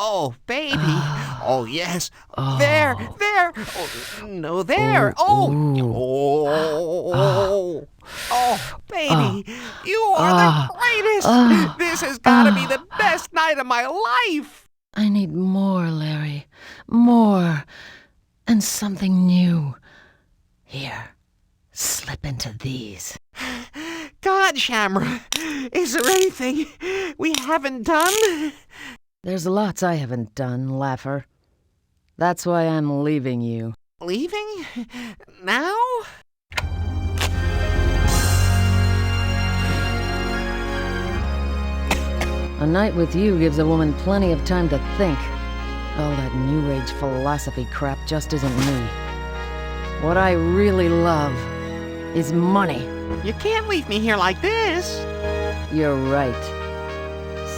Oh, baby. Oh, yes. Oh. There. Oh, no, there. Oh, baby. You are the greatest. This has got to be the best night of my life. I need more, Larry. More. And something new. Here, slip into these. God, Shamra, is there anything we haven't done? There's lots I haven't done, Laugher. That's why I'm leaving you. Leaving? Now? A night with you gives a woman plenty of time to think. All that New Age philosophy crap just isn't me. What I really love is money. You can't leave me here like this. You're right.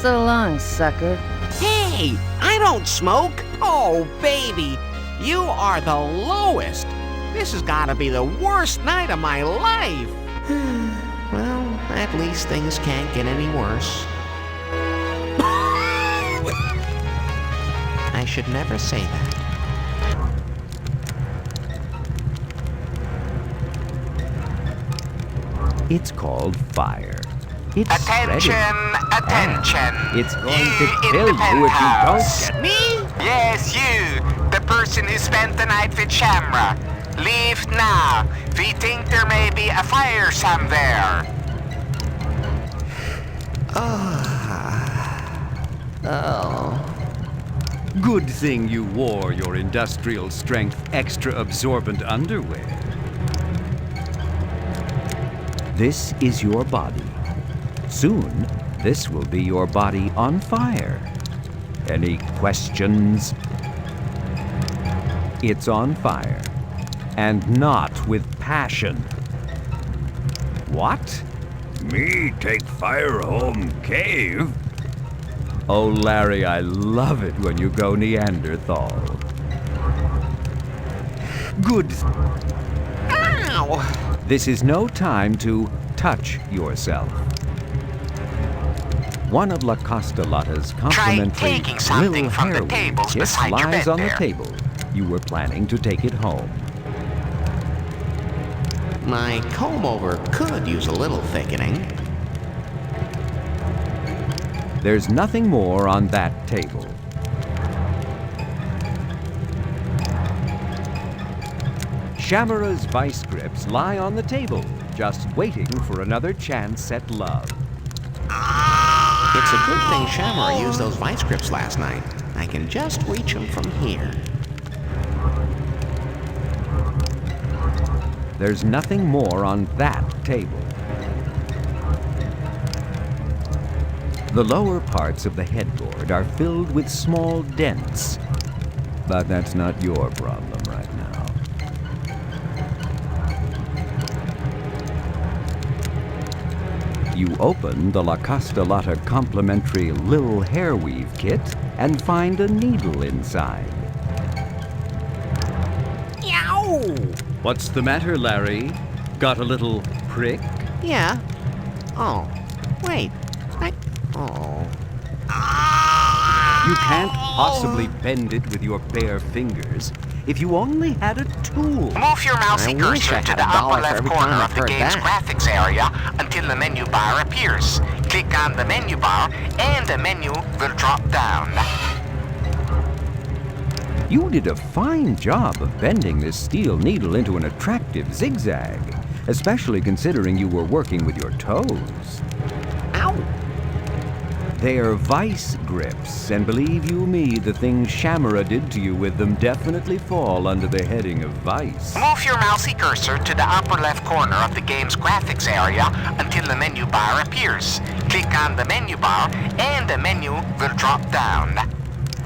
So long, sucker. Hey, I don't smoke. Oh, baby, you are the lowest. This has got to be the worst night of my life. Well, at least things can't get any worse. I should never say that. It's called fire. It's Attention! It's going You to in kill the you if you don't penthouse. get Me? Yes, you! The person who spent the night with Shamra. Leave now. We think there may be a fire somewhere. Good thing you wore your industrial strength extra absorbent underwear. This is your body. Soon, this will be your body on fire. Any questions? It's on fire, and not with passion. What? Me take fire home cave? Oh, Larry, I love it when you go Neanderthal. Good. Ow! This is no time to touch yourself. One of La Costalotta's complimentary taking something little from the hair tables kits beside your lies bed on the there. table. You were planning to take it home. My comb-over could use a little thickening. There's nothing more on that table. Shamara's vice grips lie on the table, just waiting for another chance at love. It's a good thing Shamara used those vice grips last night. I can just reach them from here. There's nothing more on that table. The lower parts of the headboard are filled with small dents. But that's not your problem right now. You open the La Costalotta complimentary Lil Hair Weave kit and find a needle inside. Yow! What's the matter, Larry? Got a little prick? Yeah. Oh, wait. Oh. You can't possibly bend it with your bare fingers. If you only had a tool. Move your mousey I wish cursor I to had the $1 upper for left every corner time of I've the heard game's that. graphics area until the menu bar appears. Click on the menu bar and the menu will drop down. You did a fine job of bending this steel needle into an attractive zigzag, especially considering you were working with your toes. Ow! They're vice grips, and believe you me, the things Shamara did to you with them definitely fall under the heading of vice. Move your mousey cursor to the upper left corner of the game's graphics area until the menu bar appears. Click on the menu bar and the menu will drop down.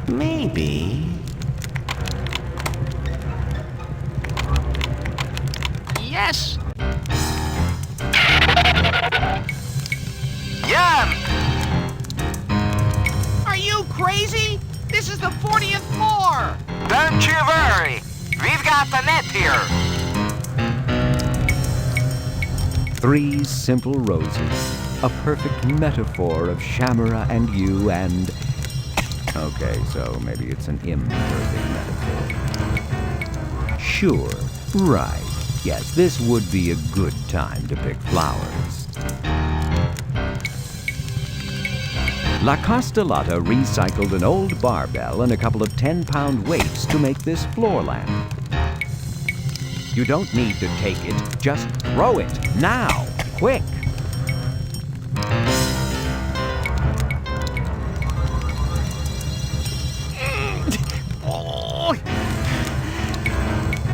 Maybe. Yes! Yum! Are you crazy? This is the 40th floor! Don't you worry. We've got the net here. 3 simple roses, a perfect metaphor of Shamara and you and... Okay, so maybe it's an imperfect metaphor. Sure, right. Yes, this would be a good time to pick flowers. La Costolata recycled an old barbell and a couple of 10-pound weights to make this floor lamp. You don't need to take it, just throw it, now, quick!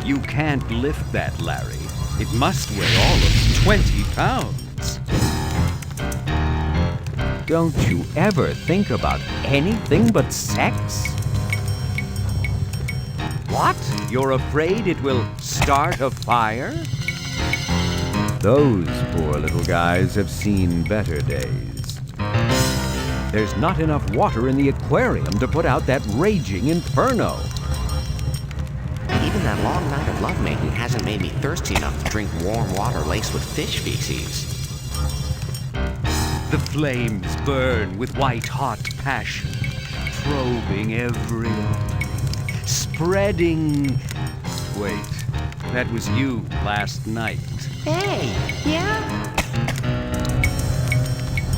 You can't lift that, Larry. It must weigh all of 20 pounds. Don't you ever think about anything but sex? What? You're afraid it will start a fire? Those poor little guys have seen better days. There's not enough water in the aquarium to put out that raging inferno. Even that long night of lovemaking hasn't made me thirsty enough to drink warm water laced with fish feces. The flames burn with white-hot passion, probing every opening, spreading... Wait, that was you last night. Hey, yeah?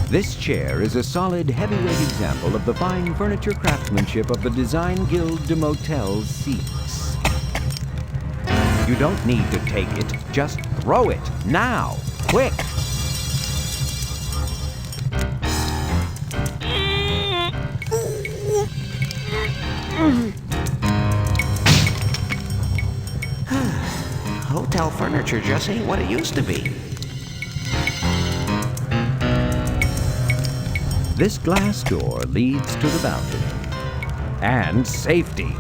This chair is a solid, heavyweight example of the fine furniture craftsmanship of the Design Guild de Motel's seats. You don't need to take it, just throw it, now, quick! Hotel furniture just ain't what it used to be. This glass door leads to the balcony. And safety.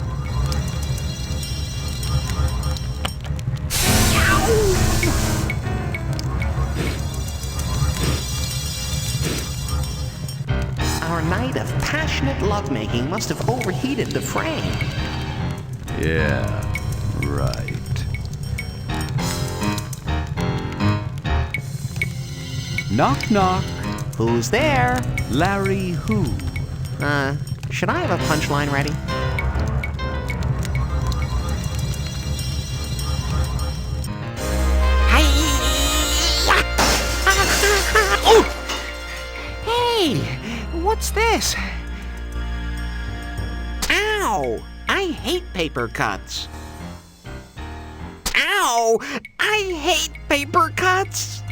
Our night of passionate lovemaking must have overheated the frame. Yeah, right. Knock, knock. Who's there? Larry who? Should I have a punchline ready? Hey, what's this? Ow! I hate paper cuts. Ow! I hate paper cuts.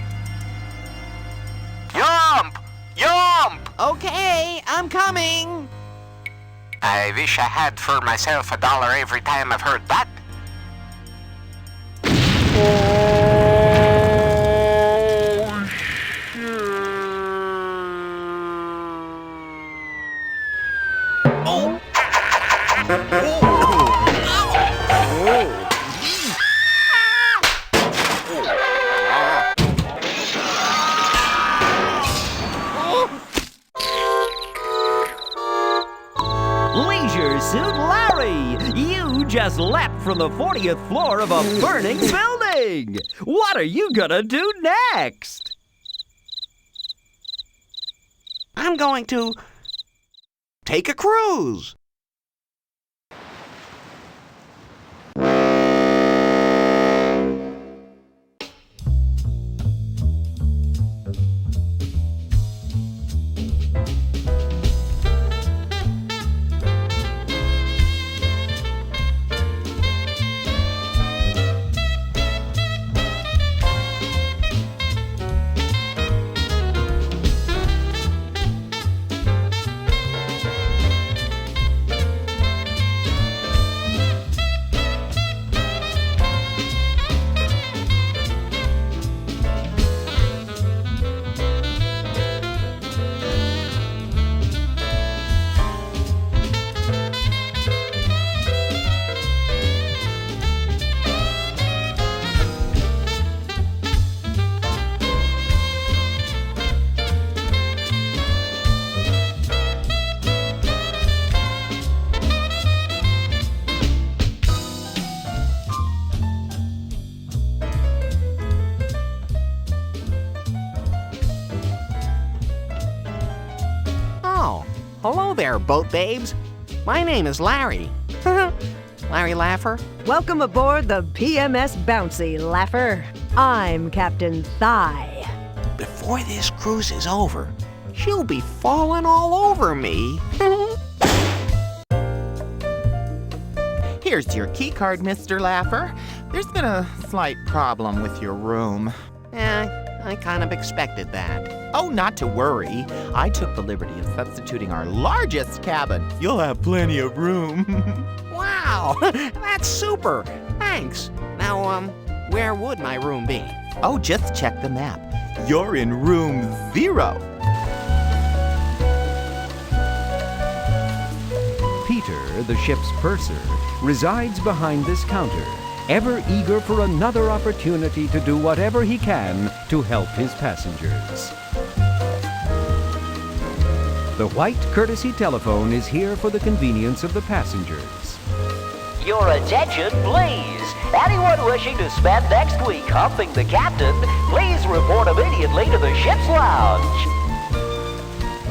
Yump! Yump! Okay, I'm coming. I wish I had for myself $1 every time I've heard that. Leisure Suit Larry! You just leapt from the 40th floor of a burning building! What are you gonna do next? I'm going to take a cruise. Hello there, boat babes. My name is Larry. Larry Laffer. Welcome aboard the PMS Bouncy, Laffer. I'm Captain Thigh. Before this cruise is over, she'll be falling all over me. Here's your key card, Mr. Laffer. There's been a slight problem with your room. I kind of expected that. Oh, not to worry. I took the liberty of substituting our largest cabin. You'll have plenty of room. Wow, that's super. Thanks. Now, where would my room be? Oh, just check the map. You're in room 0. Peter, the ship's purser, resides behind this counter, ever eager for another opportunity to do whatever he can to help his passengers. The white courtesy telephone is here for the convenience of the passengers. Your attention, please. Anyone wishing to spend next week humping the captain, please report immediately to the ship's lounge.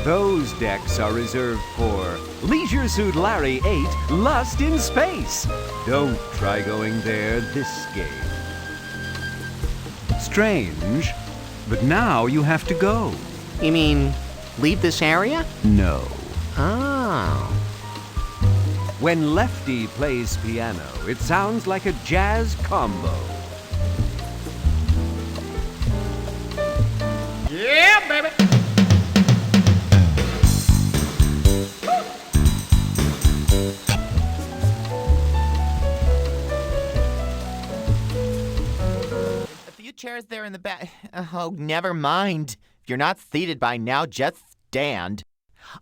Those decks are reserved for Leisure Suit Larry 8, Lust in Space. Don't try going there this game. Strange, but now you have to go. You mean, leave this area? No. Oh. When Lefty plays piano, it sounds like a jazz combo. Yeah, baby. A few chairs there in the back. Oh, never mind. If you're not seated by now, just stand.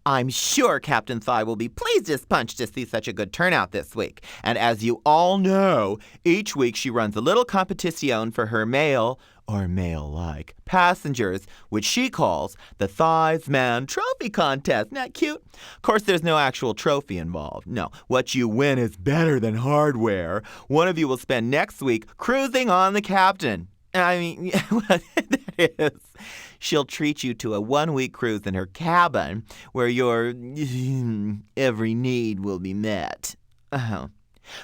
I'm sure Captain Thigh will be pleased as punch to see such a good turnout this week. And as you all know, each week she runs a little competition for her male, or male-like, passengers, which she calls the Thighs Man Trophy Contest. Isn't that cute? Of course, there's no actual trophy involved. No, what you win is better than hardware. One of you will spend next week cruising on the captain. I mean, what that is. She'll treat you to a 1-week cruise in her cabin where your every need will be met.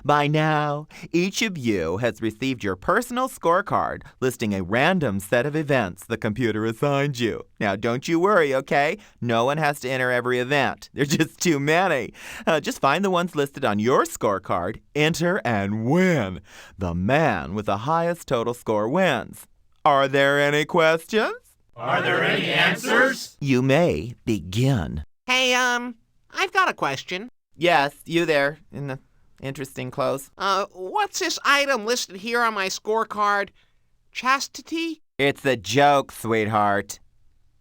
By now, each of you has received your personal scorecard listing a random set of events the computer assigned you. Now, don't you worry, okay? No one has to enter every event. There's just too many. Just find the ones listed on your scorecard, enter, and win. The man with the highest total score wins. Are there any questions? Are there any answers? You may begin. Hey, I've got a question. Yes, you there in the interesting clothes. What's this item listed here on my scorecard? Chastity? It's a joke, sweetheart.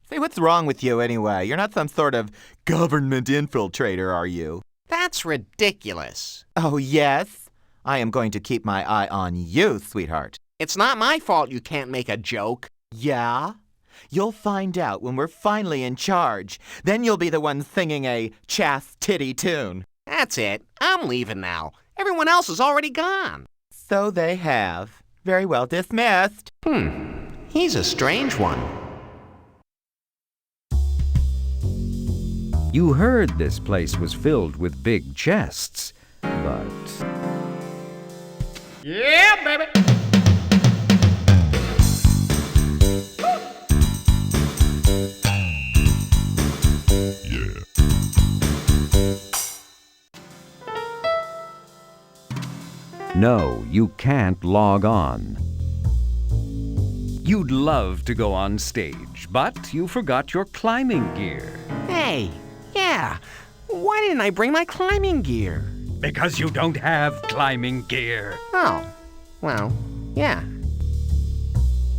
Say, what's wrong with you anyway? You're not some sort of government infiltrator, are you? That's ridiculous. Oh, yes? I am going to keep my eye on you, sweetheart. It's not my fault you can't make a joke. Yeah? You'll find out when we're finally in charge. Then you'll be the one singing a chastity tune. That's it. I'm leaving now. Everyone else is already gone. So they have. Very well dismissed. He's a strange one. You heard this place was filled with big chests, but Yeah, baby. no, you can't log on. You'd love to go on stage, but you forgot your climbing gear. Hey, yeah. Why didn't I bring my climbing gear? Because you don't have climbing gear. Oh, well, yeah.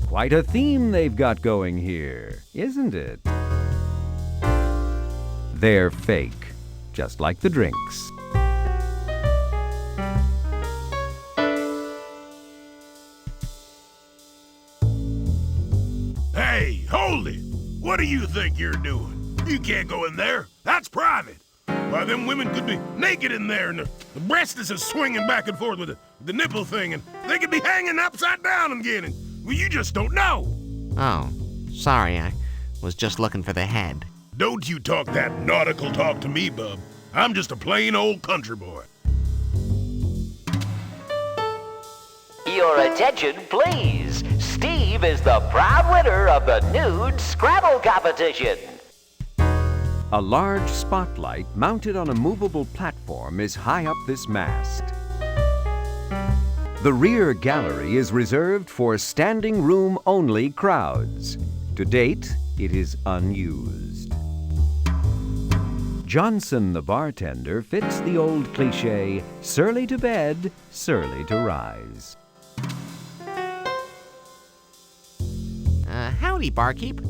Quite a theme they've got going here, isn't it? They're fake, just like the drinks. Hey, hold it! What do you think you're doing? You can't go in there. That's private. Why, them women could be naked in there, and the breast is swinging back and forth with the nipple thing, and they could be hanging upside down again, and well, you just don't know. Oh, sorry, I was just looking for the head. Don't you talk that nautical talk to me, bub. I'm just a plain old country boy. Your attention, please. Steve is the proud winner of the nude Scrabble competition. A large spotlight mounted on a movable platform is high up this mast. The rear gallery is reserved for standing room only crowds. To date, it is unused. Johnson, the bartender, fits the old cliché, surly to bed, surly to rise. Howdy, barkeep.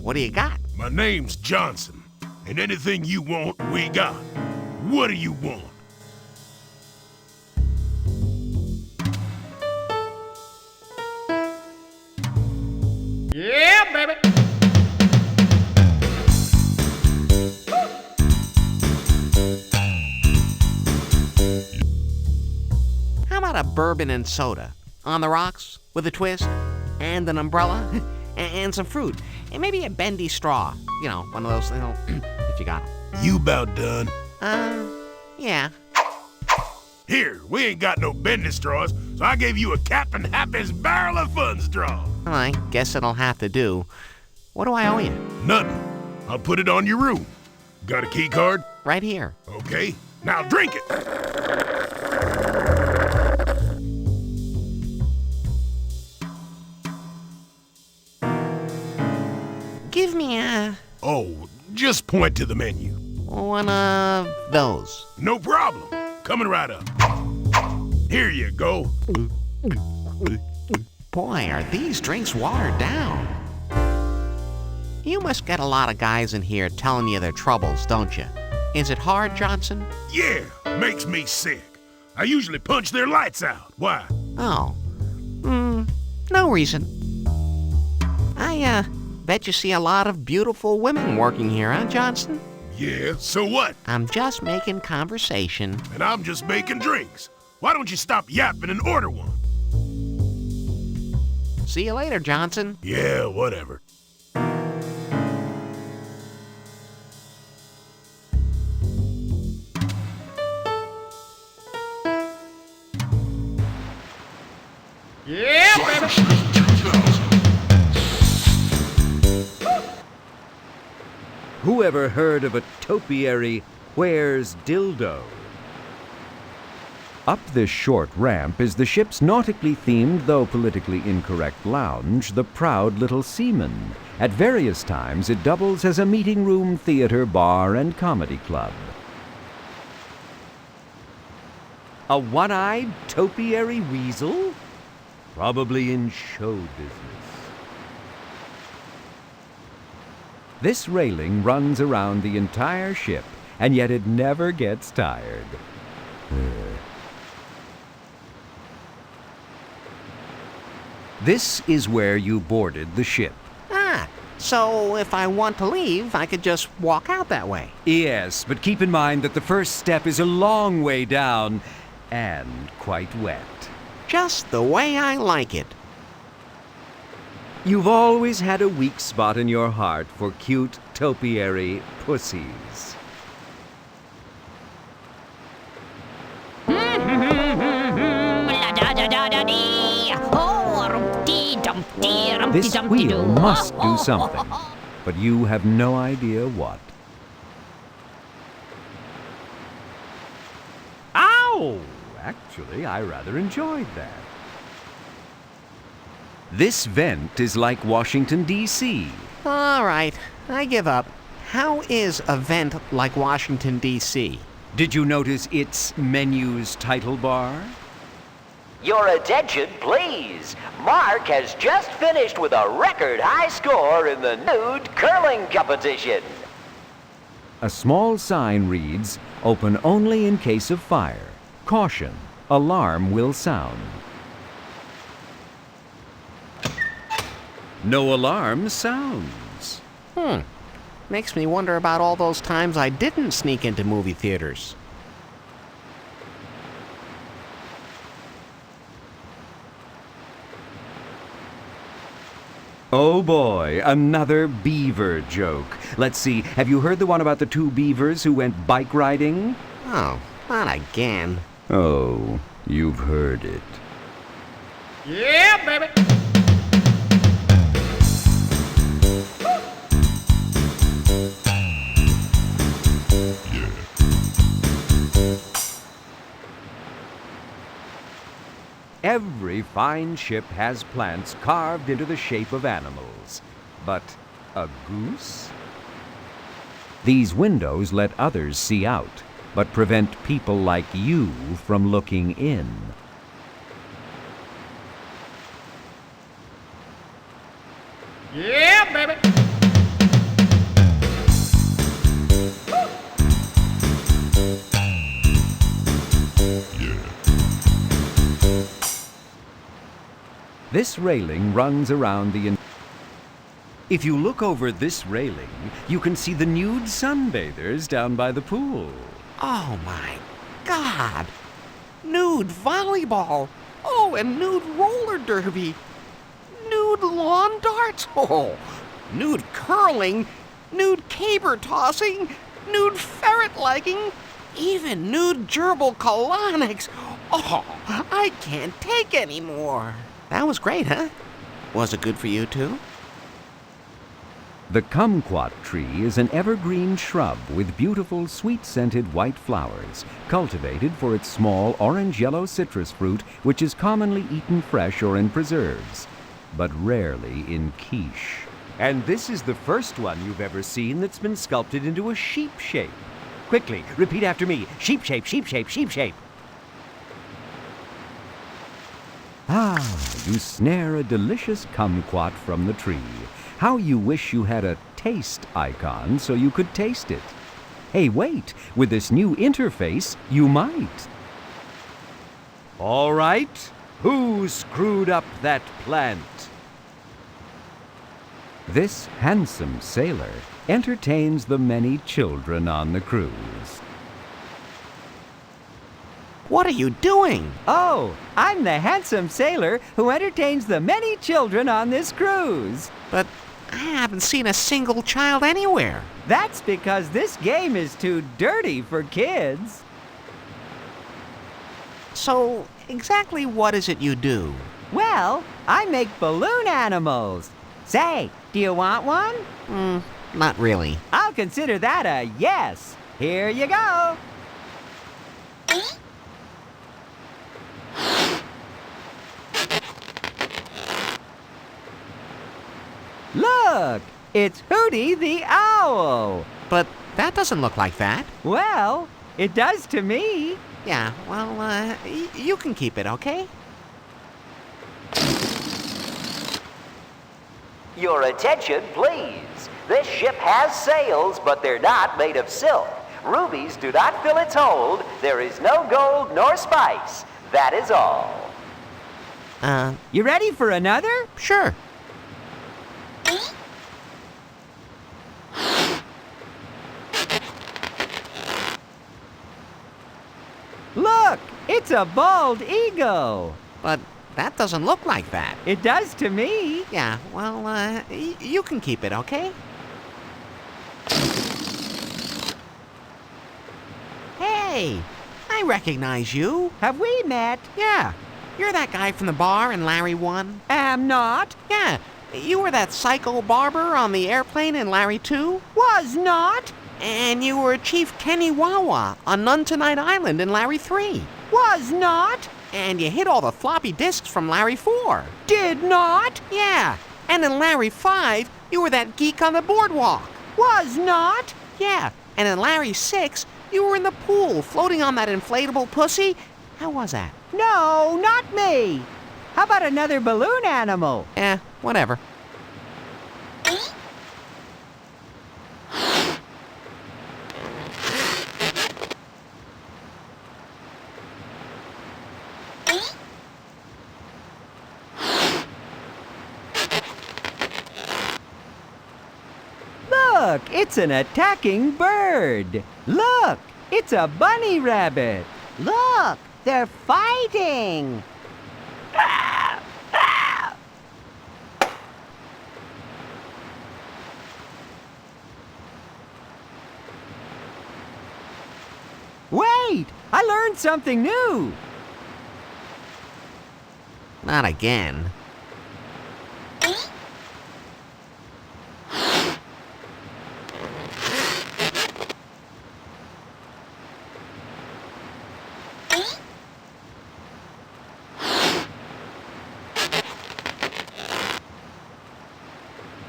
What do you got? My name's Johnson, and anything you want, we got. What do you want? Yeah, baby. How about a bourbon and soda? On the rocks, with a twist, and an umbrella, and some fruit, and maybe a bendy straw. You know, one of those, if you got them. You about done? Yeah. Here, we ain't got no bending straws, so I gave you a Captain Happy's barrel of fun straw. Well, I guess it'll have to do. What do I owe you? Nothing. I'll put it on your room. Got a key card? Right here. Okay. Now drink it. Give me Oh, just point to the menu. one of those. No problem. Coming right up. Here you go. Boy, are these drinks watered down. You must get a lot of guys in here telling you their troubles, don't you? Is it hard, Johnson? Yeah, makes me sick. I usually punch their lights out. Why? Oh. No reason. I bet you see a lot of beautiful women working here, huh, Johnson? Yeah, so what? I'm just making conversation. And I'm just making drinks. Why don't you stop yapping and order one? See you later, Johnson. Yeah, whatever. Yeah, baby. Whoever heard of a topiary where's dildo? Up this short ramp is the ship's nautically themed, though politically incorrect lounge, the Proud Little Seaman. At various times, it doubles as a meeting room, theater, bar, and comedy club. A one-eyed topiary weasel? Probably in show business. This railing runs around the entire ship, and yet it never gets tired. This is where you boarded the ship. Ah, so if I want to leave, I could just walk out that way. Yes, but keep in mind that the first step is a long way down and quite wet. Just the way I like it. You've always had a weak spot in your heart for cute topiary pussies. This wheel must do something, but you have no idea what. Ow! Actually, I rather enjoyed that. This vent is like Washington, D.C. All right, I give up. How is a vent like Washington, D.C.? Did you notice its menu's title bar? Your attention, please. Mark has just finished with a record high score in the nude curling competition. A small sign reads, "Open only in case of fire. Caution, alarm will sound." No alarm sounds. Makes me wonder about all those times I didn't sneak into movie theaters. Oh boy, another beaver joke. Let's see, have you heard the one about the two beavers who went bike riding? Oh, not again. Oh, you've heard it. Yeah, baby. Every fine ship has plants carved into the shape of animals. But a goose? These windows let others see out, but prevent people like you from looking in. Yeah, baby. This railing runs around the... If you look over this railing, you can see the nude sunbathers down by the pool. Oh my God! Nude volleyball! Oh, and nude roller derby! Nude lawn darts! Oh, nude curling! Nude caber tossing! Nude ferret legging! Even nude gerbil colonics! Oh, I can't take any more! That was great, huh? Was it good for you too? The kumquat tree is an evergreen shrub with beautiful sweet-scented white flowers, cultivated for its small orange-yellow citrus fruit, which is commonly eaten fresh or in preserves, but rarely in quiche. And this is the first one you've ever seen that's been sculpted into a sheep shape. Quickly, repeat after me. Sheep shape, sheep shape, sheep shape. Ah, you snare a delicious kumquat from the tree. How you wish you had a taste icon so you could taste it. Hey, wait, with this new interface, you might. All right, who screwed up that plant? This handsome sailor entertains the many children on the cruise. What are you doing? Oh, I'm the handsome sailor who entertains the many children on this cruise. But I haven't seen a single child anywhere. That's because this game is too dirty for kids. So, exactly what is it you do? Well, I make balloon animals. Say, do you want one? Not really. I'll consider that a yes. Here you go. Look, it's Hootie the Owl. But that doesn't look like that. Well, it does to me. Yeah, well, you can keep it, okay? Your attention, please. This ship has sails, but they're not made of silk. Rubies do not fill its hold. There is no gold nor spice. That is all. You ready for another? Sure. Look, it's a bald eagle. But that doesn't look like that. It does to me. Yeah, well, you can keep it, okay? Hey, I recognize you. Have we met? Yeah, you're that guy from the bar in Larry 1. Am not. Yeah, you were that psycho barber on the airplane in Larry 2. Was not. And you were Chief Kenny Wawa on Nuntonite Island in Larry 3. Was not. And you hid all the floppy disks from Larry 4. Did not. Yeah, and in Larry 5, you were that geek on the boardwalk. Was not. Yeah, and in Larry 6, you were in the pool floating on that inflatable pussy. How was that? No, not me. How about another balloon animal? Whatever. Look, it's an attacking bird. Look, it's a bunny rabbit. Look, they're fighting. I learned something new. Not again.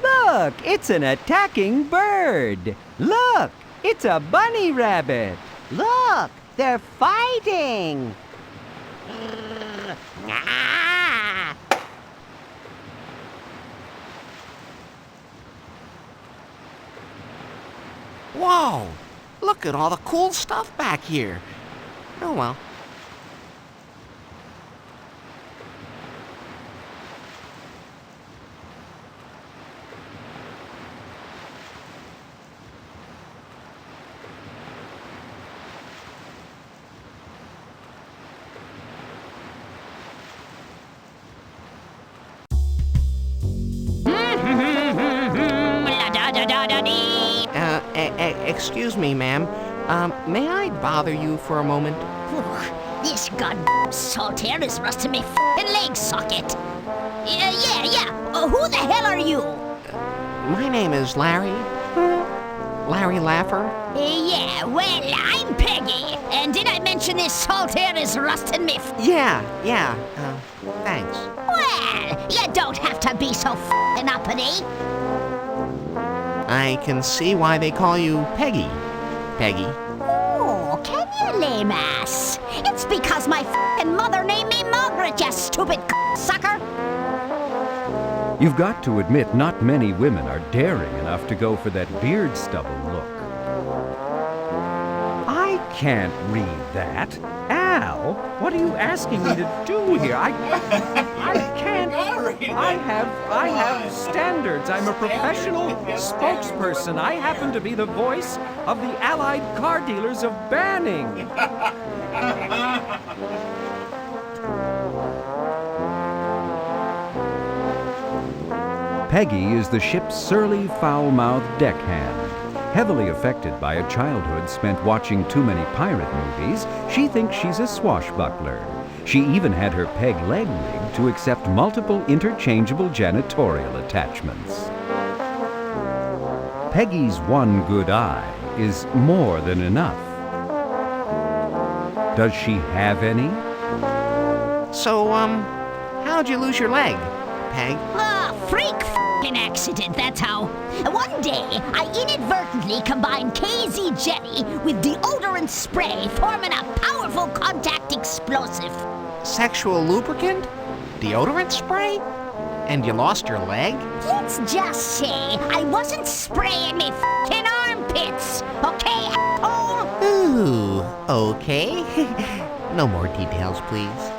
Look, it's an attacking bird. Look, it's a bunny rabbit. Look, they're fighting. Whoa! Look at all the cool stuff back here. Oh well. Excuse me, ma'am. May I bother you for a moment? This goddamn salt air is rusting me f***ing leg socket. Yeah. Who the hell are you? My name is Larry. Larry Laffer. Yeah, well, I'm Peggy. And did I mention this salt air is rusting me Yeah. Thanks. Well, you don't have to be so f***ing uppity. I can see why they call you Peggy. Peggy. Oh, can you lame ass? It's because my f***ing mother named me Margaret, you stupid sucker. You've got to admit, not many women are daring enough to go for that beard stubble look. I can't read that. Al, what are you asking me to do here? I can't. I have standards. I'm a professional spokesperson. I happen to be the voice of the Allied car dealers of Banning. Peggy is the ship's surly, foul-mouthed deckhand. Heavily affected by a childhood spent watching too many pirate movies, she thinks she's a swashbuckler. She even had her peg leg rigged to accept multiple interchangeable janitorial attachments. Peggy's one good eye is more than enough. Does she have any? So, how'd you lose your leg, Peg? Freak f***ing accident, that's how. One day, I inadvertently combined KZ Jelly with deodorant spray, forming a powerful contact explosive. Sexual lubricant? Deodorant spray? And you lost your leg? Let's just say I wasn't spraying me f***ing armpits, okay, asshole? Ooh, okay. No more details, please.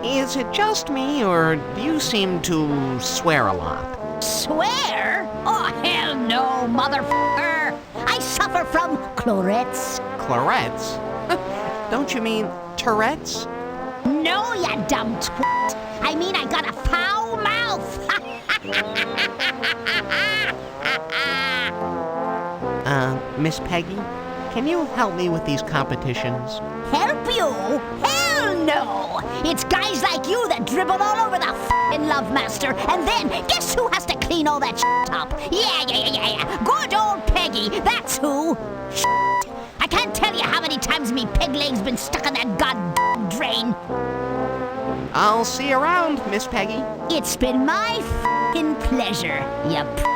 Is it just me, or do you seem to swear a lot? Swear? Oh, hell no, motherfucker! I suffer from Clorettes. Clorettes? Don't you mean Tourette's? No, you dumb twat. I mean, I got a foul mouth. Miss Peggy, can you help me with these competitions? Help you? Hell no! It's guys like you that dribble all over the f***ing Love Master, and then guess who has to clean all that shit up? Yeah. Good old Peggy, that's who. Shit. I can't tell you how many times me peg leg's been stuck in that goddamn drain. I'll see you around, Miss Peggy. It's been my f***ing pleasure, you prick.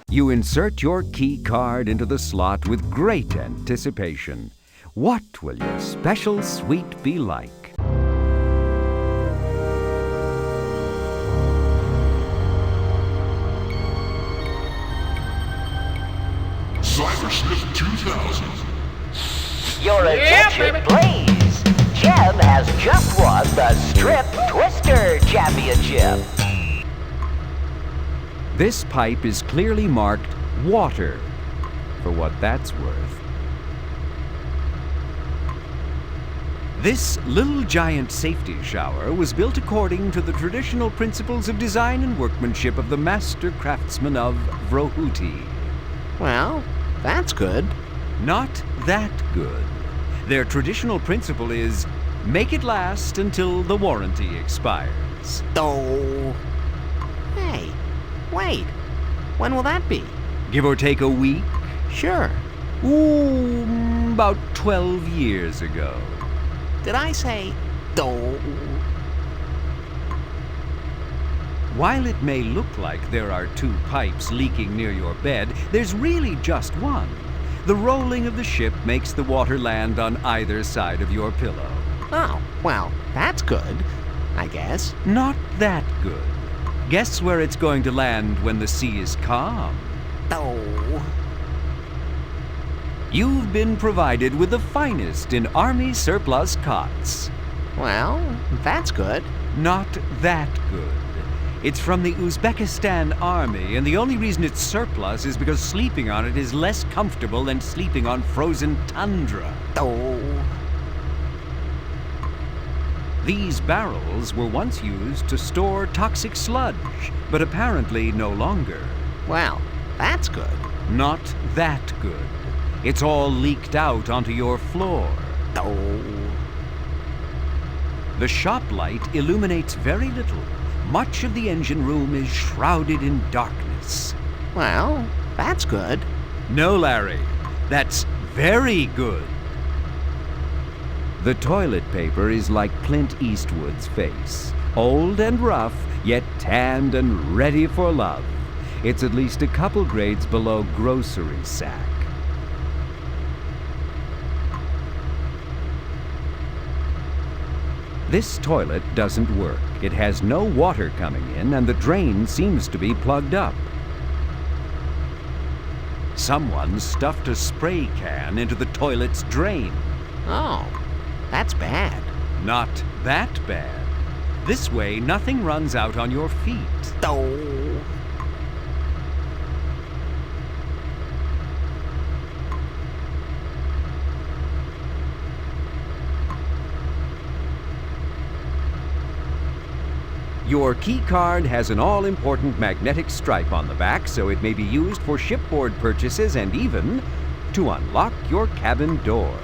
You insert your key card into the slot with great anticipation. What will your special suite be like? Cybersniff 2000. Your attention, please. Jem has just won the Strip Twister Championship. This pipe is clearly marked water, for what that's worth. This little giant safety shower was built according to the traditional principles of design and workmanship of the master craftsmen of Vrohuti. Well, that's good. Not that good. Their traditional principle is make it last until the warranty expires. Oh. Hey, wait. When will that be? Give or take a week? Sure. Ooh, about 12 years ago. Did I say oh? While it may look like there are 2 pipes leaking near your bed, there's really just one. The rolling of the ship makes the water land on either side of your pillow. Oh, well, that's good, I guess. Not that good. Guess where it's going to land when the sea is calm? Oh. You've been provided with the finest in Army surplus cots. Well, that's good. Not that good. It's from the Uzbekistan Army, and the only reason it's surplus is because sleeping on it is less comfortable than sleeping on frozen tundra. Oh. These barrels were once used to store toxic sludge, but apparently no longer. Well, that's good. Not that good. It's all leaked out onto your floor. Oh. The shop light illuminates very little. Much of the engine room is shrouded in darkness. Well, that's good. No, Larry. That's very good. The toilet paper is like Clint Eastwood's face. Old and rough, yet tanned and ready for love. It's at least a couple grades below grocery sack. This toilet doesn't work. It has no water coming in, and the drain seems to be plugged up. Someone stuffed a spray can into the toilet's drain. Oh, that's bad. Not that bad. This way, nothing runs out on your feet. Oh. Your key card has an all-important magnetic stripe on the back, so it may be used for shipboard purchases and even to unlock your cabin door.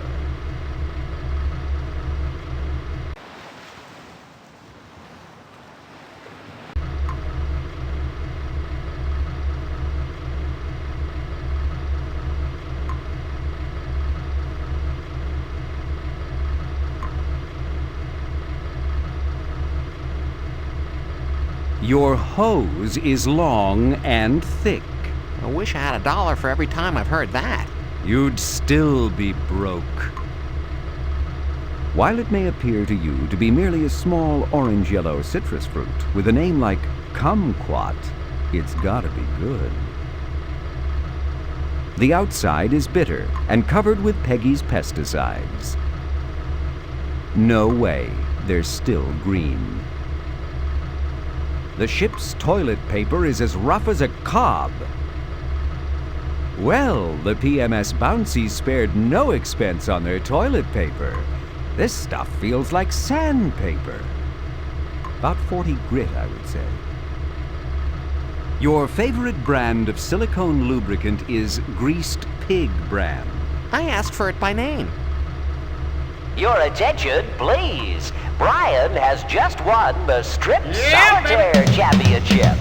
Your hose is long and thick. I wish I had $1 for every time I've heard that. You'd still be broke. While it may appear to you to be merely a small orange-yellow citrus fruit with a name like kumquat, it's gotta be good. The outside is bitter and covered with Peggy's pesticides. No way, they're still green. The ship's toilet paper is as rough as a cob. Well, the PMS Bouncy spared no expense on their toilet paper. This stuff feels like sandpaper. About 40 grit, I would say. Your favorite brand of silicone lubricant is Greased Pig brand. I asked for it by name. Your attention, please. Brian has just won the Strip Solitaire Championship.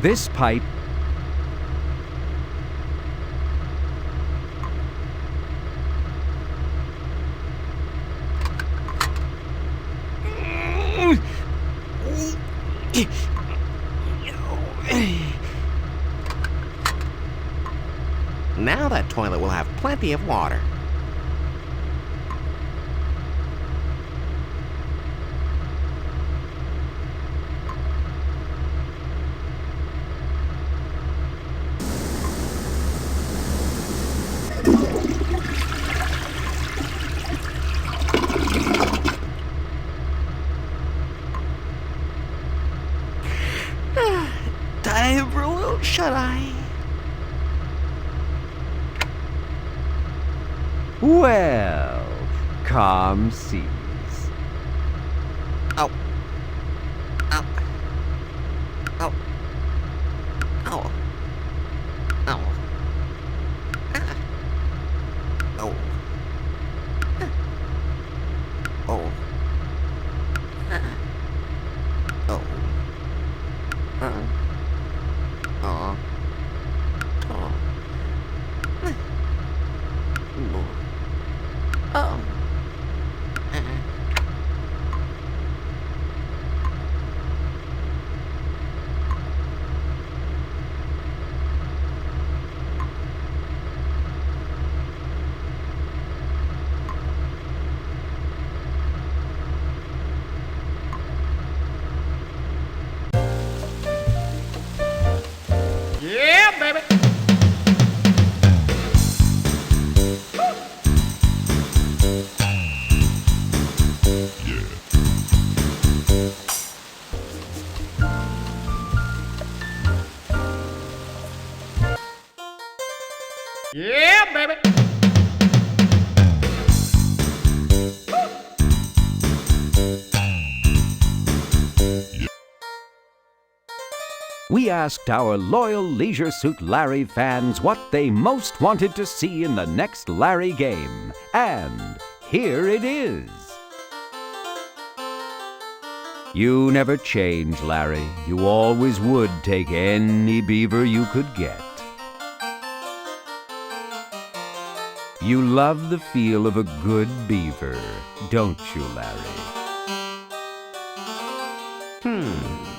This pipe Now that toilet will have plenty of water. dive for a little shut-eye. Well, calm seas. Oh. Oh. Oh. Oh. Oh. Ah. Oh. Ah. Oh. Ah. Oh. Oh. Oh. Oh. Yeah, baby. Yeah, baby. We asked our loyal Leisure Suit Larry fans what they most wanted to see in the next Larry game. And here it is. You never change, Larry. You always would take any beaver you could get. You love the feel of a good beaver, don't you, Larry?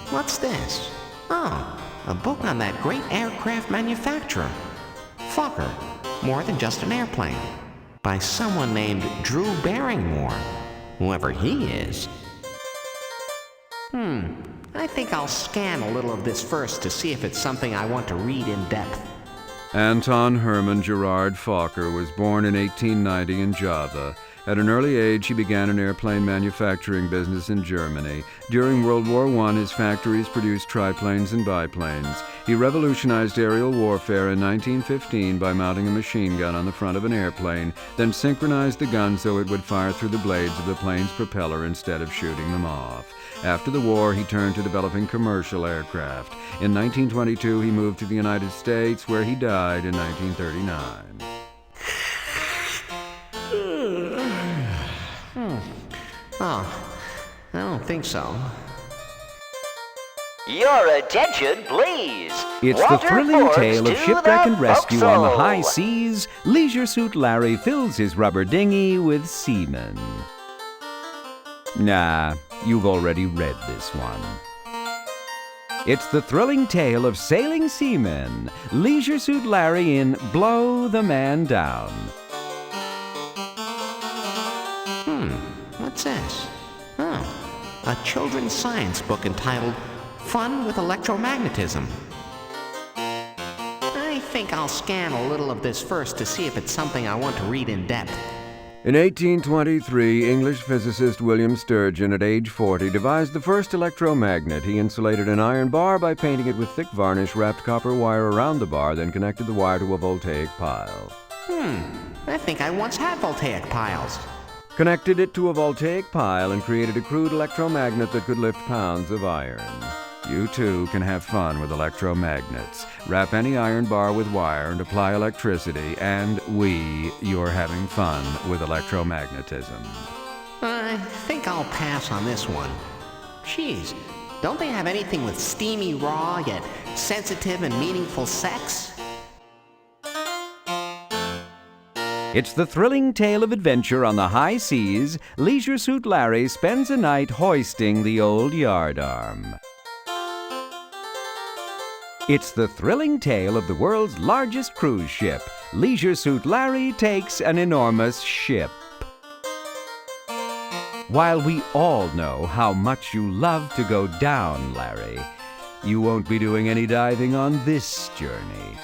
What's this? Oh, a book on that great aircraft manufacturer. Fokker, More Than Just an Airplane. By someone named Drew Barrymore. Whoever he is. I think I'll scan a little of this first to see if it's something I want to read in depth. Anton Hermann Gerard Fokker was born in 1890 in Java. At an early age, he began an airplane manufacturing business in Germany. During World War I, his factories produced triplanes and biplanes. He revolutionized aerial warfare in 1915 by mounting a machine gun on the front of an airplane, then synchronized the gun so it would fire through the blades of the plane's propeller instead of shooting them off. After the war, he turned to developing commercial aircraft. In 1922, he moved to the United States, where he died in 1939. Oh, I don't think so. Your attention, please. It's the thrilling tale of shipwreck and rescue on the high seas. Leisure Suit Larry fills his rubber dinghy with seamen. Nah, you've already read this one. It's the thrilling tale of sailing seamen. Leisure Suit Larry in Blow the Man Down. What's this? Oh, a children's science book entitled Fun with Electromagnetism. I think I'll scan a little of this first to see if it's something I want to read in depth. In 1823, English physicist William Sturgeon, at age 40, devised the first electromagnet. He insulated an iron bar by painting it with thick varnish, wrapped copper wire around the bar, then connected the wire to a voltaic pile. I think I once had voltaic piles. Connected it to a voltaic pile and created a crude electromagnet that could lift pounds of iron. You too can have fun with electromagnets. Wrap any iron bar with wire and apply electricity, and you're having fun with electromagnetism. I think I'll pass on this one. Jeez, don't they have anything with steamy raw yet sensitive and meaningful sex? It's the thrilling tale of adventure on the high seas. Leisure Suit Larry spends a night hoisting the old yardarm. It's the thrilling tale of the world's largest cruise ship. Leisure Suit Larry takes an enormous ship. While we all know how much you love to go down, Larry, you won't be doing any diving on this journey.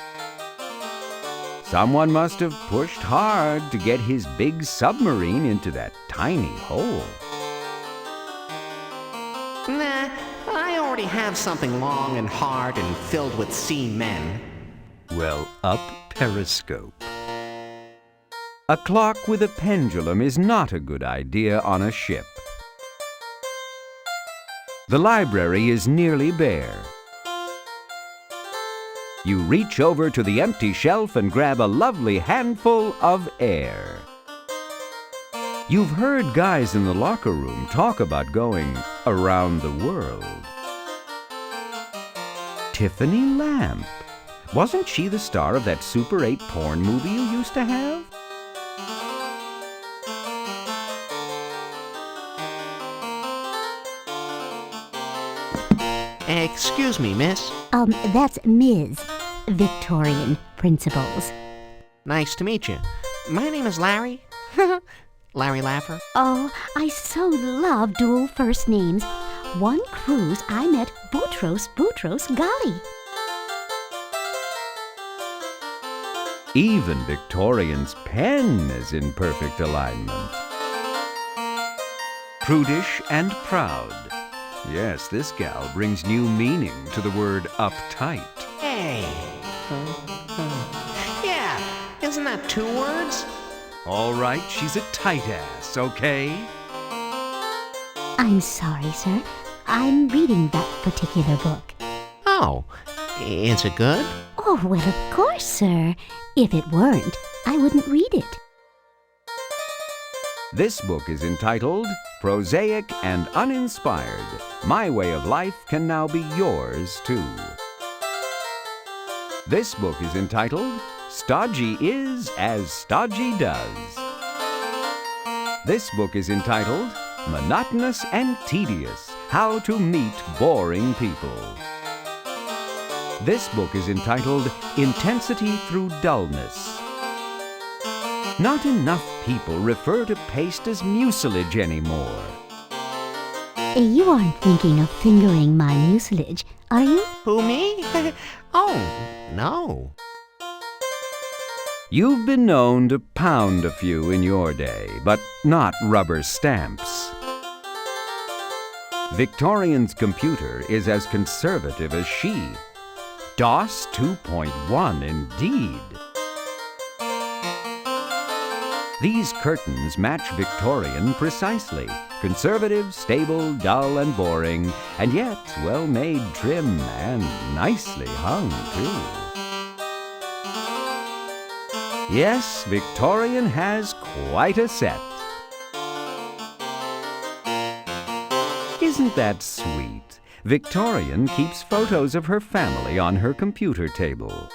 Someone must have pushed hard to get his big submarine into that tiny hole. Nah, I already have something long and hard and filled with seamen. Well, up periscope. A clock with a pendulum is not a good idea on a ship. The library is nearly bare. You reach over to the empty shelf and grab a lovely handful of air. You've heard guys in the locker room talk about going around the world. Tiffany Lamp. Wasn't she the star of that Super 8 porn movie you used to have? Excuse me, miss. That's Ms. Victorian Principles. Nice to meet you. My name is Larry. Larry Laffer. Oh, I so love dual first names. One cruise I met Boutros Ghali. Even Victorian's pen is in perfect alignment. Prudish and proud. Yes, this gal brings new meaning to the word uptight. Hey. Yeah, isn't that 2 words? All right, she's a tight ass, okay? I'm sorry, sir. I'm reading that particular book. Oh, is it good? Oh, well, of course, sir. If it weren't, I wouldn't read it. This book is entitled Prosaic and Uninspired. My way of life can now be yours, too. This book is entitled Stodgy is as Stodgy does. This book is entitled Monotonous and Tedious, How to Meet Boring People. This book is entitled Intensity Through Dullness. Not enough people refer to paste as mucilage anymore. You aren't thinking of fingering my mucilage, are you? Who, me? Oh, no. You've been known to pound a few in your day, but not rubber stamps. Victorian's computer is as conservative as she. DOS 2.1 indeed. These curtains match Victorian precisely. Conservative, stable, dull, and boring, and yet well-made, trim, and nicely hung, too. Yes, Victorian has quite a set. Isn't that sweet? Victorian keeps photos of her family on her computer table.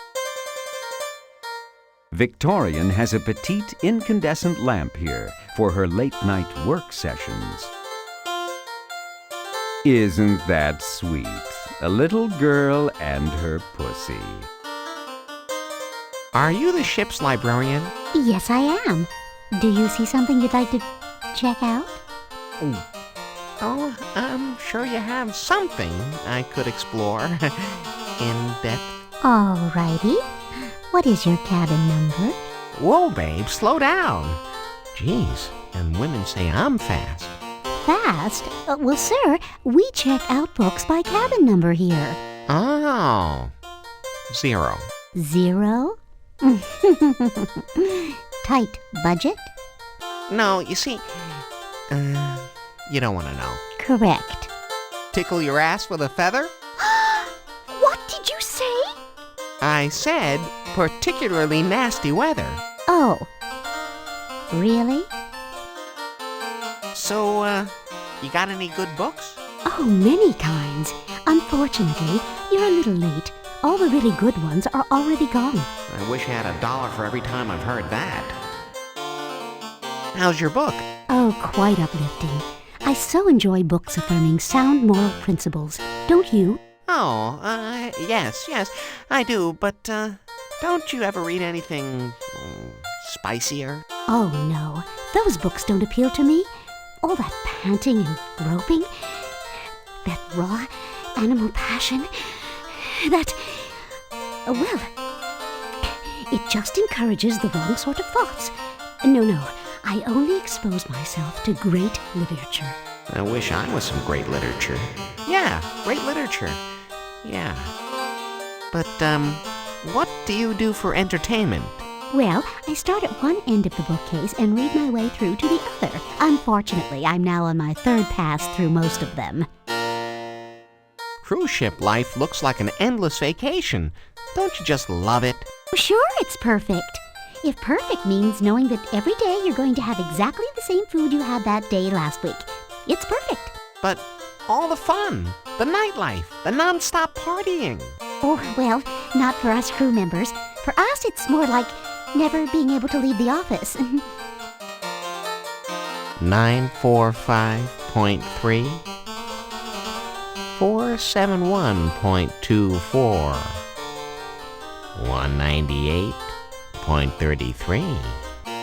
Victorian has a petite incandescent lamp here for her late-night work sessions. Isn't that sweet? A little girl and her pussy. Are you the ship's librarian? Yes, I am. Do you see something you'd like to check out? Oh, I'm sure you have something I could explore in depth. Alrighty. What is your cabin number? Whoa, babe, slow down. Jeez, and women say I'm fast. Fast? Well, sir, we check out books by cabin number here. Oh, 0. 0? Tight budget? No, you see, you don't want to know. Correct. Tickle your ass with a feather? What did you say? I said particularly nasty weather. Oh. Really? So, you got any good books? Oh, many kinds. Unfortunately, you're a little late. All the really good ones are already gone. I wish I had $1 for every time I've heard that. How's your book? Oh, quite uplifting. I so enjoy books affirming sound moral principles. Don't you? Oh, yes, I do, but, don't you ever read anything spicier? Oh, no. Those books don't appeal to me. All that panting and groping, that raw animal passion, that... well, it just encourages the wrong sort of thoughts. No, I only expose myself to great literature. I wish I was some great literature. Yeah, great literature. Yeah. But, what do you do for entertainment? Well, I start at one end of the bookcase and read my way through to the other. Unfortunately, I'm now on my third pass through most of them. Cruise ship life looks like an endless vacation. Don't you just love it? Sure, it's perfect. If perfect means knowing that every day you're going to have exactly the same food you had that day last week, it's perfect. But all the fun, the nightlife, the non-stop partying. Oh, well, not for us crew members. For us, it's more like never being able to leave the office. 945.3 471.24 198.33.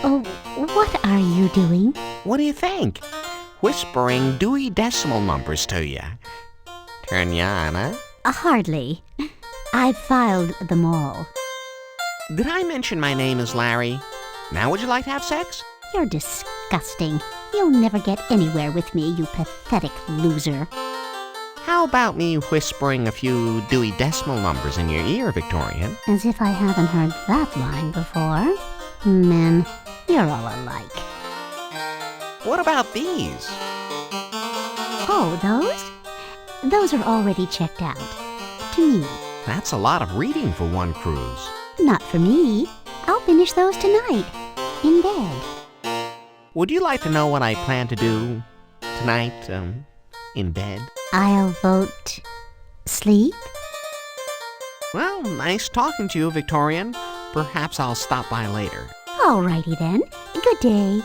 Oh, what are you doing? What do you think? Whispering Dewey Decimal numbers to you. Turn you on, huh? Hardly. I've filed them all. Did I mention my name is Larry? Now would you like to have sex? You're disgusting. You'll never get anywhere with me, you pathetic loser. How about me whispering a few Dewey Decimal numbers in your ear, Victorian? As if I haven't heard that line before. Men, you're all alike. What about these? Oh, those? Those are already checked out. To me. That's a lot of reading for one cruise. Not for me. I'll finish those tonight. In bed. Would you like to know what I plan to do tonight, in bed? I'll vote sleep. Well, nice talking to you, Victorian. Perhaps I'll stop by later. Alrighty then. Good day.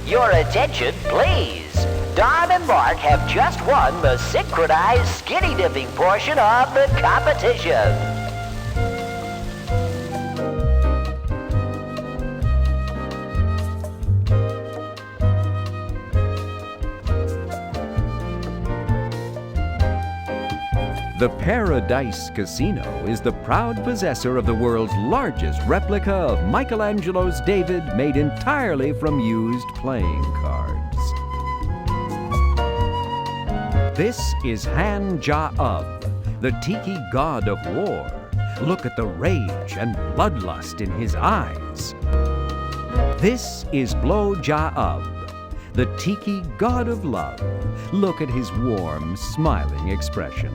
Your attention, please. Don and Mark have just won the synchronized skinny dipping portion of the competition. The Paradise Casino is the proud possessor of the world's largest replica of Michelangelo's David made entirely from used playing cards. This is Han Ja-Ub, the Tiki god of war. Look at the rage and bloodlust in his eyes. This is Blo Ja-Ub, the Tiki god of love. Look at his warm, smiling expression.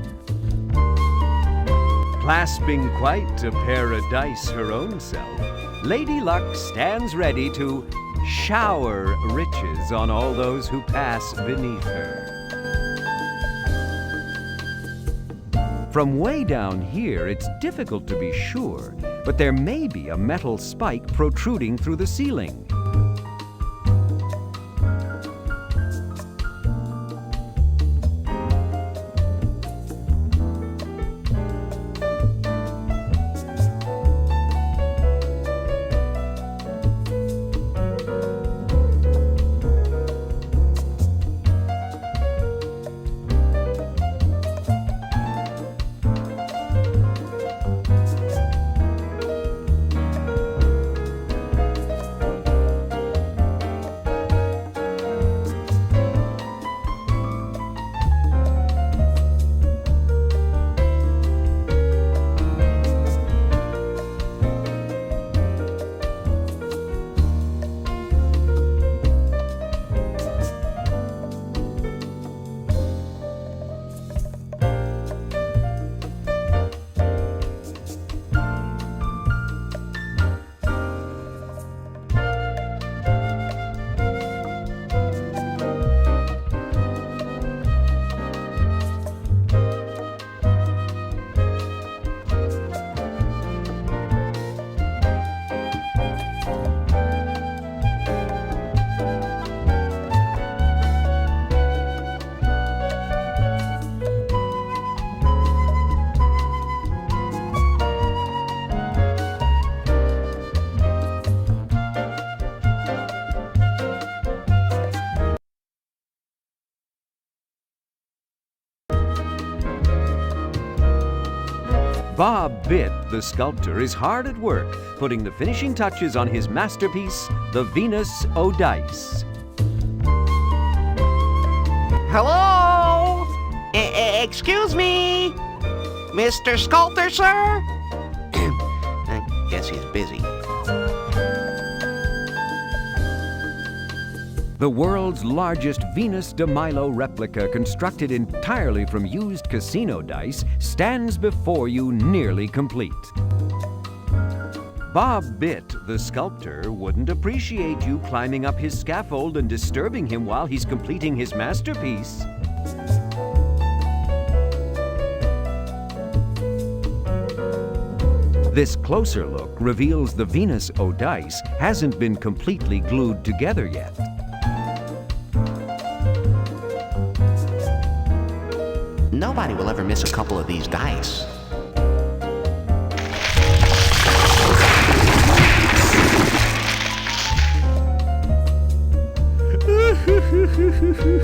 Clasping quite a paradise her own self, Lady Luck stands ready to shower riches on all those who pass beneath her. From way down here, it's difficult to be sure, but there may be a metal spike protruding through the ceiling. Bob Bitt, the sculptor, is hard at work, putting the finishing touches on his masterpiece, the Venus o' Dice. Hello? Excuse me? Mr. Sculptor, sir? I guess he's busy. The world's largest Venus de Milo replica, constructed entirely from used casino dice, stands before you nearly complete. Bob Bitt, the sculptor, wouldn't appreciate you climbing up his scaffold and disturbing him while he's completing his masterpiece. This closer look reveals the Venus O'Dice hasn't been completely glued together yet. Nobody will ever miss a couple of these dice.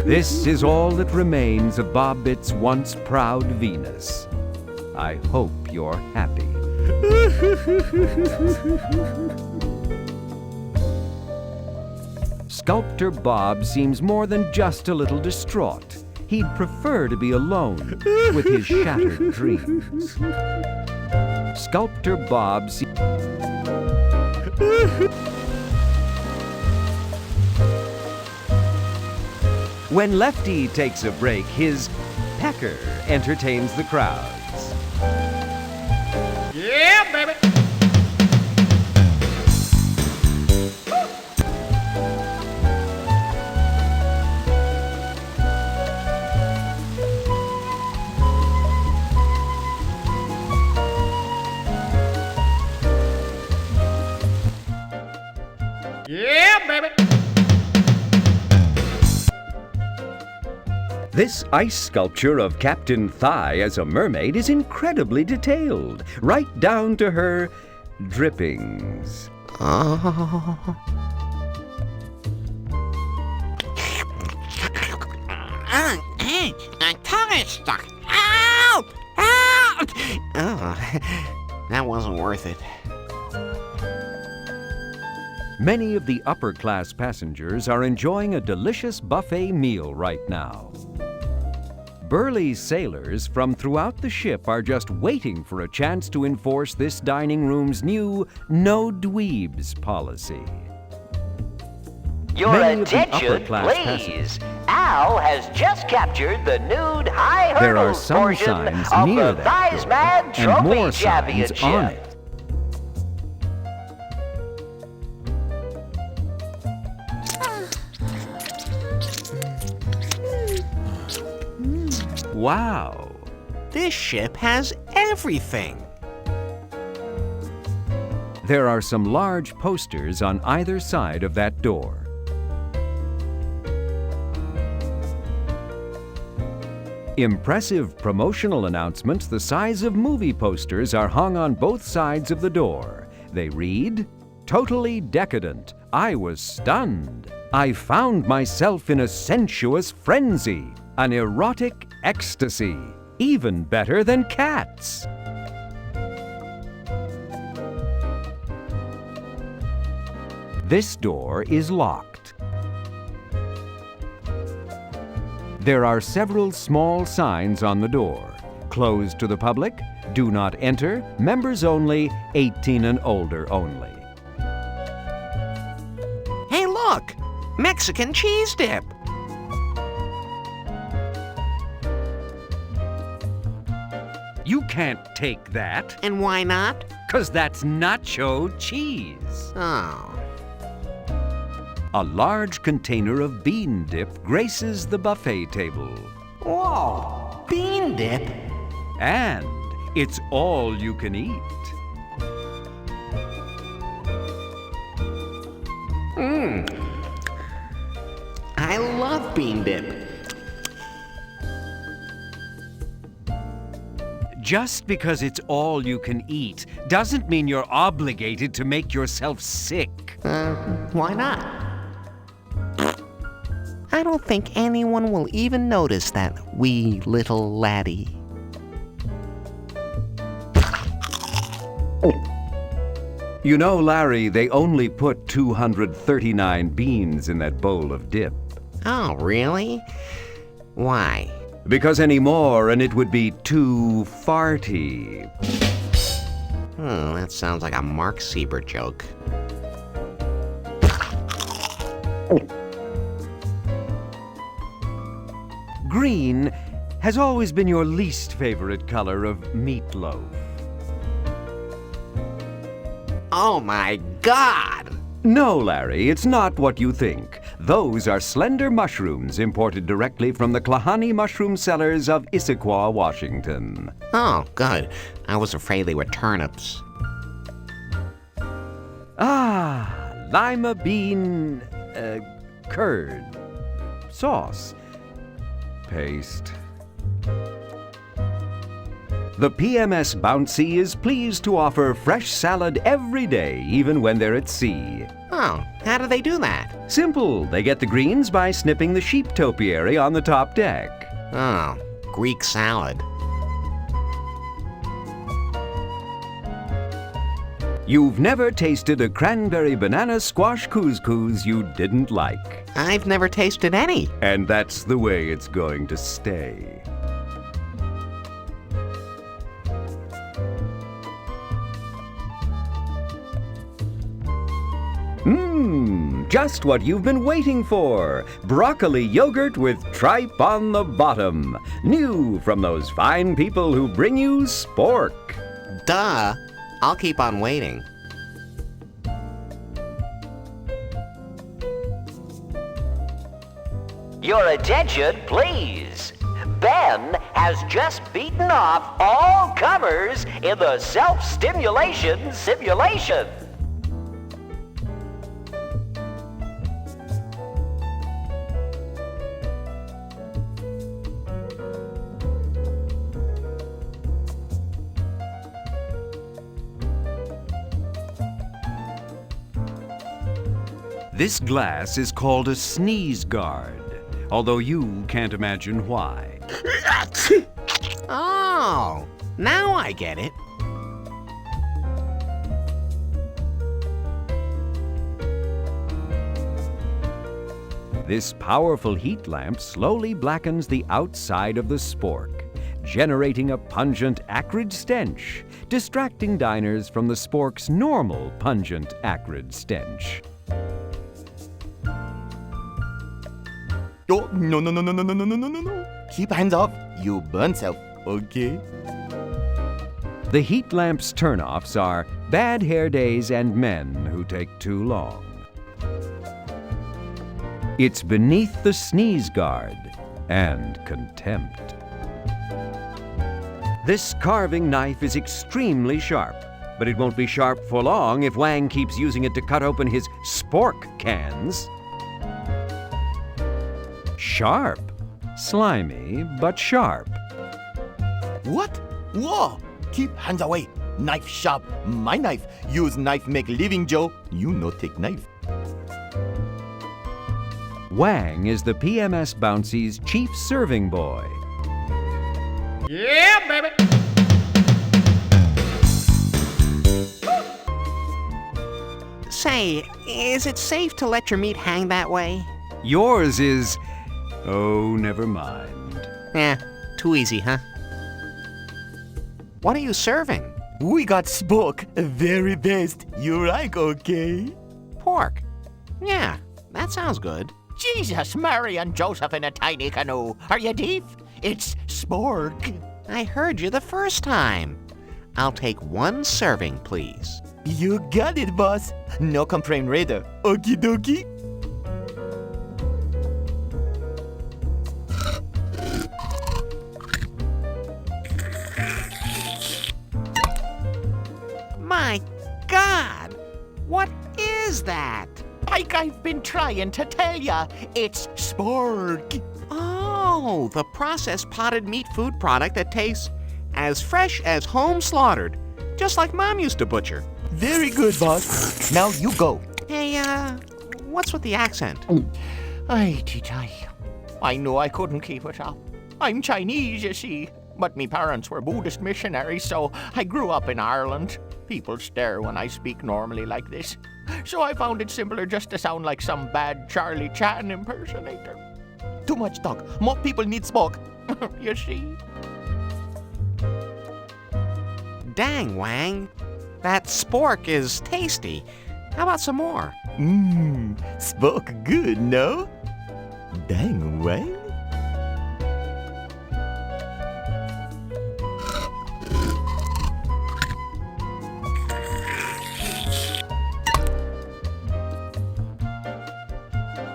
This is all that remains of Bob Bitt's once proud Venus. I hope you're happy. Sculptor Bob seems more than just a little distraught. He'd prefer to be alone with his shattered dreams. Sculptor Bob When Lefty takes a break, his pecker entertains the crowds. Yeah, baby! Yeah, baby! This ice sculpture of Captain Thigh as a mermaid is incredibly detailed, right down to her drippings. My tongue is stuck. Help! Help! Oh, that wasn't worth it. Many of the upper-class passengers are enjoying a delicious buffet meal right now. Burly sailors from throughout the ship are just waiting for a chance to enforce this dining room's new no dweebs policy. Your attention, please. Al has just captured the nude high There are hurdles some portion signs of near the that Thighs door, Man and Trophy more signs Championship. on it. Wow! This ship has everything. There are some large posters on either side of that door. Impressive promotional announcements the size of movie posters are hung on both sides of the door. They read, "Totally decadent. I was stunned. I found myself in a sensuous frenzy. An erotic ecstasy. Even better than cats." This door is locked. There are several small signs on the door. Closed to the public, do not enter, members only, 18 and older only. Hey, look! Mexican cheese dip! You can't take that. And why not? 'Cause that's nacho cheese. Oh. A large container of bean dip graces the buffet table. Whoa! Bean dip? And it's all you can eat. I love bean dip. Just because it's all you can eat doesn't mean you're obligated to make yourself sick. Why not? I don't think anyone will even notice that wee little laddie. You know, Larry, they only put 239 beans in that bowl of dip. Oh, really? Why? Because any more and it would be too farty. That sounds like a Mark Siebert joke. Green has always been your least favorite color of meatloaf. Oh my God! No, Larry, it's not what you think. Those are slender mushrooms imported directly from the Klahani mushroom cellars of Issaquah, Washington. Oh, good. I was afraid they were turnips. Ah, lima bean, curd, sauce, paste. The PMS Bouncy is pleased to offer fresh salad every day, even when they're at sea. Oh, how do they do that? Simple. They get the greens by snipping the sheep topiary on the top deck. Oh, Greek salad. You've never tasted a cranberry banana squash couscous you didn't like. I've never tasted any. And that's the way it's going to stay. Just what you've been waiting for. Broccoli yogurt with tripe on the bottom. New from those fine people who bring you spork. Duh. I'll keep on waiting. Your attention, please. Ben has just beaten off all comers in the self-stimulation simulation. This glass is called a sneeze guard, although you can't imagine why. Oh, now I get it. This powerful heat lamp slowly blackens the outside of the spork, generating a pungent, acrid stench, distracting diners from the spork's normal, pungent, acrid stench. Oh, no. Keep hands off. You burn self, okay? The heat lamp's turnoffs are bad hair days and men who take too long. It's beneath the sneeze guard and contempt. This carving knife is extremely sharp, but it won't be sharp for long if Wang keeps using it to cut open his spork cans. Sharp. Slimy, but sharp. What? Whoa! Keep hands away. Knife sharp. My knife. Use knife make living, Joe. You no take knife. Wang is the PMS Bouncy's chief serving boy. Yeah, baby! Say, is it safe to let your meat hang that way? Yours is... oh, never mind. Too easy, huh? What are you serving? We got spork. Very best. You like, okay? Pork. Yeah, that sounds good. Jesus, Mary and Joseph in a tiny canoe. Are you deaf? It's spork. I heard you the first time. I'll take one serving, please. You got it, boss. No complaint raider. Okie dokie. My God! What is that? Like I've been trying to tell ya, it's spork. Oh, the processed potted meat food product that tastes as fresh as home slaughtered, just like Mom used to butcher. Very good, boss. Now you go. Hey, what's with the accent? I knew I couldn't keep it up. I'm Chinese, you see, but me parents were Buddhist missionaries, so I grew up in Ireland. People stare when I speak normally like this. So I found it simpler just to sound like some bad Charlie Chan impersonator. Too much talk. More people need smoke. You see? Dang, Wang. That spork is tasty. How about some more? Smoke good, no? Dang, Wang.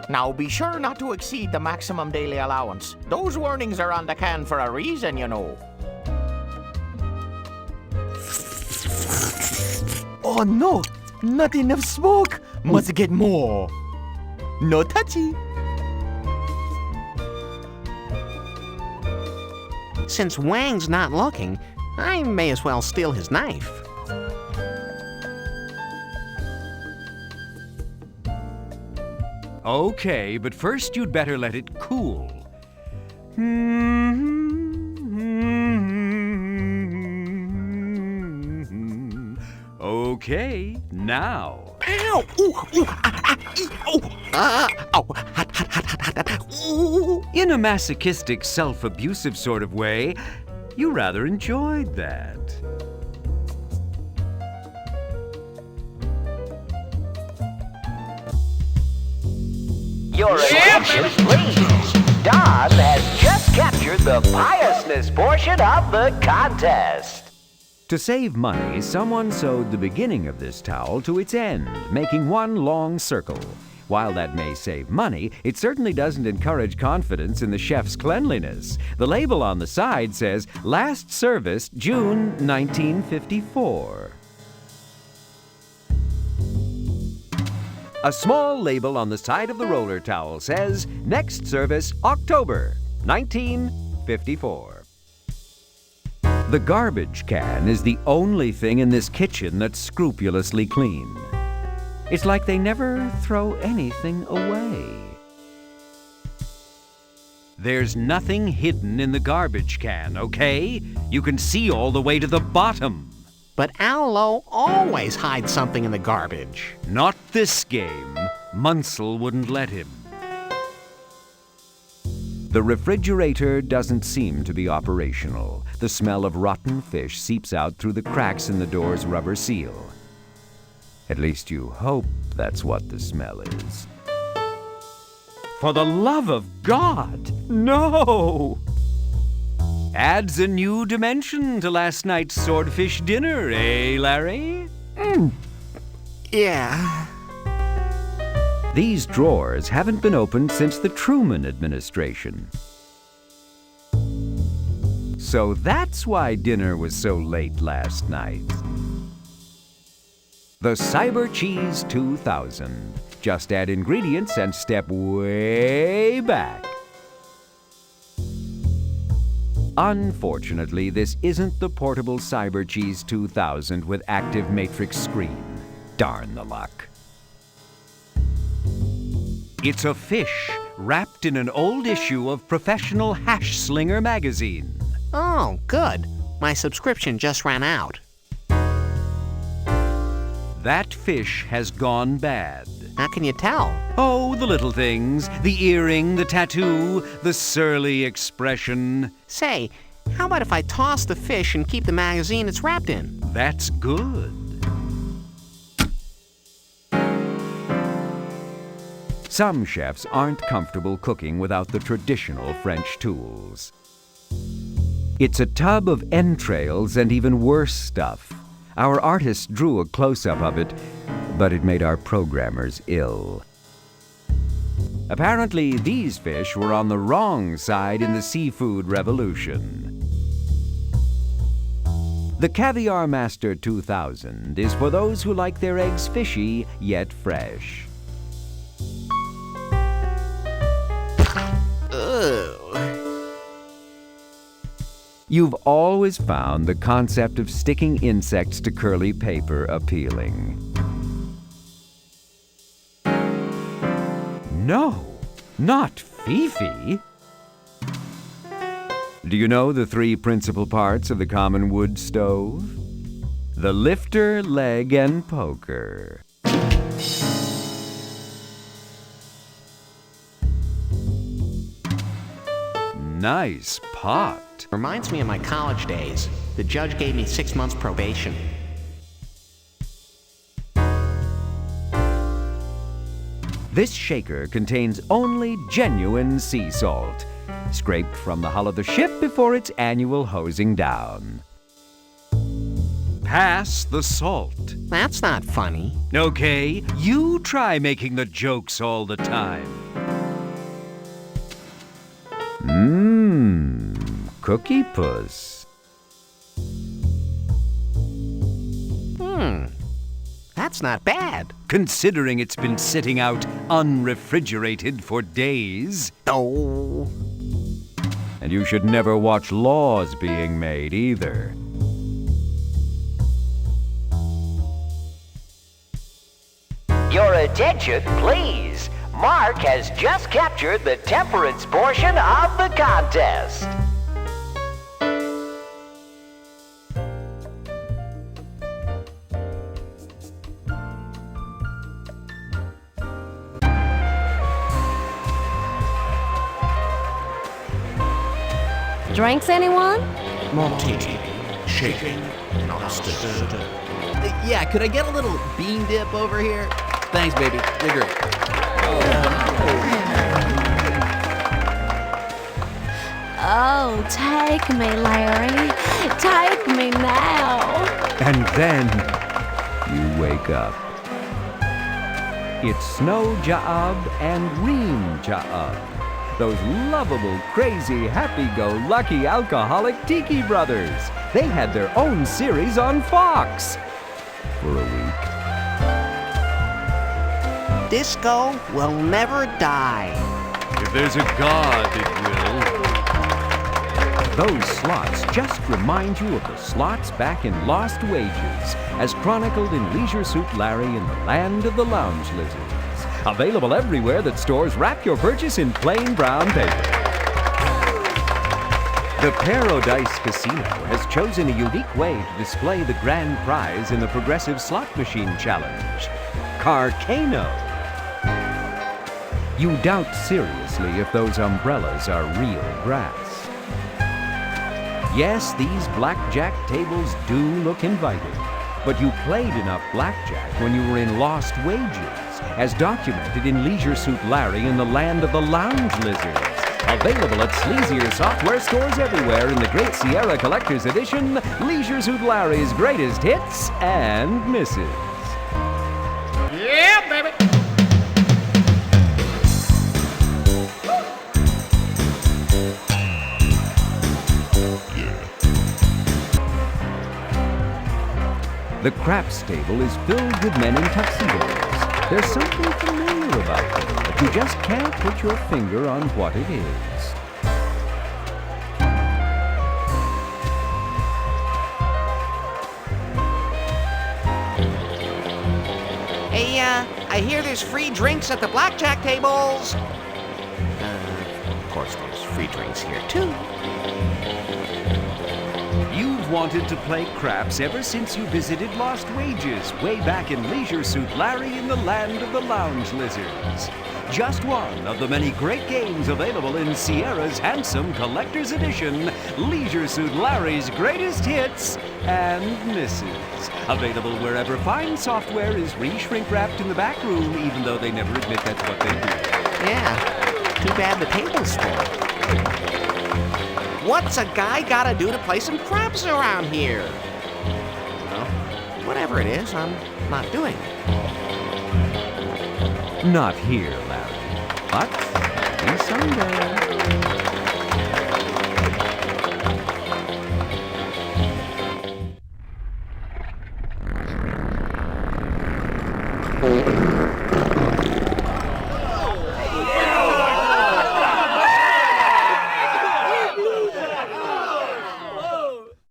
Now be sure not to exceed the maximum daily allowance. Those warnings are on the can for a reason, you know. Oh no! Not enough smoke! Must get more! No touchy! Since Wang's not looking, I may as well steal his knife. Okay, but first you'd better let it cool. Okay, now. Ow! Ooh! Ooh! Oh! Hot, hot, hot, hot, hot. Ooh! In a masochistic, self-abusive sort of way, you rather enjoyed that. Your attention, please. Don has just captured the piousness portion of the contest. To save money, someone sewed the beginning of this towel to its end, making one long circle. While that may save money, it certainly doesn't encourage confidence in the chef's cleanliness. The label on the side says, "Last serviced June 1954." A small label on the side of the roller towel says, "Next service, October 1954." The garbage can is the only thing in this kitchen that's scrupulously clean. It's like they never throw anything away. There's nothing hidden in the garbage can, okay? You can see all the way to the bottom. But Al-Lo always hides something in the garbage. Not this game. Munsell wouldn't let him. The refrigerator doesn't seem to be operational. The smell of rotten fish seeps out through the cracks in the door's rubber seal. At least you hope that's what the smell is. For the love of God, no! Adds a new dimension to last night's swordfish dinner, eh, Larry? Yeah. These drawers haven't been opened since the Truman administration. So that's why dinner was so late last night. The Cyber Cheese 2000. Just add ingredients and step way back. Unfortunately, this isn't the portable Cyber Cheese 2000 with active matrix screen. Darn the luck. It's a fish wrapped in an old issue of Professional Hash Slinger magazine. Oh, good. My subscription just ran out. That fish has gone bad. How can you tell? Oh, the little things. The earring, the tattoo, the surly expression. Say, how about if I toss the fish and keep the magazine it's wrapped in? That's good. Some chefs aren't comfortable cooking without the traditional French tools. It's a tub of entrails and even worse stuff. Our artist drew a close-up of it, but it made our programmers ill. Apparently, these fish were on the wrong side in the seafood revolution. The Caviar Master 2000 is for those who like their eggs fishy, yet fresh. You've always found the concept of sticking insects to curly paper appealing. No, not Fifi. Do you know the three principal parts of the common wood stove? The lifter, leg, and poker. nice pot. Reminds me of my college days. The judge gave me 6 months probation. This shaker contains only genuine sea salt, scraped from the hull of the ship before its annual hosing down. Pass the salt. That's not funny. Okay, you try making the jokes all the time. Cookie Puss. That's not bad. Considering it's been sitting out unrefrigerated for days. Oh. And you should never watch laws being made either. Your attention, please. Mark has just captured the temperance portion of the contest. Drinks, anyone? Martini, shaking, not stirred. Yeah, could I get a little bean dip over here? Thanks, baby. You're great. Oh, take me, Larry. Take me now. And then you wake up. It's Snow Job and Reem Job. Those lovable, crazy, happy-go-lucky alcoholic Tiki brothers. They had their own series on Fox for a week. Disco will never die. If there's a God, it will. Those slots just remind you of the slots back in Lost Wages, as chronicled in Leisure Suit Larry in the Land of the Lounge Lizards. Available everywhere that stores wrap your purchase in plain brown paper. The Paradise Casino has chosen a unique way to display the grand prize in the Progressive Slot Machine Challenge, Carcano. You doubt seriously if those umbrellas are real brass. Yes, these blackjack tables do look inviting, but you played enough blackjack when you were in Lost Wages, as documented in Leisure Suit Larry in the Land of the Lounge Lizards. Available at sleazier software stores everywhere in the Great Sierra Collector's Edition, Leisure Suit Larry's greatest hits and misses. Yeah, baby. The craps table is filled with men in tuxedos. There's something familiar about them, but you just can't put your finger on what it is. Hey, I hear there's free drinks at the blackjack tables. Of course, there's free drinks here, too. You've wanted to play craps ever since you visited Lost Wages, way back in Leisure Suit Larry in the Land of the Lounge Lizards. Just one of the many great games available in Sierra's handsome Collector's Edition, Leisure Suit Larry's greatest hits and misses. Available wherever fine software is re-shrink wrapped in the back room, even though they never admit that's what they do. Yeah, too bad the table's full. What's a guy gotta do to play some craps around here? Well, whatever it is, I'm not doing it. Not here, Larry, but maybe someday.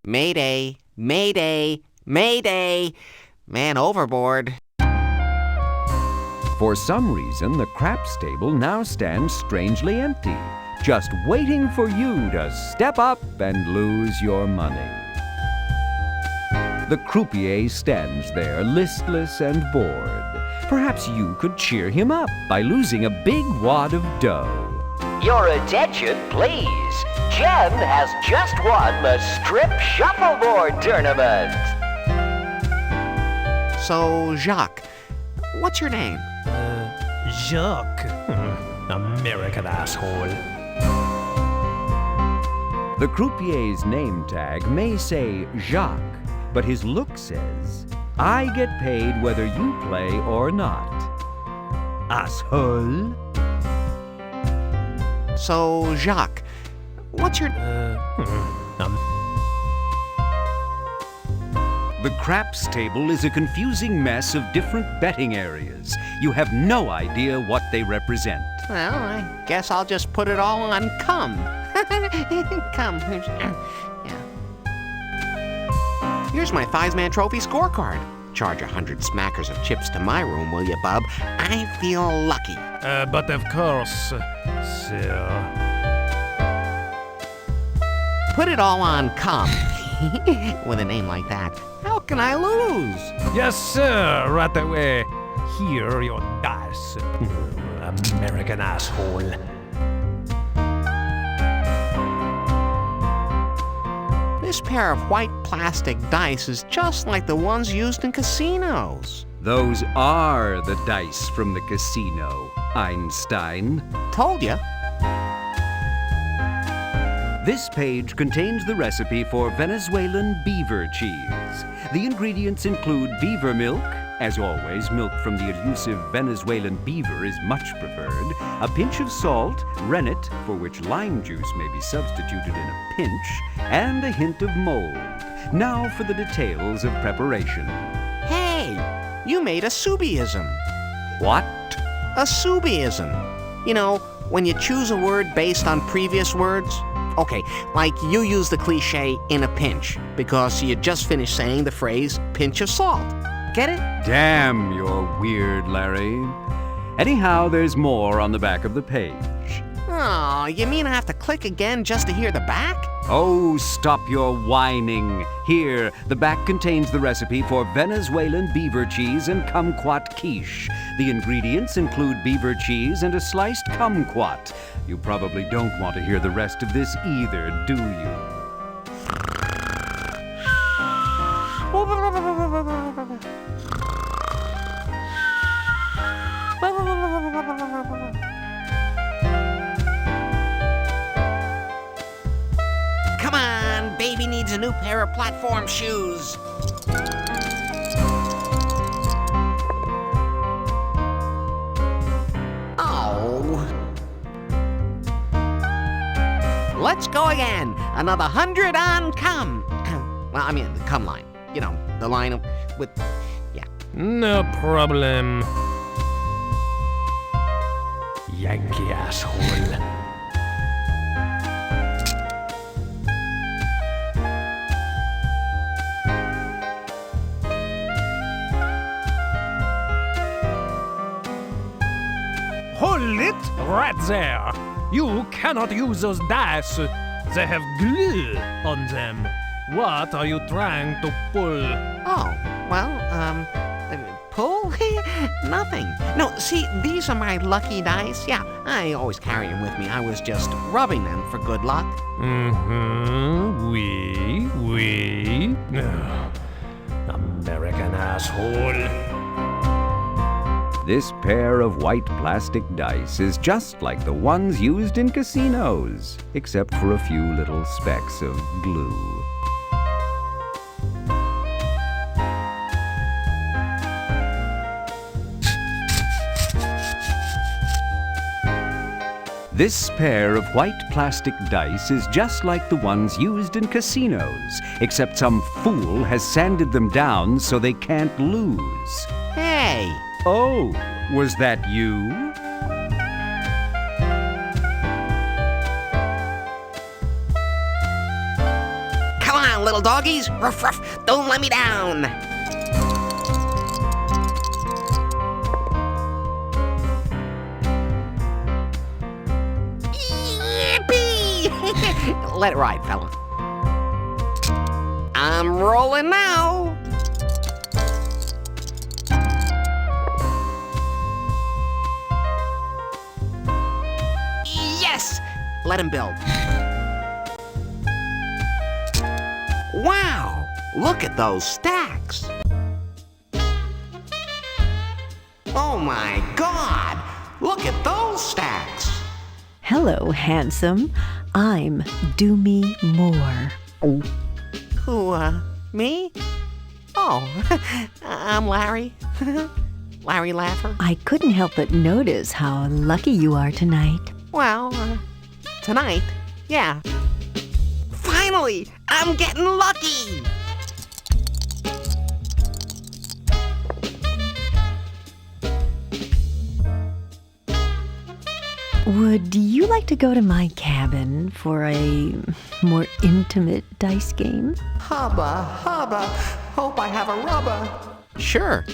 Mayday, mayday, mayday. Man overboard. For some reason, the craps table now stands strangely empty, just waiting for you to step up and lose your money. The croupier stands there, listless and bored. Perhaps you could cheer him up by losing a big wad of dough. Your attention, please. Jen has just won the Strip Shuffleboard Tournament. So, Jacques, what's your name? Jacques. American asshole. The croupier's name tag may say Jacques, but his look says, I get paid whether you play or not. Asshole. So, Jacques, what's your... The craps table is a confusing mess of different betting areas. You have no idea what they represent. Well, I guess I'll just put it all on cum. Cum. Yeah. Here's my Thighsman Trophy scorecard. Charge 100 smackers of chips to my room, will you, bub? I feel lucky. But of course, sir. Put it all on cum. With a name like that, how can I lose? Yes, sir, right away. Here are your dice, American asshole. This pair of white plastic dice is just like the ones used in casinos. Those are the dice from the casino, Einstein. Told ya. This page contains the recipe for Venezuelan beaver cheese. The ingredients include beaver milk, as always, milk from the elusive Venezuelan beaver is much preferred, a pinch of salt, rennet, for which lime juice may be substituted in a pinch, and a hint of mold. Now for the details of preparation. Hey, you made a Subiism. What? A Subiism. You know, when you choose a word based on previous words. Okay, like you use the cliche in a pinch, because you just finished saying the phrase pinch of salt. Get it? Damn, you're weird, Larry. Anyhow, there's more on the back of the page. Oh, you mean I have to click again just to hear the back? Oh, stop your whining. Here, the back contains the recipe for Venezuelan beaver cheese and kumquat quiche. The ingredients include beaver cheese and a sliced kumquat. You probably don't want to hear the rest of this either, do you? Come on, baby needs a new pair of platform shoes. Oh. Let's go again. Another 100 on cum. Well, I mean, the cum line. You know, the line with, yeah. No problem. Yankee asshole. Hold it right there. You cannot use those dice. They have glue on them. What are you trying to pull? Oh, well, pull? Nothing. No, see, these are my lucky dice. Yeah, I always carry them with me. I was just rubbing them for good luck. Oui. American asshole. This pair of white plastic dice is just like the ones used in casinos, except for a few little specks of glue. This pair of white plastic dice is just like the ones used in casinos, except some fool has sanded them down so they can't lose. Hey! Oh, was that you? Come on, little doggies! Ruff, ruff! Don't let me down! Yippee! Let it ride, fella. I'm rolling now! Yes! Let him build. Look at those stacks. Oh my God! Look at those stacks. Hello, handsome. I'm Doomy Moore. Who, me? Oh, I'm Larry. Larry Laffer. I couldn't help but notice how lucky you are tonight. Well, tonight, yeah. Finally, I'm getting lucky! Would you like to go to my cabin for a more intimate dice game? Hubba, hubba, hope I have a rubber. Sure.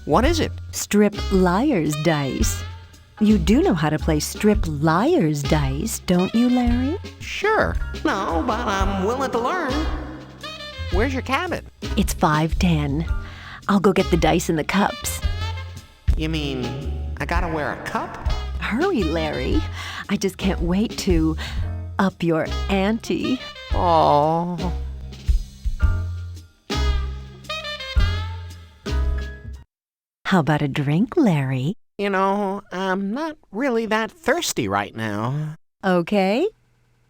What is it? Strip Liar's Dice. You do know how to play Strip Liar's Dice, don't you, Larry? Sure. No, but I'm willing to learn. Where's your cabin? It's 5:10. I'll go get the dice and the cups. You mean I gotta wear a cup? Hurry, Larry. I just can't wait to up your ante. Oh. How about a drink, Larry? You know, I'm not really that thirsty right now. Okay.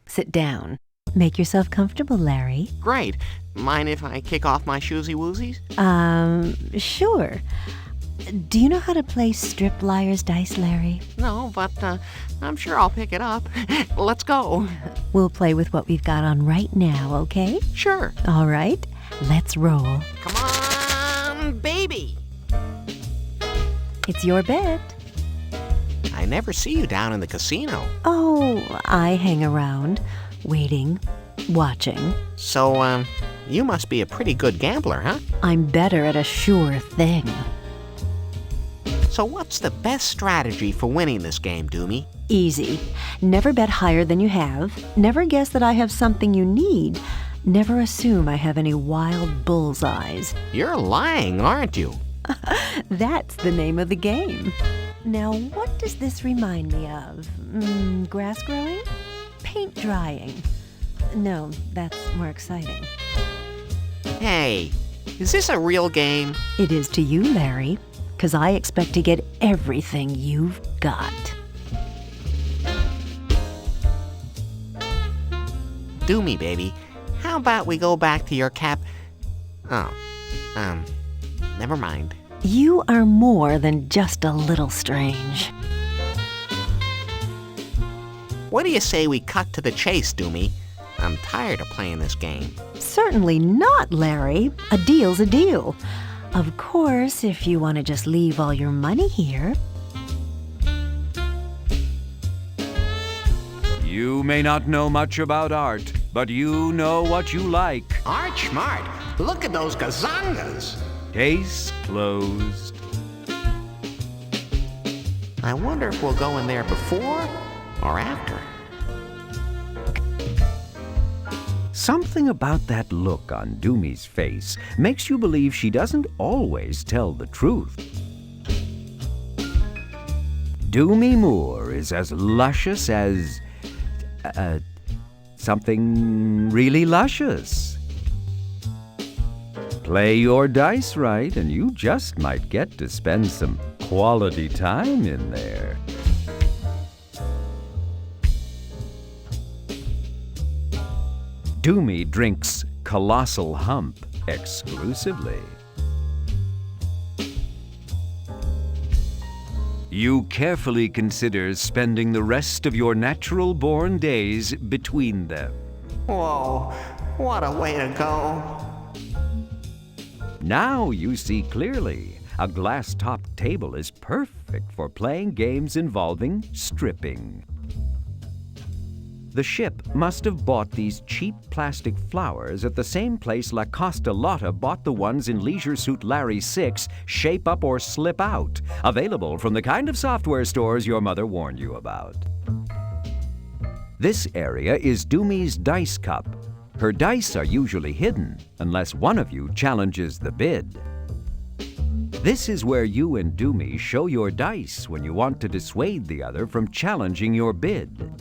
Sit down. Make yourself comfortable, Larry. Great. Mind if I kick off my shoesy woozies? Sure. Do you know how to play Strip Liar's Dice, Larry? No, but I'm sure I'll pick it up. Let's go. We'll play with what we've got on right now, okay? Sure. All right. Let's roll. Come on, baby. It's your bet. I never see you down in the casino. Oh, I hang around, waiting, watching. So, you must be a pretty good gambler, huh? I'm better at a sure thing. So what's the best strategy for winning this game, Doomy? Easy. Never bet higher than you have. Never guess that I have something you need. Never assume I have any wild bullseyes. You're lying, aren't you? That's the name of the game. Now, what does this remind me of? Grass growing? Paint drying? No, that's more exciting. Hey, is this a real game? It is to you, Larry, because I expect to get everything you've got. Doomy, baby, how about we go back to your cap... Oh, never mind. You are more than just a little strange. What do you say we cut to the chase, Doomy? I'm tired of playing this game. Certainly not, Larry. A deal's a deal. Of course, if you want to just leave all your money here. You may not know much about art, but you know what you like. Art smart. Look at those gazongas. Case closed. I wonder if we'll go in there before or after. Something about that look on Doomy's face makes you believe she doesn't always tell the truth. Doomy Moore is as luscious as... something really luscious. Play your dice right, and you just might get to spend some quality time in there. Doomy drinks Colossal Hump exclusively. You carefully consider spending the rest of your natural-born days between them. Whoa, what a way to go. Now you see clearly. A glass-topped table is perfect for playing games involving stripping. The ship must have bought these cheap plastic flowers at the same place La Costa Lotta bought the ones in Leisure Suit Larry 6, Shape Up or Slip Out, available from the kind of software stores your mother warned you about. This area is Doomy's dice cup. Her dice are usually hidden, unless one of you challenges the bid. This is where you and Doomy show your dice when you want to dissuade the other from challenging your bid.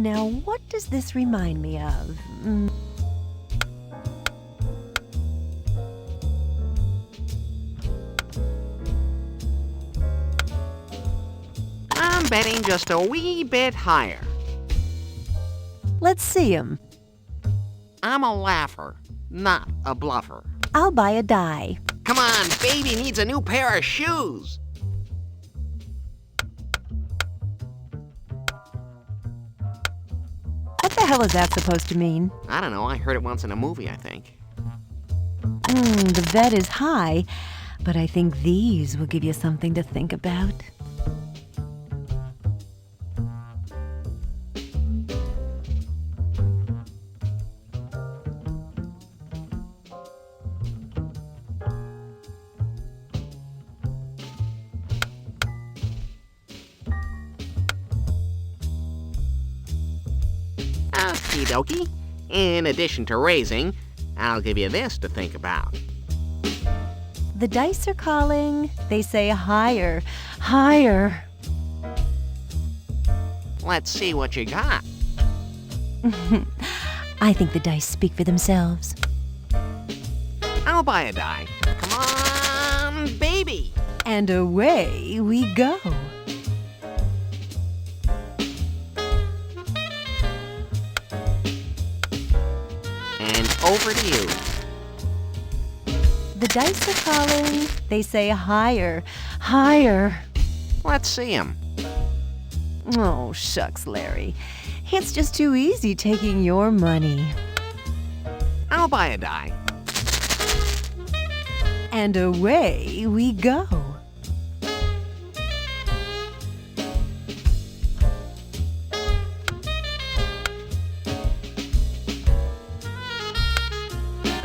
Now, what does this remind me of? I'm betting just a wee bit higher. Let's see 'em. I'm a laugher, not a bluffer. I'll buy a die. Come on, baby needs a new pair of shoes. What the hell is that supposed to mean? I don't know, I heard it once in a movie, I think. The bet is high, but I think these will give you something to think about. Okie dokie. In addition to raising, I'll give you this to think about. The dice are calling. They say higher, higher. Let's see what you got. I think the dice speak for themselves. I'll buy a die. Come on, baby. And away we go. And over to you. The dice are calling. They say higher, higher. Let's see 'em. Oh, shucks, Larry. It's just too easy taking your money. I'll buy a die. And away we go.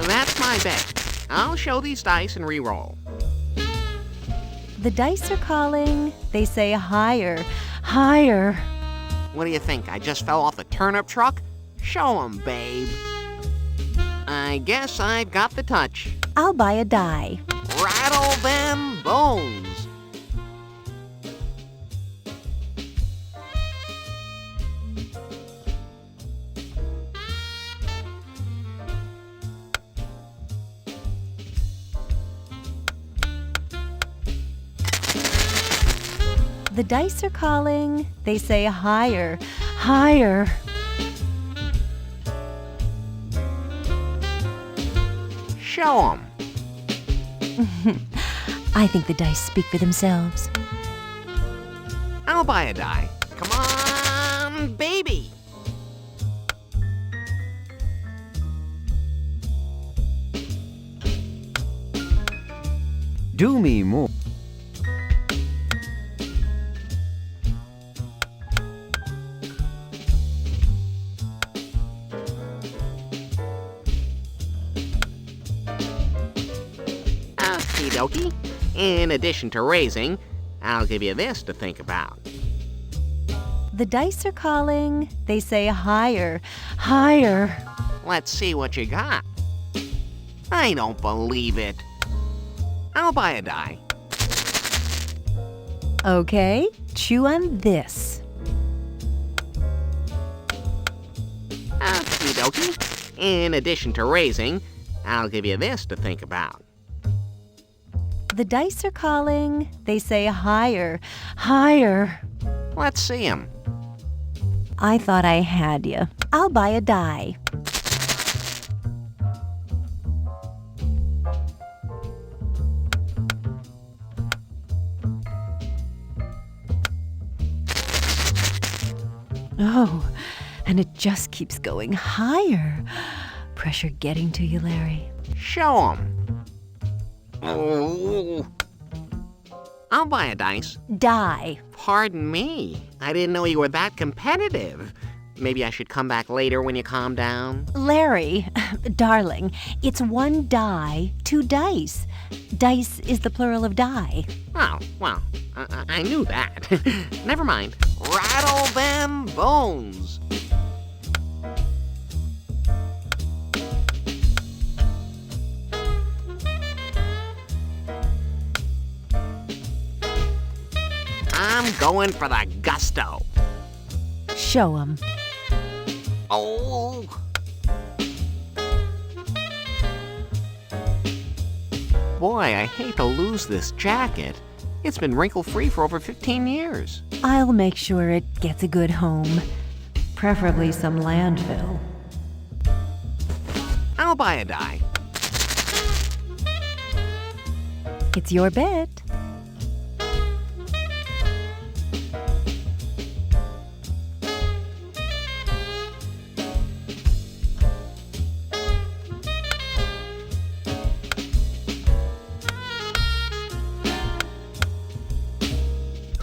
That's my bet. I'll show these dice and re-roll. The dice are calling. They say higher, higher. What do you think? I just fell off the turnip truck? Show 'em, babe. I guess I've got the touch. I'll buy a die. Rattle them bones. The dice are calling. They say higher, higher. Show 'em. I think the dice speak for themselves. I'll buy a die. Come on, baby. Do me more. Okie dokie. In addition to raising, I'll give you this to think about. The dice are calling. They say higher, higher. Let's see what you got. I don't believe it. I'll buy a die. Okay, chew on this. Okie dokie. In addition to raising, I'll give you this to think about. The dice are calling. They say higher, higher. Let's see 'em. I thought I had you. I'll buy a die. Oh, and it just keeps going higher. Pressure getting to you, Larry. Show 'em. Oh. I'll buy a dice. Die. Pardon me. I didn't know you were that competitive. Maybe I should come back later when you calm down. Larry, darling, it's one die, two dice. Dice is the plural of die. Oh, well, I knew that. Never mind. Rattle them bones. I'm going for the gusto. Show 'em. Oh. Boy, I hate to lose this jacket. It's been wrinkle-free for over 15 years. I'll make sure it gets a good home. Preferably some landfill. I'll buy a die. It's your bet.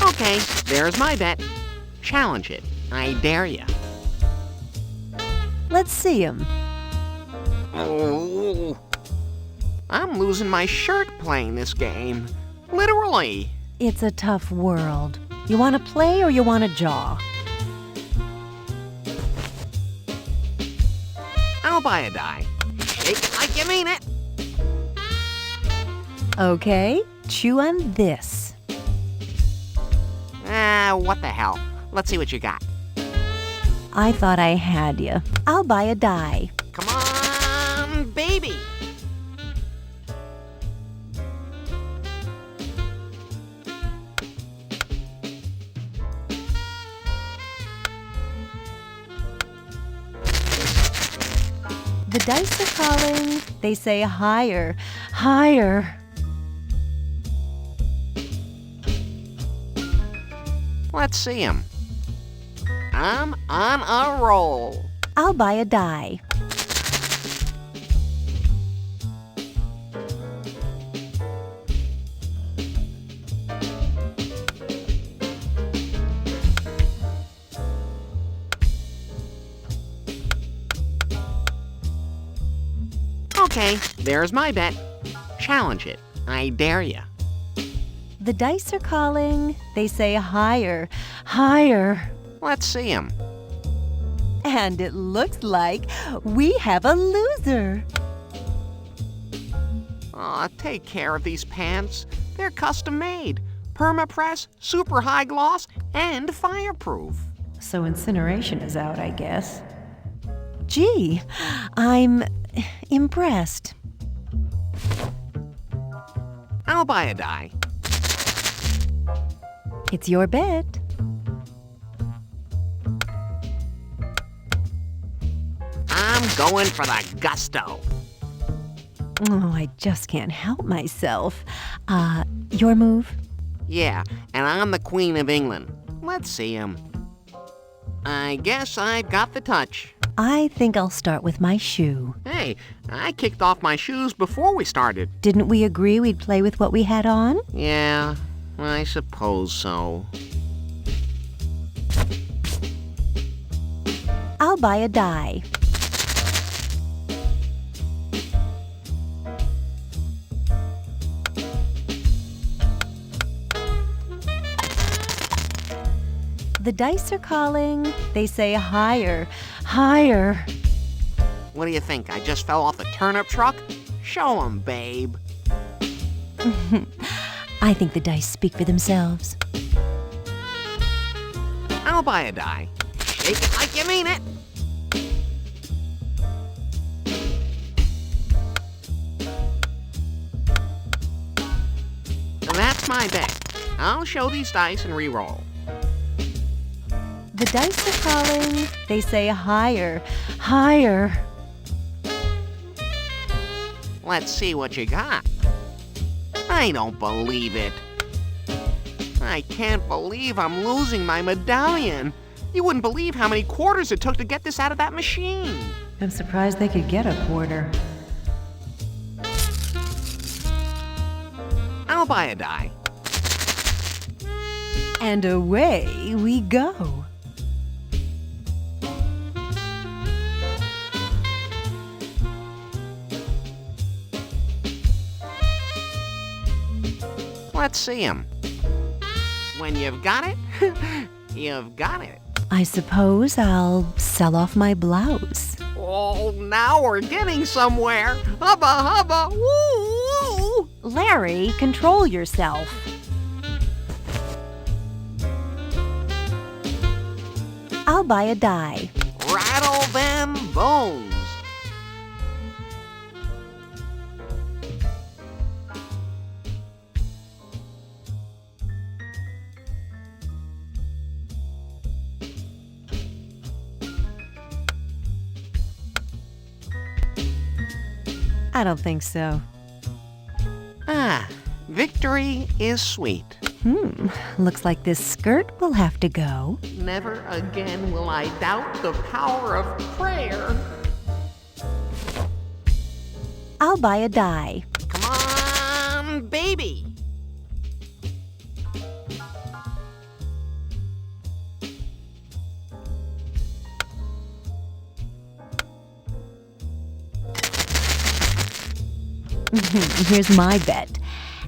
Okay, there's my bet. Challenge it. I dare ya. Let's see him. Oh. I'm losing my shirt playing this game. Literally. It's a tough world. You want to play or you want to jaw? I'll buy a die. Shake it like you mean it. Okay, chew on this. What the hell? Let's see what you got. I thought I had you. I'll buy a die. Come on, baby. The dice are calling. They say higher, higher. Let's see him. I'm on a roll. I'll buy a die. Okay, there's my bet. Challenge it. I dare ya. The dice are calling. They say higher, higher. Let's see him. And it looks like we have a loser. Aw, take care of these pants. They're custom made. Permapress, super high gloss, and fireproof. So incineration is out, I guess. Gee, I'm impressed. I'll buy a die. It's your bet. I'm going for the gusto. Oh, I just can't help myself. Your move? Yeah, and I'm the Queen of England. Let's see him. I guess I've got the touch. I think I'll start with my shoe. Hey, I kicked off my shoes before we started. Didn't we agree we'd play with what we had on? Yeah, I suppose so. I'll buy a die. The dice are calling. They say higher, higher. What do you think? I just fell off the turnip truck? Show 'em, babe. I think the dice speak for themselves. I'll buy a die. Shake it like you mean it. That's my bet. I'll show these dice and re-roll. The dice are calling. They say higher, higher. Let's see what you got. I don't believe it. I can't believe I'm losing my medallion. You wouldn't believe how many quarters it took to get this out of that machine. I'm surprised they could get a quarter. I'll buy a die. And away we go. Let's see him. When you've got it, you've got it. I suppose I'll sell off my blouse. Oh, now we're getting somewhere. Hubba, hubba, woo, woo. Larry, control yourself. I'll buy a die. rattle them bones. I don't think so. Ah, victory is sweet. Looks like this skirt will have to go. Never again will I doubt the power of prayer. I'll buy a die. Come on, baby. Here's my bet.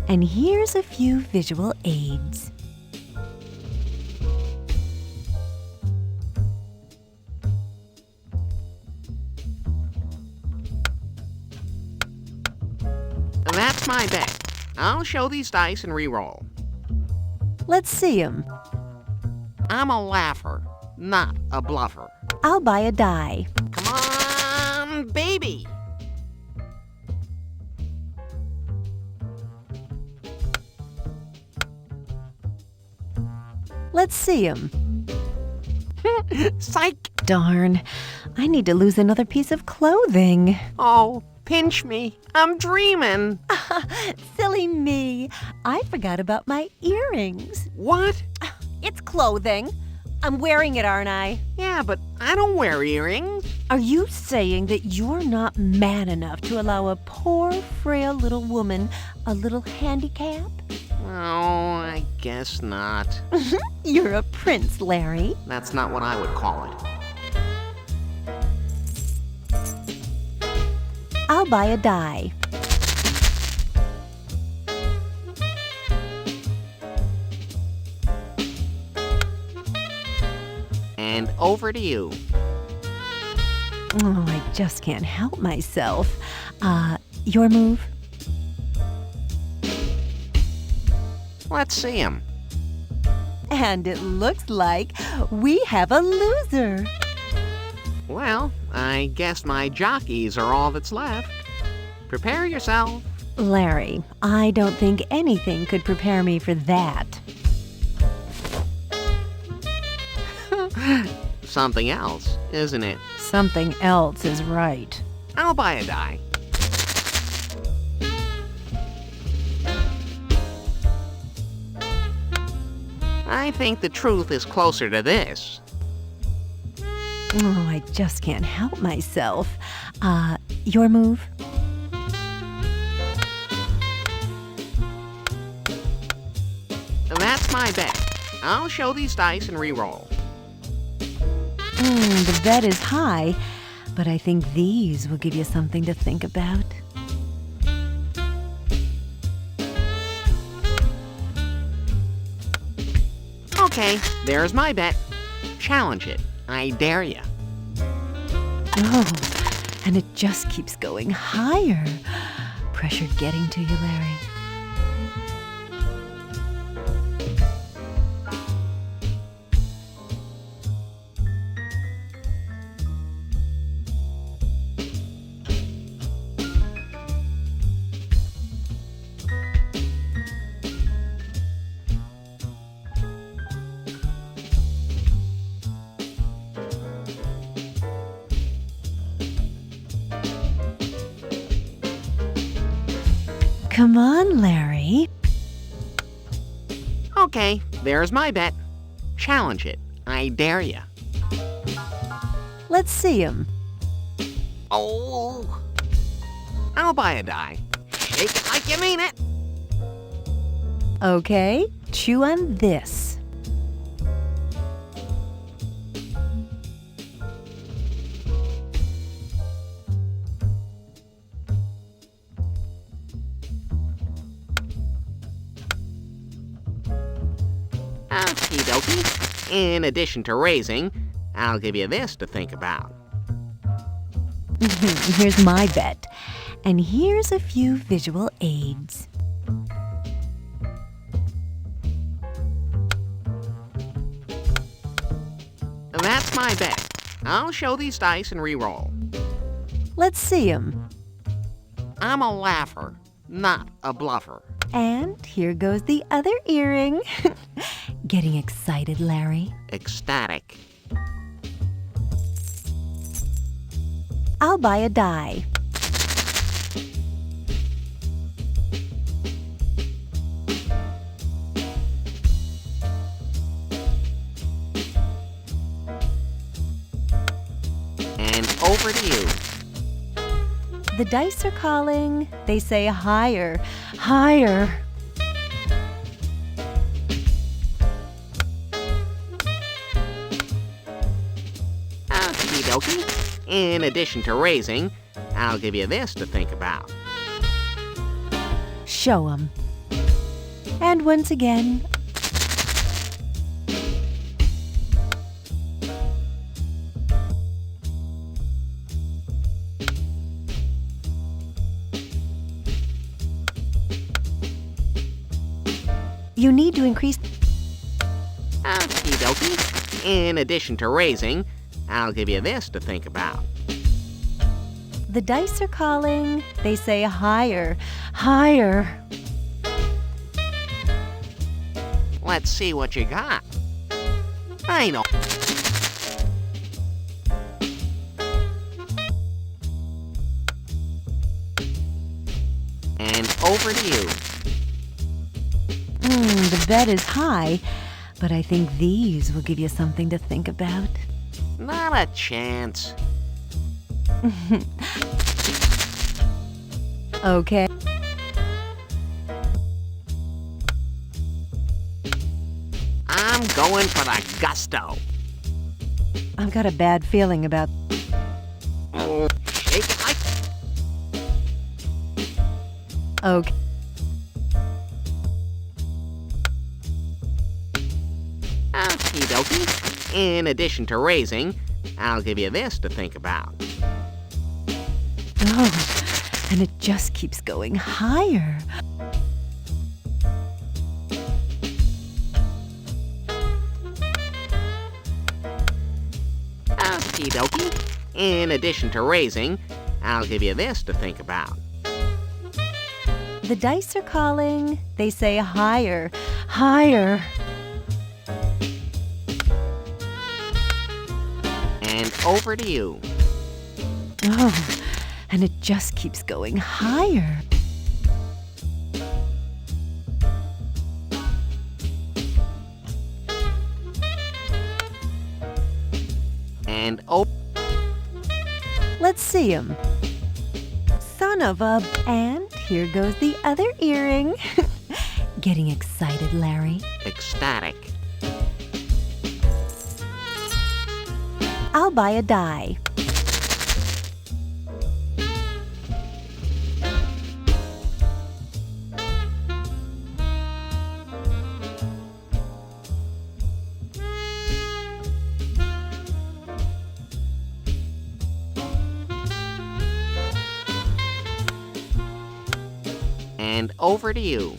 And here's a few visual aids. That's my bet. I'll show these dice and re-roll. Let's see 'em. I'm a laugher, not a bluffer. I'll buy a die. Come on, baby. Let's see 'em. Psych. Darn. I need to lose another piece of clothing. Oh, pinch me. I'm dreaming. Silly me. I forgot about my earrings. What? It's clothing. I'm wearing it, aren't I? Yeah, but I don't wear earrings. Are you saying that you're not man enough to allow a poor, frail little woman a little handicap? Oh, I guess not. You're a prince, Larry. That's not what I would call it. I'll buy a die. And over to you. Oh, I just can't help myself. Your move? Let's see him. And it looks like we have a loser. Well, I guess my jockeys are all that's left. Prepare yourself. Larry, I don't think anything could prepare me for that. Something else, isn't it? Something else is right. I'll buy a die. I think the truth is closer to this. Oh, I just can't help myself. Your move? That's my bet. I'll show these dice and re-roll. The bet is high, but I think these will give you something to think about. Okay, there's my bet. Challenge it. I dare you. Oh, and it just keeps going higher. Pressure getting to you, Larry. Come on, Larry. Okay, there's my bet. Challenge it. I dare you. Let's see him. Oh. I'll buy a die. Shake it like you mean it. Okay, chew on this. Okie dokie. In addition to raising, I'll give you this to think about. Here's my bet. And here's a few visual aids. That's my bet. I'll show these dice and re-roll. Let's see 'em. I'm a laugher, not a bluffer. And here goes the other earring. Getting excited, Larry? Ecstatic. I'll buy a die. And over to you. The dice are calling. They say higher, higher. Okie dokie. In addition to raising, I'll give you this to think about. Show 'em. And once again, you need to increase. Okie dokie. In addition to raising, I'll give you this to think about. The dice are calling. They say higher, higher. Let's see what you got. I know. And over to you. The bet is high, but I think these will give you something to think about. Not a chance. Okay. I'm going for the gusto. I've got a bad feeling about. Oh, shake it like. Okay. Okie dokie. In addition to raising, I'll give you this to think about. Oh, and it just keeps going higher. Okie dokie. In addition to raising, I'll give you this to think about. The dice are calling. They say higher, higher. And over to you. Oh, and it just keeps going higher. And let's see 'em. Son of a. And here goes the other earring. Getting excited, Larry? Ecstatic. I'll buy a die. And over to you.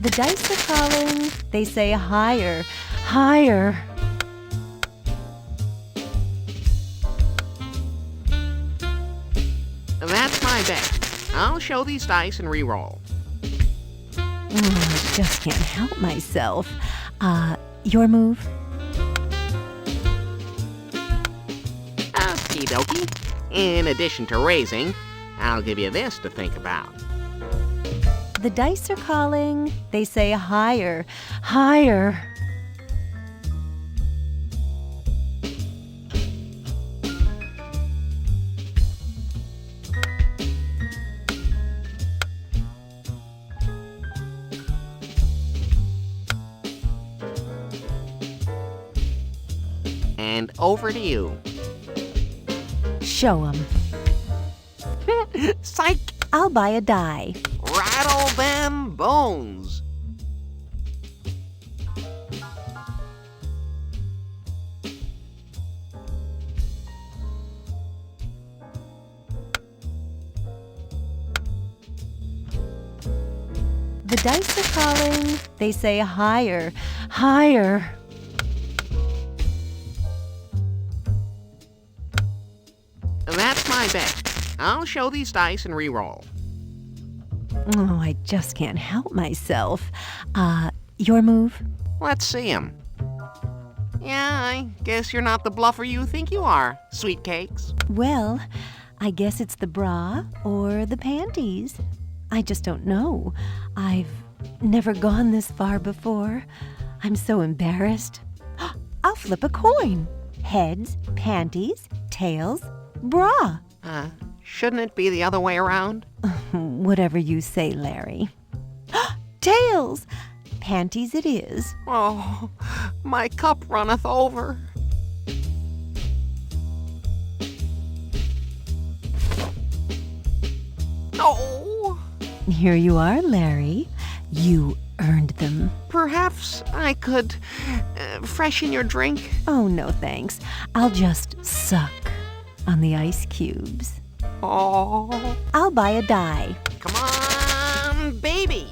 The dice are calling. They say higher, higher. That's my bet. I'll show these dice and re-roll. I just can't help myself. Your move? Okie dokie. In addition to raising, I'll give you this to think about. The dice are calling. They say higher, higher. And over to you. Show 'em. Psych! I'll buy a die. Rattle them bones. The dice are calling. They say higher, higher. bet. I'll show these dice and re-roll. Oh, I just can't help myself. Your move? Let's see 'em. Yeah, I guess you're not the bluffer you think you are, sweet cakes. Well, I guess it's the bra or the panties. I just don't know. I've never gone this far before. I'm so embarrassed. I'll flip a coin. Heads, panties, tails, bra. Shouldn't it be the other way around? Whatever you say, Larry. Tails! Panties it is. Oh, my cup runneth over. Oh! Here you are, Larry. You earned them. Perhaps I could freshen your drink? Oh, no thanks. I'll just suck on the ice cubes. Oh. I'll buy a die. Come on, baby.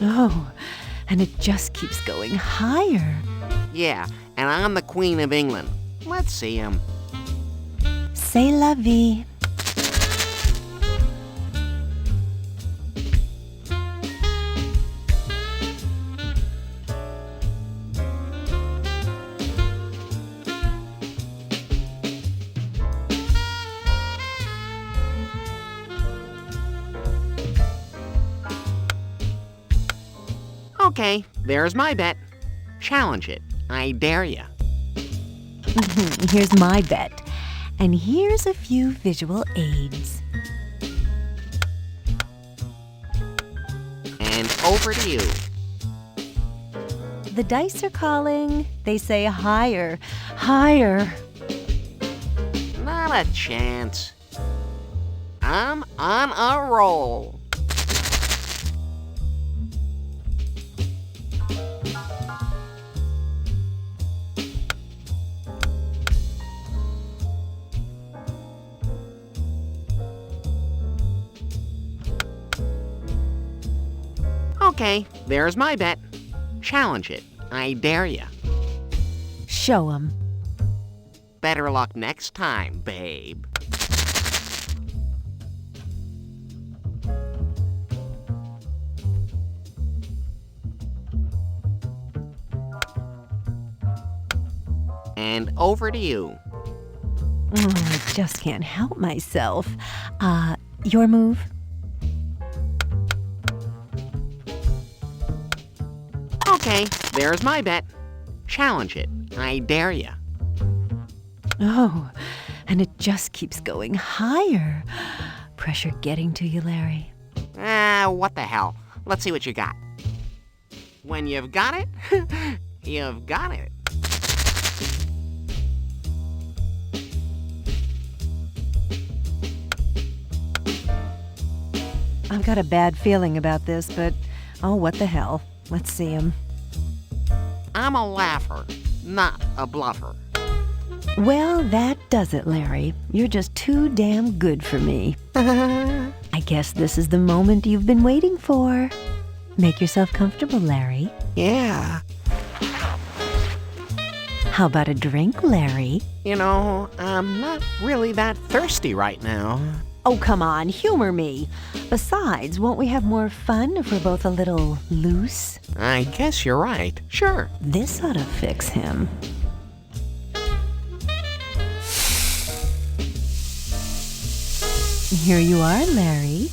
Oh, and it just keeps going higher. Yeah, and I'm the Queen of England. Let's see him. C'est la vie. Okay, there's my bet. Challenge it. I dare ya. Here's my bet. And here's a few visual aids. And over to you. The dice are calling. They say higher, higher. Not a chance. I'm on a roll. Okay, there's my bet. Challenge it. I dare ya. Show 'em. Better luck next time, babe. And over to you. Oh, I just can't help myself. Your move? Okay, there's my bet. Challenge it. I dare ya. Oh, and it just keeps going higher. Pressure getting to you, Larry. What the hell? Let's see what you got. When you've got it, you've got it. I've got a bad feeling about this, but oh, what the hell. Let's see him. I'm a laugher, not a bluffer. Well, that does it, Larry. You're just too damn good for me. I guess this is the moment you've been waiting for. Make yourself comfortable, Larry. Yeah. How about a drink, Larry? You know, I'm not really that thirsty right now. Oh, come on, humor me. Besides, won't we have more fun if we're both a little loose? I guess you're right. Sure. This ought to fix him. Here you are, Larry.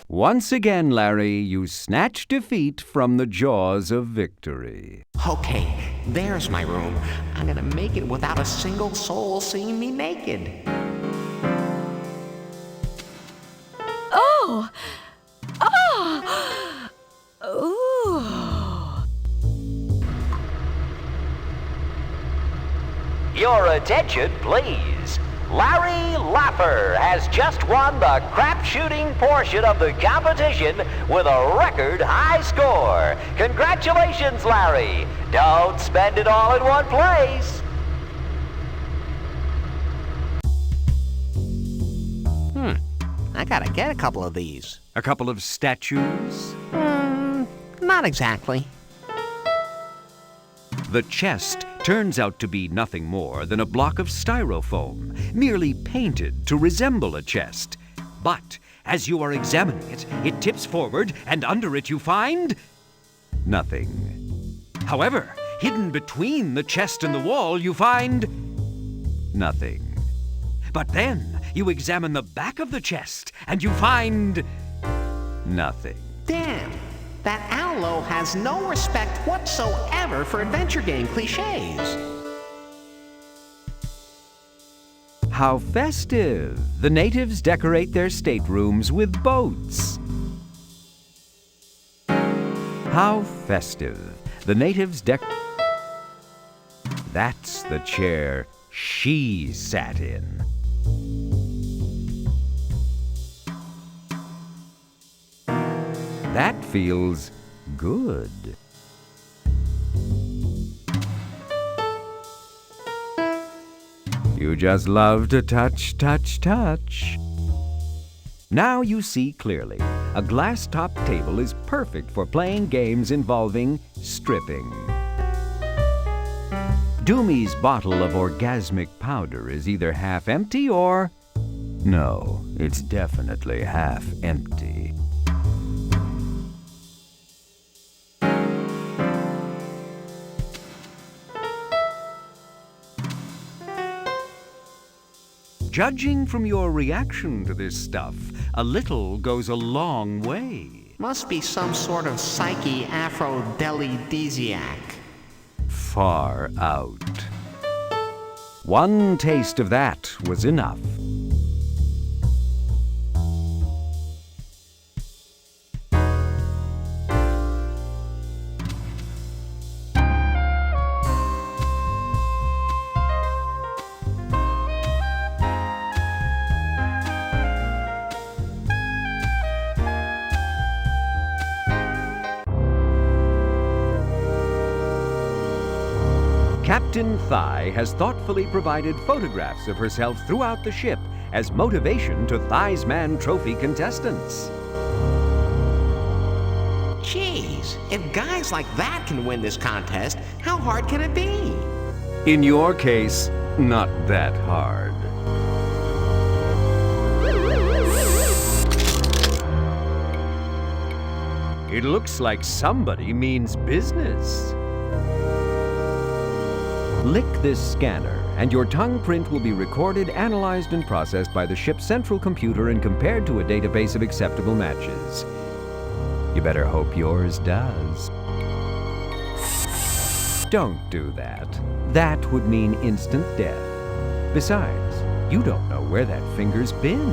Once again, Larry, you snatch defeat from the jaws of victory. Okay, there's my room. I'm gonna make it without a single soul seeing me naked. Oh! Oh! Ooh! Your attention, please. Larry Laffer has just won the crap shooting portion of the competition with a record high score. Congratulations, Larry. Don't spend it all in one place. I gotta get a couple of these. A couple of statues? Not exactly. The chest turns out to be nothing more than a block of styrofoam, merely painted to resemble a chest. But as you are examining it, it tips forward, and under it you find nothing. However, hidden between the chest and the wall, you find nothing. But then you examine the back of the chest, and you find nothing. Damn, that Allo has no respect whatsoever for adventure game cliches. How festive! The natives decorate their staterooms with boats. How festive! The natives That's the chair she sat in. That feels good. You just love to touch, touch, touch. Now you see clearly. A glass-top table is perfect for playing games involving stripping. Doomy's bottle of orgasmic powder is either half empty or... No, it's definitely half empty. Judging from your reaction to this stuff, a little goes a long way. Must be some sort of psyche aphrodisiac. Far out. One taste of that was enough. Captain Thigh has thoughtfully provided photographs of herself throughout the ship as motivation to Thigh's Man Trophy contestants. Jeez, if guys like that can win this contest, how hard can it be? In your case, not that hard. It looks like somebody means business. Lick this scanner, and your tongue print will be recorded, analyzed, and processed by the ship's central computer and compared to a database of acceptable matches. You better hope yours does. Don't do that. That would mean instant death. Besides, you don't know where that finger's been.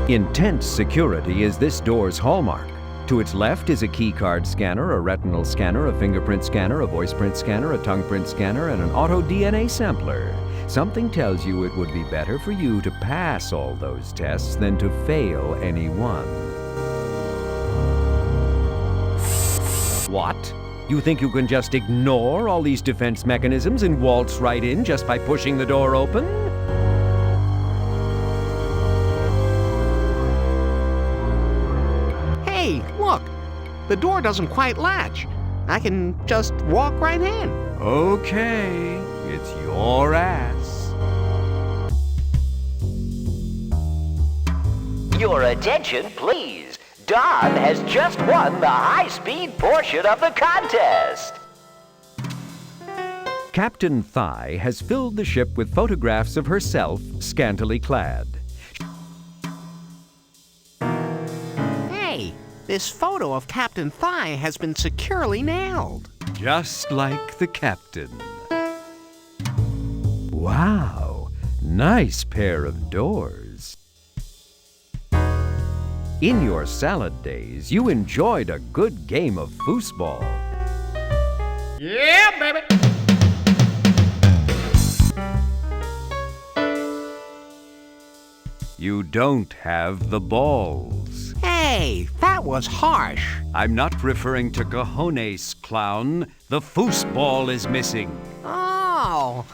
Intense security is this door's hallmark. To its left is a keycard scanner, a retinal scanner, a fingerprint scanner, a voice print scanner, a tongue print scanner, and an auto DNA sampler. Something tells you it would be better for you to pass all those tests than to fail any one. What? You think you can just ignore all these defense mechanisms and waltz right in just by pushing the door open? Hey, look! The door doesn't quite latch. I can just walk right in. Okay, it's your ass. Your attention, please. Don has just won the high-speed portion of the contest. Captain Thigh has filled the ship with photographs of herself, scantily clad. Hey, this photo of Captain Thigh has been securely nailed. Just like the captain. Wow, nice pair of doors. In your salad days, you enjoyed a good game of foosball. Yeah, baby! You don't have the balls. Hey, that was harsh. I'm not referring to cojones, clown. The foosball is missing. Oh,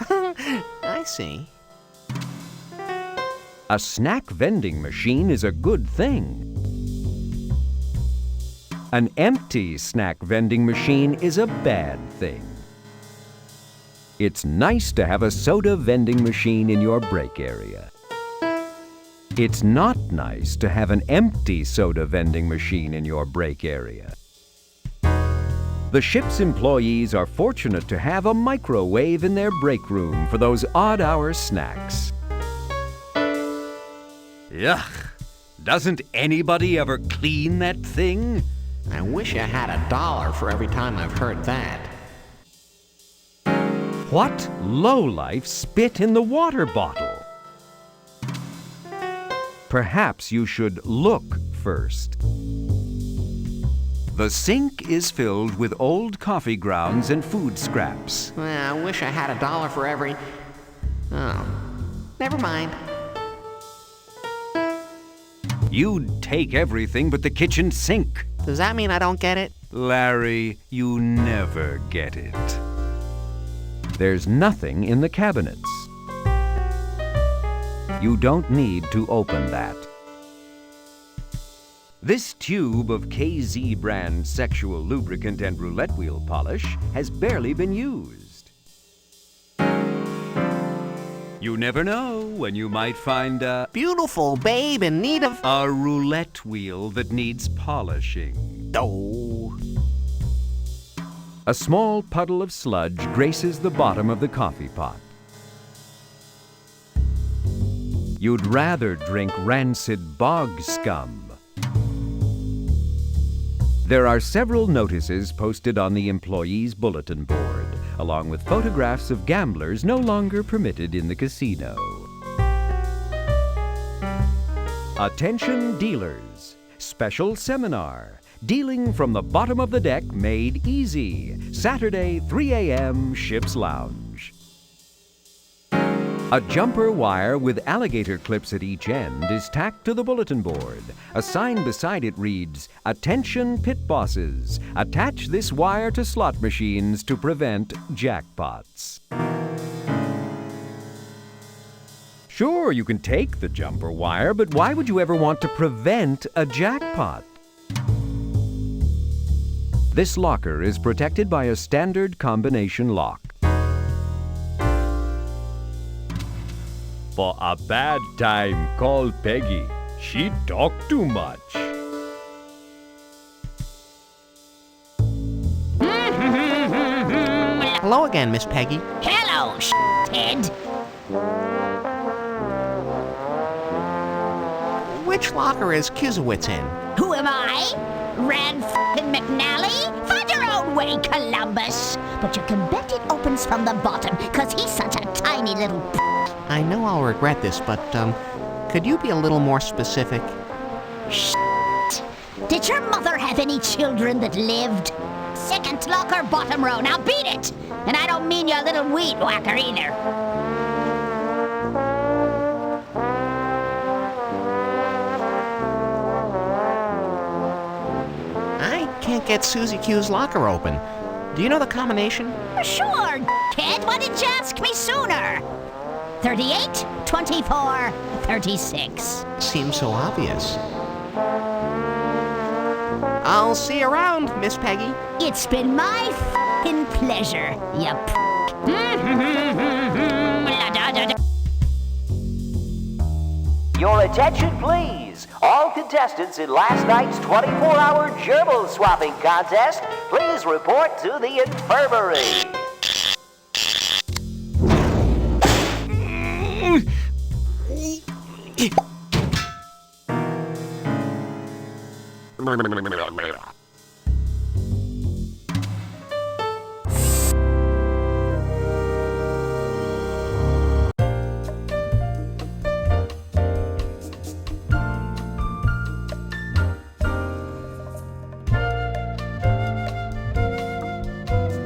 I see. A snack vending machine is a good thing. An empty snack vending machine is a bad thing. It's nice to have a soda vending machine in your break area. It's not nice to have an empty soda vending machine in your break area. The ship's employees are fortunate to have a microwave in their break room for those odd-hour snacks. Yuck! Doesn't anybody ever clean that thing? I wish I had $1 for every time I've heard that. What lowlife spit in the water bottle? Perhaps you should look first. The sink is filled with old coffee grounds and food scraps. I wish I had $1 for every... Oh, never mind. You'd take everything but the kitchen sink. Does that mean I don't get it? Larry, you never get it. There's nothing in the cabinets. You don't need to open that. This tube of KZ brand sexual lubricant and roulette wheel polish has barely been used. You never know when you might find a beautiful babe in need of a roulette wheel that needs polishing. Oh. A small puddle of sludge graces the bottom of the coffee pot. You'd rather drink rancid bog scum. There are several notices posted on the employees' bulletin board, along with photographs of gamblers no longer permitted in the casino. Attention dealers! Special seminar. Dealing from the bottom of the deck made easy. Saturday, 3 a.m., Ship's Lounge. A jumper wire with alligator clips at each end is tacked to the bulletin board. A sign beside it reads, "Attention pit bosses, attach this wire to slot machines to prevent jackpots." Sure, you can take the jumper wire, but why would you ever want to prevent a jackpot? This locker is protected by a standard combination lock. For a bad time, call Peggy. She talk too much. Hello again, Miss Peggy. Hello, head. Which locker is Kisowitz in? Who am I? Rand f***ing McNally? Find your own way, Columbus. But you can bet it opens from the bottom, cause he's such a tiny little I know I'll regret this, but, could you be a little more specific? Did your mother have any children that lived? Second locker, bottom row. Now beat it! And I don't mean your little weed whacker either. I can't get Susie Q's locker open. Do you know the combination? Sure, kid. Why didn't you ask me sooner? 38, 24, 36. Seems so obvious. I'll see you around, Miss Peggy. It's been my f***ing pleasure, you Your attention, please. All contestants in last night's 24-hour gerbil swapping contest, please report to the infirmary.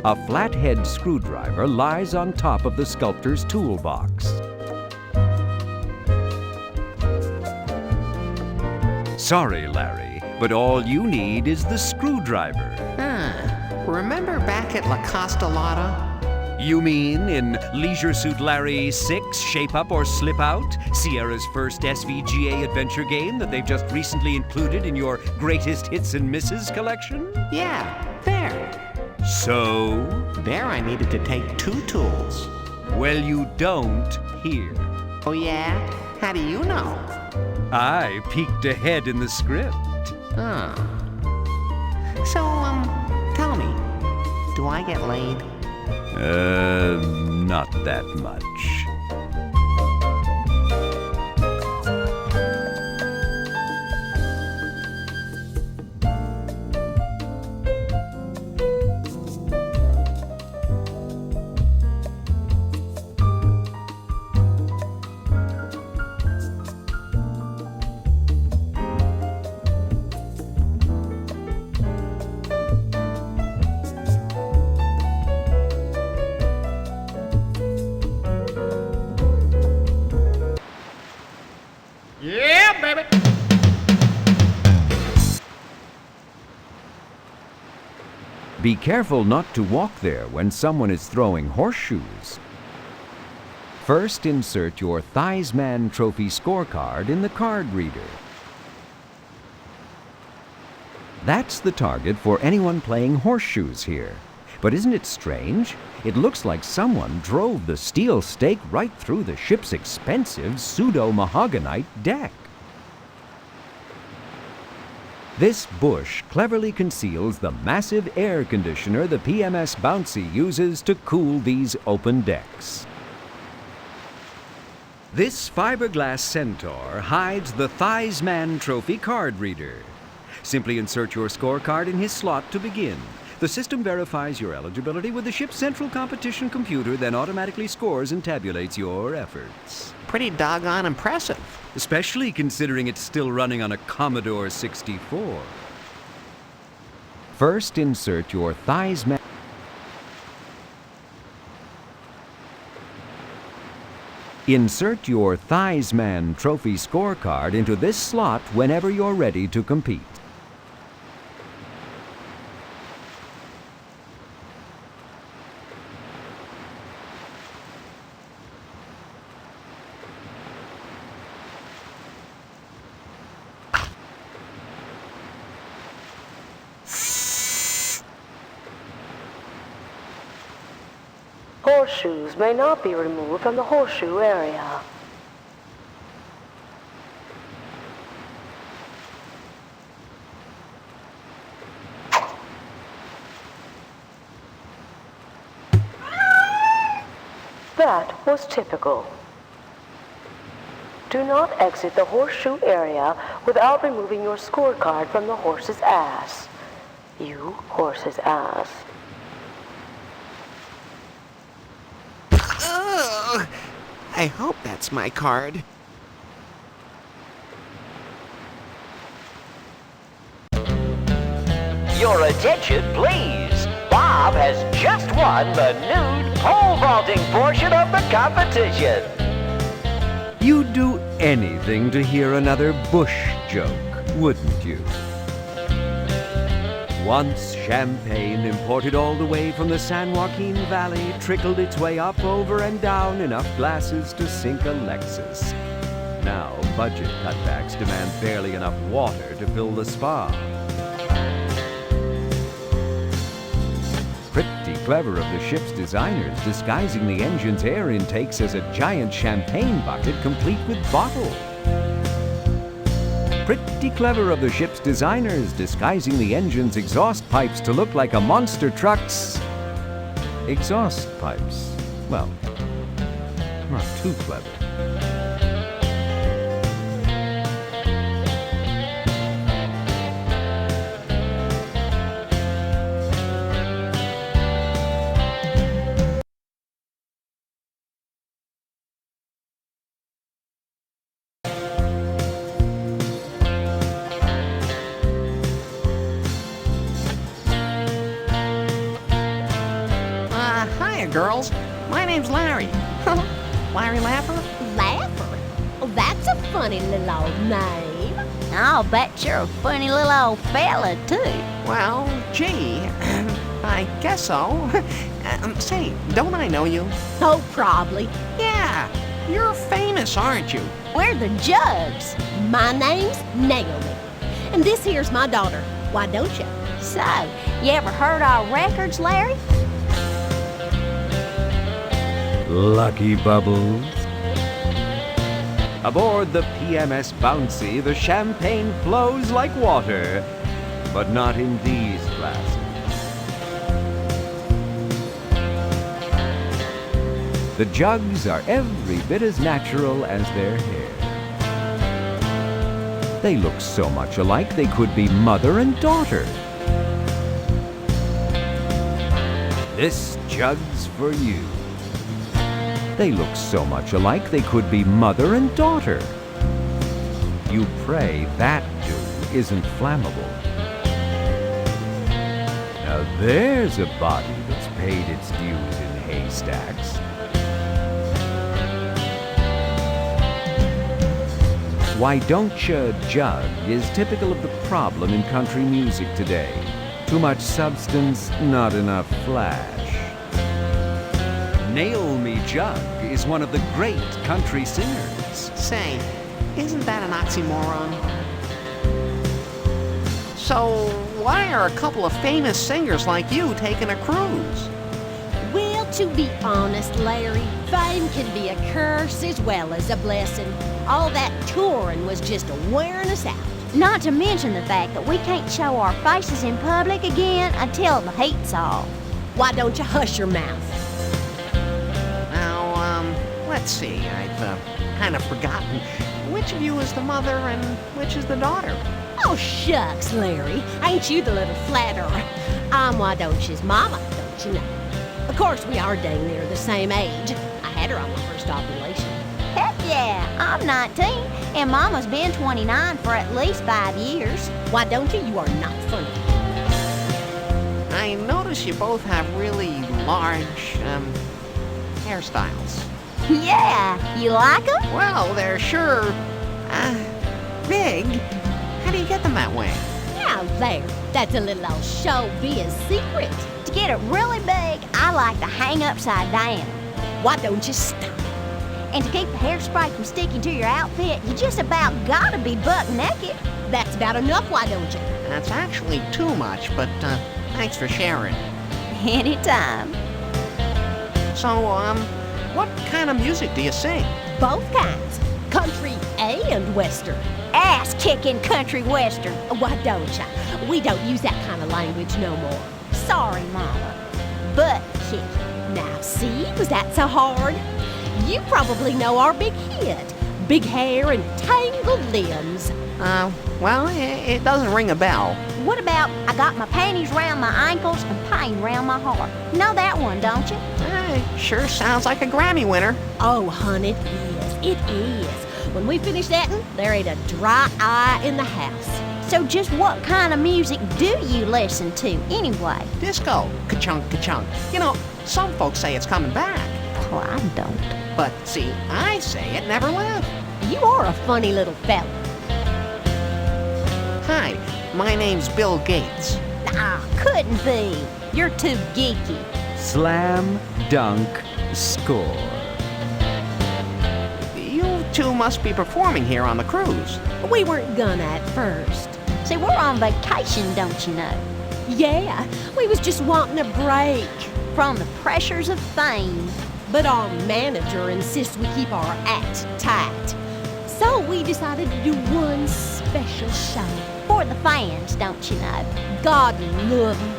A flathead screwdriver lies on top of the sculptor's toolbox. Sorry, Larry, but all you need is the screwdriver. Remember back at La Costa Lotta? You mean in Leisure Suit Larry 6, Shape Up or Slip Out? Sierra's first SVGA adventure game that they've just recently included in your Greatest Hits and Misses collection? Yeah, there. So? There I needed to take 2 tools. Well, you don't here. Oh yeah? How do you know? I peeked ahead in the script. Oh. So, tell me, do I get laid? Not that much. Yeah, baby! Be careful not to walk there when someone is throwing horseshoes. First, insert your Theisman Trophy scorecard in the card reader. That's the target for anyone playing horseshoes here. But isn't it strange? It looks like someone drove the steel stake right through the ship's expensive pseudo-mahoganite deck. This bush cleverly conceals the massive air conditioner the PMS Bouncy uses to cool these open decks. This fiberglass centaur hides the Theisman Trophy card reader. Simply insert your scorecard in his slot to begin. The system verifies your eligibility with the ship's central competition computer, then automatically scores and tabulates your efforts. Pretty doggone impressive. Especially considering it's still running on a Commodore 64. First, insert your Theisman. Insert your Theisman Trophy scorecard into this slot whenever you're ready to compete. Horseshoes may not be removed from the horseshoe area. That was typical. Do not exit the horseshoe area without removing your scorecard from the horse's ass. You horse's ass. Ugh. I hope that's my card. Your attention, please. Bob has just won the nude pole vaulting portion of the competition. You'd do anything to hear another Bush joke, wouldn't you? Once champagne imported all the way from the San Joaquin Valley trickled its way up, over, and down enough glasses to sink a Lexus. Now, budget cutbacks demand barely enough water to fill the spa. Pretty clever of the ship's designers, disguising the engine's air intakes as a giant champagne bucket complete with bottle. Pretty clever of the ship's designers, disguising the engine's exhaust pipes to look like a monster truck's exhaust pipes. Well, not too clever. Hiya, girls. My name's Larry. Larry Lapper? Lapper? Oh, that's a funny little old name. I'll bet you're a funny little old fella, too. Well, gee, I guess so. Say, don't I know you? Oh, probably. Yeah, you're famous, aren't you? We're the Jugs. My name's Naomi. And this here's my daughter. Why don't you? So, you ever heard our records, Larry? Lucky Bubbles. Aboard the PMS Bouncy, the champagne flows like water, but not in these glasses. The jugs are every bit as natural as their hair. They look so much alike they could be mother and daughter. This jug's for you. They look so much alike they could be mother and daughter. You pray that dew isn't flammable. Now there's a body that's paid its dues in haystacks. Why Don't Ya Jug is typical of the problem in country music today. Too much substance, not enough flash. Nail Me Jug is one of the great country singers. Say, isn't that an oxymoron? So, why are a couple of famous singers like you taking a cruise? Well, to be honest, Larry, fame can be a curse as well as a blessing. All that touring was just wearing us out. Not to mention the fact that we can't show our faces in public again until the heat's off. Why don't you hush your mouth? Let's see, I've kind of forgotten. Which of you is the mother and which is the daughter? Oh, shucks, Larry. Ain't you the little flatterer? I'm Why Don't Ya's mama, don't you know? Of course, we are dang near the same age. I had her on my first ovulation. Heck yeah, I'm 19, and Mama's been 29 for at least 5 years. Why don't you? You are not funny. I notice you both have really large, hairstyles. Yeah, you like them? Well, they're sure, big. How do you get them that way? Now there, that's a little old showbiz secret. To get it really big, I like to hang upside down. Why don't you stop? And to keep the hairspray from sticking to your outfit, you just about gotta be buck naked. That's about enough, why don't you? That's actually too much, but thanks for sharing. Anytime. So, what kind of music do you sing? Both kinds. Country and western. Ass-kicking country western. Why don't ya? We don't use that kind of language no more. Sorry, Mama. Butt kicking. Now See, was that so hard? You probably know our big hit. Big hair and tangled limbs. Well, it doesn't ring a bell. What about I got my panties round my ankles and pain round my heart? Know that one, don't you? Sure sounds like a Grammy winner. Oh, hon, it is. It is. When we finish that, there ain't a dry eye in the house. So just what kind of music do you listen to anyway? Disco. Ka-chunk, ka-chunk. You know, some folks say it's coming back. Well, I don't. But see, I say it never left. You are a funny little fella. Hi, my name's Bill Gates. Couldn't be. You're too geeky. Slam, dunk, score. You two must be performing here on the cruise. We weren't gonna at first. See, we're on vacation, don't you know? Yeah, we was just wanting a break. From the pressures of fame. But our manager insists we keep our act tight. So we decided to do one special show. For the fans, don't you know? God love 'em.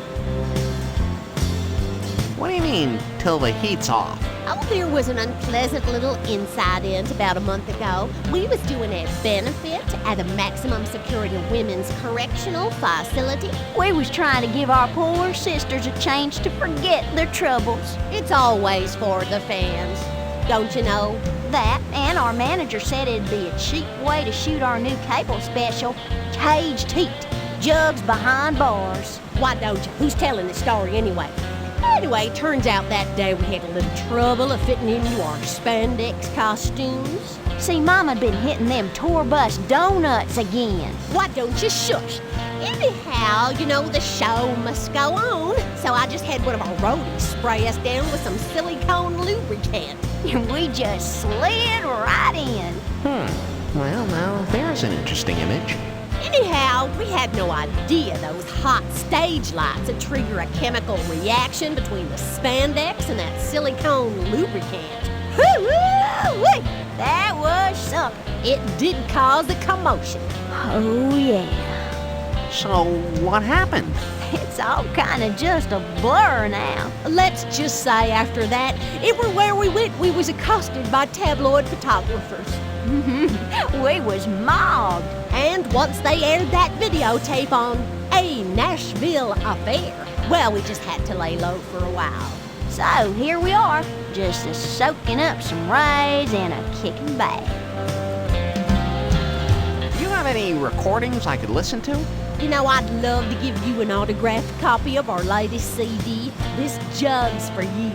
What do you mean, till the heat's off? Oh, there was an unpleasant little incident about a month ago. We was doing a benefit at a maximum security women's correctional facility. We was trying to give our poor sisters a chance to forget their troubles. It's always for the fans, don't you know? That, and our manager said it'd be a cheap way to shoot our new cable special, Caged Heat, Jugs Behind Bars. Why don't you? Who's telling the story anyway? Anyway, turns out that day we had a little trouble of fitting into our spandex costumes. See, Mama'd been hitting them tour bus donuts again. Why don't you shush? Anyhow, you know, the show must go on. So I just had one of our roadies spray us down with some silicone lubricant. And we just slid right in. Well, now, there's an interesting image. Anyhow, we had no idea those hot stage lights would trigger a chemical reaction between the spandex and that silicone lubricant. Woo-wee! That was something. It did cause a commotion. Oh, yeah. So, what happened? It's all kind of just a blur now. Let's just say after that, everywhere we went, we was accosted by tabloid photographers. We was mobbed. And once they aired that videotape on A Nashville Affair, well, we just had to lay low for a while. So here we are, just soaking up some rays and a kicking back. Do you have any recordings I could listen to? You know, I'd love to give you an autographed copy of our latest CD, This Jug's for You.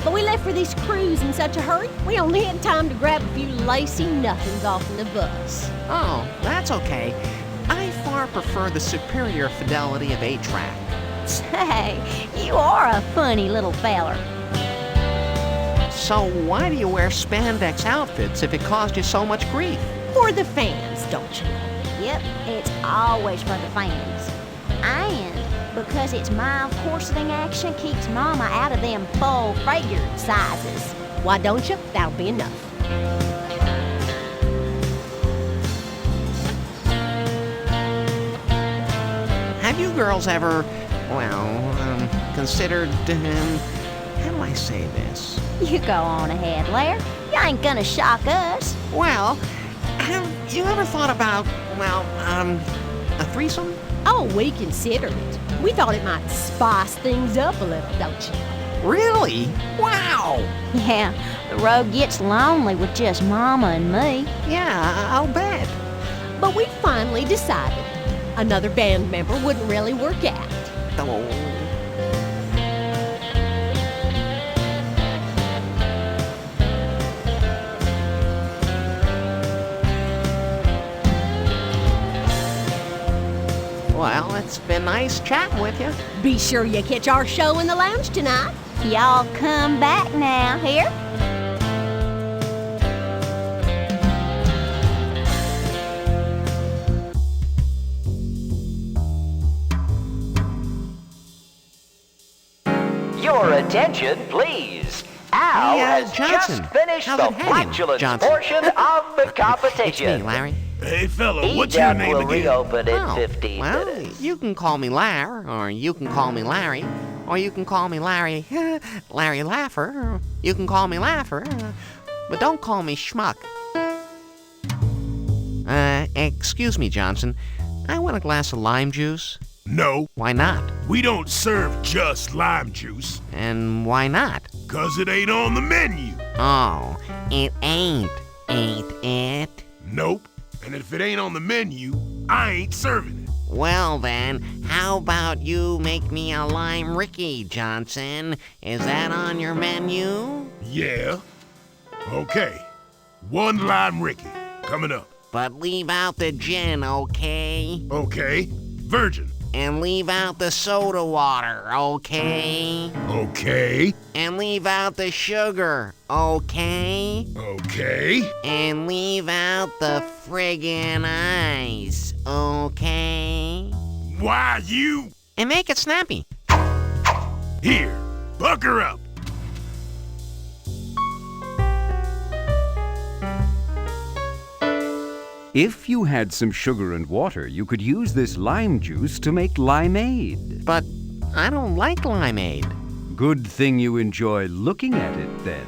But we left for this cruise in such a hurry, we only had time to grab a few lacy nothings off in the bus. Oh, that's okay. I far prefer the superior fidelity of 8-track. Say, you are a funny little feller. So why do you wear spandex outfits if it caused you so much grief? For the fans, don't you know? Yep, it's always for the fans. And because its mild corseting action keeps Mama out of them full-figured sizes. Why don't you? That'll be enough. Have you girls ever, considered, how do I say this? You go on ahead, Lair. You ain't gonna shock us. Well, have you ever thought about, a threesome? Oh, we considered it. We thought it might spice things up a little, don't you? Really? Wow! Yeah, the road gets lonely with just Mama and me. Yeah, I'll bet. But we finally decided another band member wouldn't really work out. Oh. Well, it's been nice chatting with you. Be sure you catch our show in the lounge tonight. Y'all come back now, here? Your attention, please. Al has Johnson. just finished How's the it hanging, flatulence Johnson? portion of the competition. It's me, Larry. Hey, fella, what's your EDAP name will again? reopen in 15 well, minutes. you can call me Lar, or you can call me Larry, or you can call me Larry, Larry Laugher. You can call me Laugher, but don't call me Schmuck. Excuse me, Johnson. I want a glass of lime juice. No. Why not? We don't serve just lime juice. And why not? 'Cause it ain't on the menu. Oh, it ain't it? Nope. And if it ain't on the menu, I ain't serving it. Well then, how about you make me a lime Ricky, Johnson? Is that on your menu? Yeah. Okay. 1 lime Ricky. Coming up. But leave out the gin, okay? Okay. Virgin. And leave out the soda water, okay? Okay. And leave out the sugar, okay? Okay. And leave out the friggin' ice, okay? Why, you... And make it snappy. Here, bucker up. If you had some sugar and water, you could use this lime juice to make limeade. But I don't like limeade. Good thing you enjoy looking at it, then.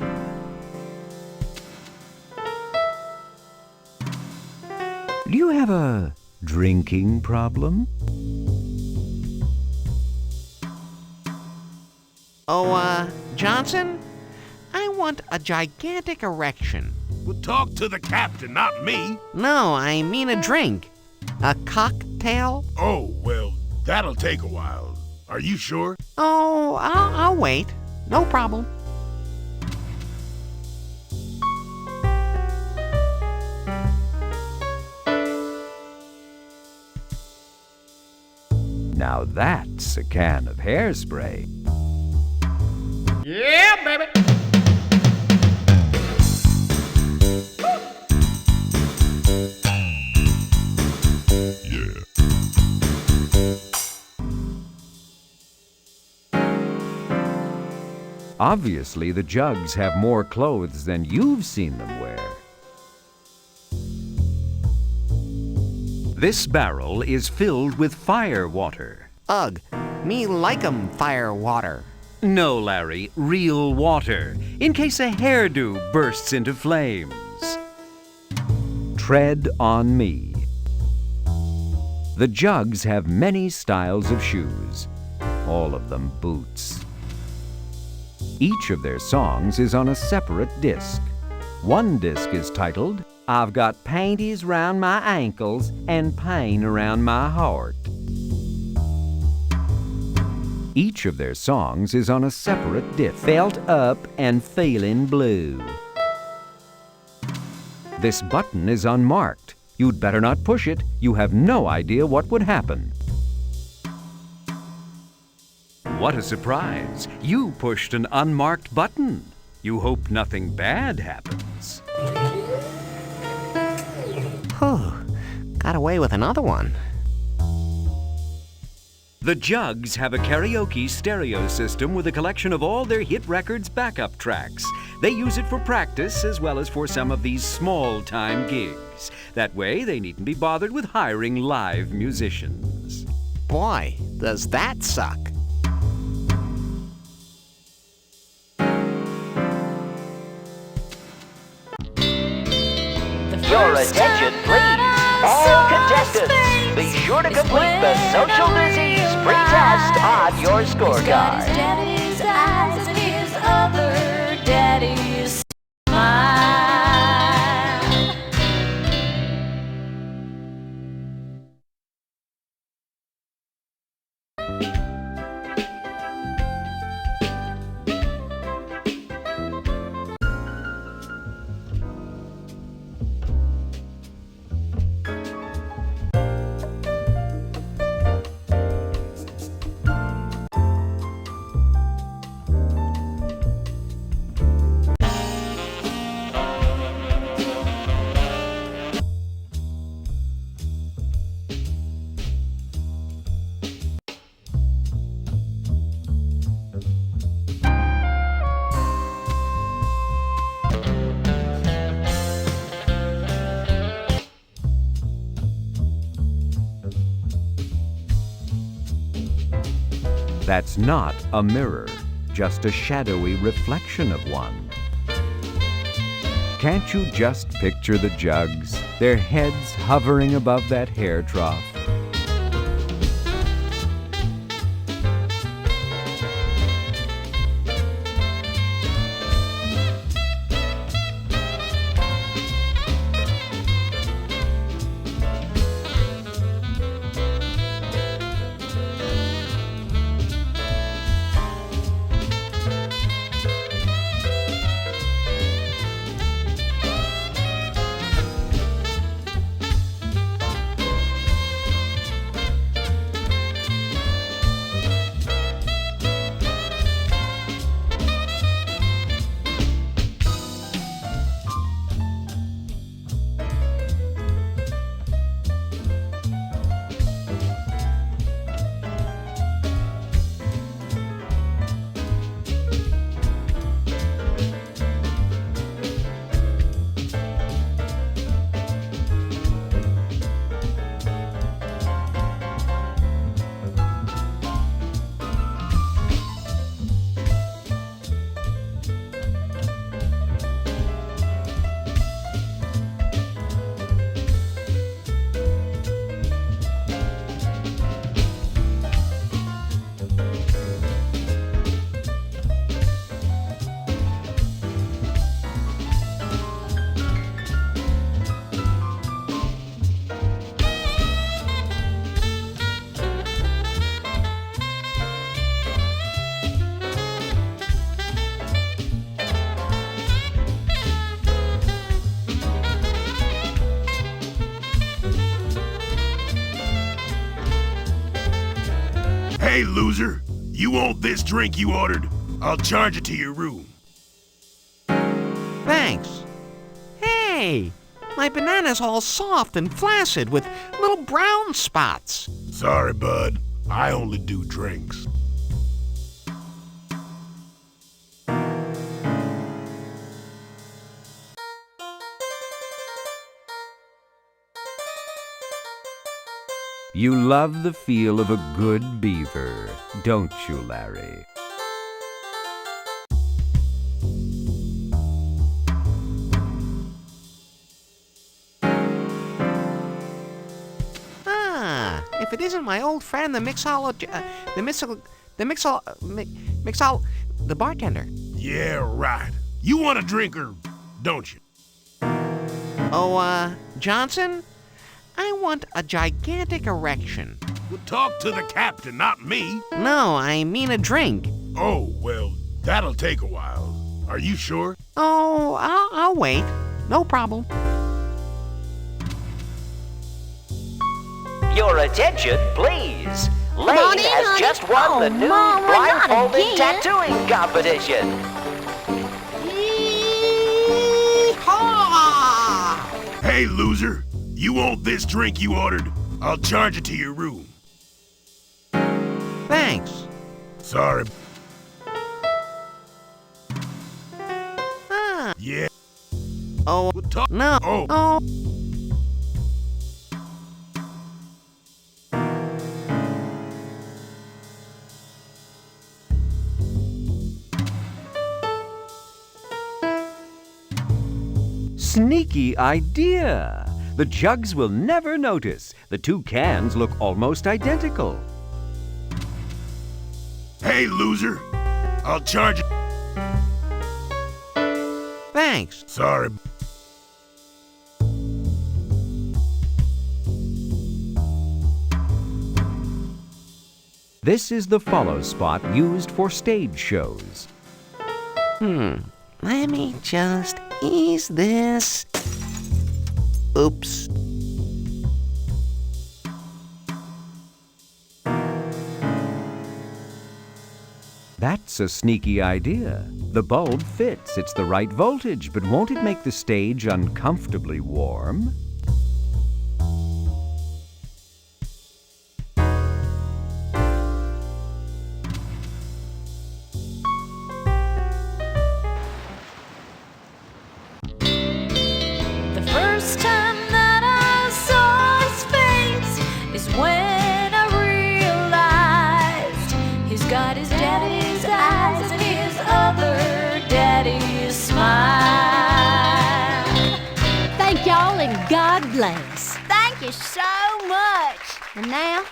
Do you have a drinking problem? Oh, Johnson? I want a gigantic erection. Well, talk to the captain, not me. No, I mean a drink. A cocktail? Oh, well, that'll take a while. Are you sure? Oh, I'll wait. No problem. Now that's a can of hairspray. Yeah, baby! Obviously, the jugs have more clothes than you've seen them wear. This barrel is filled with fire water. Ugh, me like 'em fire water. No, Larry, real water, in case a hairdo bursts into flames. Tread on me. The jugs have many styles of shoes, all of them boots. Each of their songs is on a separate disc. One disc is titled, "I've got panties round my ankles and pain around my heart." Each of their songs is on a separate disc, "Felt up and feeling blue." This button is unmarked. You'd better not push it. You have no idea what would happen. What a surprise! You pushed an unmarked button. You hope nothing bad happens. Whew, got away with another one. The Jugs have a karaoke stereo system with a collection of all their hit records' backup tracks. They use it for practice as well as for some of these small-time gigs. That way, they needn't be bothered with hiring live musicians. Boy, does that suck. Your attention, please. All contestants, be sure to complete the social disease pre-test on your scorecard. Daddy's eyes and his other daddy's smile. That's not a mirror, just a shadowy reflection of one. Can't you just picture the jugs, their heads hovering above that hair trough? Hey, loser! You want this drink you ordered? I'll charge it to your room. Thanks. Hey, my banana's all soft and flaccid with little brown spots. Sorry, bud. I only do drinks. You love the feel of a good beaver, don't you, Larry? If it isn't my old friend, the bartender. Yeah, right. You want a drink or don't you? Oh, Johnson? I want a gigantic erection. Well, talk to the captain, not me. No, I mean a drink. Oh, well, that'll take a while. Are you sure? Oh, I'll wait. No problem. Your attention, please. on Lane in, has honey. just won the new Mama, not blindfolded again. tattooing competition. Yee-haw! Hey, loser! You want this drink you ordered? I'll charge it to your room. Thanks. Sorry. Yeah. Oh, no. Oh. Sneaky idea! The jugs will never notice. The two cans look almost identical. Hey, loser! I'll charge it. Thanks. Sorry. This is the follow spot used for stage shows. Let me just ease this. Oops. That's a sneaky idea. The bulb fits, it's the right voltage, but won't it make the stage uncomfortably warm? The first time that I saw his face is when I realized he's got class. Thank you so much. And now,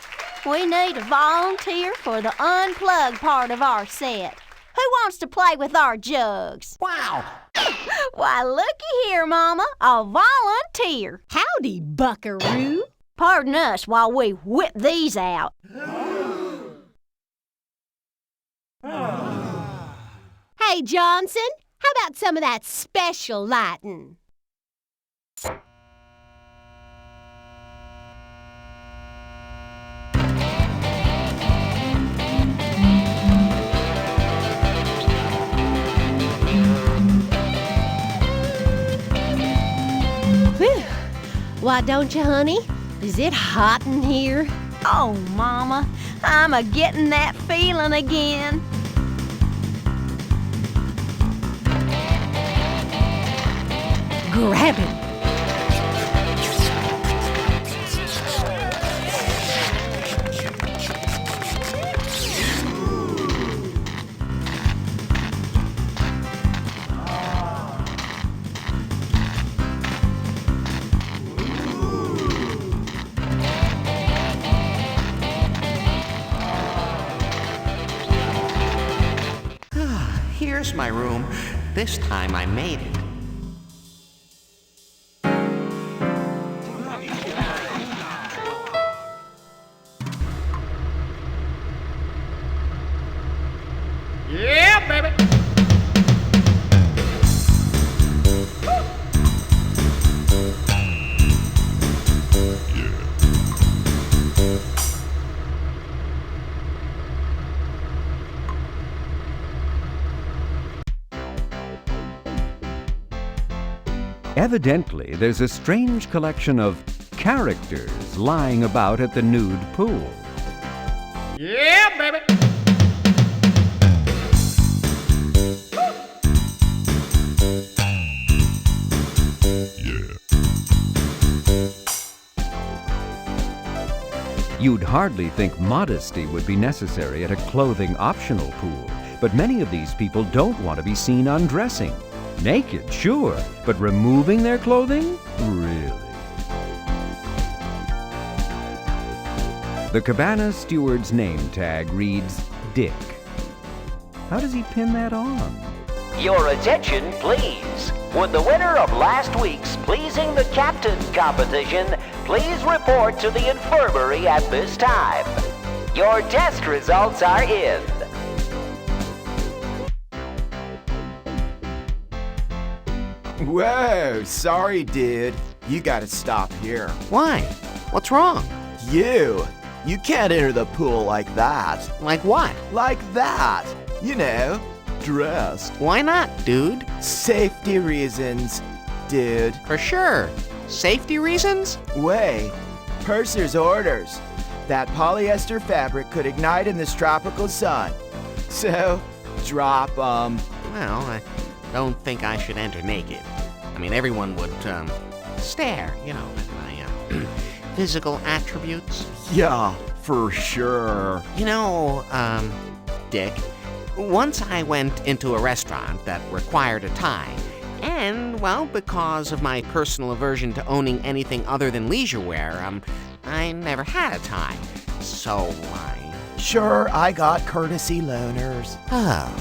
we need a volunteer for the unplugged part of our set. Who wants to play with our jugs? Wow. Why, looky here, Mama, a volunteer. Howdy, buckaroo. Pardon us while we whip these out. Hey, Johnson, how about some of that special lighting? Whew. Why don't you, honey? Is it hot in here? Oh, Mama, I'm a-getting that feeling again. Grab it. Here's my room. This time I made it. Yeah, baby. Evidently, there's a strange collection of characters lying about at the nude pool. Yeah, baby. You'd hardly think modesty would be necessary at a clothing-optional pool, but many of these people don't want to be seen undressing. Naked, sure, but removing their clothing? Really? The cabana steward's name tag reads Dick. How does he pin that on? Your attention, please. Would the winner of last week's Pleasing the Captain competition please report to the infirmary at this time? Your test results are in. Whoa, sorry, dude. You gotta stop here. Why? What's wrong? You can't enter the pool like that. Like what? Like that. You know, dressed. Why not, dude? Safety reasons, dude. For sure. Safety reasons? Wait, Purser's orders. That polyester fabric could ignite in this tropical sun. So, drop 'em. Well, I don't think I should enter naked. I mean, everyone would, stare, you know, at my, physical attributes. Yeah, for sure. You know, Dick, once I went into a restaurant that required a tie, and, well, because of my personal aversion to owning anything other than leisure wear, I never had a tie. So Sure, I got courtesy loaners. Oh.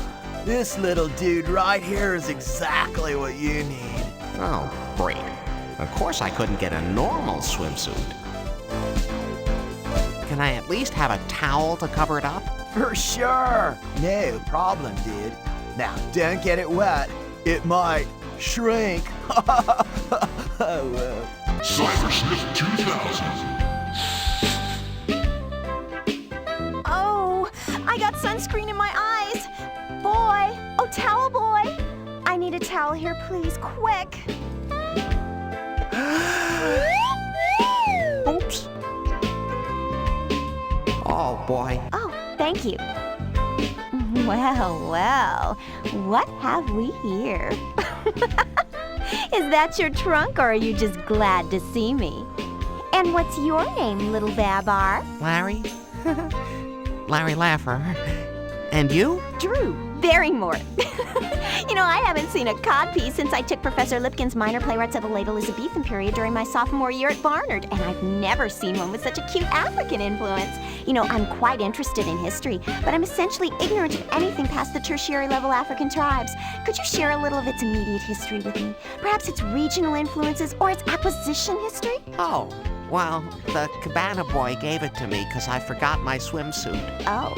This little dude right here is exactly what you need. Oh, great. Of course I couldn't get a normal swimsuit. Can I at least have a towel to cover it up? For sure. No problem, dude. Now, don't get it wet. It might shrink. Cybersniff 2000. Oh, I got sunscreen in my eyes. Boy, oh, towel boy. I need a towel here, please, quick. Oops. Oh, boy. Oh, thank you. Well, well, what have we here? Is that your trunk, or are you just glad to see me? And what's your name, little Babar? Larry? Larry Laffer. And you? Drew, very more. You know, I haven't seen a codpiece since I took Professor Lipkin's minor playwrights of the late Elizabethan period during my sophomore year at Barnard, and I've never seen one with such a cute African influence. You know, I'm quite interested in history, but I'm essentially ignorant of anything past the tertiary level African tribes. Could you share a little of its immediate history with me? Perhaps its regional influences or its acquisition history? Oh, well, the cabana boy gave it to me because I forgot my swimsuit. Oh.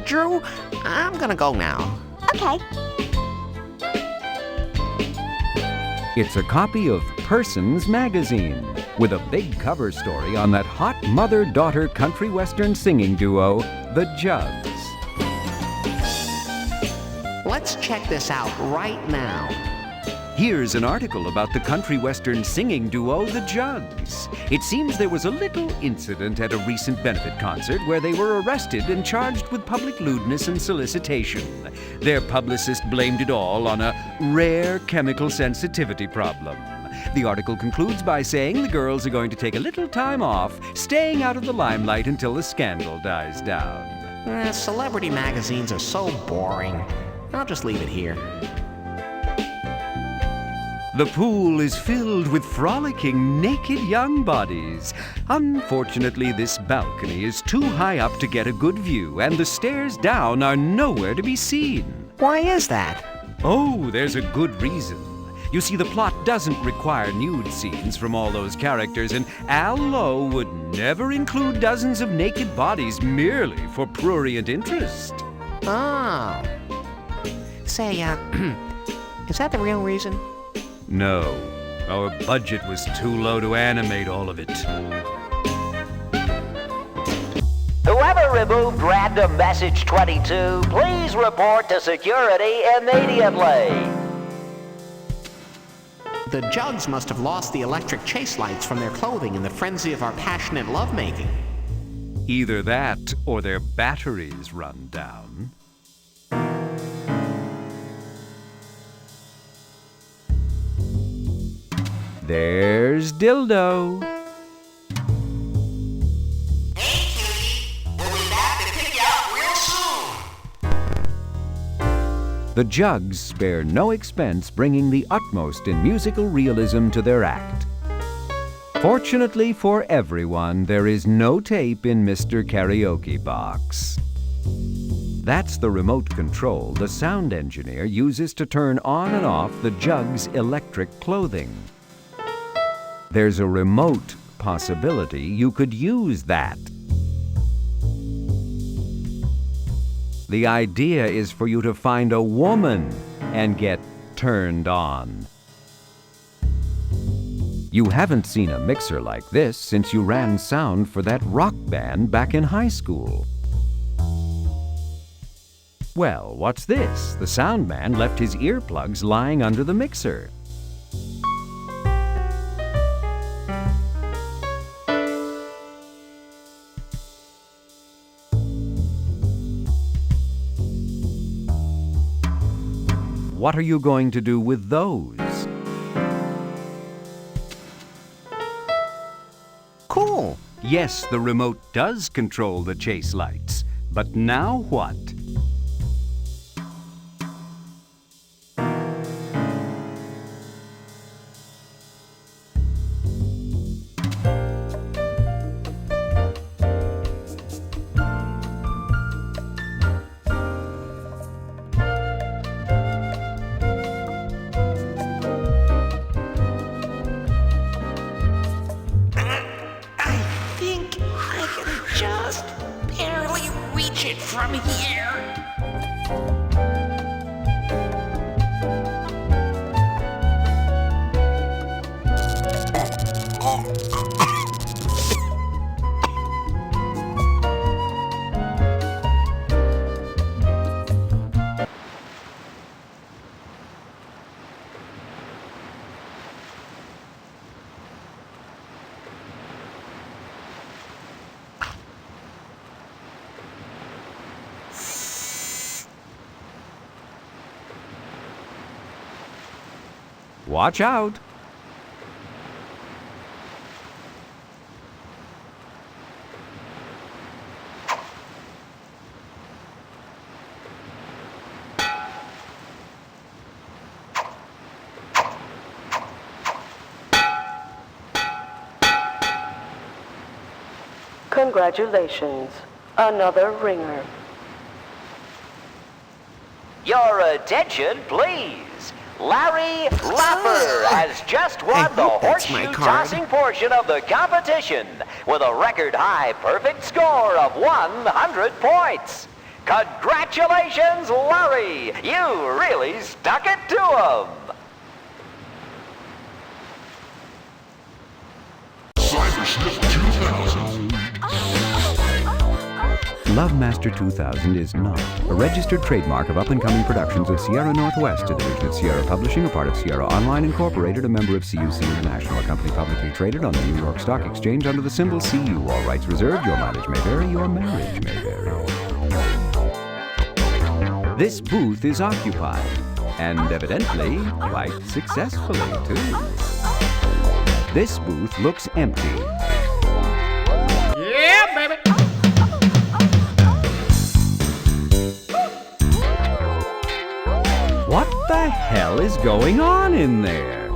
Drew, I'm gonna go now. Okay. It's a copy of Persons Magazine with a big cover story on that hot mother-daughter country western singing duo, the Jugs. Let's check this out right now. Here's an article about the country western singing duo, the Jugs. It seems there was a little incident at a recent benefit concert where they were arrested and charged with public lewdness and solicitation. Their publicist blamed it all on a rare chemical sensitivity problem. The article concludes by saying the girls are going to take a little time off, staying out of the limelight until the scandal dies down. Celebrity magazines are so boring. I'll just leave it here. The pool is filled with frolicking, naked young bodies. Unfortunately, this balcony is too high up to get a good view, and the stairs down are nowhere to be seen. Why is that? Oh, there's a good reason. You see, the plot doesn't require nude scenes from all those characters, and Al Lowe would never include dozens of naked bodies merely for prurient interest. Oh. Say, is that the real reason? No, our budget was too low to animate all of it. Whoever removed random message 22, please report to security immediately. The Jugs must have lost the electric chase lights from their clothing in the frenzy of our passionate lovemaking. Either that or their batteries run down. There's Dildo. Hey, cutie. We'll be back to pick you up real soon. The Jugs spare no expense bringing the utmost in musical realism to their act. Fortunately for everyone, there is no tape in Mr. Karaoke Box. That's the remote control the sound engineer uses to turn on and off the Jugs' electric clothing. There's a remote possibility you could use that. The idea is for you to find a woman and get turned on. You haven't seen a mixer like this since you ran sound for that rock band back in high school. Well, what's this? The sound man left his earplugs lying under the mixer. What are you going to do with those? Cool. Yes, the remote does control the chase lights. But now what? Just barely reach it from here. Watch out! Congratulations. Another ringer. Your attention, please. Larry Lapper has just won the horseshoe tossing portion of the competition with a record high perfect score of 100 points. Congratulations, Larry! You really stuck it to him! Lovemaster 2000 is not a registered trademark of up-and-coming productions of Sierra Northwest, a division of Sierra Publishing, a part of Sierra Online Incorporated, a member of CUC International, a company publicly traded on the New York Stock Exchange under the symbol CU. All rights reserved. Your mileage may vary. Your marriage may vary. This booth is occupied, and evidently quite successfully, too. This booth looks empty. Yeah, baby! What the hell is going on in there?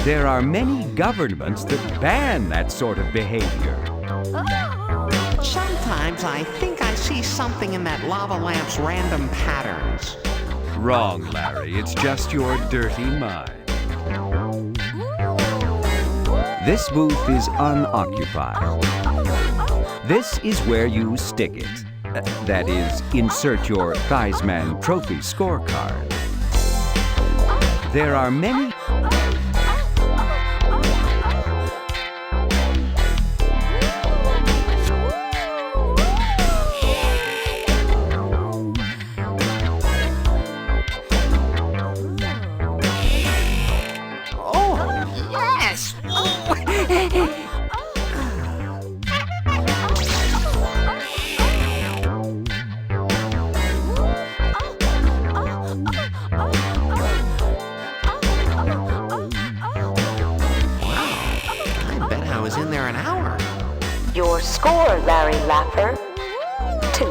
There are many governments that ban that sort of behavior. Sometimes I think I see something in that lava lamp's random patterns. Wrong, Larry. It's just your dirty mind. This booth is unoccupied. This is where you stick it. That is, insert your Theisman Trophy scorecard. There are many... Yes! Your score, Larry Lapper, 2.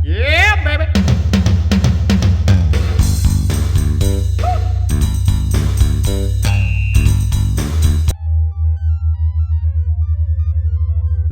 Yeah, baby!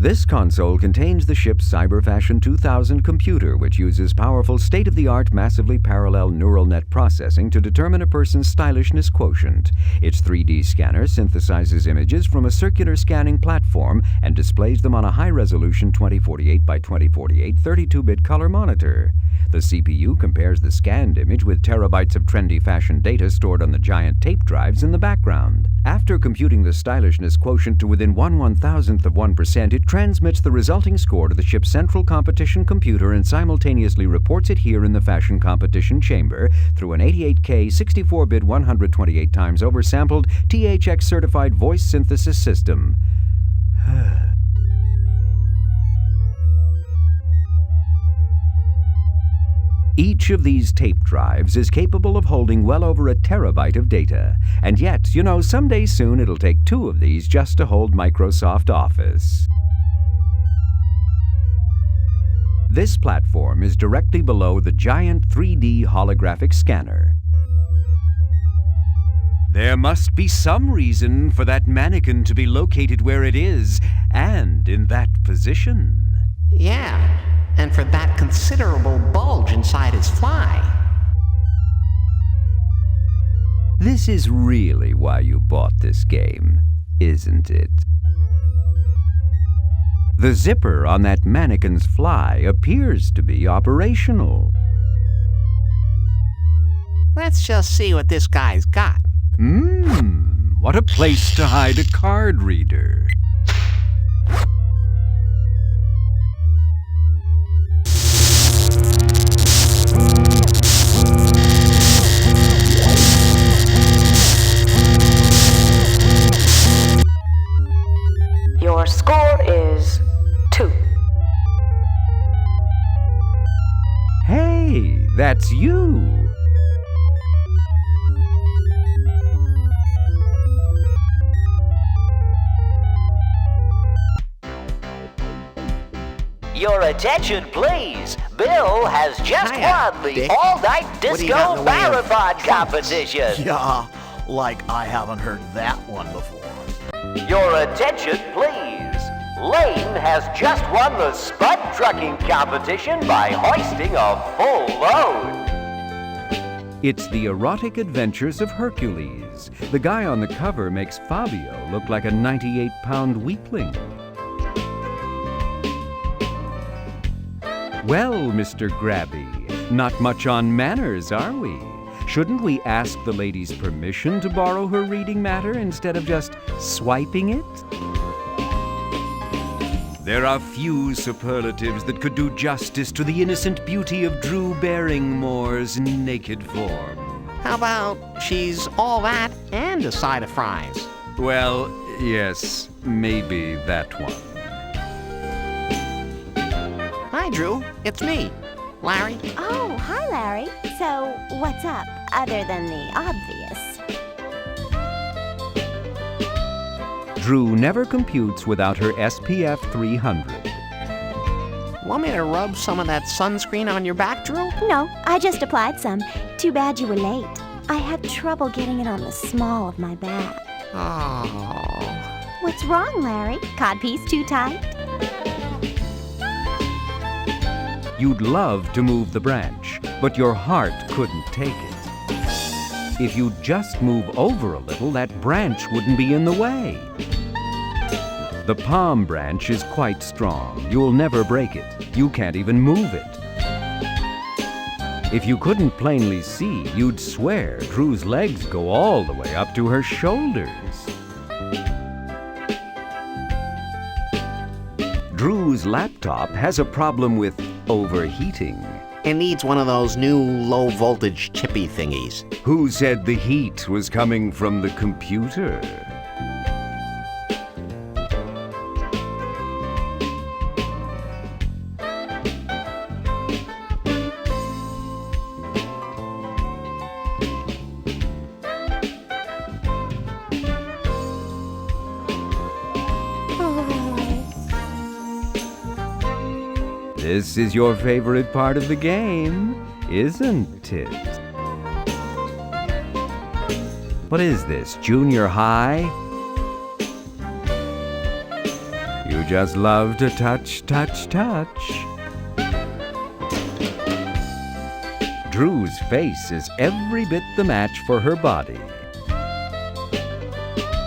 This console contains the ship's Cyberfashion 2000 computer, which uses powerful state-of-the-art massively parallel neural net processing to determine a person's stylishness quotient. Its 3D scanner synthesizes images from a circular scanning platform and displays them on a high-resolution 2048 by 2048 32-bit color monitor. The CPU compares the scanned image with terabytes of trendy fashion data stored on the giant tape drives in the background. After computing the stylishness quotient to within 1/1000th of 1%, it transmits the resulting score to the ship's central competition computer and simultaneously reports it here in the fashion competition chamber through an 88K 64-bit 128 times oversampled THX-certified voice synthesis system. Each of these tape drives is capable of holding well over a terabyte of data. And yet, you know, someday soon it'll take 2 of these just to hold Microsoft Office. This platform is directly below the giant 3D holographic scanner. There must be some reason for that mannequin to be located where it is, and in that position. Yeah, and for that considerable bulge inside his fly. This is really why you bought this game, isn't it? The zipper on that mannequin's fly appears to be operational. Let's just see what this guy's got. What a place to hide a card reader. Your score is 2. Hey, that's you. Your attention, please. Bill has just won the Dick. all-night What do you disco got in the way of marathon trumpets? competition. Yeah, like I haven't heard that one before. Your attention, please. Lane has just won the spud trucking competition by hoisting a full load. It's the erotic adventures of Hercules. The guy on the cover makes Fabio look like a 98-pound weakling. Well, Mr. Grabby, not much on manners, are we? Shouldn't we ask the lady's permission to borrow her reading matter instead of just swiping it? There are few superlatives that could do justice to the innocent beauty of Drew Barrymore's naked form. How about she's all that and a side of fries? Well, yes, maybe that one. Hi, Drew. It's me, Larry. Oh, hi, Larry. So, what's up, other than the obvious? Drew never computes without her SPF 300. Want me to rub some of that sunscreen on your back, Drew? No, I just applied some. Too bad you were late. I had trouble getting it on the small of my back. Oh. What's wrong, Larry? Codpiece too tight? You'd love to move the branch, but your heart couldn't take it. If you'd just move over a little, that branch wouldn't be in the way. The palm branch is quite strong. You'll never break it. You can't even move it. If you couldn't plainly see, you'd swear Drew's legs go all the way up to her shoulders. Drew's laptop has a problem with overheating. It needs one of those new low-voltage chippy thingies. Who said the heat was coming from the computer? This is your favorite part of the game, isn't it? What is this, junior high? You just love to touch, touch, touch. Drew's face is every bit the match for her body.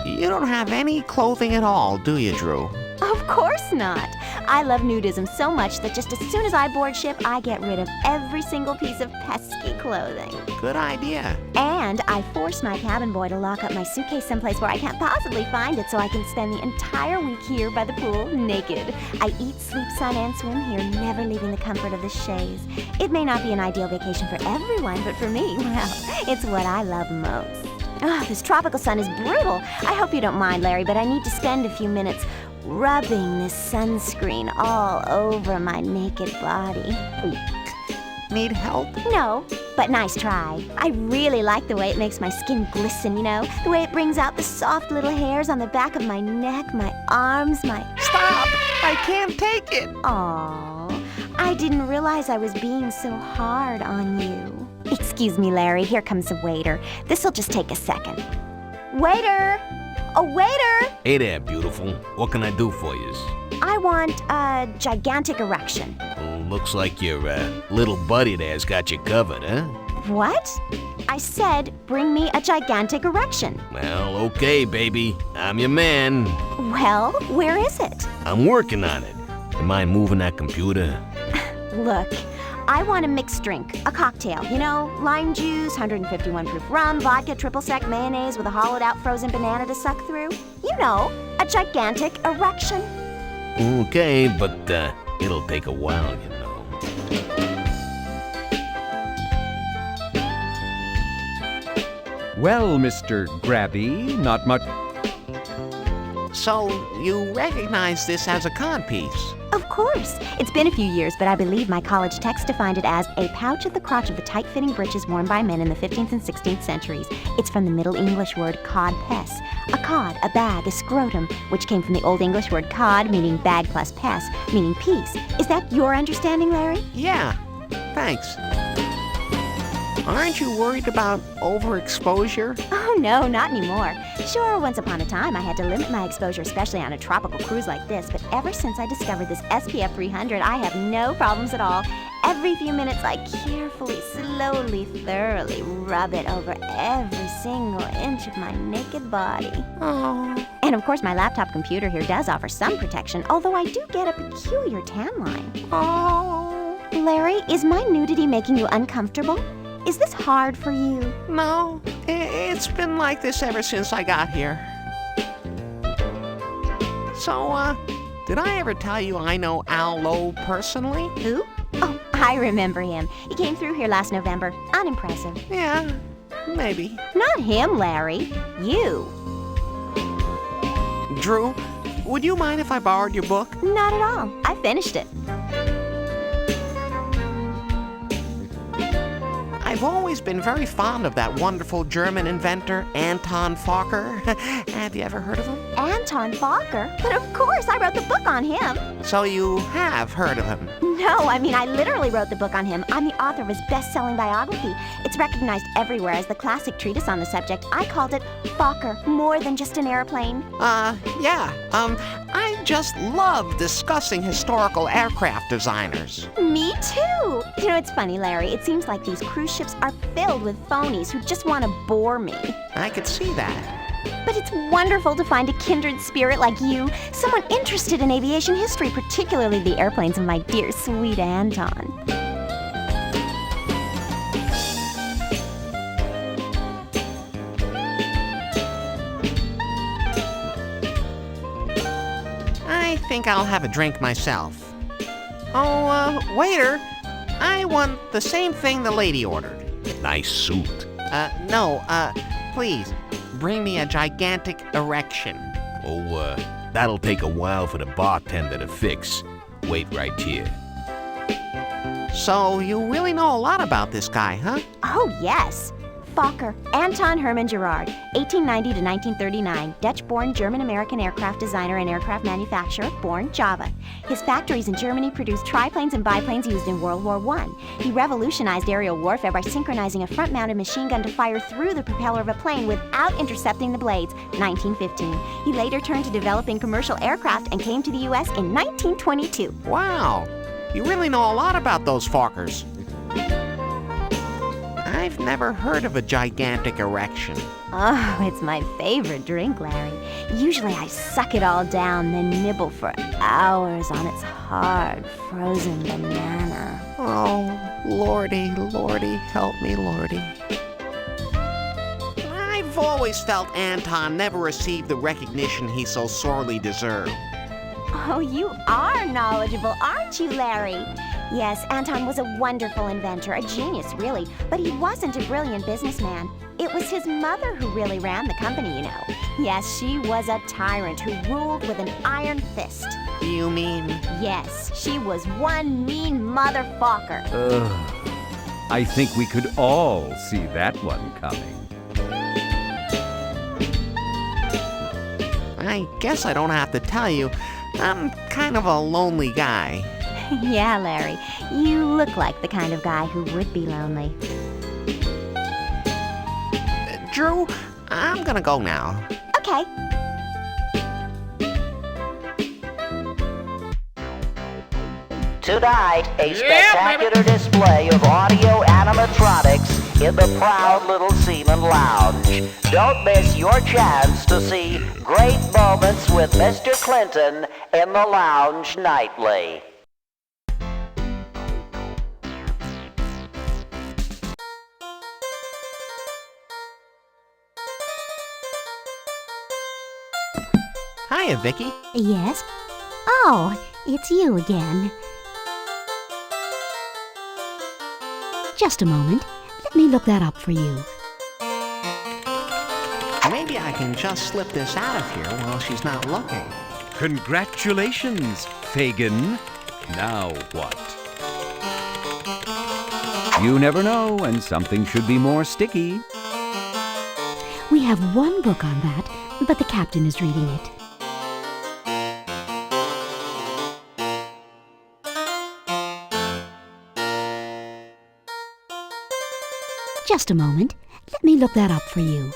You don't have any clothing at all, do you, Drew? Of course not. I love nudism so much that just as soon as I board ship, I get rid of every single piece of pesky clothing. Good idea. And I force my cabin boy to lock up my suitcase someplace where I can't possibly find it so I can spend the entire week here by the pool naked. I eat, sleep, sun, and swim here, never leaving the comfort of the chaise. It may not be an ideal vacation for everyone, but for me, well, it's what I love most. Oh, this tropical sun is brutal. I hope you don't mind, Larry, but I need to spend a few minutes rubbing this sunscreen all over my naked body. Need help? No, but nice try. I really like the way it makes my skin glisten, you know? The way it brings out the soft little hairs on the back of my neck, my arms, my... Stop! I can't take it! Aww, I didn't realize I was being so hard on you. Excuse me, Larry, here comes the waiter. This'll just take a second. Waiter! A waiter! Hey there, beautiful. What can I do for you? I want a gigantic erection. Well, looks like your little buddy there's got you covered, huh? What? I said, bring me a gigantic erection. Well, okay, baby. I'm your man. Well, where is it? I'm working on it. You mind moving that computer? Look, I want a mixed drink, a cocktail, you know, lime juice, 151 proof rum, vodka, triple sec mayonnaise with a hollowed out frozen banana to suck through. You know, a gigantic erection. Okay, but it'll take a while, you know. Well, Mr. Grabby, not much... So, you recognize this as a codpiece? Of course. It's been a few years, but I believe my college text defined it as a pouch at the crotch of the tight-fitting breeches worn by men in the 15th and 16th centuries. It's from the Middle English word cod pes. A cod, a bag, a scrotum, which came from the Old English word cod, meaning bag plus pes, meaning piece. Is that your understanding, Larry? Yeah, thanks. Aren't you worried about overexposure? Oh, no, not anymore. Sure, once upon a time I had to limit my exposure, especially on a tropical cruise like this, but ever since I discovered this SPF 300, I have no problems at all. Every few minutes I carefully, slowly, thoroughly rub it over every single inch of my naked body. Oh. And of course my laptop computer here does offer some protection, although I do get a peculiar tan line. Oh. Larry, is my nudity making you uncomfortable? Is this hard for you? No, it's been like this ever since I got here. So, did I ever tell you I know Al Lowe personally? Who? Oh, I remember him. He came through here last November. Unimpressive. Yeah, maybe. Not him, Larry. You. Drew, would you mind if I borrowed your book? Not at all. I finished it. I've always been very fond of that wonderful German inventor, Anton Fokker. Have you ever heard of him? Anton Fokker? But of course, I wrote the book on him. So you have heard of him? No, I mean, I literally wrote the book on him. I'm the author of his best-selling biography. It's recognized everywhere as the classic treatise on the subject. I called it Fokker, More Than Just an Airplane. Yeah. I just love discussing historical aircraft designers. Me too. You know, it's funny, Larry. It seems like these cruise ships are filled with phonies who just want to bore me. I could see that. But it's wonderful to find a kindred spirit like you, someone interested in aviation history, particularly the airplanes of my dear, sweet Anton. I think I'll have a drink myself. Oh, waiter, I want the same thing the lady ordered. Nice suit. No, please, bring me a gigantic erection. Oh, that'll take a while for the bartender to fix. Wait right here. So, you really know a lot about this guy, huh? Oh, yes. Fokker, Anton Hermann Gerard, 1890 to 1939, Dutch-born German-American aircraft designer and aircraft manufacturer, born Java. His factories in Germany produced triplanes and biplanes used in World War I. He revolutionized aerial warfare by synchronizing a front-mounted machine gun to fire through the propeller of a plane without intercepting the blades, 1915. He later turned to developing commercial aircraft and came to the U.S. in 1922. Wow, you really know a lot about those Fokkers. I've never heard of a gigantic erection. Oh, it's my favorite drink, Larry. Usually I suck it all down, then nibble for hours on its hard, frozen banana. Oh, Lordy, Lordy, help me, Lordy. I've always felt Anton never received the recognition he so sorely deserved. Oh, you are knowledgeable, aren't you, Larry? Yes, Anton was a wonderful inventor, a genius, really, but he wasn't a brilliant businessman. It was his mother who really ran the company, you know. Yes, she was a tyrant who ruled with an iron fist. You mean? Yes, she was one mean motherfucker. I think we could all see that one coming. I guess I don't have to tell you, I'm kind of a lonely guy. Yeah, Larry, you look like the kind of guy who would be lonely. Drew, I'm gonna go now. Okay. Tonight, a spectacular display of audio animatronics in the proud little Seaman Lounge. Don't miss your chance to see great moments with Mr. Clinton in the lounge nightly. Hiya, Vicky. Yes? Oh, it's you again. Just a moment. Let me look that up for you. maybe I can just slip this out of here while she's not looking. Congratulations, Fagin. Now what? You never know when something should be more sticky. We have one book on that, but the captain is reading it. Just a moment. Let me look that up for you.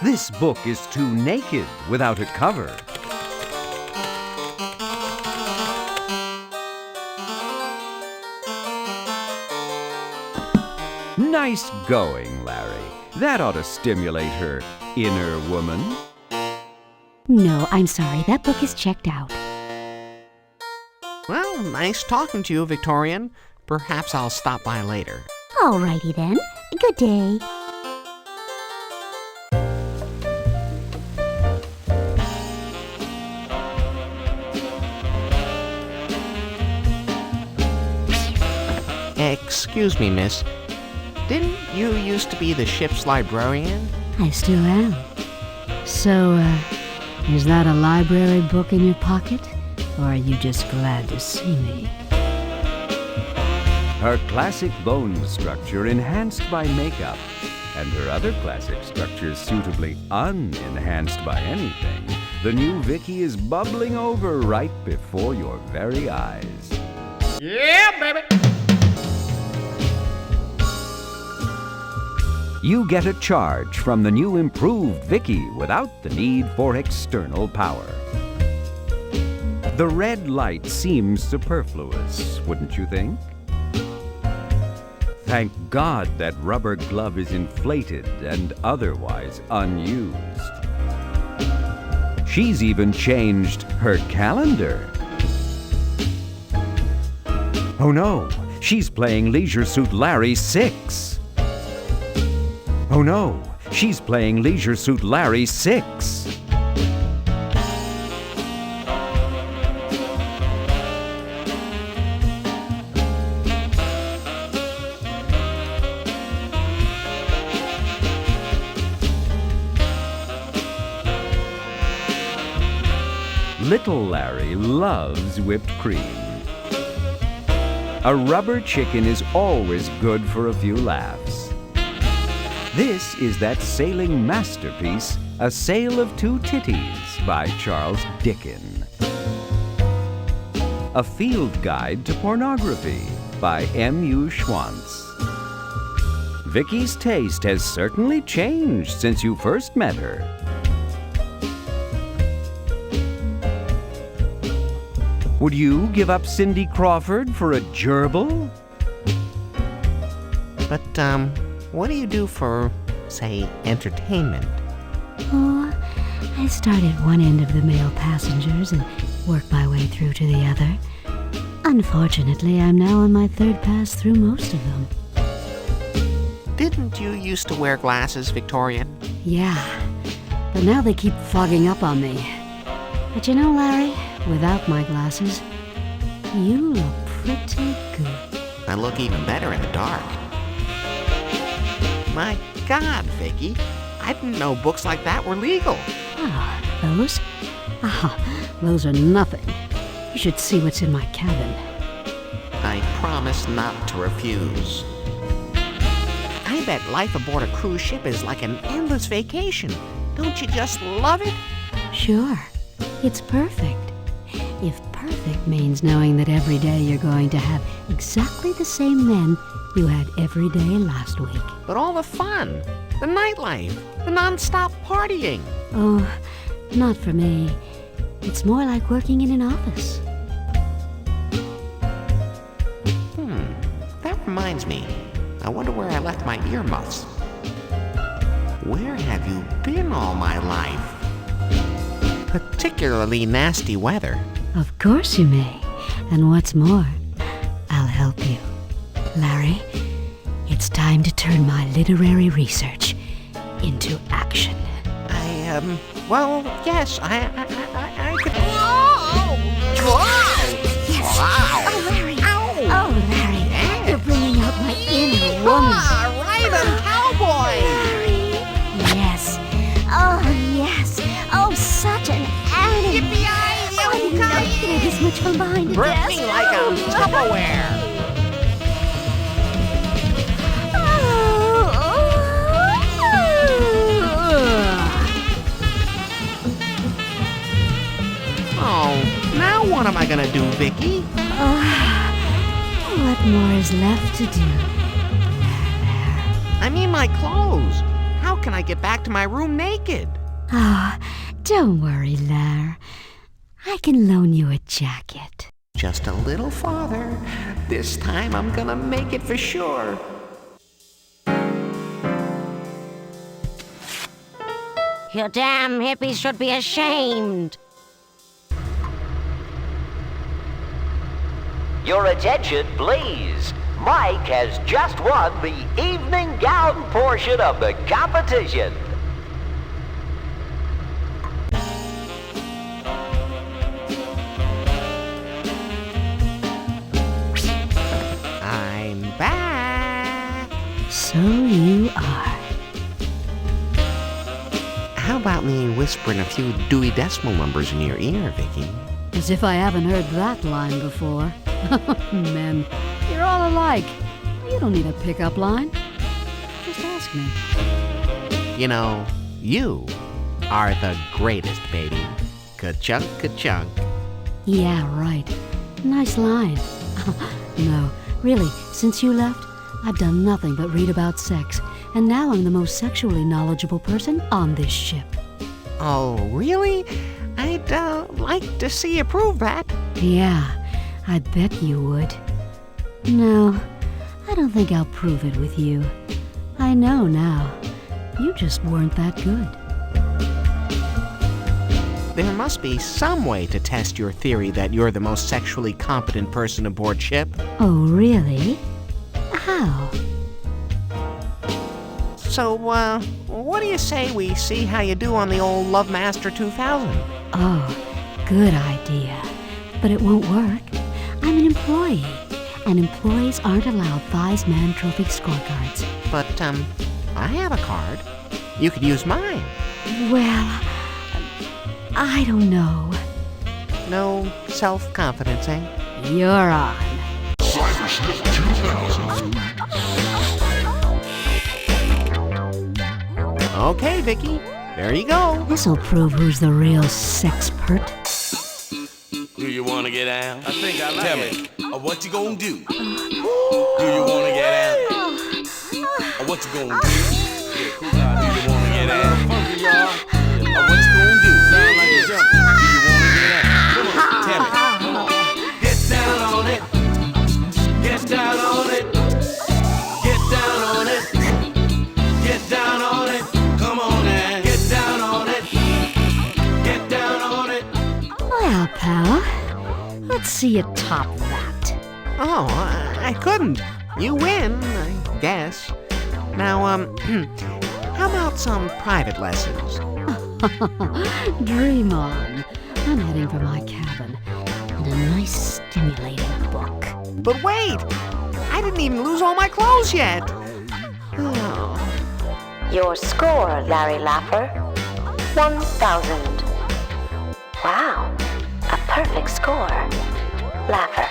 This book is too naked without a cover. Nice going, Larry. That ought to stimulate her inner woman. No, I'm sorry. That book is checked out. Well, nice talking to you, Victorian. Perhaps I'll stop by later. Alrighty then. Good day. Excuse me, miss. Didn't you used to be the ship's librarian? I still am. So, is that a library book in your pocket? Or are you just glad to see me? Her classic bone structure enhanced by makeup, and her other classic structures suitably unenhanced by anything. The new Vicky is bubbling over right before your very eyes. Yeah, baby! You get a charge from the new improved Vicky without the need for external power. The red light seems superfluous, wouldn't you think? Thank God that rubber glove is inflated and otherwise unused. She's even changed her calendar. Oh no, she's playing Leisure Suit Larry 6. Oh no, she's playing Leisure Suit Larry 6. Little Larry loves whipped cream. A rubber chicken is always good for a few laughs. This is that sailing masterpiece, A Sail of Two Titties by Charles Dickens. A Field Guide to Pornography by M.U. Schwantz. Vicky's taste has certainly changed since you first met her. Would you give up Cindy Crawford for a gerbil? But, what do you do for, say, entertainment? Oh, I start at one end of the male passengers and work my way through to the other. Unfortunately, I'm now on my third pass through most of them. Didn't you used to wear glasses, Victorian? Yeah, but now they keep fogging up on me. But you know, Larry, without my glasses, you look pretty good. I look even better in the dark. My God, Vicky, I didn't know books like that were legal. Ah, those? Those are nothing. You should see what's in my cabin. I promise not to refuse. I bet life aboard a cruise ship is like an endless vacation. Don't you just love it? Sure. It's perfect. If perfect means knowing that every day you're going to have exactly the same men you had every day last week. But all the fun, the nightlife, the non-stop partying. Oh, not for me. It's more like working in an office. That reminds me. I wonder where I left my earmuffs. Where have you been all my life? Particularly nasty weather. Of course you may. And what's more, I'll help you. Larry, it it's time to turn my literary research into action. Well, yes, I could... Yes. Wow. Oh, Larry. Ow. Oh, Larry. You're bringing out my inner woman. Right on, cowboy. Yes. Oh, yes. Oh, such an animal. Yippee-yi, Oh, I didn't know you could have this much fun behind a Burp desk. me like I'm Tupperware. Oh, now what am I gonna do, Vicky? What more is left to do? I mean my clothes. How can I get back to my room naked? Ah, don't worry, Lar. I can loan you a jacket. Just a little farther. This time I'm gonna make it for sure. You damn hippies should be ashamed. Your attention, please. Mike has just won the evening gown portion of the competition. I'm back. So you are. How about me whispering a few Dewey Decimal numbers in your ear, Vicky? As if I haven't heard that line before. Men, you're all alike. You don't need a pickup line. Just ask me. You know, you are the greatest, baby. Ka-chunk, ka-chunk. Yeah, right. Nice line. No, really, since you left, I've done nothing but read about sex, and now I'm the most sexually knowledgeable person on this ship. Oh, really? I'd like to see you prove that. Yeah, I bet you would. No, I don't think I'll prove it with you. I know now. You just weren't that good. There must be some way to test your theory that you're the most sexually competent person aboard ship. Oh, really? How? So, what do you say we see how you do on the old Love Master 2000? Oh, good idea. But it won't work. I'm an employee, and employees aren't allowed Thighs-Man Trophy scorecards. But, I have a card. You could use mine. Well, I don't know. No self-confidence, eh? You're on. Cybersnip 2000. Okay, Vicky. There you go. This'll prove who's the real sexpert. Do you want to get out? I think I like Tell me, what you gonna do? Do you want to get out? What you gonna do? Do you want to get out? Funky, y'all. What you gonna do? Sound like a jumper. Do you want to get out? Come on, tell me. Come on. Get down on it. Get down on it. Get down on it. Get down on it. Come on now. Get down on it. Get down on it. Well, pal, let's see you top that. Oh, I couldn't. You win, I guess. Now, how about some private lessons? Dream on. I'm heading for my cabin and a nice stimulating book. But wait! I didn't even lose all my clothes yet! Oh. Your score, Larry Laffer, 1,000. Wow, a perfect score. Laffer,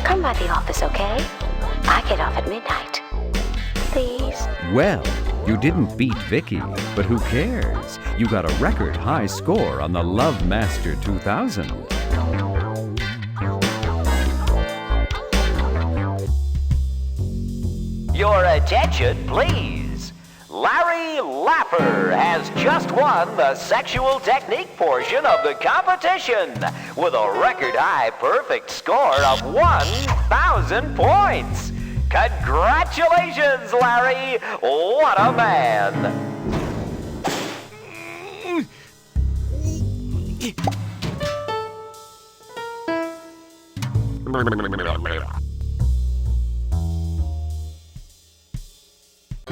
come by the office, okay? I get off at midnight. Please? Well, you didn't beat Vicky, but who cares? You got a record high score on the Love Master 2000. Your attention, please. Larry Laffer has just won the sexual technique portion of the competition with a record-high perfect score of 1,000 points. Congratulations, Larry! What a man!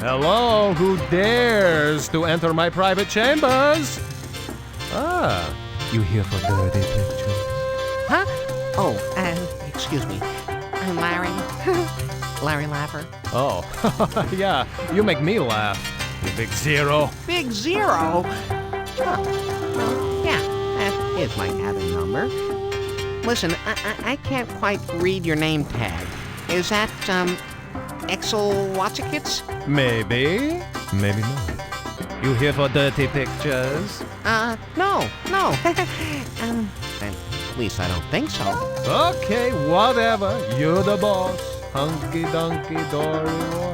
Hello, who dares to enter my private chambers? Ah, you here for dirty pictures? Huh? Oh, excuse me. I'm Larry. Larry Laffer. Oh, yeah, you make me laugh, you big zero. Big Zero? Huh. Well, yeah, that is my cabin number. Listen, I can't quite read your name tag. Is that, Exel Watsakits? Maybe, maybe not. You here for dirty pictures? No. At least I don't think so. Okay, whatever. You're the boss. Hunky dunky dory wory.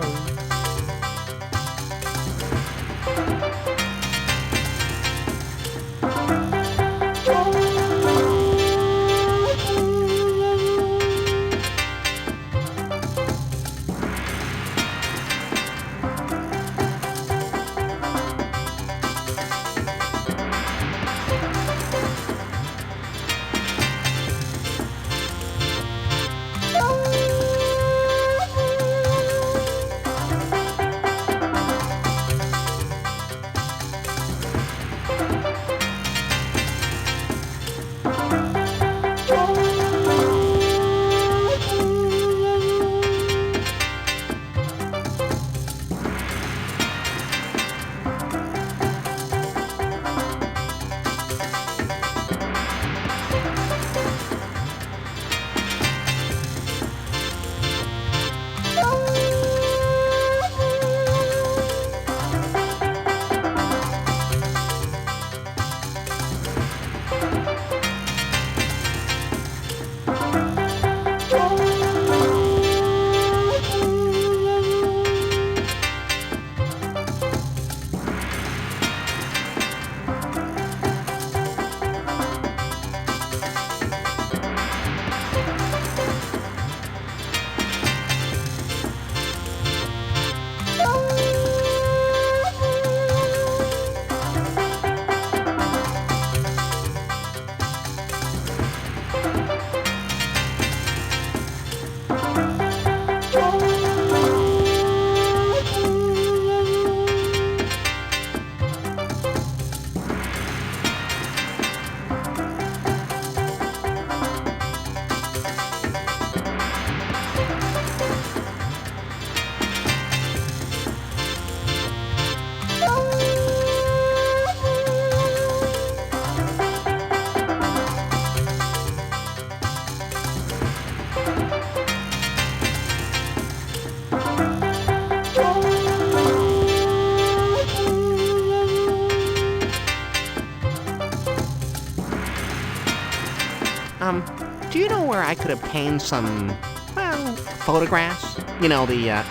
Do you know where I could obtain some, well, photographs? You know, the,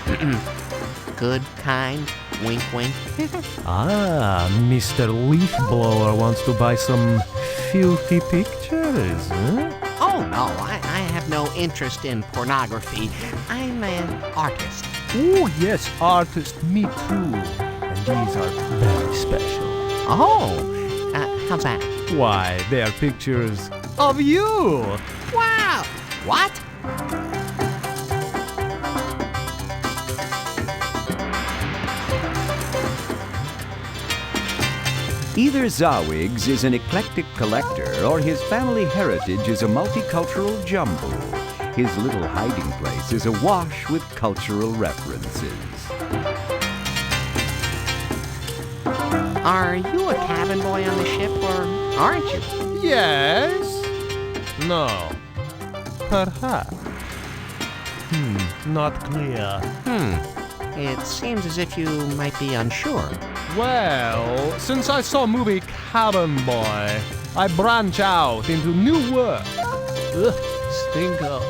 good kind, wink wink. Ah, Mr. Leaf Blower wants to buy some filthy pictures, huh? Oh, no, I have no interest in pornography. I'm an artist. Oh, yes, artist, me too. And these are very special. Oh, how's that? Why, they are pictures of you! Wow! What? Either Zawig's is an eclectic collector, or his family heritage is a multicultural jumble. His little hiding place is awash with cultural references. Are you a cabin boy on the ship, or aren't you? Yes. No. Perhaps. Not clear. It seems as if you might be unsure. Well, since I saw movie Cabin Boy, I branch out into new work. Ugh, stinko.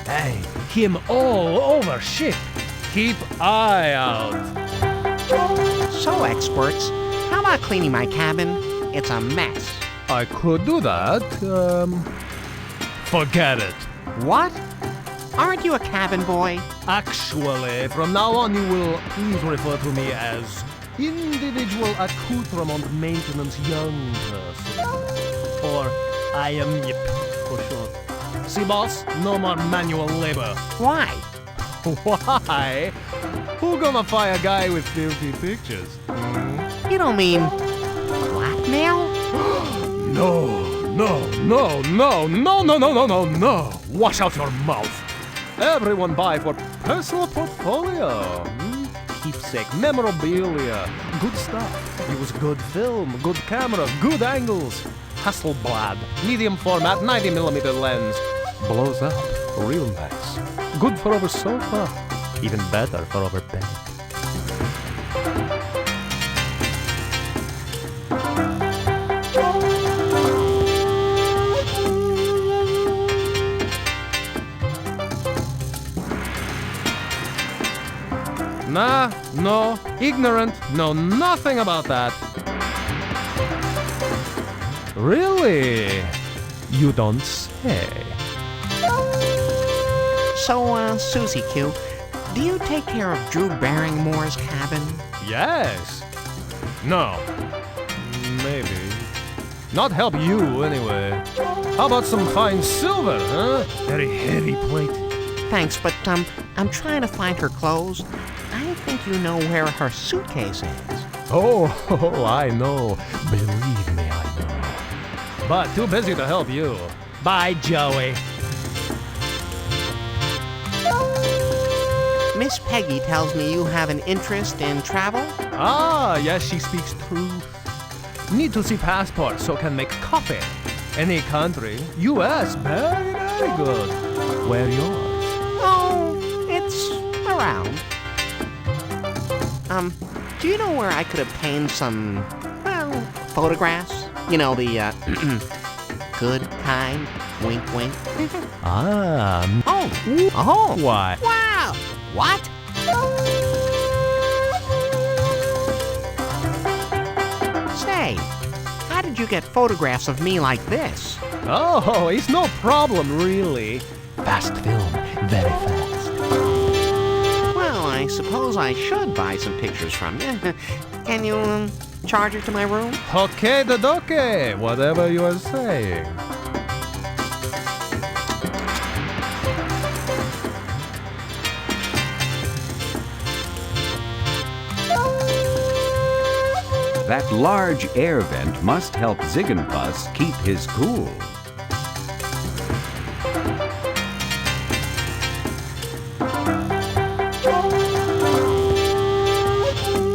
Hey, him all over ship. Keep eye out. So, experts, how about cleaning my cabin? It's a mess. I could do that. Forget it. What? Aren't you a cabin boy? Actually, from now on you will please refer to me as Individual Accoutrement Maintenance Young Person. Or I am YIP for short. See, boss? No more manual labor. Why? Why? Who gonna fire a guy with filthy pictures? You don't mean blackmail? No. Wash out your mouth. Everyone buy for personal portfolio. Keepsake, memorabilia, good stuff. Use good film, good camera, good angles. Hasselblad, medium format, 90mm lens. Blows up, real nice. Good for over sofa, even better for over bed. Nah, no, ignorant, know nothing about that. Really? You don't say. So, Susie Q, do you take care of Drew Barrymore's cabin? Yes. No. Maybe. Not help you, anyway. How about some fine silver, huh? Very heavy plate. Thanks, but, I'm trying to find her clothes. I think you know where her suitcase is. Oh, I know. Believe me, I know. But too busy to help you. Bye, Joey. Miss Peggy tells me you have an interest in travel? Ah, yes, she speaks truth. Need to see passport so can make copy. Any country. U.S. Very, very good. Where yours? Oh, it's around. Do you know where I could obtain some, well, photographs? You know, the, good kind, wink wink. Oh. Why? Wow! What? Say, how did you get photographs of me like this? Oh, it's no problem, really. Fast film, very fast. Well, I suppose I should buy some pictures from you. Can you, charge it to my room? Okay, the doke, whatever you are saying. That large air vent must help Ziggenfuss keep his cool.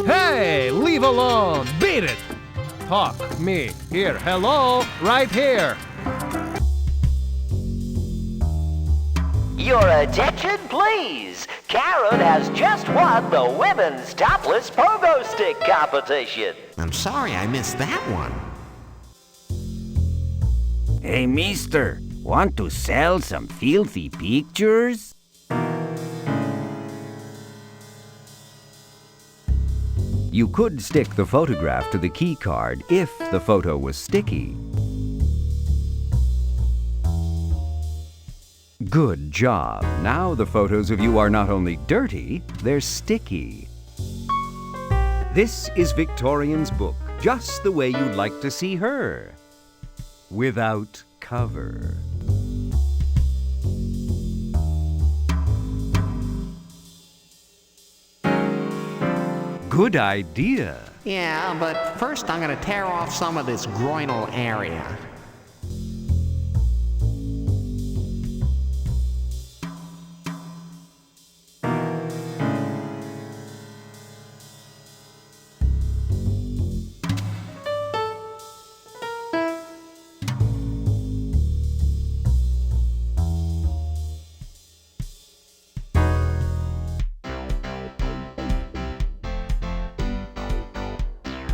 Hey, leave alone, beat it. Talk, me, here, hello, right here. Your attention, please. Karen has just won the Women's Topless Pogo Stick competition. I'm sorry I missed that one. Hey, mister, want to sell some filthy pictures? You could stick the photograph to the key card if the photo was sticky. Good job. Now the photos of you are not only dirty, they're sticky. This is Victorian's book, just the way you'd like to see her. Without cover. Good idea. Yeah, but first I'm gonna tear off some of this groinal area.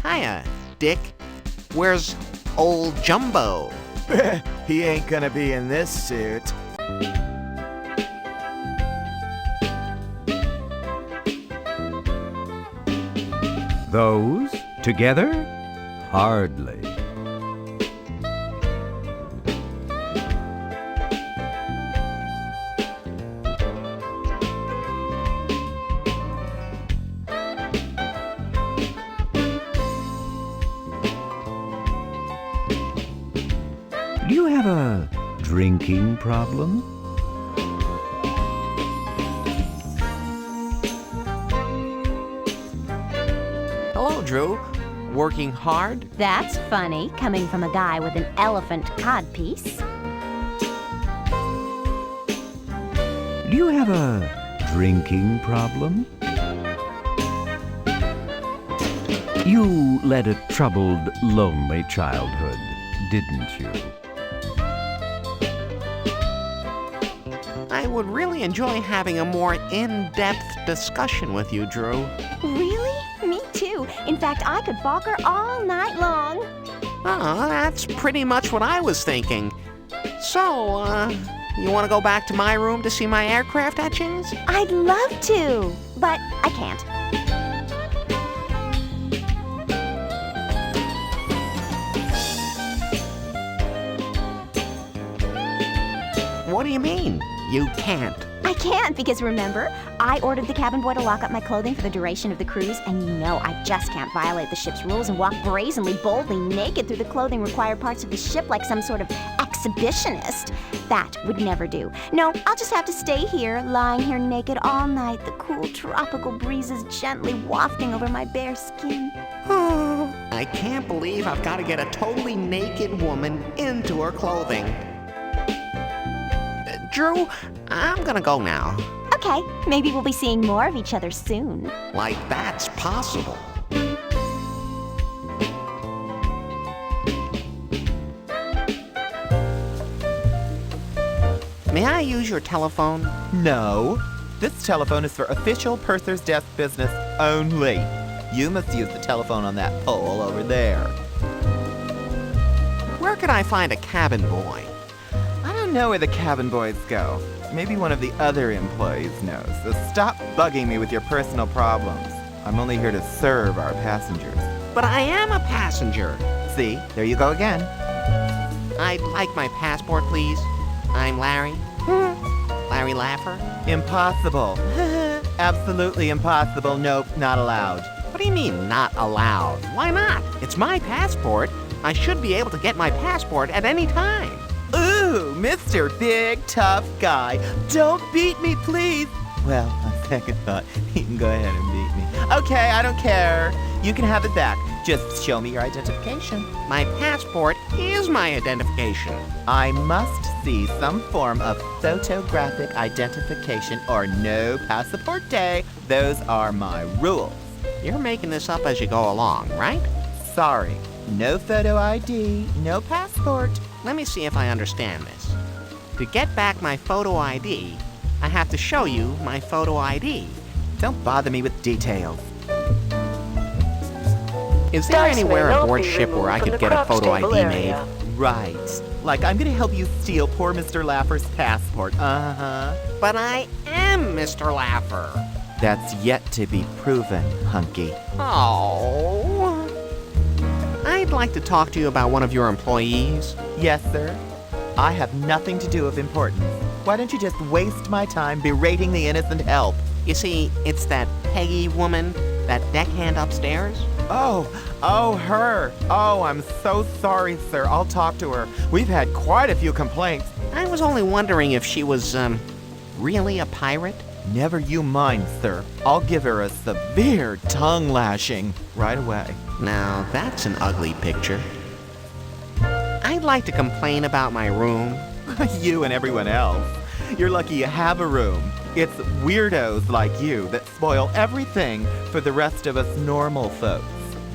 Hiya, Dick. Where's old Jumbo? He ain't gonna be in this suit. Those together? Hardly. Do you have a drinking problem? Hello, Drew. Working hard? That's funny, coming from a guy with an elephant codpiece. Do you have a drinking problem? You led a troubled, lonely childhood, didn't you? I would really enjoy having a more in-depth discussion with you, Drew. Really? Me too. In fact, I could balk her all night long. Oh, that's pretty much what I was thinking. So, you want to go back to my room to see my aircraft etchings? I'd love to, but I can't. What do you mean, you can't? I can't because remember, I ordered the cabin boy to lock up my clothing for the duration of the cruise, and you know I just can't violate the ship's rules and walk brazenly, boldly naked through the clothing required parts of the ship like some sort of exhibitionist. That would never do. No, I'll just have to stay here, lying here naked all night, the cool tropical breezes gently wafting over my bare skin. Oh, I can't believe I've got to get a totally naked woman into her clothing. Drew, I'm gonna go now. Okay, maybe we'll be seeing more of each other soon. Like that's possible. May I use your telephone? No. This telephone is for official Purser's desk business only. You must use the telephone on that pole over there. Where could I find a cabin boy? I don't know where the cabin boys go. Maybe one of the other employees knows. So stop bugging me with your personal problems. I'm only here to serve our passengers. But I am a passenger. See, there you go again. I'd like my passport, please. I'm Larry. Larry Laffer. Impossible. Absolutely impossible. Nope, not allowed. What do you mean, not allowed? Why not? It's my passport. I should be able to get my passport at any time. Ooh, Mr. Big Tough Guy. Don't beat me, please. Well, on second thought, you can go ahead and beat me. Okay, I don't care. You can have it back. Just show me your identification. My passport is my identification. I must see some form of photographic identification or no pasaporte. Those are my rules. You're making this up as you go along, right? Sorry. No photo ID, no passport. Let me see if I understand this. To get back my photo ID, I have to show you my photo ID. Don't bother me with details. Is there anywhere aboard ship where I could get a photo ID made? Right. Like I'm gonna help you steal poor Mr. Laffer's passport. Uh-huh. But I am Mr. Laffer. That's yet to be proven, hunky. Oh. I'd like to talk to you about one of your employees. Yes, sir. I have nothing to do of importance. Why don't you just waste my time berating the innocent help? You see, it's that Peggy woman, that deckhand upstairs. Oh, her. Oh, I'm so sorry, sir. I'll talk to her. We've had quite a few complaints. I was only wondering if she was, really a pirate? Never you mind, sir. I'll give her a severe tongue lashing right away. Now, that's an ugly picture. I'd like to complain about my room. You and everyone else. You're lucky you have a room. It's weirdos like you that spoil everything for the rest of us normal folks.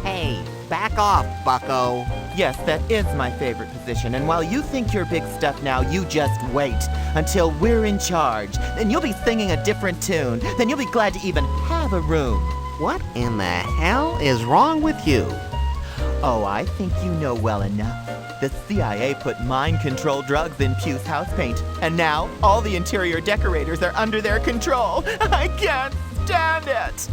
Hey, back off, bucko. Yes, that is my favorite position, and while you think you're big stuff now, you just wait until we're in charge. Then you'll be singing a different tune. Then you'll be glad to even have a room. What in the hell is wrong with you? Oh, I think you know well enough. The CIA put mind-control drugs in Pugh's house paint, and now all the interior decorators are under their control. I can't stand it!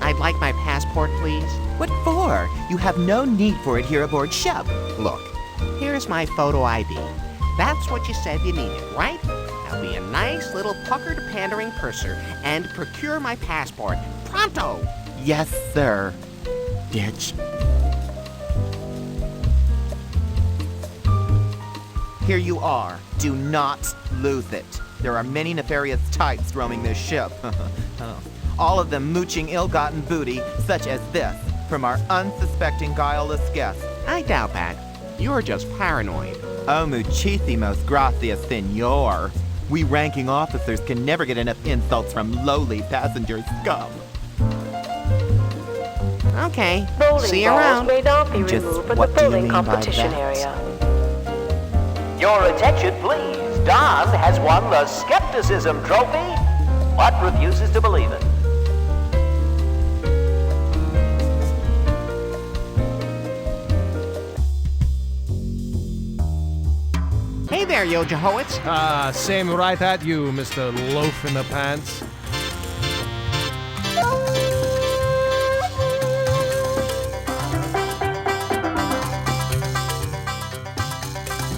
I'd like my passport, please. What for? You have no need for it here aboard ship. Look, here's my photo ID. That's what you said you needed, right? Now be a nice little puckered pandering purser and procure my passport. Pronto! Yes, sir. bitch. Here you are. Do not lose it. There are many nefarious types roaming this ship. All of them mooching ill-gotten booty, such as this, from our unsuspecting guileless guests. I doubt that. You're just paranoid. Oh, muchísimos gracias, senor. We ranking officers can never get enough insults from lowly passenger scum. Okay, Bowling see you balls around. may not be Just removed from the what do you bowling mean by competition that? area. Your attention, please. Don has won the Skepticism Trophy, but refuses to believe it. Hey there, Yo Jehoitz. Same right at you, Mr. Loaf in the Pants.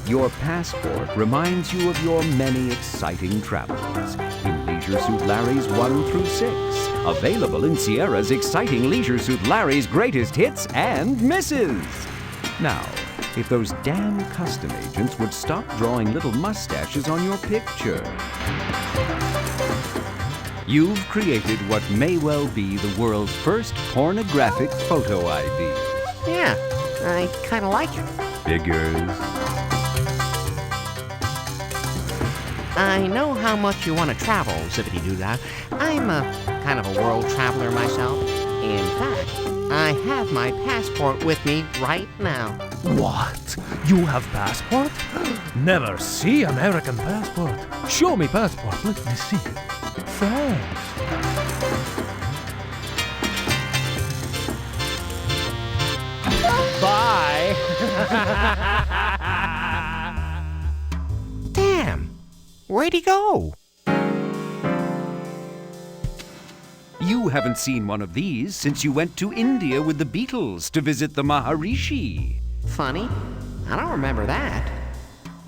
Your passport reminds you of your many exciting travels in Leisure Suit Larry's 1 through 6. Available in Sierra's exciting Leisure Suit Larry's greatest hits and misses. Now, if those damn custom agents would stop drawing little mustaches on your picture. You've created what may well be the world's first pornographic photo ID. Yeah, I kind of like it. Figures. I know how much you want to travel, Zippity-Doo-Dah. I'm kind of a world traveler myself. In fact, I have my passport with me right now. What? You have passport? Never see American passport. Show me passport. Let me see it. Thanks. Bye. Damn! Where'd he go? You haven't seen one of these since you went to India with the Beatles to visit the Maharishi. Funny. I don't remember that.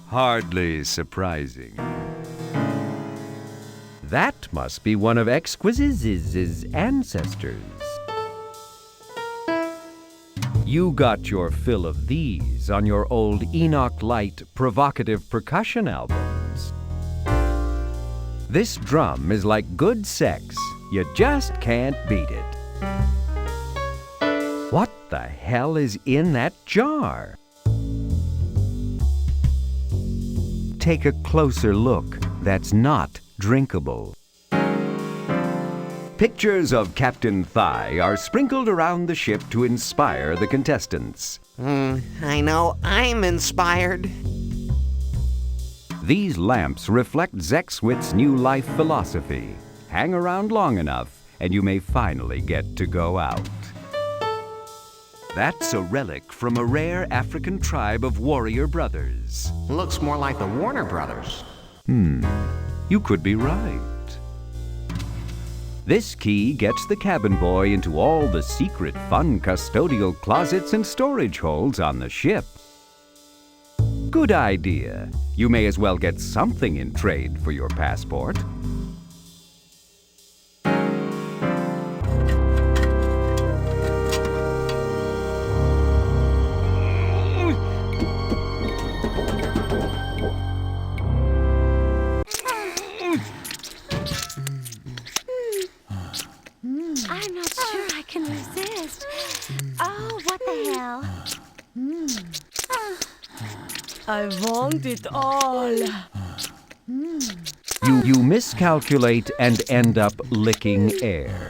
Hardly surprising. That must be one of Exquisite's ancestors. You got your fill of these on your old Enoch Light provocative percussion albums. This drum is like good sex. You just can't beat it. What the hell is in that jar? Take a closer look. That's not drinkable. Pictures of Captain Thigh are sprinkled around the ship to inspire the contestants. I know I'm inspired. These lamps reflect Zexwit's new life philosophy. Hang around long enough, and you may finally get to go out. That's a relic from a rare African tribe of warrior brothers. Looks more like the Warner Brothers. You could be right. This key gets the cabin boy into all the secret, fun custodial closets and storage holes on the ship. Good idea. You may as well get something in trade for your passport. I'm not sure I can resist. Oh, what the hell? I want it all. You miscalculate and end up licking air.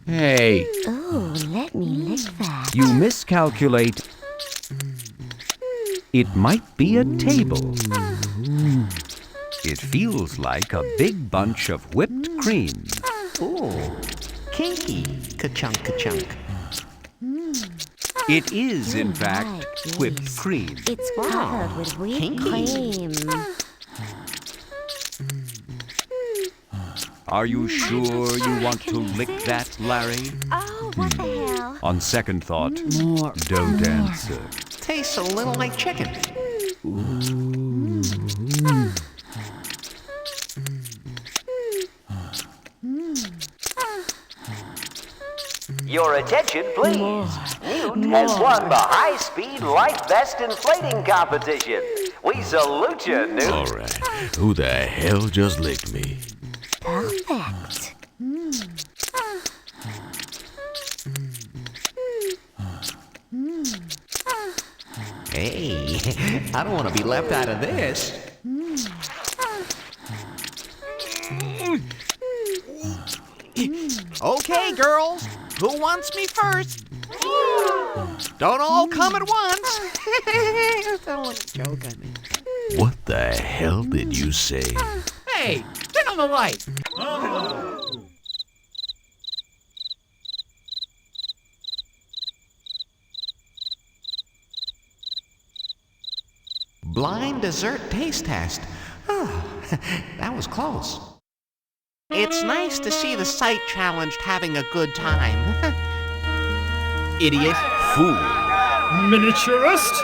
Hey. Oh, let me lick that. You miscalculate. It might be a table. It feels like a big bunch of whipped cream. Ooh, kinky. Ka-chunk, ka-chunk. It is, in fact, whipped cream. It's covered with whipped cream. Are you sure you want to lick that, Larry? Oh, what the hell? On second thought, don't answer. Tastes a little like chicken. Your attention, please. Newt has won the high-speed life vest inflating competition. We salute you, Newt. All right. Who the hell just licked me? Perfect. Hey, I don't want to be left out of this. Okay, girls, who wants me first? Don't all come at once. Don't want to joke on me. What the hell did you say? Hey, turn on the light. Blind dessert taste test. Oh, that was close. It's nice to see the sight challenged having a good time. Idiot. Fool. Miniaturist?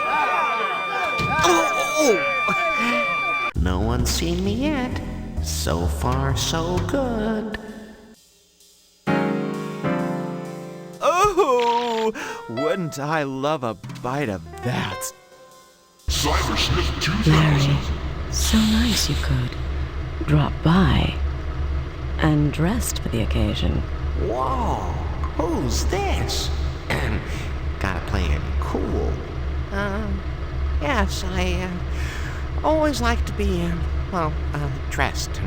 No one's seen me yet. So far, so good. Oh, wouldn't I love a bite of that? Larry, so nice you could drop by and dressed for the occasion. Whoa, who's this? Gotta play it cool. Yes, I always like to be, dressed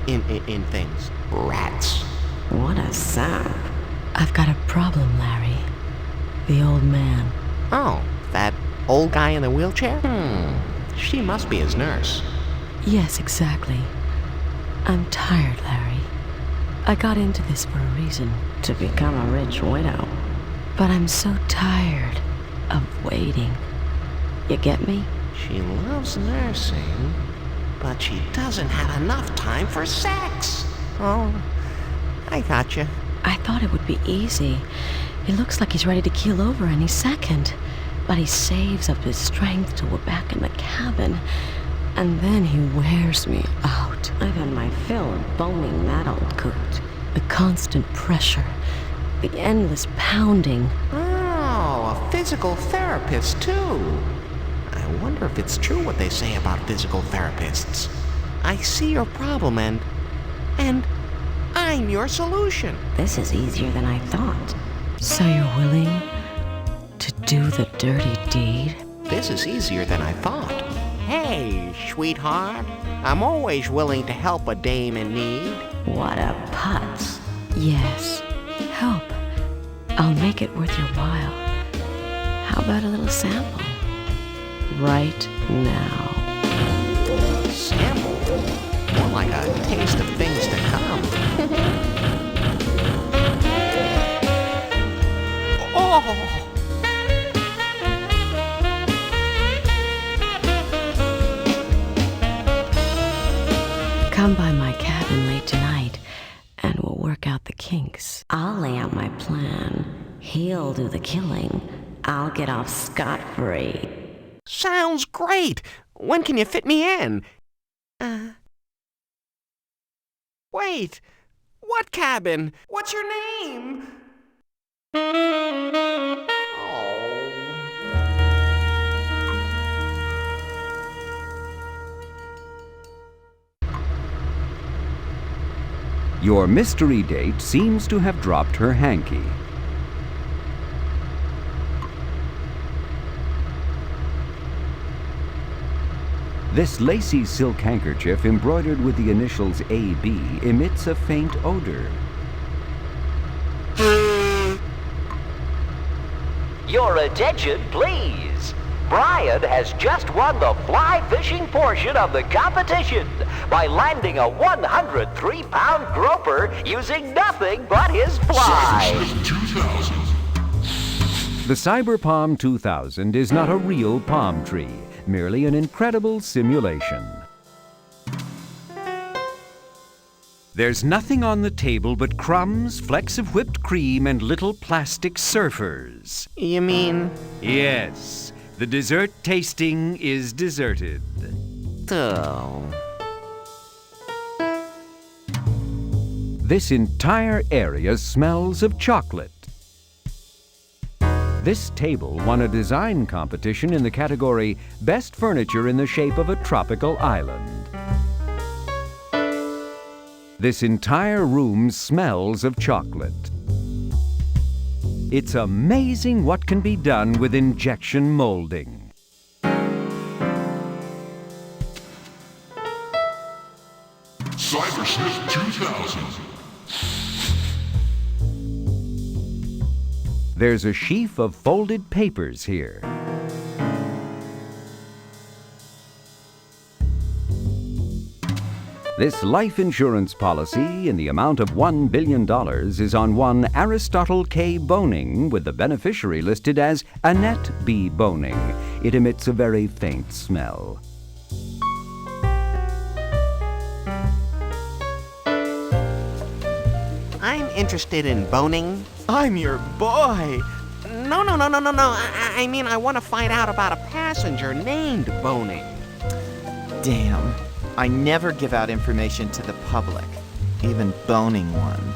in things. Rats. What a sound. I've got a problem, Larry. The old man. Oh, that old guy in the wheelchair? She must be his nurse. Yes, exactly. I'm tired, Larry. I got into this for a reason. To become a rich widow. But I'm so tired of waiting. You get me? She loves nursing, but she doesn't have enough time for sex. Oh, I gotcha. I thought it would be easy. It looks like he's ready to keel over any second. But he saves up his strength till we're back in the cabin. And then he wears me out. I've had my fill of boning that old coot. The constant pressure. The endless pounding. Oh, a physical therapist, too. I wonder if it's true what they say about physical therapists. I see your problem and I'm your solution. This is easier than I thought. So you're willing to do the dirty deed? This is easier than I thought. Hey, sweetheart. I'm always willing to help a dame in need. What a putz. Yes. Help. I'll make it worth your while. How about a little sample? Right now. Sample? More like a taste of things to come. Oh! Come by my cabin late tonight, and we'll work out the kinks. I'll lay out my plan. He'll do the killing. I'll get off scot-free. Sounds great! When can you fit me in? Wait! What cabin? What's your name? Your mystery date seems to have dropped her hanky. This lacy silk handkerchief embroidered with the initials AB emits a faint odor. Your attention, please. Brian has just won the fly fishing portion of the competition by landing a 103-pound groper using nothing but his fly. The Cyber Palm 2000 is not a real palm tree, merely an incredible simulation. There's nothing on the table but crumbs, flecks of whipped cream, and little plastic surfers. You mean? Yes. The dessert tasting is deserted. Oh. This entire area smells of chocolate. This table won a design competition in the category Best Furniture in the Shape of a Tropical Island. This entire room smells of chocolate. It's amazing what can be done with injection molding. Cybersmith 2000. There's a sheaf of folded papers here. This life insurance policy in the amount of $1 billion is on one Aristotle K. Boning, with the beneficiary listed as Annette B. Boning. It emits a very faint smell. I'm interested in boning. I'm your boy. No. I mean, I want to find out about a passenger named Boning. Damn. I never give out information to the public, even boning ones.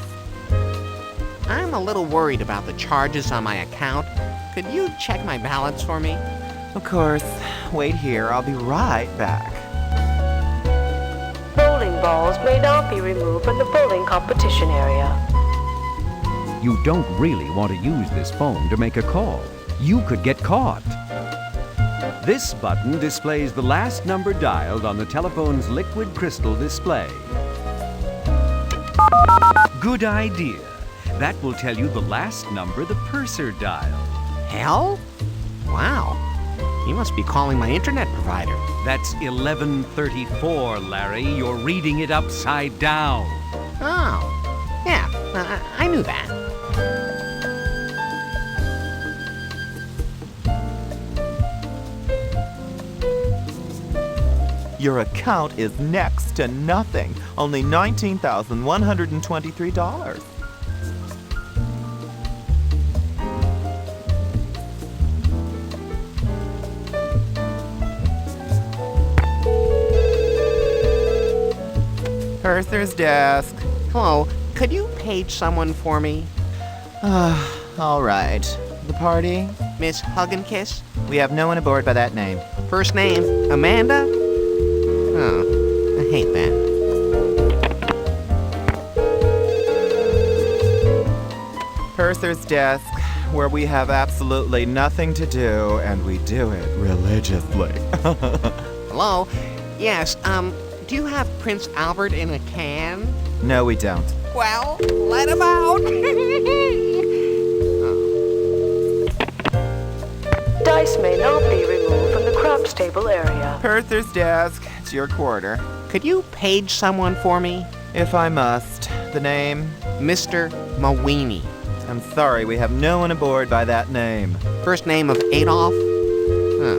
I'm a little worried about the charges on my account. Could you check my balance for me? Of course. Wait here. I'll be right back. Bowling balls may not be removed from the bowling competition area. You don't really want to use this phone to make a call. You could get caught. This button displays the last number dialed on the telephone's liquid crystal display. Good idea. That will tell you the last number the purser dialed. Hell? Wow. You must be calling my internet provider. That's 1134, Larry. You're reading it upside down. Oh. Yeah, I knew that. Your account is next to nothing. Only $19,123. Purser's desk. Hello, could you page someone for me? All right. The party? Miss Hug and Kiss? We have no one aboard by that name. First name, Amanda? Oh, I hate that. Purser's desk, where we have absolutely nothing to do, and we do it religiously. Hello? Yes, do you have Prince Albert in a can? No, we don't. Well, let him out! Dice may not be removed from the craps table area. Purser's desk, it's your quarter. Could you page someone for me? If I must. The name? Mr. Mawini. I'm sorry, we have no one aboard by that name. First name of Adolf? Huh.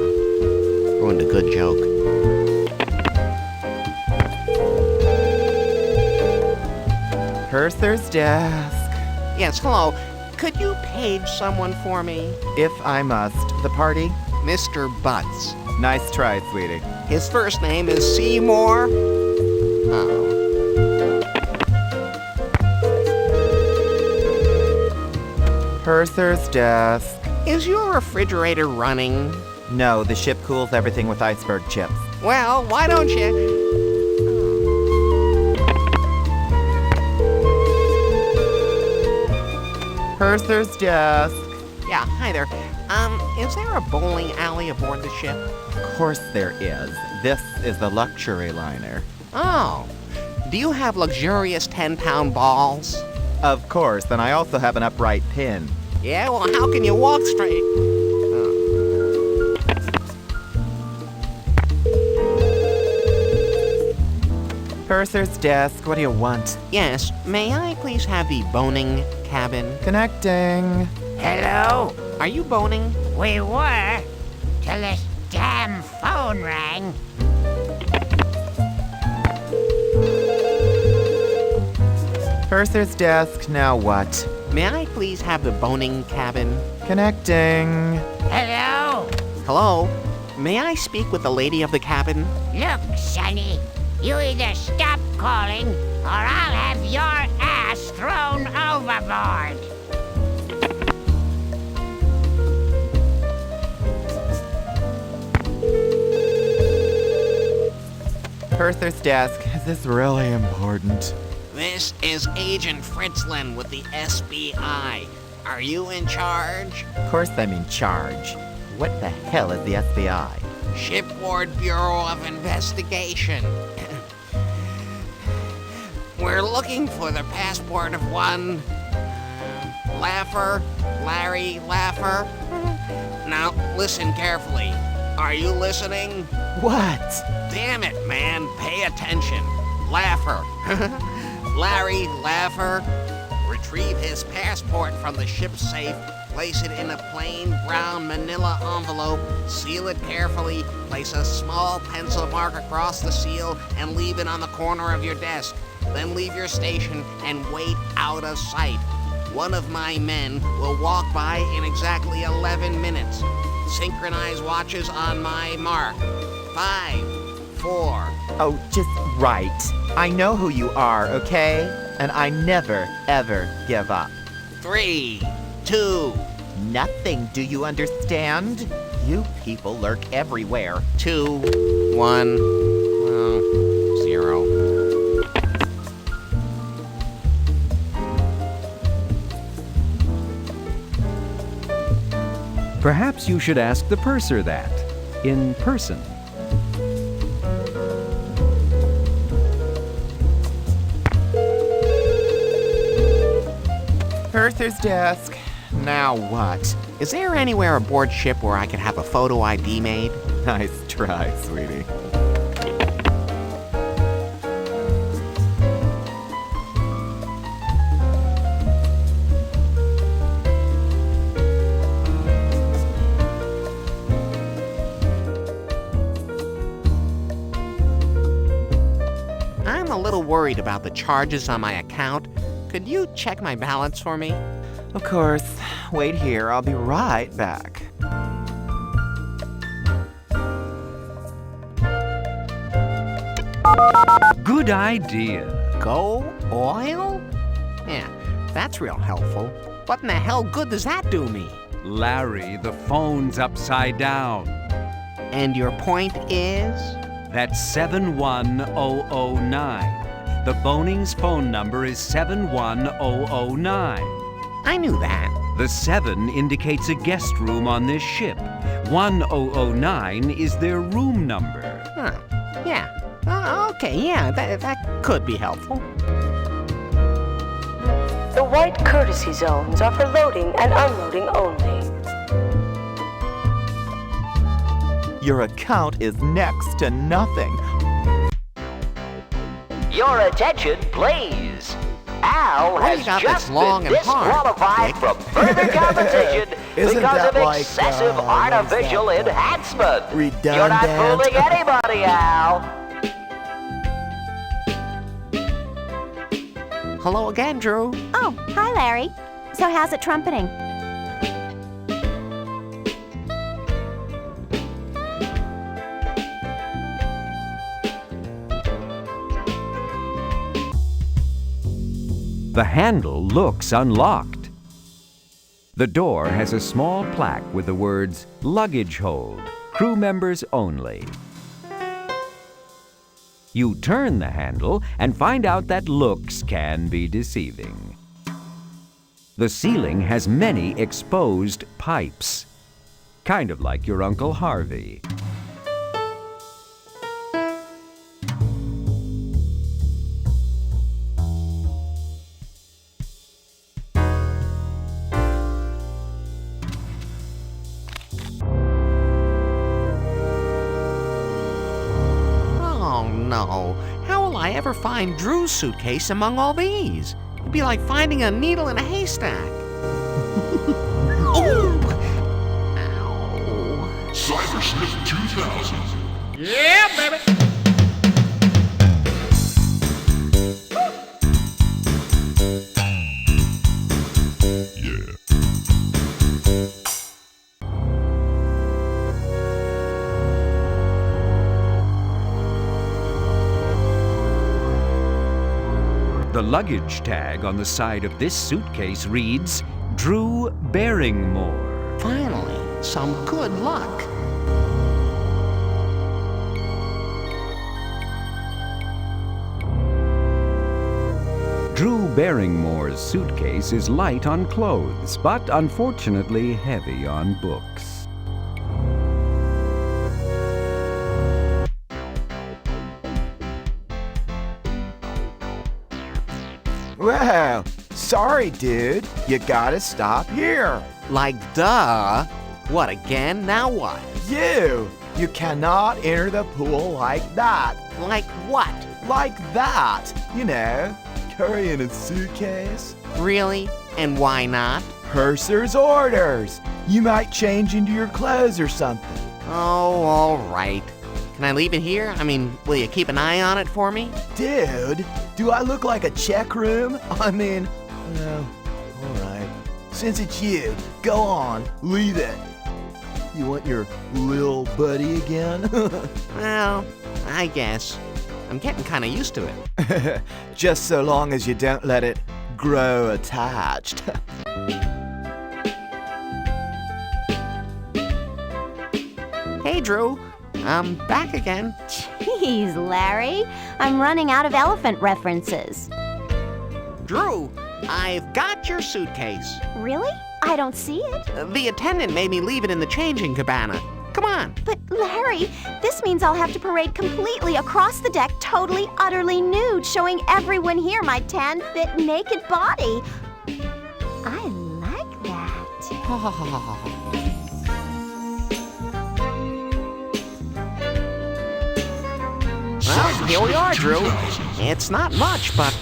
Ruined a good joke. Purser's desk. Yes, hello. Could you page someone for me? If I must. The party? Mr. Butts. Nice try, sweetie. His first name is Seymour. Oh. Purser's desk. Is your refrigerator running? No, the ship cools everything with iceberg chips. Well, why don't you... Purser's desk. Yeah, hi there. Is there a bowling alley aboard the ship? Of course there is. This is the luxury liner. Oh. Do you have luxurious 10-pound balls? Of course, and I also have an upright pin. Yeah, well, how can you walk straight? Purser's desk, what do you want? Yes, may I please have the boning cabin? Connecting. Hello? Are you boning? We were, till this damn phone rang. Purser's desk, now what? May I please have the boning cabin? Connecting. Hello? Hello? May I speak with the lady of the cabin? Look, Sonny, you either stop calling or I'll have your ass thrown overboard. Purser's desk. Is this really important? This is Agent Fritzlin with the SBI. Are you in charge? Of course I'm in charge. What the hell is the SBI? Shipboard Bureau of Investigation. We're looking for the passport of one Larry Laffer. Now, listen carefully. Are you listening? What? Damn it, man. Pay attention. Laffer. Larry Laffer. Retrieve his passport from the ship's safe, place it in a plain brown manila envelope, seal it carefully, place a small pencil mark across the seal, and leave it on the corner of your desk. Then leave your station and wait out of sight. One of my men will walk by in exactly 11 minutes. Synchronize watches on my mark. 5, 4. Oh, just right. I know who you are, okay? And I never, ever give up. 3, 2. Nothing, do you understand? You people lurk everywhere. 2, 1, 0. Perhaps you should ask the purser that, in person. Purser's desk. Now what? Is there anywhere aboard ship where I could have a photo ID made? Nice try, sweetie. I'm a little worried about the charges on my account. Could you check my balance for me? Of course. Wait here. I'll be right back. Good idea. Go oil? Yeah, that's real helpful. What in the hell good does that do me? Larry, the phone's upside down. And your point is? That's 71009. The Bonings phone number is 71009. I knew that. The 7 indicates a guest room on this ship. 1009 is their room number. Huh. Yeah. Okay, yeah, that could be helpful. The white courtesy zones are for loading and unloading only. Your account is next to nothing. Your attention, please. Al has just been disqualified from further competition because of excessive artificial enhancement. Redundant. You're not fooling anybody, Al. Hello again, Drew. Oh, hi, Larry. So how's it trumpeting? The handle looks unlocked. The door has a small plaque with the words, "Luggage hold, crew members only." You turn the handle and find out that looks can be deceiving. The ceiling has many exposed pipes, kind of like your Uncle Harvey. No. How will I ever find Drew's suitcase among all these? It'd be like finding a needle in a haystack. Oh! Ow. Cybersmith 2000. Yeah, baby! The luggage tag on the side of this suitcase reads, Drew Barrymore. Finally, some good luck. Drew Barrymore's suitcase is light on clothes, but unfortunately heavy on books. Well, sorry, dude. You gotta stop here. Like, duh. What, again? Now what? You cannot enter the pool like that. Like what? Like that. You know, carrying a suitcase. Really? And why not? Purser's orders. You might change into your clothes or something. Oh, all right. Can I leave it here? I mean, will you keep an eye on it for me? Dude, do I look like a check room? I mean, well, all right. Since it's you, go on, leave it. You want your lil buddy again? Well, I guess. I'm getting kind of used to it. Just so long as you don't let it grow attached. Hey, Drew. I'm back again. Jeez, Larry. I'm running out of elephant references. Drew, I've got your suitcase. Really? I don't see it. The attendant made me leave it in the changing cabana. Come on. But, Larry, this means I'll have to parade completely across the deck, totally, utterly nude, showing everyone here my tan, fit, naked body. I like that. Well, here we are, Drew. It's not much, but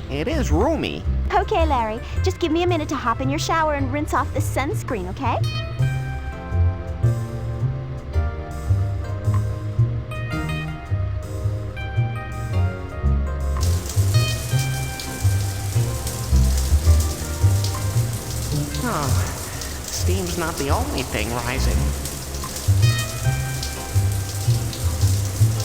it is roomy. Okay, Larry. Just give me a minute to hop in your shower and rinse off this sunscreen, okay? Oh, steam's not the only thing rising.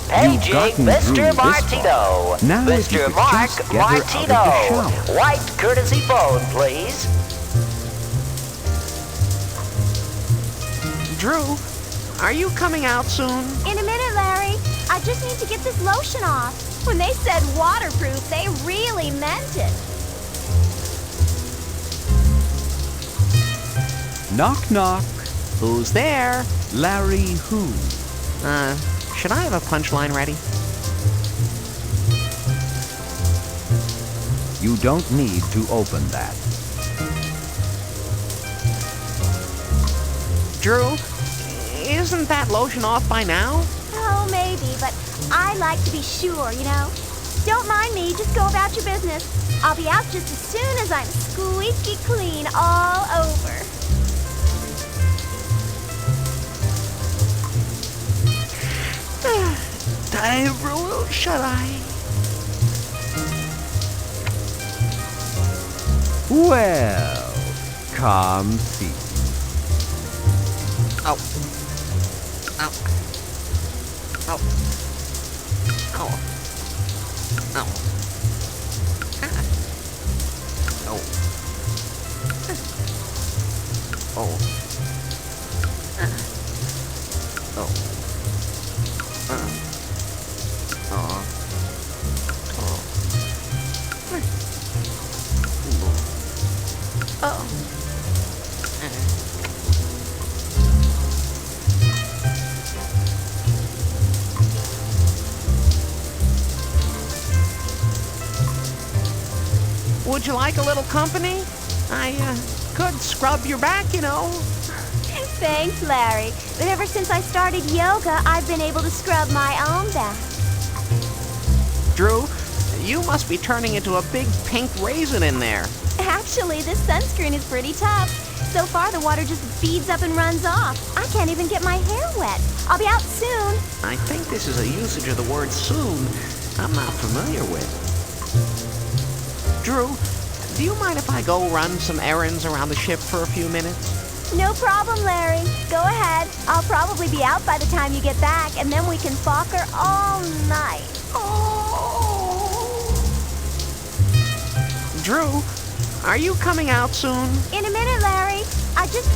Paging gotten Mr. through this Martino. far. Now if you Mr. could Mark just get her out of the Martino. shower. White courtesy phone, please. Drew, are you coming out soon? In a minute, Larry. I just need to get this lotion off. When they said waterproof, they really meant it. Knock, knock. Who's there? Larry who? Should I have a punchline ready? You don't need to open that. Drew, isn't that lotion off by now? Oh, maybe, but I like to be sure, you know? Don't mind me, just go about your business. I'll be out just as soon as I'm squeaky clean all over. Time for a little shut-eye. Well, come see. Ow. Ow. Ow. Ow. Ow. Ah. Oh. Oh. Ah. Oh. Oh. Oh. Would you like a little company? I could scrub your back, you know. Thanks, Larry. But ever since I started yoga, I've been able to scrub my own back. Drew, you must be turning into a big pink raisin in there. Actually, this sunscreen is pretty tough. So far, the water just beads up and runs off. I can't even get my hair wet. I'll be out soon. I think this is a usage of the word soon I'm not familiar with. Drew, do you mind if I go run some errands around the ship for a few minutes? No problem, Larry. Go ahead. I'll probably be out by the time you get back, and then we can focker all night. Drew, are you coming out soon? In a minute, Larry. I just...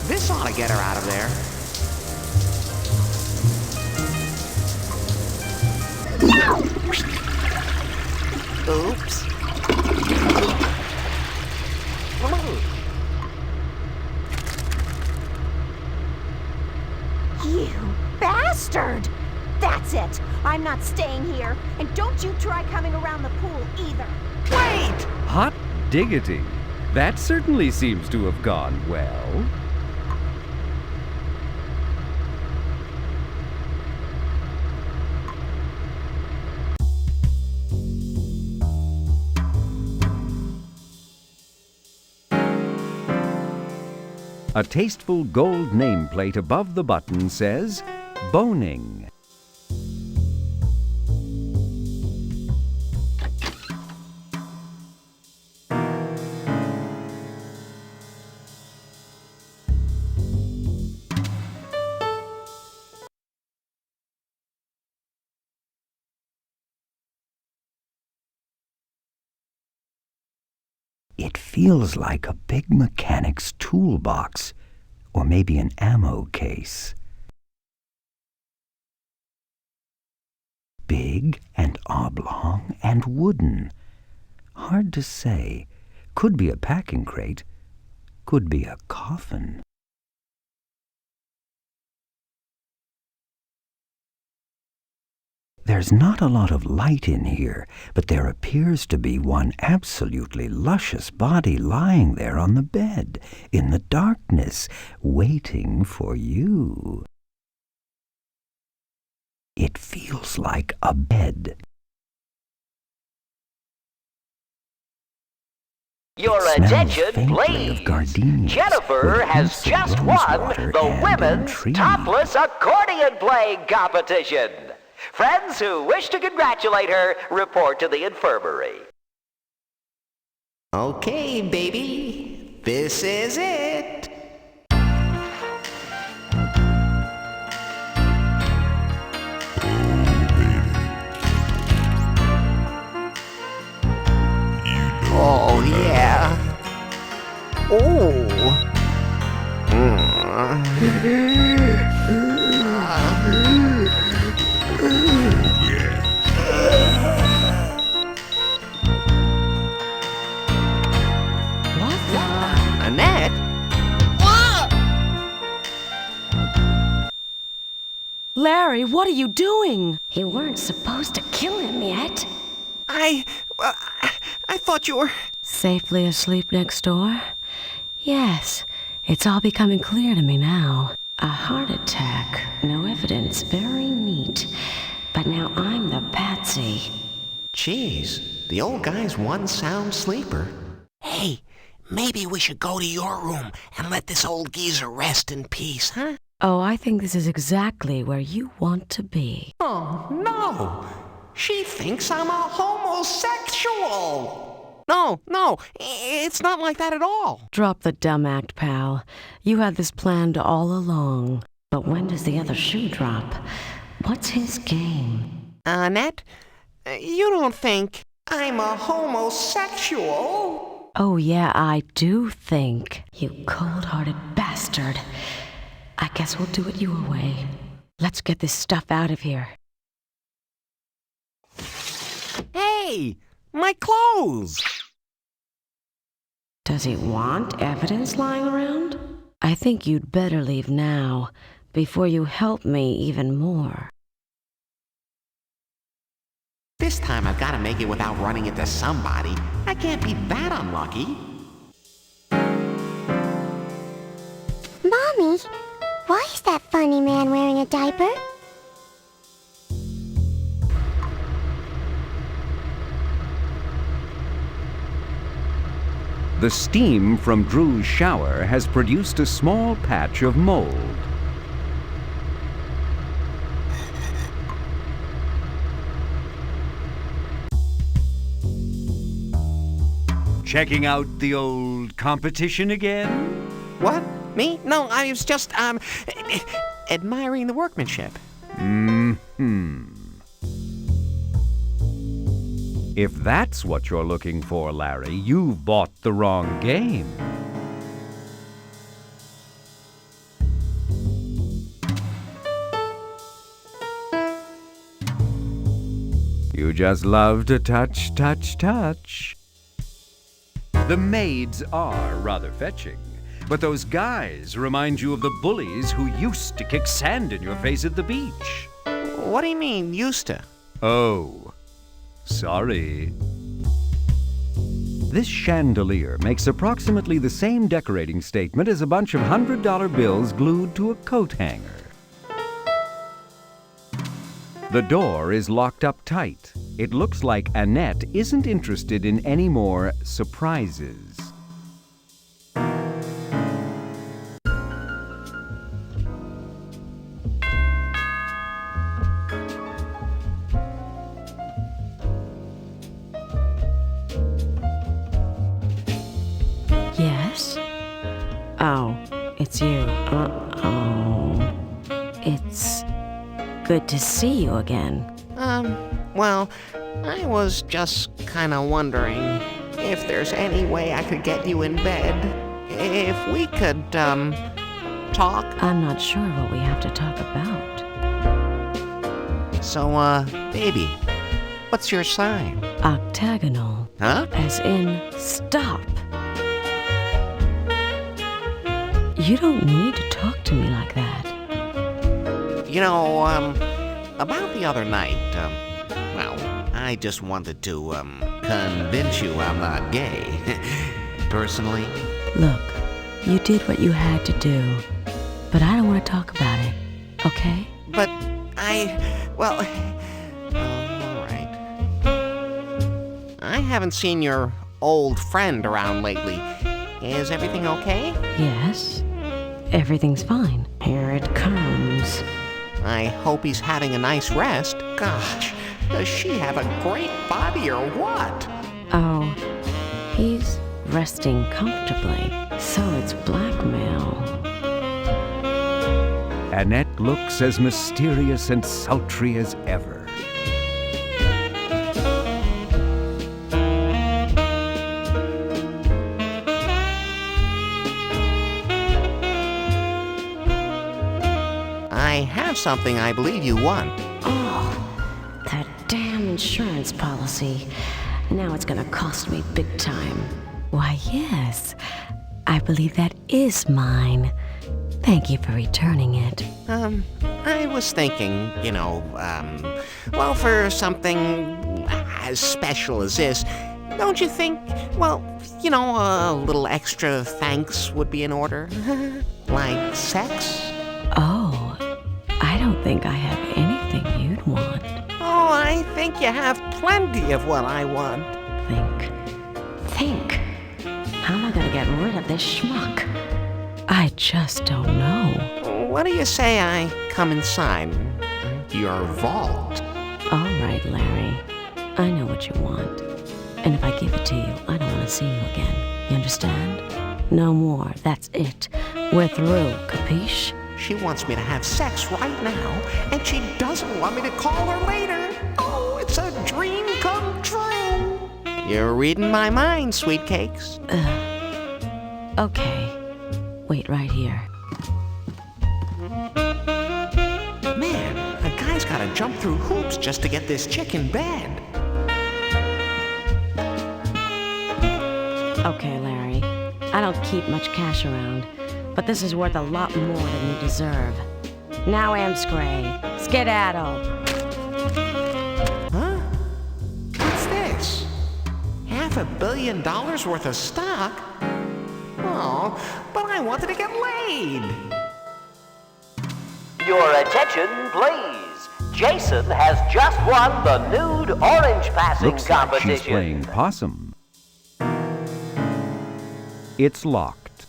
This ought to get her out of there. Oops. You bastard! That's it. I'm not staying here. And don't you try coming around the pool either. Wait! Hot diggity. That certainly seems to have gone well. A tasteful gold nameplate above the button says, Boning. It feels like a big mechanic's toolbox, or maybe an ammo case. Big and oblong and wooden. Hard to say. Could be a packing crate. Could be a coffin. There's not a lot of light in here, but there appears to be one absolutely luscious body lying there on the bed, in the darkness, waiting for you. It feels like a bed. Your attention, please. Jennifer has just won the Women's Topless Accordion Playing Competition. Friends who wish to congratulate her, report to the infirmary. Okay, baby. This is it. Oh, yeah. Oh. Annette? Larry, what are you doing? You weren't supposed to kill him yet. I thought you were... Safely asleep next door? Yes, it's all becoming clear to me now. A heart attack, no evidence, very neat. But now I'm the patsy. Jeez, the old guy's one sound sleeper. Hey, maybe we should go to your room and let this old geezer rest in peace, huh? Oh, I think this is exactly where you want to be. Oh, no! She thinks I'm a homosexual! No, it's not like that at all. Drop the dumb act, pal. You had this planned all along. But when does the other shoe drop? What's his game? Annette, you don't think I'm a homosexual? Oh, yeah, I do think. You cold-hearted bastard. I guess we'll do it your way. Let's get this stuff out of here. Hey, my clothes! Does he want evidence lying around? I think you'd better leave now, before you help me even more. This time I've got to make it without running into somebody. I can't be that unlucky. Mommy, why is that funny man wearing a diaper? The steam from Drew's shower has produced a small patch of mold. Checking out the old competition again? What? Me? No, I was just, admiring the workmanship. If that's what you're looking for, Larry, you've bought the wrong game. You just love to touch, touch, touch. The maids are rather fetching, but those guys remind you of the bullies who used to kick sand in your face at the beach. What do you mean, used to? Oh, sorry. This chandelier makes approximately the same decorating statement as a bunch of $100 bills glued to a coat hanger. The door is locked up tight. It looks like Annette isn't interested in any more surprises. Yes? Oh, it's you. Uh-oh. It's good to see you again. Well, I was just kind of wondering if there's any way I could get you in bed. If we could, talk. I'm not sure what we have to talk about. So, baby, what's your sign? Octagonal. Huh? As in, stop. You don't need to talk to me like that. You know, about the other night, well, I just wanted to, convince you I'm not gay. Personally. Look, you did what you had to do, but I don't want to talk about it, okay? But well, all right. I haven't seen your old friend around lately. Is everything okay? Yes, everything's fine. Here it comes. I hope he's having a nice rest. Gosh, does she have a great body or what? Oh, he's resting comfortably, so it's blackmail. Annette looks as mysterious and sultry as ever. I have something I believe you want. Oh, that damn insurance policy. Now it's gonna cost me big time. Why, yes. I believe that is mine. Thank you for returning it. I was thinking, well, for something as special as this, don't you think, well, a little extra thanks would be in order? Like sex? Oh, I don't think I have anything you'd want. Oh, I think you have plenty of what I want. Think. How am I gonna get rid of this schmuck? I just don't know. What do you say I come inside your vault? All right, Larry. I know what you want. And if I give it to you, I don't want to see you again. You understand? No more. That's it. We're through. Capiche? She wants me to have sex right now, and she doesn't want me to call her later. Oh, it's a dream come true. You're reading my mind, sweet cakes. Okay. Wait right here. Man, a guy's gotta jump through hoops just to get this chick in bed. Okay, Larry. I don't keep much cash around, but this is worth a lot more than you deserve. Now, Amscray, skedaddle. Huh? What's this? $500 million worth of stock? Oh, but I wanted to get laid. Your attention, please. Jason has just won the nude orange passing Looks like competition. she's playing possum. It's locked.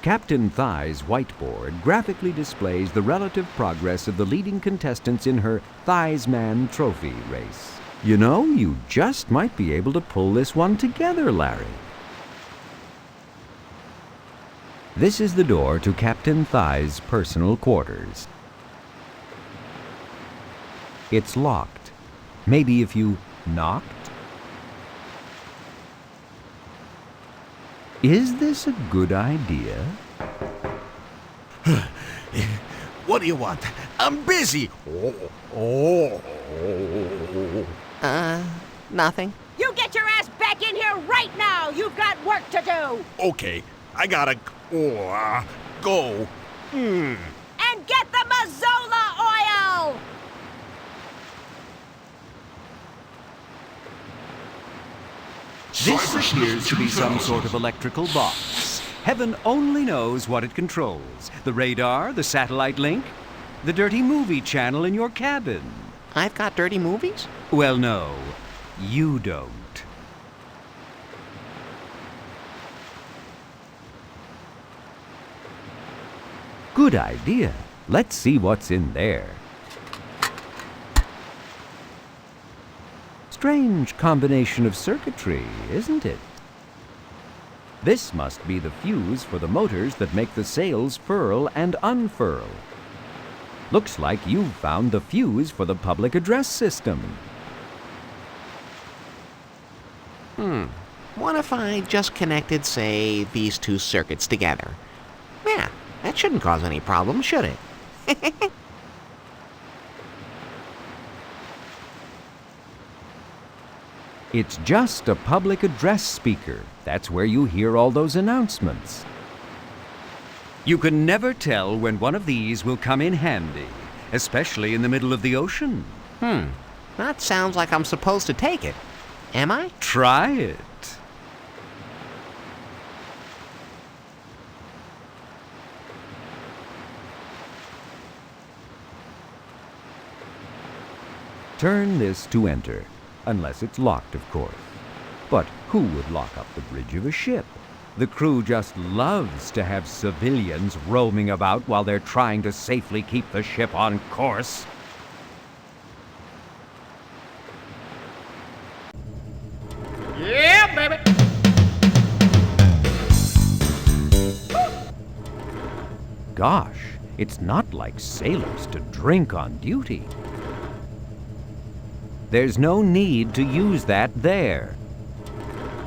Captain Thigh's whiteboard graphically displays the relative progress of the leading contestants in her Thighsman Trophy race. You know, you just might be able to pull this one together, Larry. This is the door to Captain Thigh's personal quarters. It's locked. Maybe if you knocked? Is this a good idea? What do you want? I'm busy. Nothing. You get your ass back in here right now! You've got work to do! Okay, I gotta go. And get the Mazola oil! This appears to be some sort of electrical box. Heaven only knows what it controls. The radar, the satellite link, the dirty movie channel in your cabin. I've got dirty movies? Well, no, you don't. Good idea. Let's see what's in there. Strange combination of circuitry, isn't it? This must be the fuse for the motors that make the sails furl and unfurl. Looks like you've found the fuse for the public address system. What if I just connected, say, these two circuits together? Yeah, that shouldn't cause any problems, should it? It's just a public address speaker. That's where you hear all those announcements. You can never tell when one of these will come in handy, especially in the middle of the ocean. That sounds like I'm supposed to take it. Am I? Try it. Turn this to enter, unless it's locked, of course. But who would lock up the bridge of a ship? The crew just loves to have civilians roaming about while they're trying to safely keep the ship on course. Yeah, baby. Gosh, it's not like sailors to drink on duty. There's no need to use that there.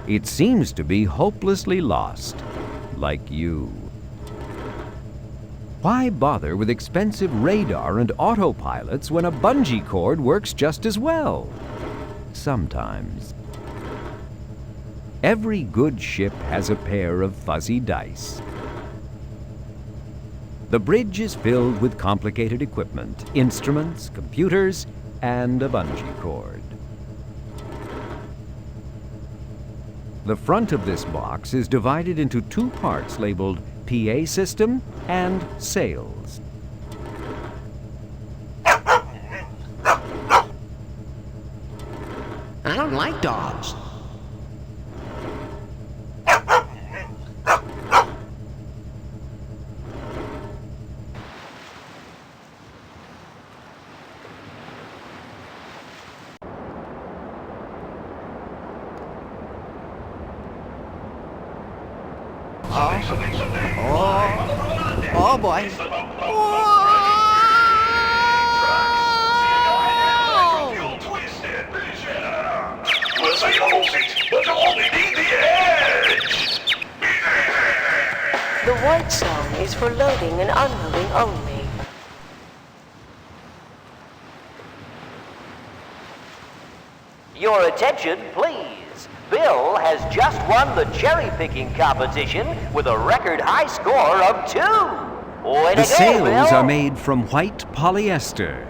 It seems to be hopelessly lost, like you. Why bother with expensive radar and autopilots when a bungee cord works just as well? Sometimes. Every good ship has a pair of fuzzy dice. The bridge is filled with complicated equipment, instruments, computers, and a bungee cord. The front of this box is divided into two parts labeled PA system and sails. I don't like dogs. Oh boy. The white zone is for loading and unloading only. Your attention, please. Bill has just won the cherry-picking competition with a record high score of 2. Way to The go, sails Bill. are made from white polyester,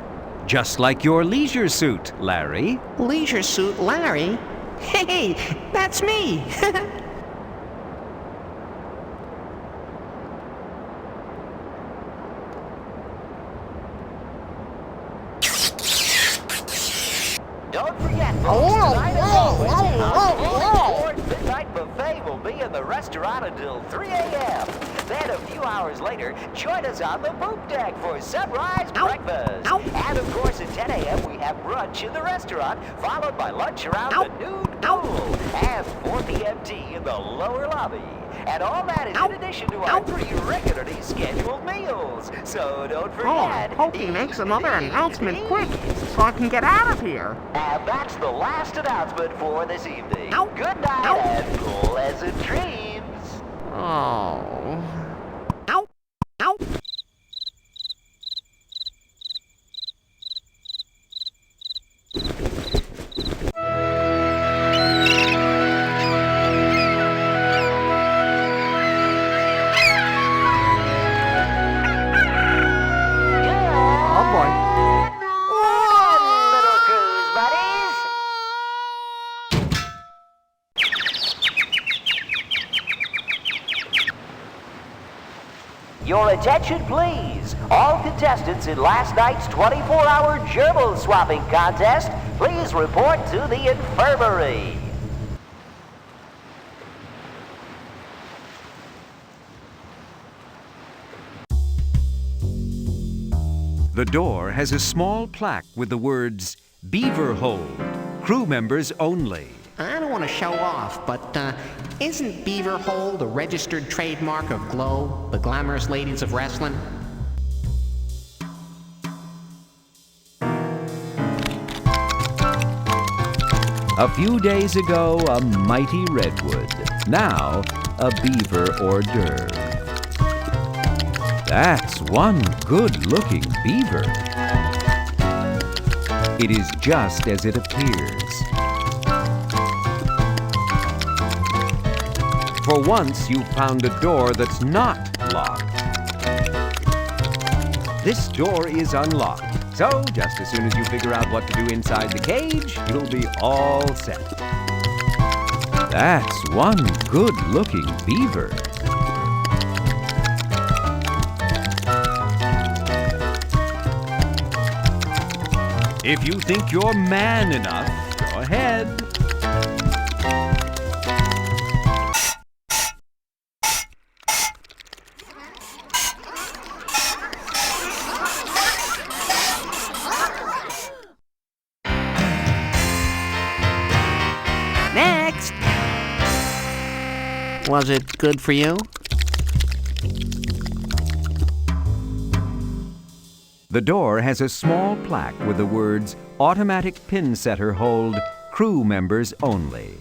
just like your leisure suit, Larry. Leisure suit Larry? Hey, that's me! Don't forget, folks, tonight as always, our midnight buffet will be in the restaurant until 3 a.m. Then a few hours later, join us on the poop deck for sunrise breakfast. And of course, at 10 a.m., we have brunch in the restaurant, followed by lunch around the nude pool, and 4 p.m. tea in the lower lobby. And all that is in addition to our 3 regularly scheduled meals. So don't forget. Hope he makes another announcement quick, so I can get out of here. And that's the last announcement for this evening. Good night and pleasant dreams. Oh. Ow! Ow! Oh boy. One little cruise, buddies. Your attention, please. All contestants in last night's 24-hour gerbil swapping contest, please report to the infirmary. The door has a small plaque with the words, Beaver Hold, crew members only. I don't want to show off, but isn't Beaver Hole the registered trademark of Glow, the glamorous ladies of wrestling? A few days ago, a mighty redwood. Now, a beaver hors d'oeuvre. That's one good-looking beaver. It is just as it appears. For once, you've found a door that's not locked. This door is unlocked, so just as soon as you figure out what to do inside the cage, you'll be all set. That's one good-looking beaver. If you think you're man enough, go ahead. Next! Was it good for you? The door has a small plaque with the words, Automatic Pin Setter Hold, Crew Members Only.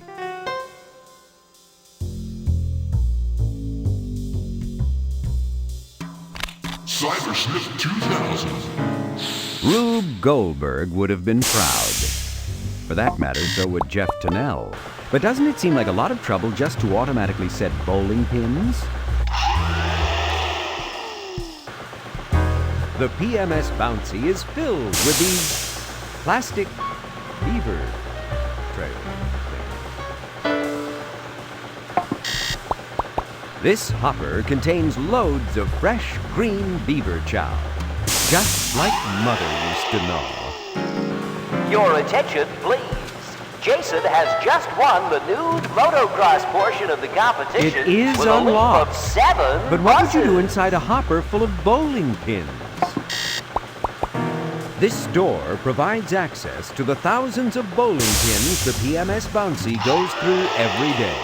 Cybersniff 2000. Rube Goldberg would have been proud. For that matter, so would Jeff Tennell. But doesn't it seem like a lot of trouble just to automatically set bowling pins? The PMS Bouncy is filled with these plastic beaver trails. This hopper contains loads of fresh green beaver chow, just like Mother used to know. Your attention, please. Jason has just won the nude motocross portion of the competition. It is with a leap unlocked. of 7 But what would you do buses. inside a hopper full of bowling pins? This door provides access to the thousands of bowling pins the PMS Bouncy goes through every day.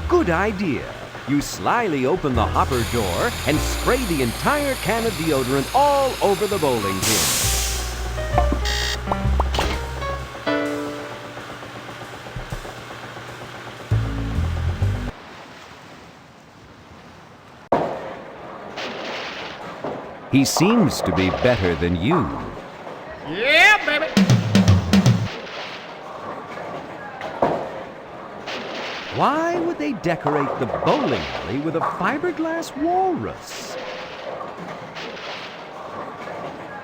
Good idea. You slyly open the hopper door and spray the entire can of deodorant all over the bowling pin. He seems to be better than you. Yeah, baby! Why would they decorate the bowling alley with a fiberglass walrus?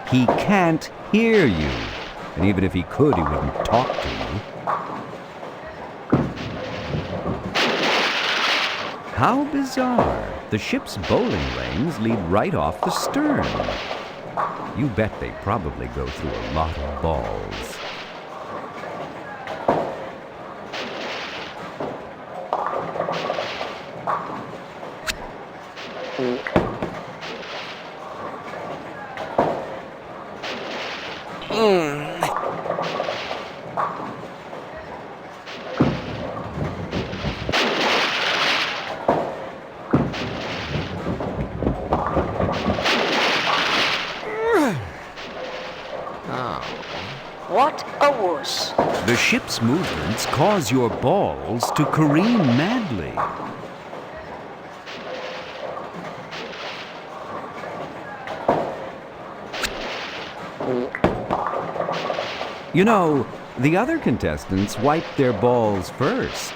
He can't hear you. And even if he could, he wouldn't talk to you. How bizarre. The ship's bowling lanes lead right off the stern. You bet they probably go through a lot of balls. What a wuss. The ship's movements cause your balls to careen madly. You know, the other contestants wiped their balls first.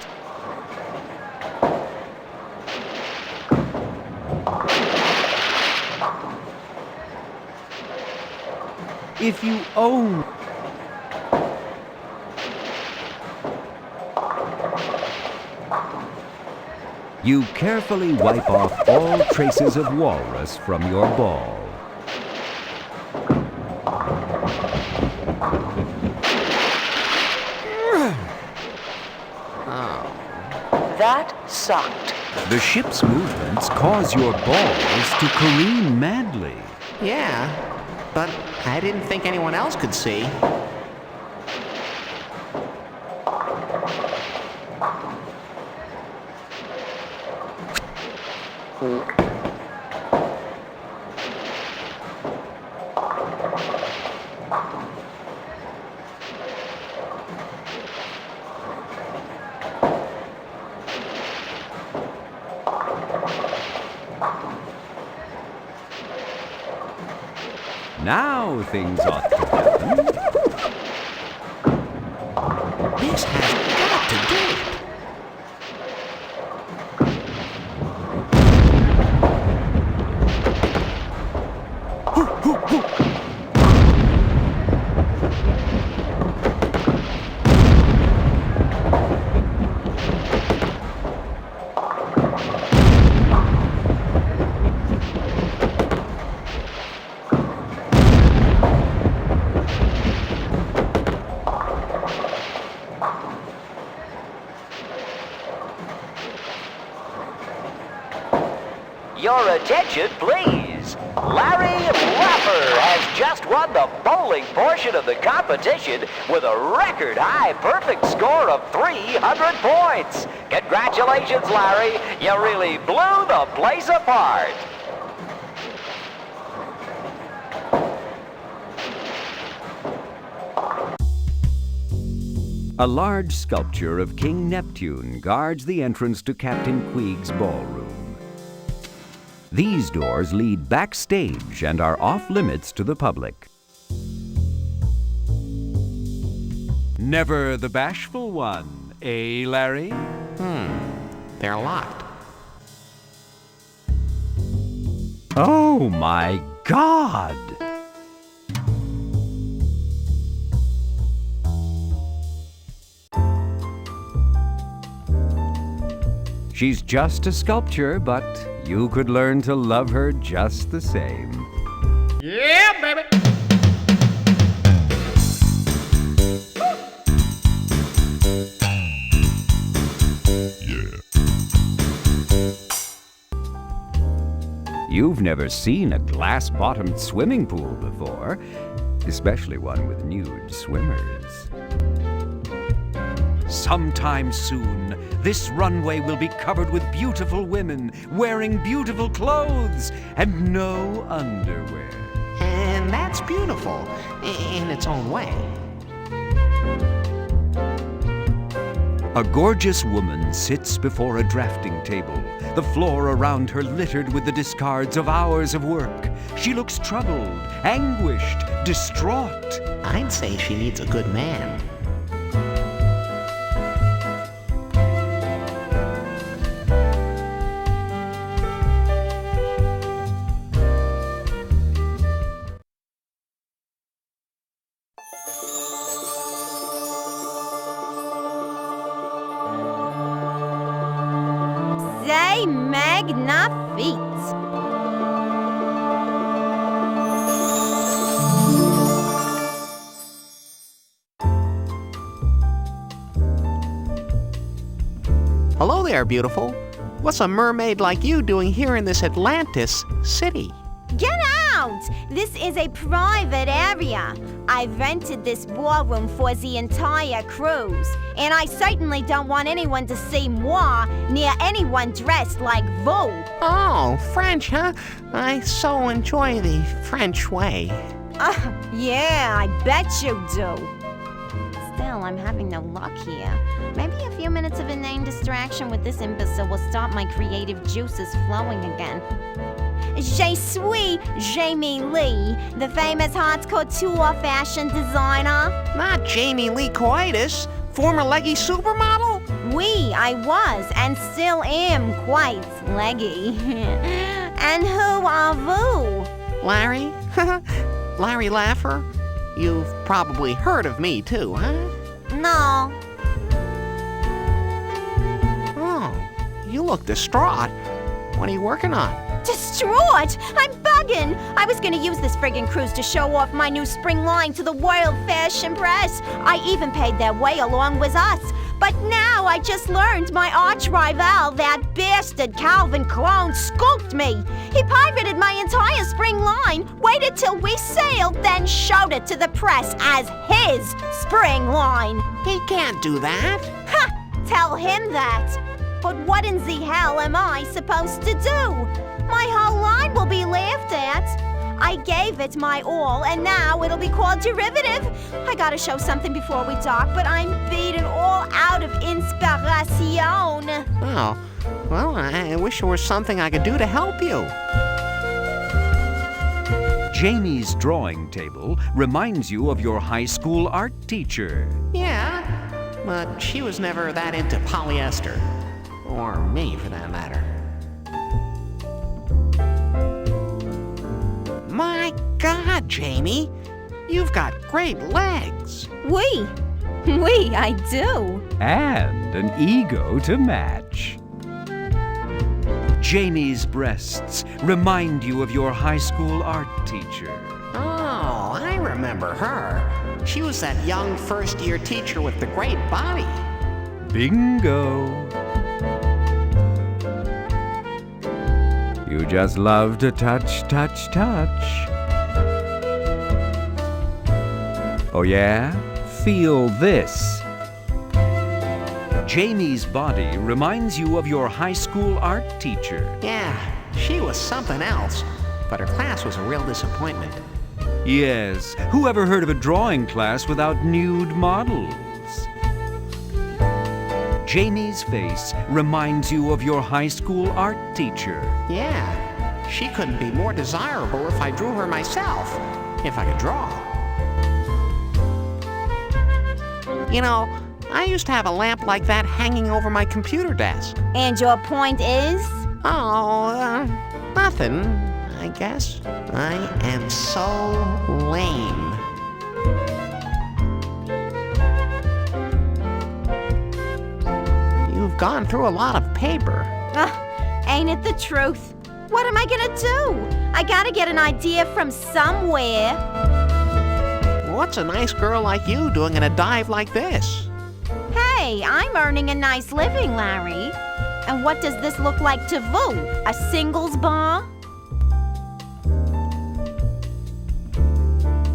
If you own... You carefully wipe off all traces of walrus from your ball. That sucked. The ship's movements cause your balls to careen madly. Yeah, but I didn't think anyone else could see. Now things ought to happen. This has got to do it. Your attention, please. Larry Lapper has just won the bowling portion of the competition with a record high perfect score of 300 points. Congratulations, Larry. You really blew the place apart. A large sculpture of King Neptune guards the entrance to Captain Queeg's ballroom. These doors lead backstage and are off-limits to the public. Never the bashful one, eh, Larry? They're locked. Oh, my God! She's just a sculpture, but you could learn to love her just the same. Yeah, baby! You've never seen a glass-bottomed swimming pool before, especially one with nude swimmers. Sometime soon, this runway will be covered with beautiful women wearing beautiful clothes and no underwear. And that's beautiful in its own way. A gorgeous woman sits before a drafting table, the floor around her littered with the discards of hours of work. She looks troubled, anguished, distraught. I'd say she needs a good man. C'est magnifique! Hello there, beautiful. What's a mermaid like you doing here in this Atlantis city? Get out! This is a private area. I rented this ballroom for the entire cruise, and I certainly don't want anyone to see moi near anyone dressed like vous. Oh, French, huh? I so enjoy the French way. Yeah, I bet you do. Still, I'm having no luck here. Maybe a few minutes of inane distraction with this imbecile will start my creative juices flowing again. Je suis Jamie Lee, the famous haute couture fashion designer. Not Jamie Lee Coitus, former leggy supermodel? Oui, I was and still am quite leggy. And who are vous? Larry? Larry Laffer? You've probably heard of me too, huh? No. Oh, you look distraught. What are you working on? Distraught! I'm bugging! I was gonna use this friggin' cruise to show off my new spring line to the world fashion press. I even paid their way along with us. But now I just learned my arch rival, that bastard Calvin Clone, skulked me. He pirated my entire spring line, waited till we sailed, then showed it to the press as his spring line. He can't do that. Ha! Tell him that. But what in the hell am I supposed to do? My whole line will be laughed at. I gave it my all, and now it'll be called derivative. I gotta show something before we dock, but I'm beaten all out of inspiration. Oh, well, I wish there was something I could do to help you. Jamie's drawing table reminds you of your high school art teacher. Yeah, but she was never that into polyester. Or me, for that matter. My God, Jamie, you've got great legs. Oui, I do. And an ego to match. Jamie's breasts remind you of your high school art teacher. Oh, I remember her. She was that young first-year teacher with the great body. Bingo. You just love to touch, touch, touch. Oh yeah? Feel this. Jamie's body reminds you of your high school art teacher. Yeah, she was something else, but her class was a real disappointment. Yes, who ever heard of a drawing class without nude models? Jamie's face reminds you of your high school art teacher. Yeah, she couldn't be more desirable if I drew her myself, if I could draw. You know, I used to have a lamp like that hanging over my computer desk. And your point is? Oh, nothing, I guess. I am so lame. You've gone through a lot of paper. Ain't it the truth? What am I gonna do? I gotta get an idea from somewhere. What's a nice girl like you doing in a dive like this? Hey, I'm earning a nice living, Larry. And what does this look like to vous? A singles bar?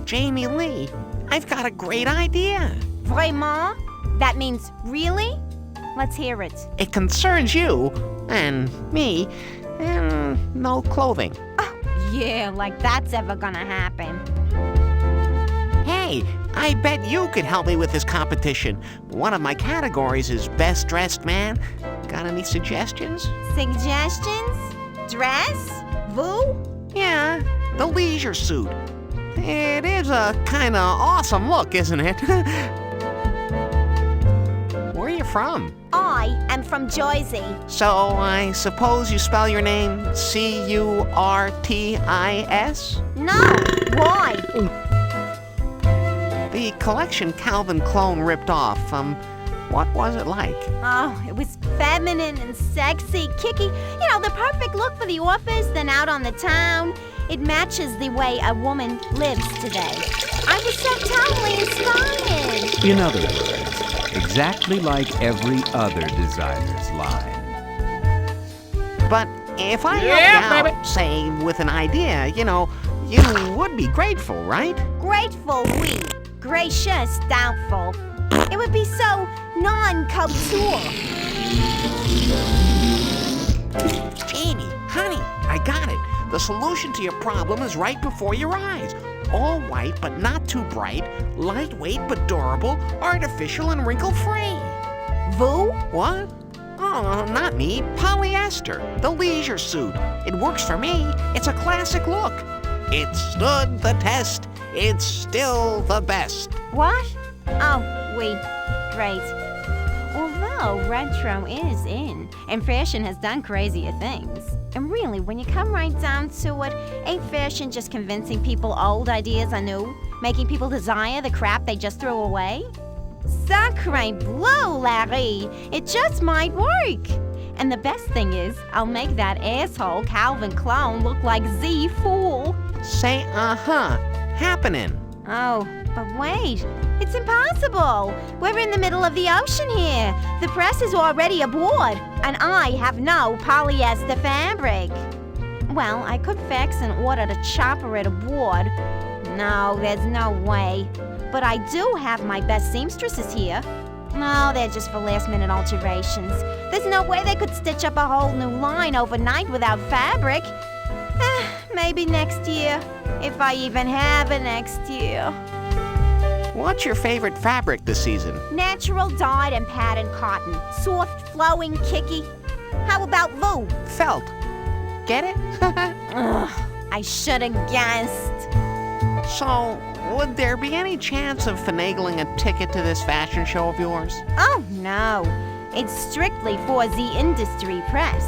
Jamie Lee, I've got a great idea. Vraiment? That means really? Let's hear it. It concerns you and me and no clothing. Oh, yeah, like that's ever gonna happen. Hey, I bet you could help me with this competition. One of my categories is Best Dressed Man. Got any suggestions? Suggestions? Dress? Vous? Yeah, the leisure suit. It is a kind of awesome look, isn't it? Where are you from? I am from Jersey. So I suppose you spell your name C-U-R-T-I-S? No, why? The collection Calvin Clone ripped off, what was it like? Oh, it was feminine and sexy, kicky. You know, the perfect look for the office, then out on the town. It matches the way a woman lives today. I was so totally inspired. In other words, exactly like every other designer's line. But if I help you out, say, with an idea, you know, you would be grateful, right? Grateful, oui. Gracious, doubtful. It would be so non-couture. Jamie, honey, I got it. The solution to your problem is right before your eyes. all white but not too bright, lightweight but durable, artificial and wrinkle-free. Voo? What? Oh, not me. Polyester, the leisure suit. It works for me. It's a classic look. It stood the test. It's still the best. What? Oh, wait. Great. Although retro is in, and fashion has done crazier things. And really, when you come right down to it, ain't fashion just convincing people old ideas are new? Making people desire the crap they just threw away? Sacre bleu, Larry! It just might work! And the best thing is, I'll make that asshole Calvin clone look like Z Fool. Say happening. Oh, but wait. It's impossible. We're in the middle of the ocean here. The press is already aboard, and I have no polyester fabric. Well, I could fax and order to chopper it aboard. No, there's no way. But I do have my best seamstresses here. No, they're just for last-minute alterations. There's no way they could stitch up a whole new line overnight without fabric. Maybe next year, if I even have a next year. What's your favorite fabric this season? Natural dyed and patterned cotton. Soft, flowing, kicky. How about Voo? Felt. Get it? Ugh, I should have guessed. So, would there be any chance of finagling a ticket to this fashion show of yours? Oh, no. It's strictly for the industry press.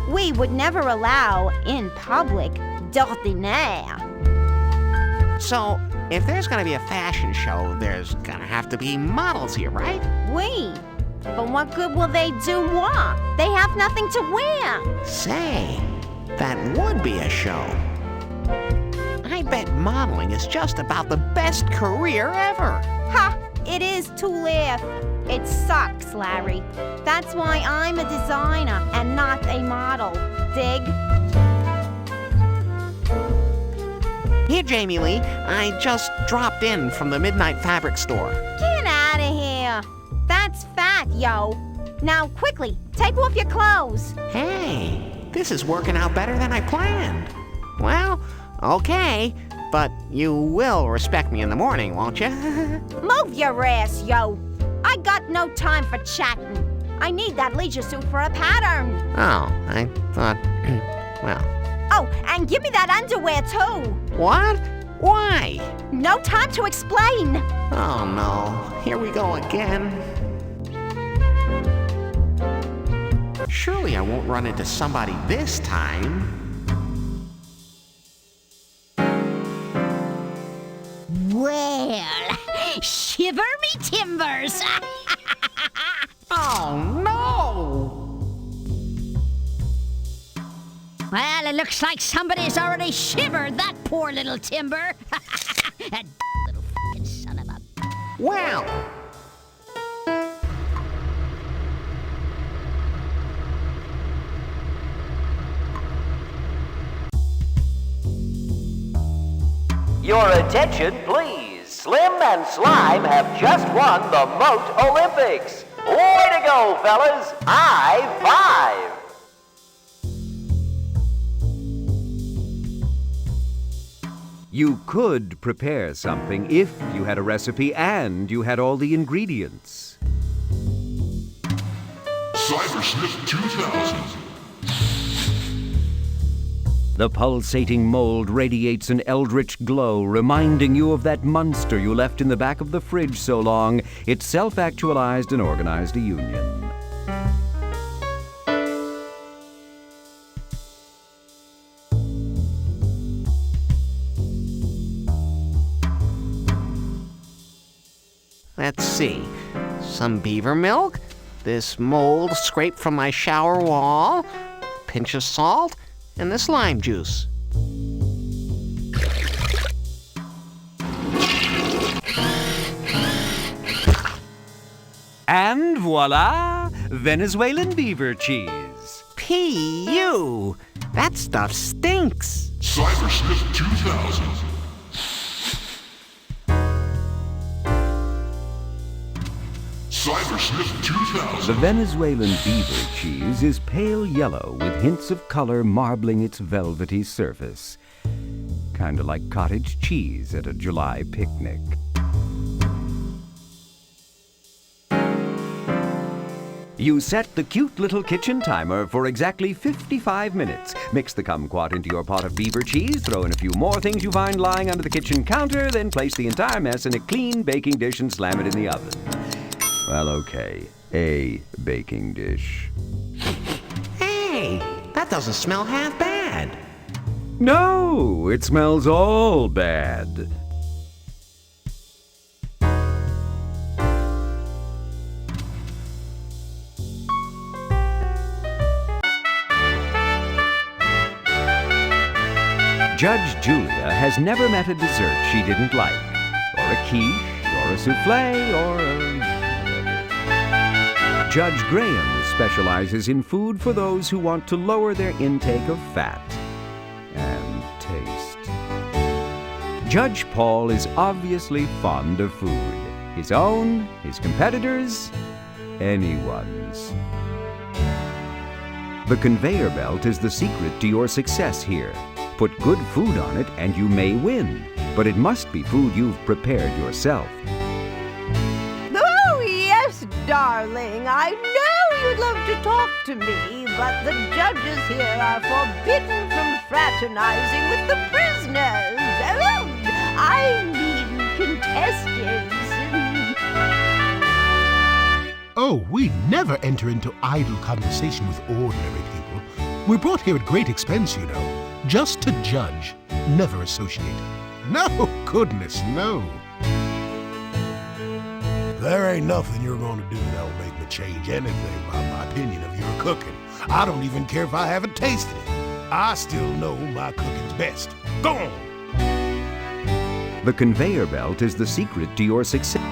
We would never allow, in public, d'ordinaire. So, if there's gonna be a fashion show, there's gonna have to be models here, right? Oui. But what good will they do moi? They have nothing to wear. Say, that would be a show. I bet modeling is just about the best career ever. Ha! It is to laugh. It sucks, Larry. That's why I'm a designer and not a model. Dig? Here, Jamie Lee, I just dropped in from the Midnight Fabric Store. Get out of here. That's fat, yo. Now, quickly, take off your clothes. Hey, this is working out better than I planned. Well, okay, but you will respect me in the morning, won't you? Move your ass, yo. I got no time for chatting. I need that leisure suit for a pattern. Oh, I thought, well. Oh, and give me that underwear, too. What? Why? No time to explain. Oh, no. Here we go again. Surely I won't run into somebody this time. Well, shiver me timbers. Oh, no! Well, it looks like somebody's already shivered that poor little timber. That little fucking son of a... Well... Your attention, please. Slim and Slime have just won the Moat Olympics. Way to go, fellas. High five. You could prepare something if you had a recipe and you had all the ingredients. Cybersnip 2000. The pulsating mold radiates an eldritch glow, reminding you of that monster you left in the back of the fridge so long it self-actualized and organized a union. Let's see. Some beaver milk, this mold scraped from my shower wall, a pinch of salt, and this lime juice. And voila! Venezuelan beaver cheese. P.U. That stuff stinks. Cybersnip 2000. Cybersnip 2000. The Venezuelan beaver cheese is pale yellow with hints of color marbling its velvety surface. Kinda like cottage cheese at a July picnic. You set the cute little kitchen timer for exactly 55 minutes. Mix the kumquat into your pot of beaver cheese, throw in a few more things you find lying under the kitchen counter, then place the entire mess in a clean baking dish and slam it in the oven. Well, okay, a baking dish. Hey, that doesn't smell half bad. No, it smells all bad. Judge Julia has never met a dessert she didn't like, or a quiche, or a souffle, or a... Judge Graham specializes in food for those who want to lower their intake of fat and taste. Judge Paul is obviously fond of food. His own, his competitors', anyone's. The conveyor belt is the secret to your success here. Put good food on it and you may win, but it must be food you've prepared yourself. Oh, yes, darling. I know you'd love to talk to me, but the judges here are forbidden from fraternizing with the prisoners. Oh, I mean contestants. Oh, we never enter into idle conversation with ordinary people. We're brought here at great expense, you know. Just to judge, never associate. No, goodness, no. There ain't nothing you're gonna do that'll make me change anything about my opinion of your cooking. I don't even care if I haven't tasted it. I still know my cooking's best. Go on! The conveyor belt is the secret to your success.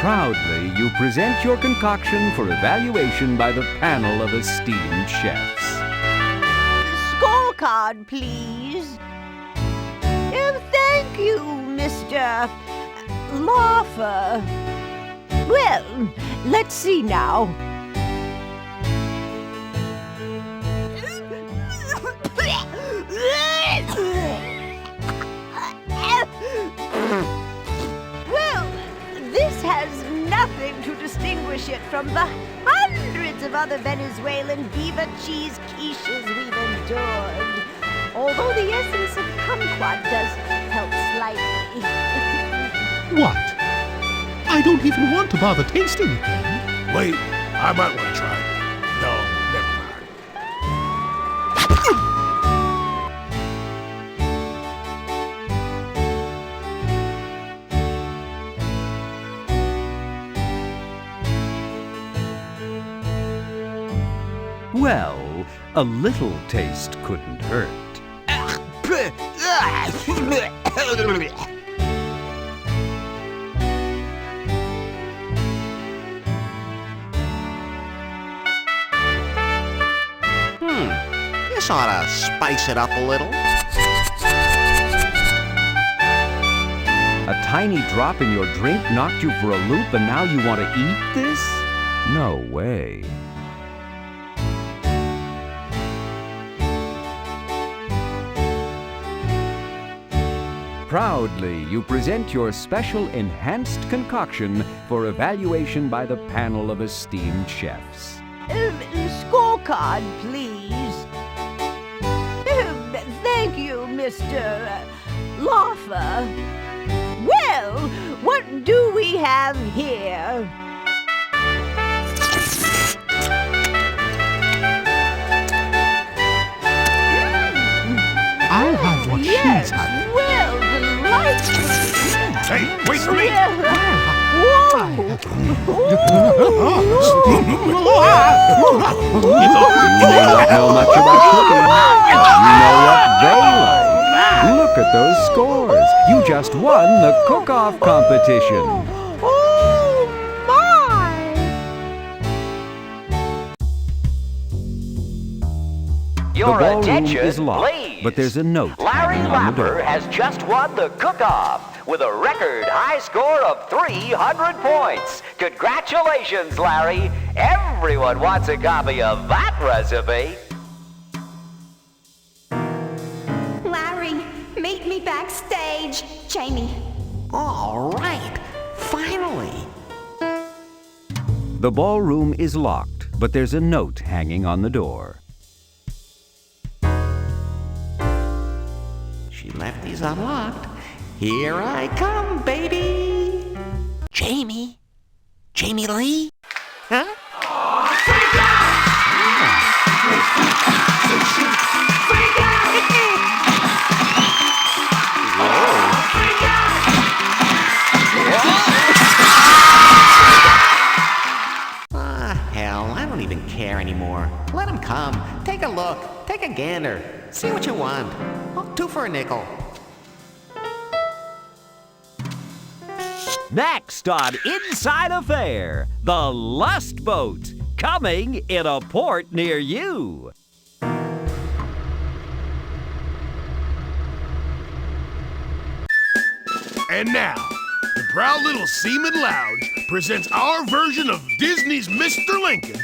Proudly, you present your concoction for evaluation by the panel of esteemed chefs. Scorecard, please. Thank you, Mr. Laughter. Well, let's see now. Well, this has nothing to distinguish it from the hundreds of other Venezuelan beaver cheese quiches we've endured. Although the essence of kumquat does help slightly. What? I don't even want to bother tasting it then. Wait, I might want to try it. No, never mind. Well, a little taste couldn't hurt. This ought to spice it up a little. A tiny drop in your drink knocked you for a loop and now you want to eat this? No way. Proudly, you present your special enhanced concoction for evaluation by the panel of esteemed chefs. Scorecard, please. Thank you, Mr. Laughter. Well, what do we have here? I'll have what Yes, she's having. well, delightful. Hey, wait for me! You may not know much about cooking, but you know what they like. Look at those scores. You just won the cook-off competition. Your The ballroom attention, is locked, please. but there's a note Larry hanging on the Lapper door. has just won the cook-off with a record high score of 300 points. Congratulations, Larry. Everyone wants a copy of that recipe. Larry, meet me backstage. Jamie. All right, finally. The ballroom is locked, but there's a note hanging on the door. She left these unlocked. Here I come, baby. Jamie? Jamie Lee? Huh? Hell, I don't even care anymore. Let him come. Take a look. Take a gander. See what you want. Oh, 2 for a nickel. Next on Inside Affair, the Lust Boat, coming in a port near you. And now, the proud little Seaman Lounge presents our version of Disney's Mr. Lincoln.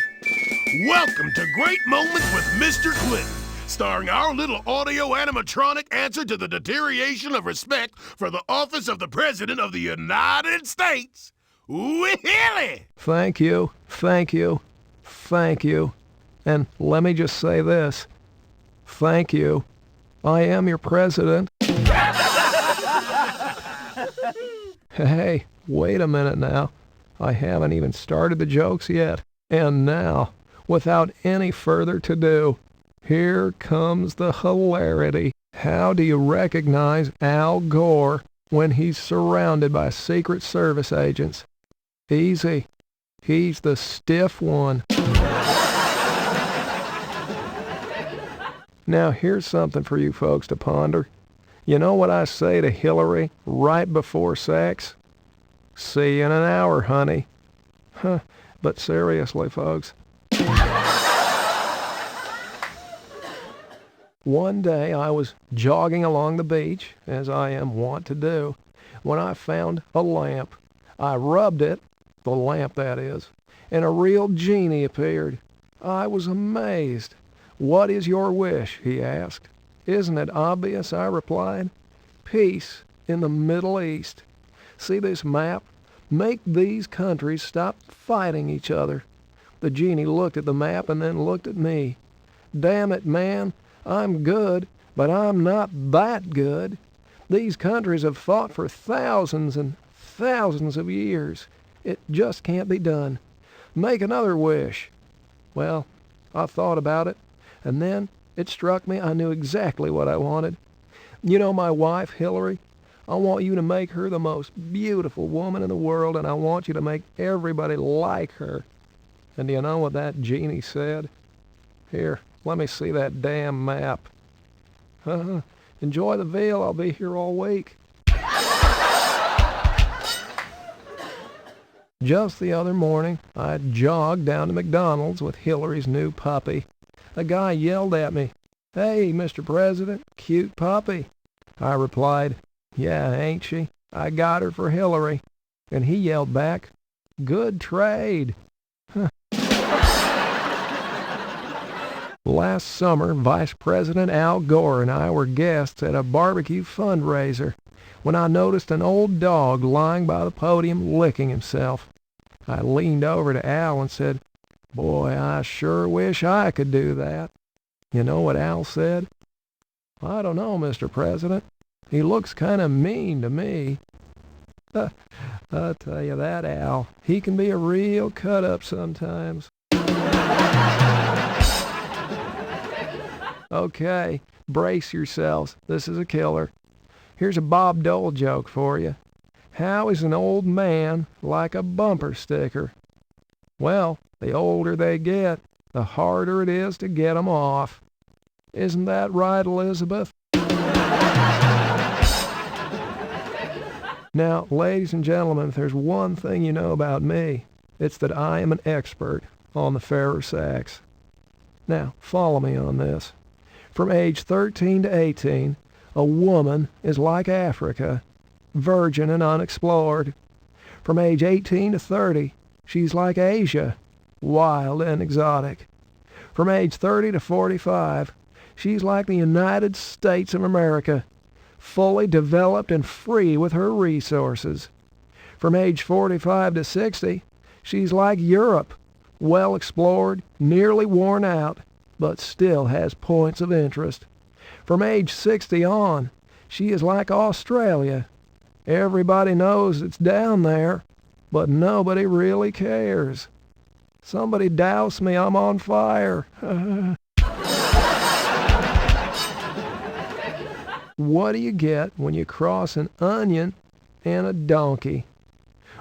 Welcome to Great Moments with Mr. Clinton, starring our little audio animatronic answer to the deterioration of respect for the office of the President of the United States, Willie! Thank you, thank you, thank you. And let me just say this. Thank you. I am your president. Hey, wait a minute now. I haven't even started the jokes yet. And now, without any further to-do, here comes the hilarity. How do you recognize Al Gore when he's surrounded by Secret Service agents? Easy. He's the stiff one. Now here's something for you folks to ponder. You know what I say to Hillary right before sex? See you in an hour, honey. Huh, but seriously, folks. One day I was jogging along the beach, as I am wont to do, when I found a lamp. I rubbed it, the lamp that is, and a real genie appeared. I was amazed. "What is your wish?" he asked. "Isn't it obvious?" I replied. "Peace in the Middle East. See this map? Make these countries stop fighting each other." The genie looked at the map and then looked at me. "Damn it, man. I'm good, but I'm not that good. These countries have fought for thousands and thousands of years. It just can't be done. Make another wish." Well, I thought about it, and then it struck me I knew exactly what I wanted. You know my wife, Hillary? I want you to make her the most beautiful woman in the world, and I want you to make everybody like her. And do you know what that genie said? Here, let me see that damn map. Enjoy the veal. I'll be here all week. Just the other morning, I jogged down to McDonald's with Hillary's new puppy. A guy yelled at me, "Hey, Mr. President, cute puppy." I replied, "Yeah, ain't she? I got her for Hillary." And he yelled back, "Good trade." Last summer, Vice President Al Gore and I were guests at a barbecue fundraiser when I noticed an old dog lying by the podium licking himself. I leaned over to Al and said, "Boy, I sure wish I could do that." You know what Al said? "I don't know, Mr. President. He looks kind of mean to me." I'll tell you that, Al. He can be a real cut-up sometimes. Okay, brace yourselves. This is a killer. Here's a Bob Dole joke for you. How is an old man like a bumper sticker? Well, the older they get, the harder it is to get 'em off. Isn't that right, Elizabeth? Now, ladies and gentlemen, if there's one thing you know about me, it's that I am an expert on the Ferrer sax. Now, follow me on this. From age 13 to 18, a woman is like Africa. virgin and unexplored. From age 18 to 30, she's like Asia, wild and exotic. From age 30 to 45, she's like the United States of America, fully developed and free with her resources. From age 45 to 60, she's like Europe, well explored, nearly worn out, but still has points of interest. From age 60 on, she is like Australia. Everybody knows it's down there, but nobody really cares. Somebody douse me, I'm on fire. What do you get when you cross an onion and a donkey?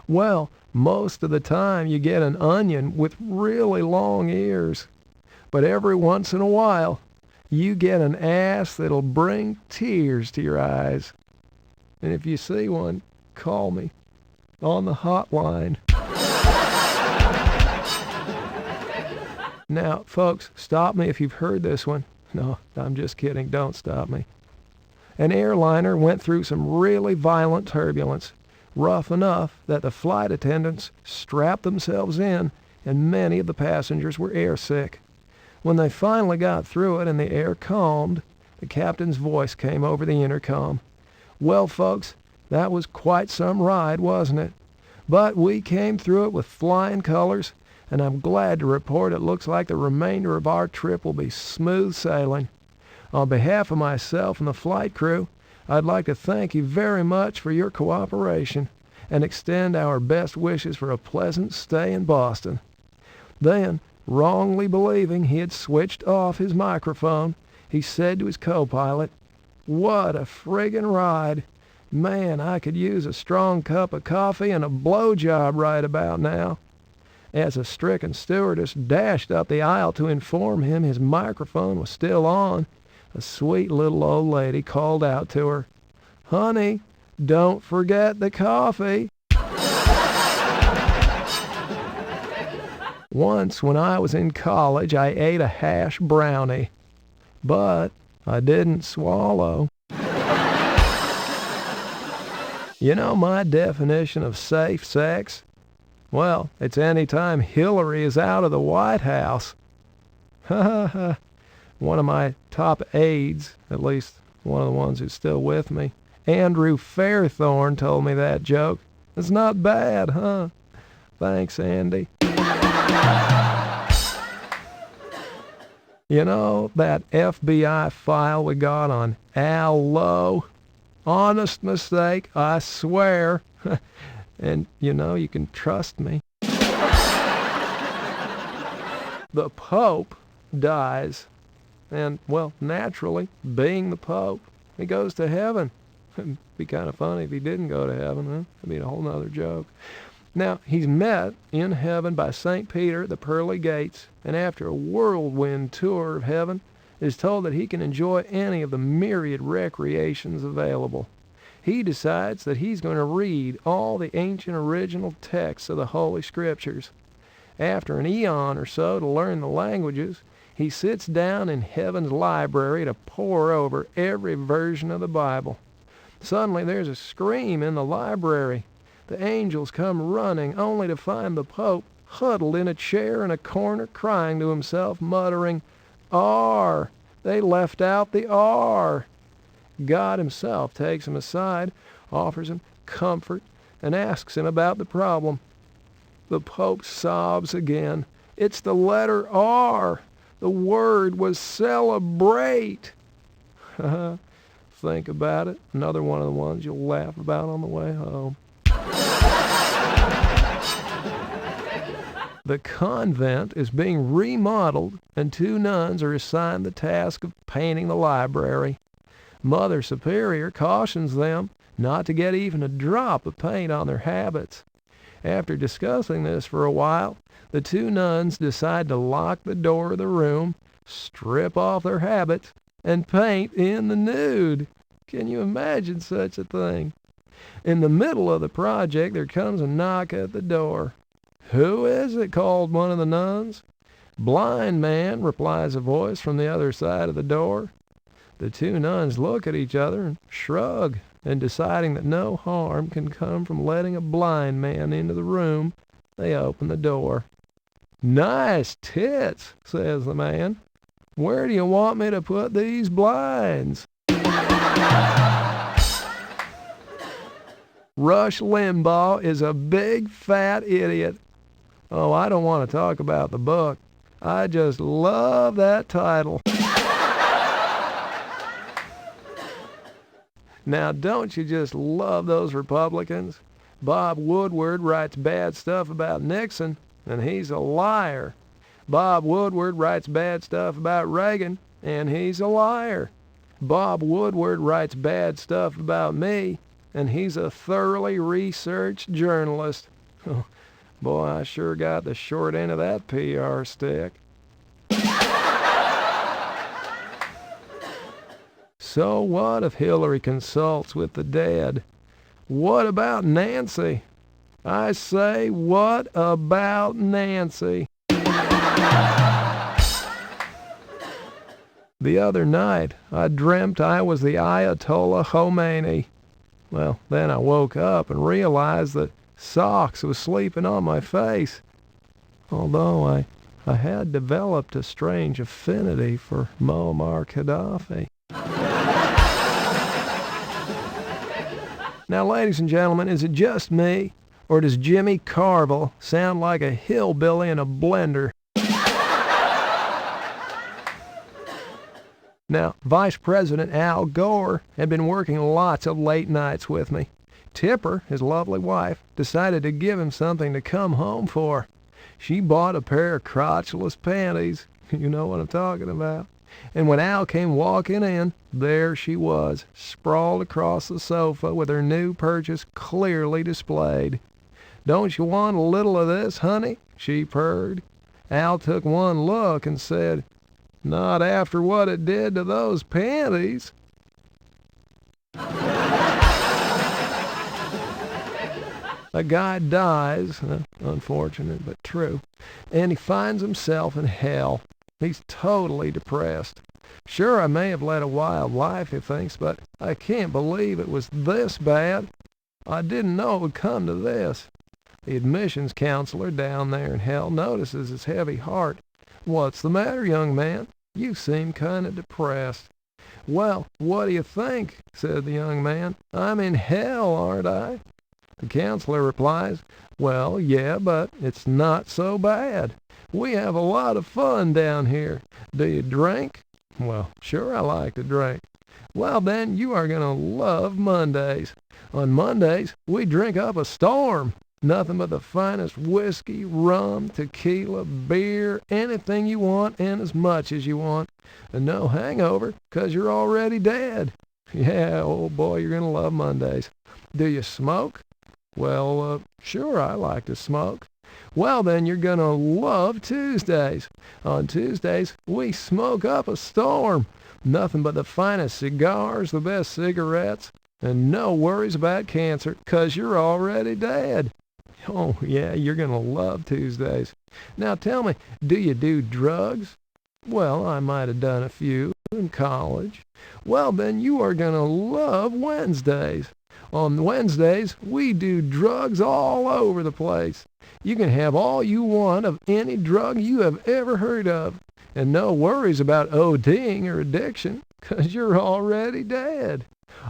Well, most of the time you get an onion with really long ears. But every once in a while, you get an ass that'll bring tears to your eyes. And if you see one, call me on the hotline. Now, folks, stop me if you've heard this one. No, I'm just kidding. Don't stop me. An airliner went through some really violent turbulence, rough enough that the flight attendants strapped themselves in and many of the passengers were airsick. When they finally got through it and the air calmed, the captain's voice came over the intercom. Well, folks, that was quite some ride, wasn't it? But we came through it with flying colors, and I'm glad to report it looks like the remainder of our trip will be smooth sailing. On behalf of myself and the flight crew, I'd like to thank you very much for your cooperation and extend our best wishes for a pleasant stay in Boston. Then, wrongly believing he had switched off his microphone, he said to his co-pilot, "What a friggin' ride. Man, I could use a strong cup of coffee and a blowjob right about now." As a stricken stewardess dashed up the aisle to inform him his microphone was still on, a sweet little old lady called out to her, "Honey, don't forget the coffee." Once when I was in college, I ate a hash brownie, but I didn't swallow. You know my definition of safe sex? Well, it's any time Hillary is out of the White House. Ha ha ha. One of my top aides, at least one of the ones who's still with me, Andrew Fairthorne, told me that joke. It's not bad, huh? Thanks, Andy. You know that FBI file we got on Al Lowe? Honest mistake, I swear. And you know, you can trust me. The Pope dies. And, well, naturally, being the Pope, he goes to heaven. It'd be kind of funny if he didn't go to heaven, huh? That'd be a whole nother joke. Now, he's met in heaven by St. Peter at the pearly gates, and after a whirlwind tour of heaven, is told that he can enjoy any of the myriad recreations available. He decides that he's going to read all the ancient original texts of the Holy Scriptures. After an eon or so to learn the languages, he sits down in heaven's library to pore over every version of the Bible. Suddenly there's a scream in the library. The angels come running only to find the Pope huddled in a chair in a corner crying to himself, muttering, "R! They left out the R!" God himself takes him aside, offers him comfort, and asks him about the problem. The Pope sobs again. It's the letter R. The word was celebrate. Think about it. Another one of the ones you'll laugh about on the way home. The convent is being remodeled, and 2 nuns are assigned the task of painting the library. Mother Superior cautions them not to get even a drop of paint on their habits. After discussing this for a while, the 2 nuns decide to lock the door of the room, strip off their habits, and paint in the nude. Can you imagine such a thing? In the middle of the project, there comes a knock at the door. "Who is it?" called one of the nuns. "Blind man," replies a voice from the other side of the door. The 2 nuns look at each other and shrug. and deciding that no harm can come from letting a blind man into the room, they open the door. "Nice tits," says the man. "Where do you want me to put these blinds?" Rush Limbaugh is a big fat idiot. Oh, I don't want to talk about the book. I just love that title. Now, don't you just love those Republicans? Bob Woodward writes bad stuff about Nixon, and he's a liar. Bob Woodward writes bad stuff about Reagan, and he's a liar. Bob Woodward writes bad stuff about me, and he's a thoroughly researched journalist. Boy, I sure got the short end of that PR stick. So what if Hillary consults with the dead? What about Nancy? I say, what about Nancy? The other night, I dreamt I was the Ayatollah Khomeini. Well, then I woke up and realized that Socks was sleeping on my face. Although I had developed a strange affinity for Muammar Gaddafi. Now, ladies and gentlemen, is it just me, or does Jimmy Carville sound like a hillbilly in a blender? Now, Vice President Al Gore had been working lots of late nights with me. Tipper, his lovely wife, decided to give him something to come home for. She bought a pair of crotchless panties. You know what I'm talking about. And when Al came walking in, there she was, sprawled across the sofa with her new purchase clearly displayed. "Don't you want a little of this, honey?" she purred. Al took one look and said, "Not after what it did to those panties." A guy dies, unfortunate but true, and he finds himself in hell. He's totally depressed. Sure, I may have led a wild life, he thinks, but I can't believe it was this bad. I didn't know it would come to this. The admissions counselor down there in hell notices his heavy heart. "What's the matter, young man? You seem kind of depressed." "Well, what do you think?" said the young man. "I'm in hell, aren't I?" The counselor replies, "Well, yeah, but it's not so bad. We have a lot of fun down here. Do you drink?" "Well, sure I like to drink." "Well, then you are going to love Mondays. On Mondays, we drink up a storm. Nothing but the finest whiskey, rum, tequila, beer, anything you want and as much as you want. And no hangover, 'cause you're already dead. Yeah, old boy, you're going to love Mondays. Do you smoke?" "Well, sure I like to smoke." "Well, then you're going to love Tuesdays. On Tuesdays, we smoke up a storm. Nothing but the finest cigars, the best cigarettes, and no worries about cancer, 'cause you're already dead. Oh, yeah, you're going to love Tuesdays. Now tell me, do you do drugs?" "Well, I might have done a few in college." "Well, then you are going to love Wednesdays. On Wednesdays, we do drugs all over the place. You can have all you want of any drug you have ever heard of, and no worries about ODing or addiction, 'cause you're already dead.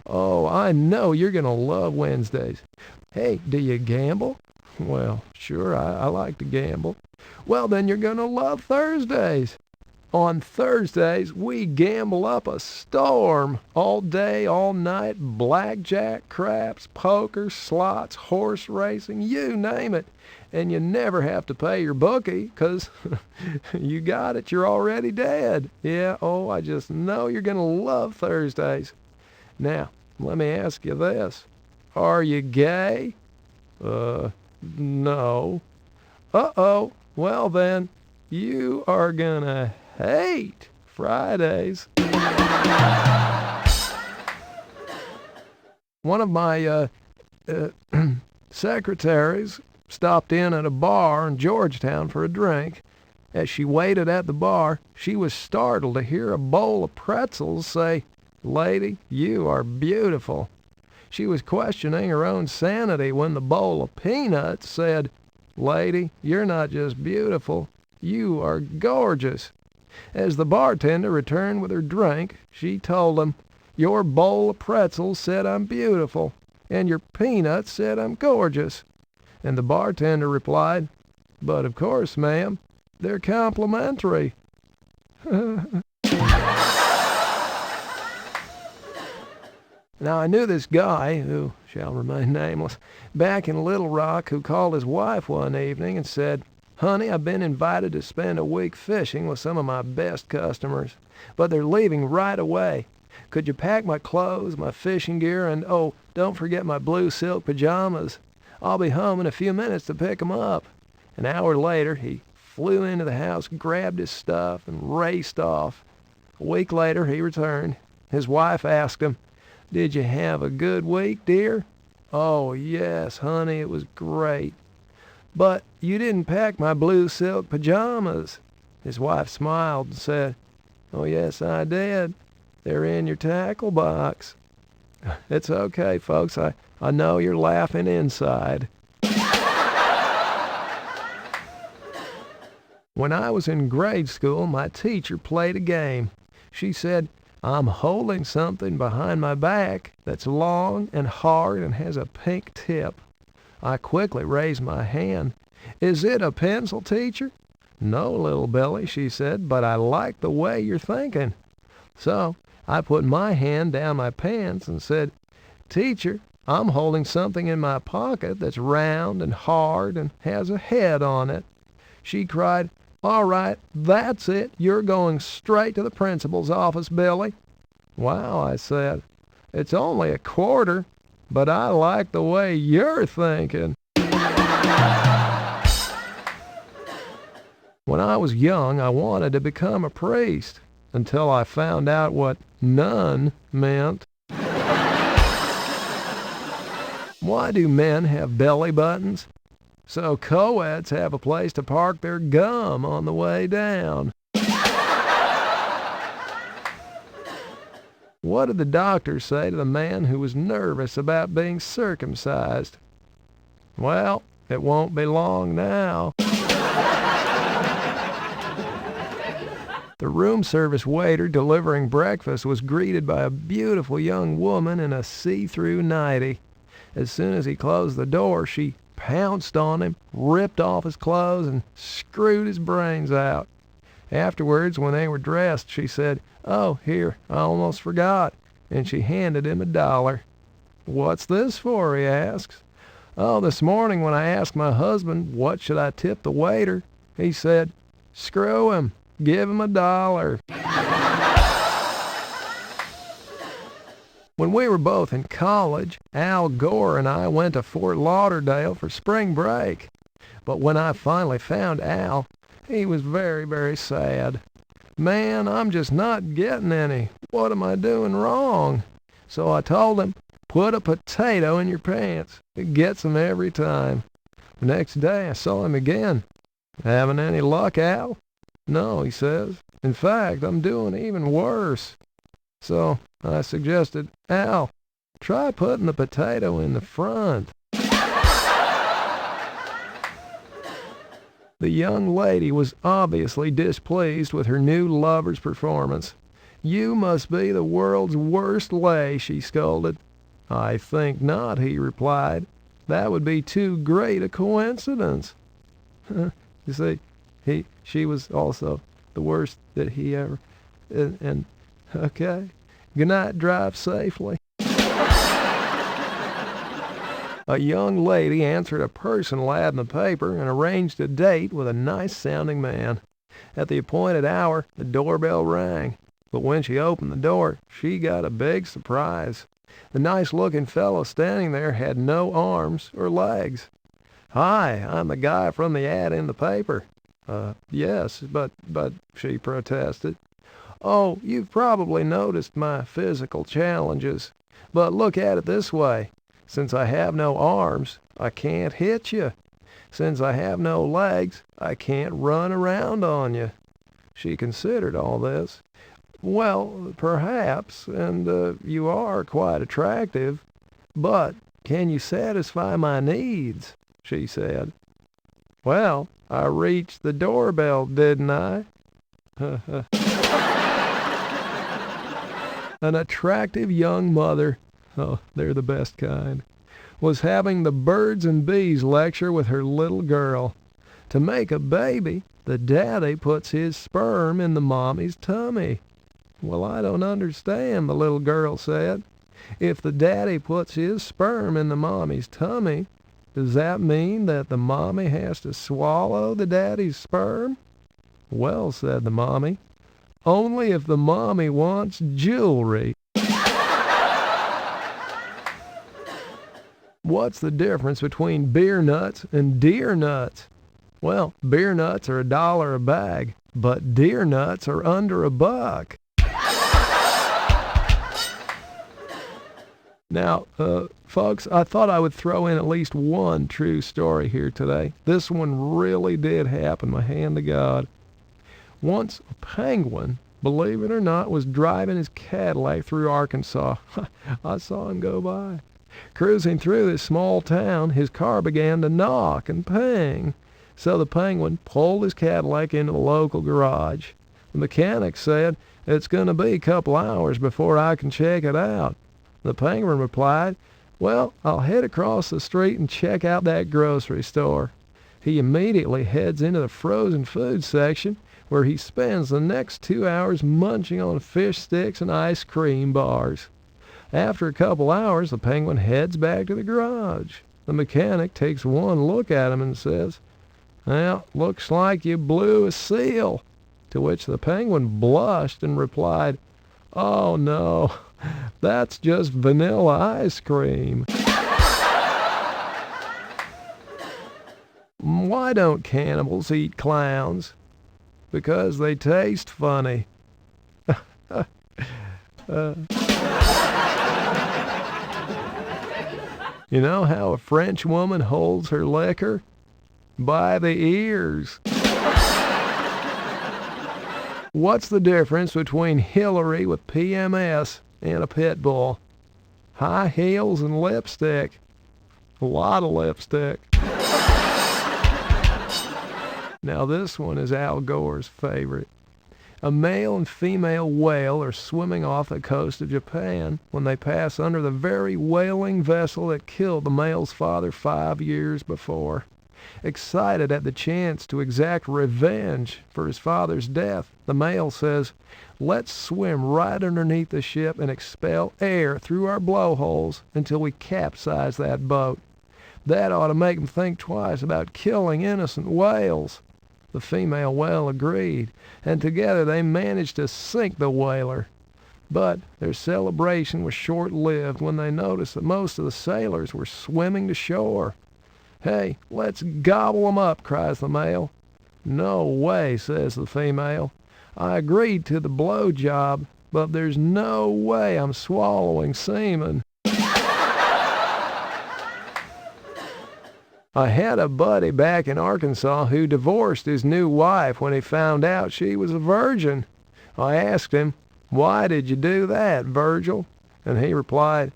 Oh, I know you're going to love Wednesdays. Hey, do you gamble?" "Well, sure, I like to gamble." "Well, then you're going to love Thursdays. On Thursdays, we gamble up a storm. All day, all night, blackjack, craps, poker, slots, horse racing, you name it. And you never have to pay your bookie, 'cause you got it, you're already dead. Yeah, oh, I just know you're going to love Thursdays. Now, let me ask you this. Are you gay?" No." "Uh-oh. Well, then, you are gonna hate Fridays." One of my secretaries stopped in at a bar in Georgetown for a drink. As she waited at the bar, she was startled to hear a bowl of pretzels say, "Lady, you are beautiful." She was questioning her own sanity when the bowl of peanuts said, "Lady, you're not just beautiful, you are gorgeous." As the bartender returned with her drink, she told him, "Your bowl of pretzels said I'm beautiful, and your peanuts said I'm gorgeous." And the bartender replied, "But of course, ma'am, they're complimentary." Now, I knew this guy, who shall remain nameless, back in Little Rock, who called his wife one evening and said, "Honey, I've been invited to spend a week fishing with some of my best customers, but they're leaving right away. Could you pack my clothes, my fishing gear, and, oh, don't forget my blue silk pajamas? I'll be home in a few minutes to pick 'em up." An hour later, he flew into the house, grabbed his stuff, and raced off. A week later, he returned. His wife asked him, "Did you have a good week, dear?" "Oh, yes, honey, it was great." "But you didn't pack my blue silk pajamas." His wife smiled and said, "Oh, yes, I did. They're in your tackle box." It's okay, folks. I know you're laughing inside. When I was in grade school, my teacher played a game. She said, "I'm holding something behind my back that's long and hard and has a pink tip." I quickly raised my hand. "Is it a pencil, teacher?" "No, little Billy," she said, "but I like the way you're thinking." So I put my hand down my pants and said, "Teacher, I'm holding something in my pocket that's round and hard and has a head on it." She cried, "All right, that's it. You're going straight to the principal's office, Billy." "Wow," I said, "it's only a quarter, but I like the way you're thinking." When I was young, I wanted to become a priest until I found out what nun meant. Why do men have belly buttons? So co-eds have a place to park their gum on the way down. What did the doctor say to the man who was nervous about being circumcised? "Well, it won't be long now." The room service waiter delivering breakfast was greeted by a beautiful young woman in a see-through nightie. As soon as he closed the door, she pounced on him, ripped off his clothes, and screwed his brains out. Afterwards, when they were dressed, she said, "Oh, here, I almost forgot," and she handed him $1. "What's this for?" he asks. "Oh, this morning when I asked my husband what should I tip the waiter, he said, 'Screw him, give him $1.' When we were both in college, Al Gore and I went to Fort Lauderdale for spring break. But when I finally found Al, he was very, very sad. "Man, I'm just not getting any. What am I doing wrong?" So I told him, "Put a potato in your pants. It gets them every time." The next day I saw him again. "Having any luck, Al?" "No," he says. "In fact, I'm doing even worse." So I suggested, "Al, try putting the potato in the front." The young lady was obviously displeased with her new lover's performance. "You must be the world's worst lay," she scolded. "I think not," he replied. "That would be too great a coincidence." You see, she was also the worst that he ever, and okay. Good night, drive safely. A young lady answered a personal ad in the paper and arranged a date with a nice-sounding man. At the appointed hour, the doorbell rang, but when she opened the door, she got a big surprise. The nice-looking fellow standing there had no arms or legs. "Hi, I'm the guy from the ad in the paper." Yes, but," she protested. "Oh, you've probably noticed my physical challenges. But look at it this way. Since I have no arms, I can't hit you. Since I have no legs, I can't run around on you." She considered all this. "Well, perhaps, and you are quite attractive, "But can you satisfy my needs?" she said. "Well, I reached the doorbell, didn't I?" An attractive young mother, oh, they're the best kind, was having the birds and bees lecture with her little girl. To make a baby, the daddy puts his sperm in the mommy's tummy. "Well, I don't understand," the little girl said. "If the daddy puts his sperm in the mommy's tummy, does that mean that the mommy has to swallow the daddy's sperm?" "Well," said the mommy, "only if the mommy wants jewelry." What's the difference between beer nuts and deer nuts? Well, beer nuts are $1 a bag, but deer nuts are under $1. Now, folks, I thought I would throw in at least one true story here today. This one really did happen, my hand to God. Once a penguin, believe it or not, was driving his Cadillac through Arkansas. I saw him go by. Cruising through this small town, his car began to knock and ping. So the penguin pulled his Cadillac into the local garage. The mechanic said, "It's going to be a couple hours before I can check it out." The penguin replied, "Well, I'll head across the street and check out that grocery store." He immediately heads into the frozen food section, where he spends the next 2 hours munching on fish sticks and ice cream bars. After a couple hours, the penguin heads back to the garage. The mechanic takes one look at him and says, "Well, looks like you blew a seal." To which the penguin blushed and replied, "Oh no, that's just vanilla ice cream." Why don't cannibals eat clowns? Because they taste funny. You know how a French woman holds her liquor? By the ears. What's the difference between Hillary with PMS and a pit bull? High heels and lipstick. A lot of lipstick. Now this one is Al Gore's favorite. A male and female whale are swimming off the coast of Japan when they pass under the very whaling vessel that killed the male's father 5 years before. Excited at the chance to exact revenge for his father's death, the male says, "Let's swim right underneath the ship and expel air through our blowholes until we capsize that boat. That ought to make them think twice about killing innocent whales." The female whale agreed, and together they managed to sink the whaler. But their celebration was short-lived when they noticed that most of the sailors were swimming to shore. "Hey, let's gobble 'em up," cries the male. "No way," says the female. "I agreed to the blow job, but there's no way I'm swallowing semen." I had a buddy back in Arkansas who divorced his new wife when he found out she was a virgin. I asked him, "Why did you do that, Virgil?" And he replied,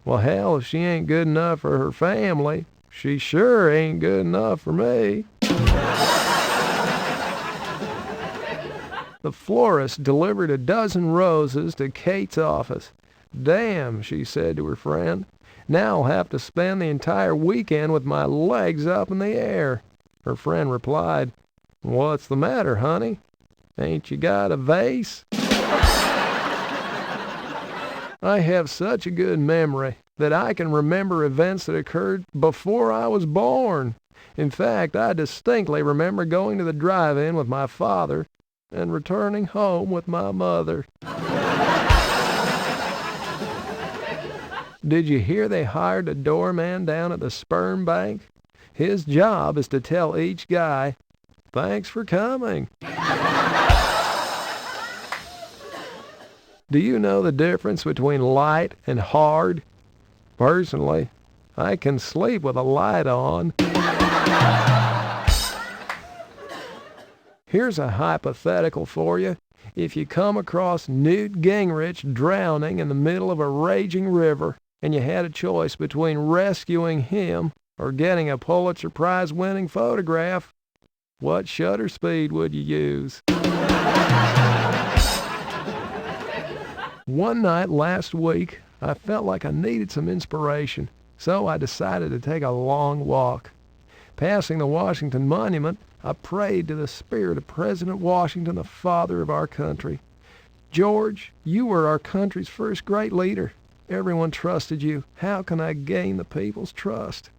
"Well, hell, if she ain't good enough for her family, she sure ain't good enough for me." The florist delivered a dozen roses to Kate's office. "Damn," she said to her friend. "Now I'll have to spend the entire weekend with my legs up in the air." Her friend replied, "What's the matter, honey? Ain't you got a vase?" I have such a good memory that I can remember events that occurred before I was born. In fact, I distinctly remember going to the drive-in with my father and returning home with my mother. Did you hear they hired a doorman down at the sperm bank? His job is to tell each guy, "Thanks for coming." Do you know the difference between light and hard? Personally, I can sleep with a light on. Here's a hypothetical for you. If you come across Newt Gingrich drowning in the middle of a raging river, and you had a choice between rescuing him or getting a Pulitzer Prize-winning photograph, what shutter speed would you use? One night last week, I felt like I needed some inspiration, so I decided to take a long walk. Passing the Washington Monument, I prayed to the spirit of President Washington, the father of our country. George, you were our country's first great leader. Everyone trusted you. How can I gain the people's trust?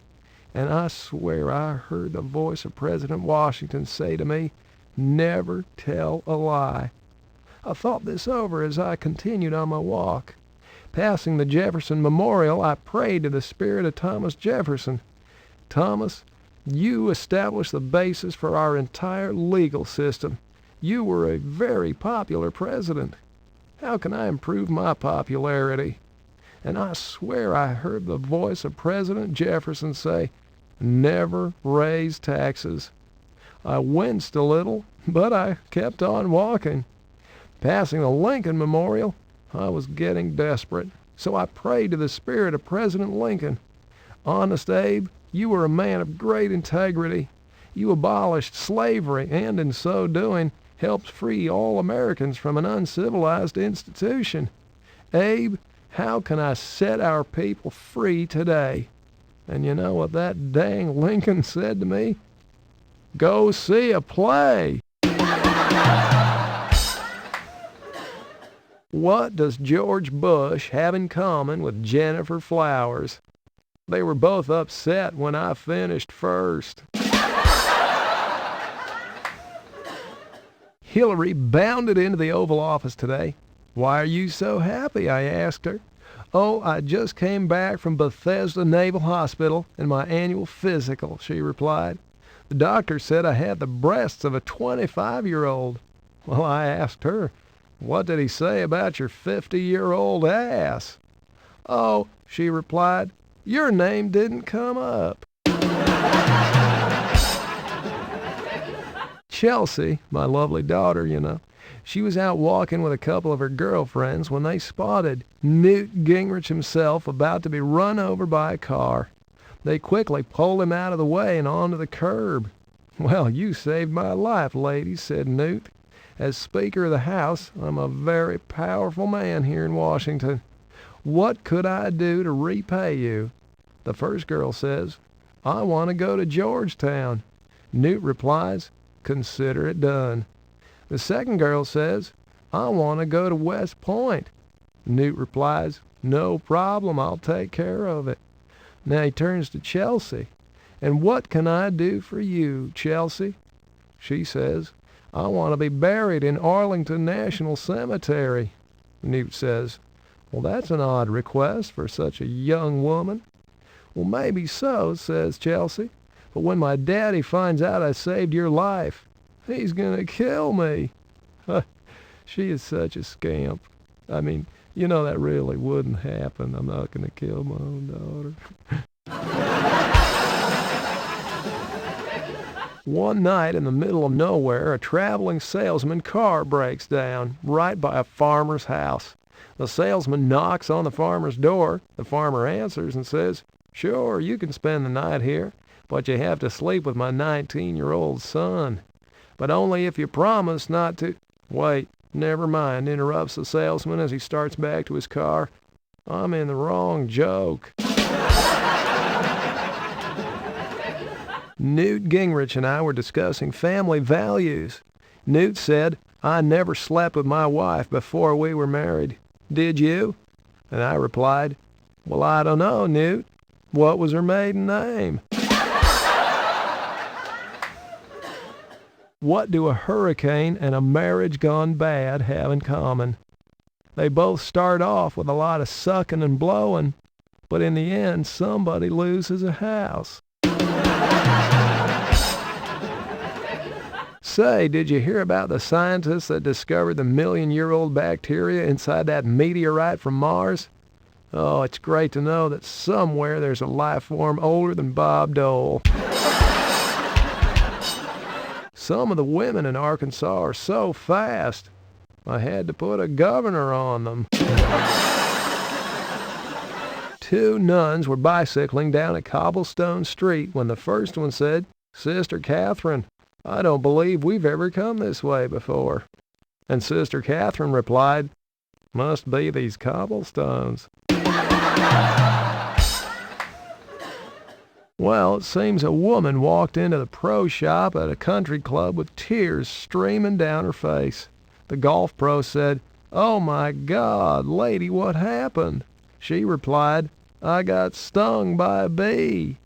And I swear I heard the voice of President Washington say to me, never tell a lie. I thought this over as I continued on my walk. Passing the Jefferson Memorial, I prayed to the spirit of Thomas Jefferson. Thomas, you established the basis for our entire legal system. You were a very popular president. How can I improve my popularity? And I swear I heard the voice of President Jefferson say, never raise taxes. I winced a little, but I kept on walking. Passing the Lincoln Memorial, I was getting desperate, so I prayed to the spirit of President Lincoln. Honest Abe, you were a man of great integrity. You abolished slavery and, in so doing, helped free all Americans from an uncivilized institution. Abe, how can I set our people free today? And you know what that dang Lincoln said to me? Go see a play. What does George Bush have in common with Jennifer Flowers? They were both upset when I finished first. Hillary bounded into the Oval Office today. Why are you so happy? I asked her. Oh, I just came back from Bethesda Naval Hospital in my annual physical, she replied. The doctor said I had the breasts of a 25-year-old. Well, I asked her, what did he say about your 50-year-old ass? Oh, she replied, your name didn't come up. Chelsea, my lovely daughter, you know, she was out walking with a couple of her girlfriends when they spotted Newt Gingrich himself about to be run over by a car. They quickly pulled him out of the way and onto the curb. Well, you saved my life, ladies, said Newt. As Speaker of the House, I'm a very powerful man here in Washington. What could I do to repay you? The first girl says, I want to go to Georgetown. Newt replies, consider it done. The second girl says, I want to go to West Point. Newt replies, no problem, I'll take care of it. Now he turns to Chelsea. And what can I do for you, Chelsea? She says, I want to be buried in Arlington National Cemetery. Newt says, well, that's an odd request for such a young woman. Well, maybe so, says Chelsea. But when my daddy finds out I saved your life, he's going to kill me. She is such a scamp. I mean, you know that really wouldn't happen. I'm not going to kill my own daughter. One night in the middle of nowhere, a traveling salesman car breaks down right by a farmer's house. The salesman knocks on the farmer's door. The farmer answers and says, sure, you can spend the night here, but you have to sleep with my 19-year-old son. But only if you promise not to... Wait, never mind, interrupts the salesman as he starts back to his car. I'm in the wrong joke. Newt Gingrich and I were discussing family values. Newt said, I never slept with my wife before we were married. Did you? And I replied, well, I don't know, Newt. What was her maiden name? What do a hurricane and a marriage gone bad have in common? They both start off with a lot of sucking and blowing, but in the end, somebody loses a house. Say, did you hear about the scientists that discovered the million-year-old bacteria inside that meteorite from Mars? Oh, it's great to know that somewhere there's a life form older than Bob Dole. Some of the women in Arkansas are so fast, I had to put a governor on them. Two nuns were bicycling down a cobblestone street when the first one said, "Sister Catherine, I don't believe we've ever come this way before." And Sister Catherine replied, "Must be these cobblestones." Well, it seems a woman walked into the pro shop at a country club with tears streaming down her face. The golf pro said, "Oh my God, lady, what happened?" She replied, "I got stung by a bee."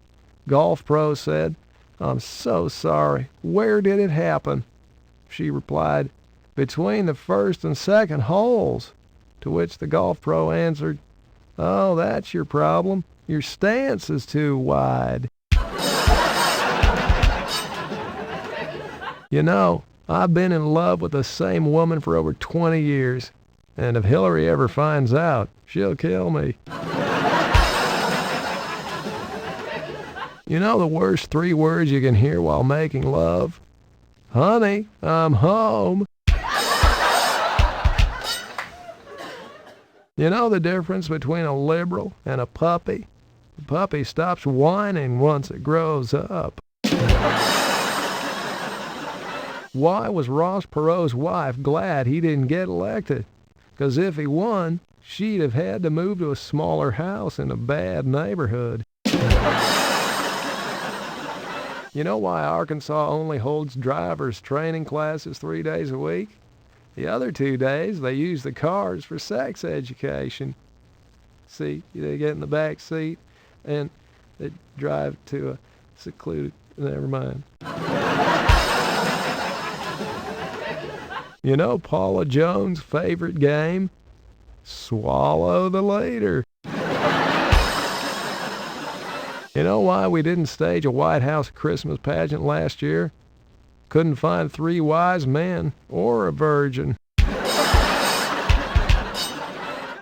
Golf pro said, "I'm so sorry. Where did it happen?" She replied, "Between the first and second holes." To which the golf pro answered, "Oh, that's your problem. Your stance is too wide." You know, I've been in love with the same woman for over 20 years, and if Hillary ever finds out, she'll kill me. You know the worst 3 words you can hear while making love? Honey, I'm home. You know the difference between a liberal and a puppy? The puppy stops whining once it grows up. Why was Ross Perot's wife glad he didn't get elected? 'Cause if he won, she'd have had to move to a smaller house in a bad neighborhood. You know why Arkansas only holds driver's training classes 3 days a week? The other 2 days, they use the cars for sex education. See, they get in the back seat and they drive to a secluded... Never mind. You know Paula Jones' favorite game? Swallow the leader. You know why we didn't stage a White House Christmas pageant last year? Couldn't find 3 wise men or a virgin.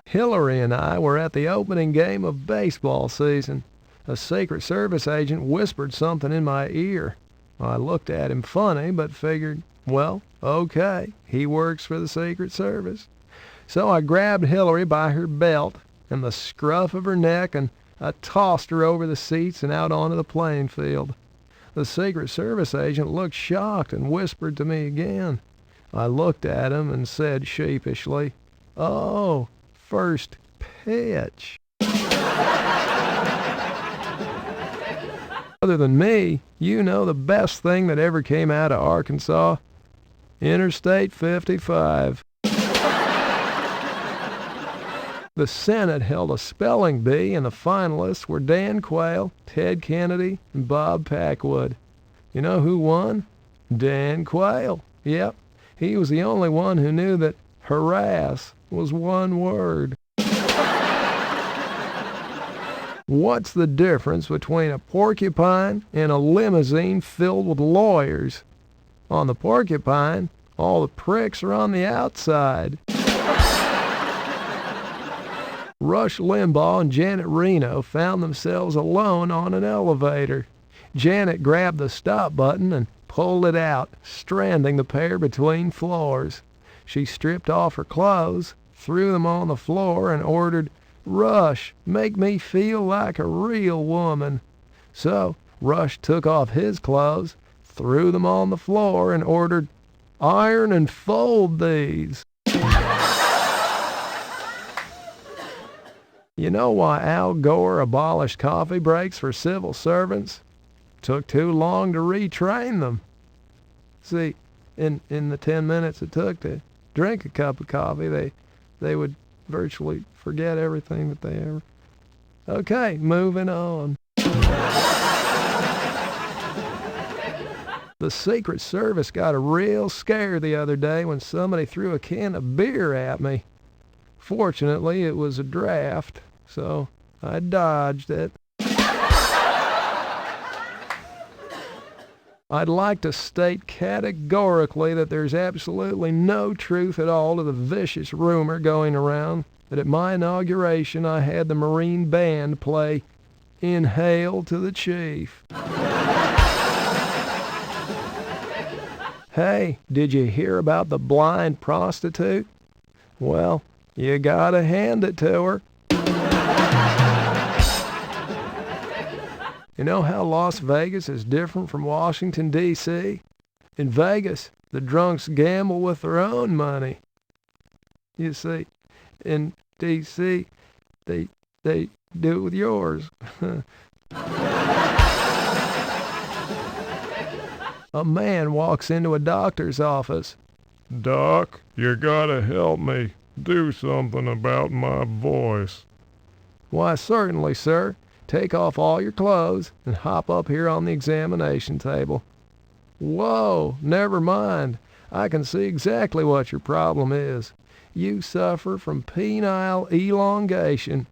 Hillary and I were at the opening game of baseball season. A Secret Service agent whispered something in my ear. I looked at him funny, but figured, well, okay, he works for the Secret Service. So I grabbed Hillary by her belt and the scruff of her neck, and I tossed her over the seats and out onto the playing field. The Secret Service agent looked shocked and whispered to me again. I looked at him and said sheepishly, "Oh, first pitch." Other than me, you know the best thing that ever came out of Arkansas? Interstate 55. The Senate held a spelling bee, and the finalists were Dan Quayle, Ted Kennedy, and Bob Packwood. You know who won? Dan Quayle. Yep, he was the only one who knew that harass was 1 word. What's the difference between a porcupine and a limousine filled with lawyers? On the porcupine, all the pricks are on the outside. Rush Limbaugh and Janet Reno found themselves alone on an elevator. Janet grabbed the stop button and pulled it out, stranding the pair between floors. She stripped off her clothes, threw them on the floor, and ordered, "Rush, make me feel like a real woman." So Rush took off his clothes, threw them on the floor, and ordered, "Iron and fold these." You know why Al Gore abolished coffee breaks for civil servants? Took too long to retrain them. See, in the 10 minutes it took to drink a cup of coffee, they would virtually forget everything that they ever... Okay, moving on. The Secret Service got a real scare the other day when somebody threw a can of beer at me. Fortunately, it was a draft, so I dodged it. I'd like to state categorically that there's absolutely no truth at all to the vicious rumor going around that at my inauguration I had the Marine Band play "Inhale to the Chief." Hey, did you hear about the blind prostitute? Well, you gotta hand it to her. You know how Las Vegas is different from Washington, D.C.? In Vegas, the drunks gamble with their own money. You see, in D.C., they do it with yours. A man walks into a doctor's office. Doc, you gotta help me. Do something about my voice. Why, certainly, sir. Take off all your clothes and hop up here on the examination table. Whoa, never mind. I can see exactly what your problem is. You suffer from penile elongation.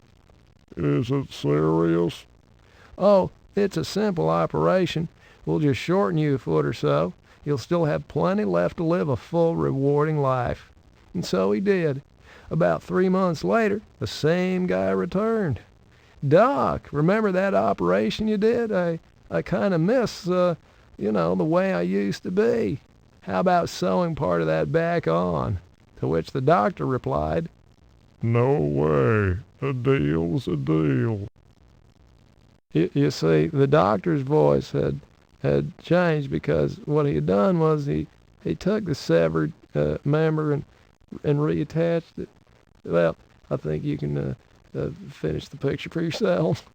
Is it serious? Oh, it's a simple operation. We'll just shorten you a foot or so. You'll still have plenty left to live a full, rewarding life. And so he did. About 3 months later, the same guy returned. Doc, remember that operation you did? I kind of miss, the way I used to be. How about sewing part of that back on? To which the doctor replied, No way. A deal's a deal. You see, the doctor's voice had changed because what he had done was he took the severed member and reattached it. Well, I think you can finish the picture for yourself.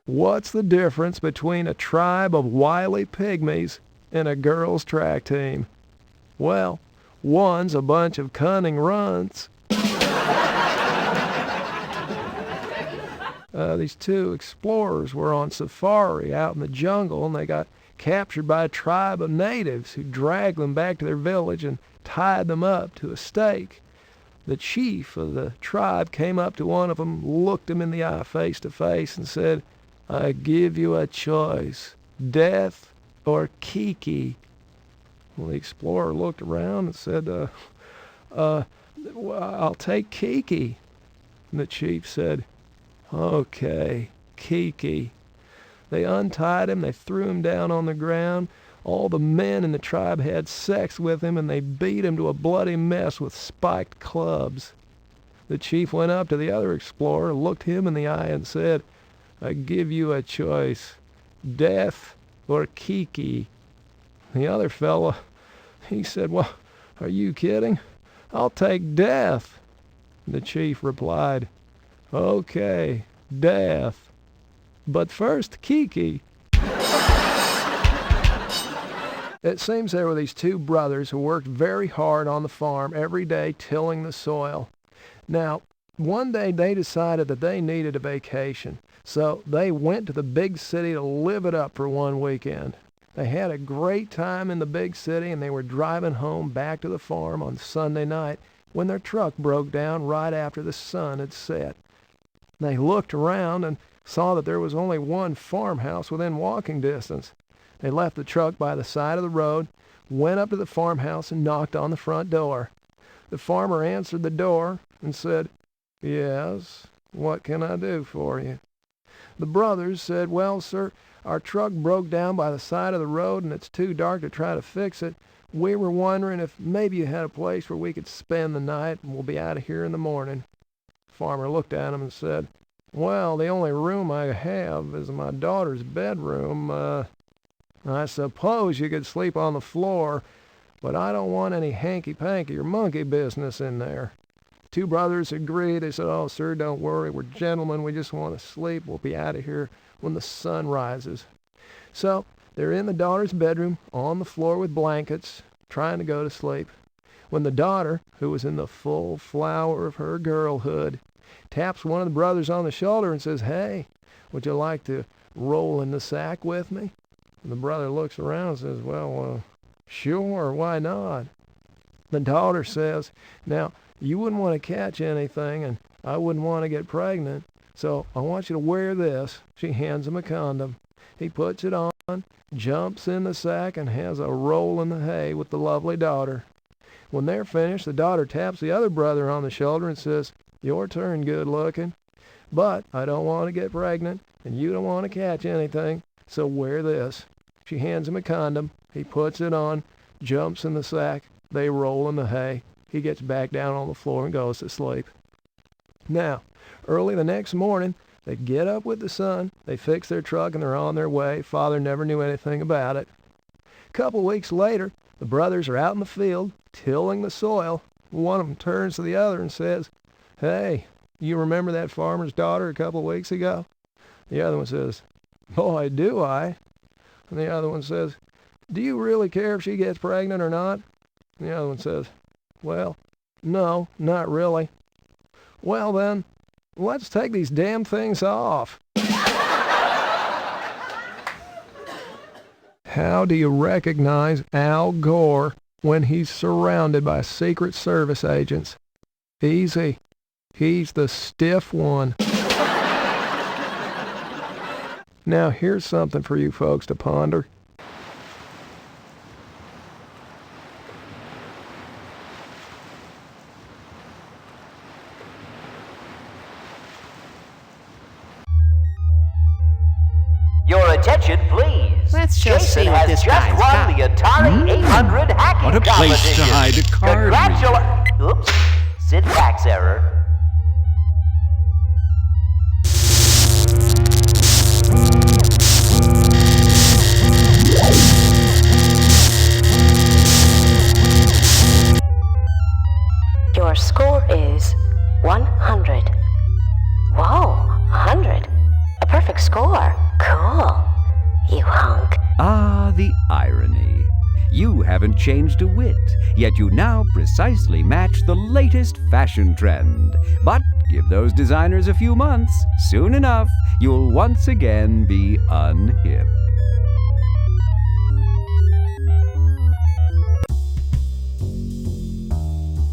What's the difference between a tribe of wily pygmies and a girls' track team? Well, one's a bunch of cunning runts. These two explorers were on safari out in the jungle, and they got captured by a tribe of natives who dragged them back to their village and tied them up to a stake. The chief of the tribe came up to one of them, looked him in the eye face to face, and said, I give you a choice, death or Kiki. Well, the explorer looked around and said, I'll take Kiki. And the chief said, Okay, Kiki. They untied him, they threw him down on the ground. All the men in the tribe had sex with him, and they beat him to a bloody mess with spiked clubs. The chief went up to the other explorer, looked him in the eye, and said, I give you a choice, death or Kiki. The other fellow, he said, Well, are you kidding? I'll take death. The chief replied, Okay, death. But first, Kiki. It seems there were these two brothers who worked very hard on the farm every day tilling the soil. Now, one day they decided that they needed a vacation, so they went to the big city to live it up for one weekend. They had a great time in the big city, and they were driving home back to the farm on Sunday night when their truck broke down right after the sun had set. They looked around and saw that there was only one farmhouse within walking distance. They left the truck by the side of the road, went up to the farmhouse, and knocked on the front door. The farmer answered the door and said, Yes, what can I do for you? The brothers said, Well, sir, our truck broke down by the side of the road, and it's too dark to try to fix it. We were wondering if maybe you had a place where we could spend the night, and we'll be out of here in the morning. The farmer looked at him and said, Well, the only room I have is my daughter's bedroom. I suppose you could sleep on the floor, but I don't want any hanky-panky or monkey business in there. Two brothers agreed. They said, Oh, sir, don't worry. We're gentlemen. We just want to sleep. We'll be out of here when the sun rises. So they're in the daughter's bedroom, on the floor with blankets, trying to go to sleep, when the daughter, who was in the full flower of her girlhood, taps one of the brothers on the shoulder and says, Hey, would you like to roll in the sack with me? And the brother looks around and says, Well, sure, why not? The daughter says, Now, you wouldn't want to catch anything, and I wouldn't want to get pregnant, so I want you to wear this. She hands him a condom. He puts it on, jumps in the sack, and has a roll in the hay with the lovely daughter. When they're finished, the daughter taps the other brother on the shoulder and says, Your turn, good looking. But I don't want to get pregnant, and you don't want to catch anything, so wear this. She hands him a condom. He puts it on, jumps in the sack. They roll in the hay. He gets back down on the floor and goes to sleep. Now, early the next morning, they get up with the sun, they fix their truck, and they're on their way. Father never knew anything about it. A couple weeks later, the brothers are out in the field, tilling the soil. One of them turns to the other and says, "Hey, you remember that farmer's daughter a couple weeks ago?" The other one says, "Boy, do I." And the other one says, "Do you really care if she gets pregnant or not?" And the other one says, "Well, no, not really." "Well then, let's take these damn things off." How do you recognize Al Gore when he's surrounded by Secret Service agents? Easy. He's the stiff one. Now here's something for you folks to ponder. Your attention, please. Let's just Jason see what has this just guy's won got. the Atari 800 hacking What a place to competition. hide a card reader. Oops. Syntax error. Your score is 100. Whoa, 100. A perfect score. Cool. You hunk. Ah, the irony. You haven't changed a whit, yet you now precisely match the latest fashion trend. But give those designers a few months. Soon enough, you'll once again be unhip.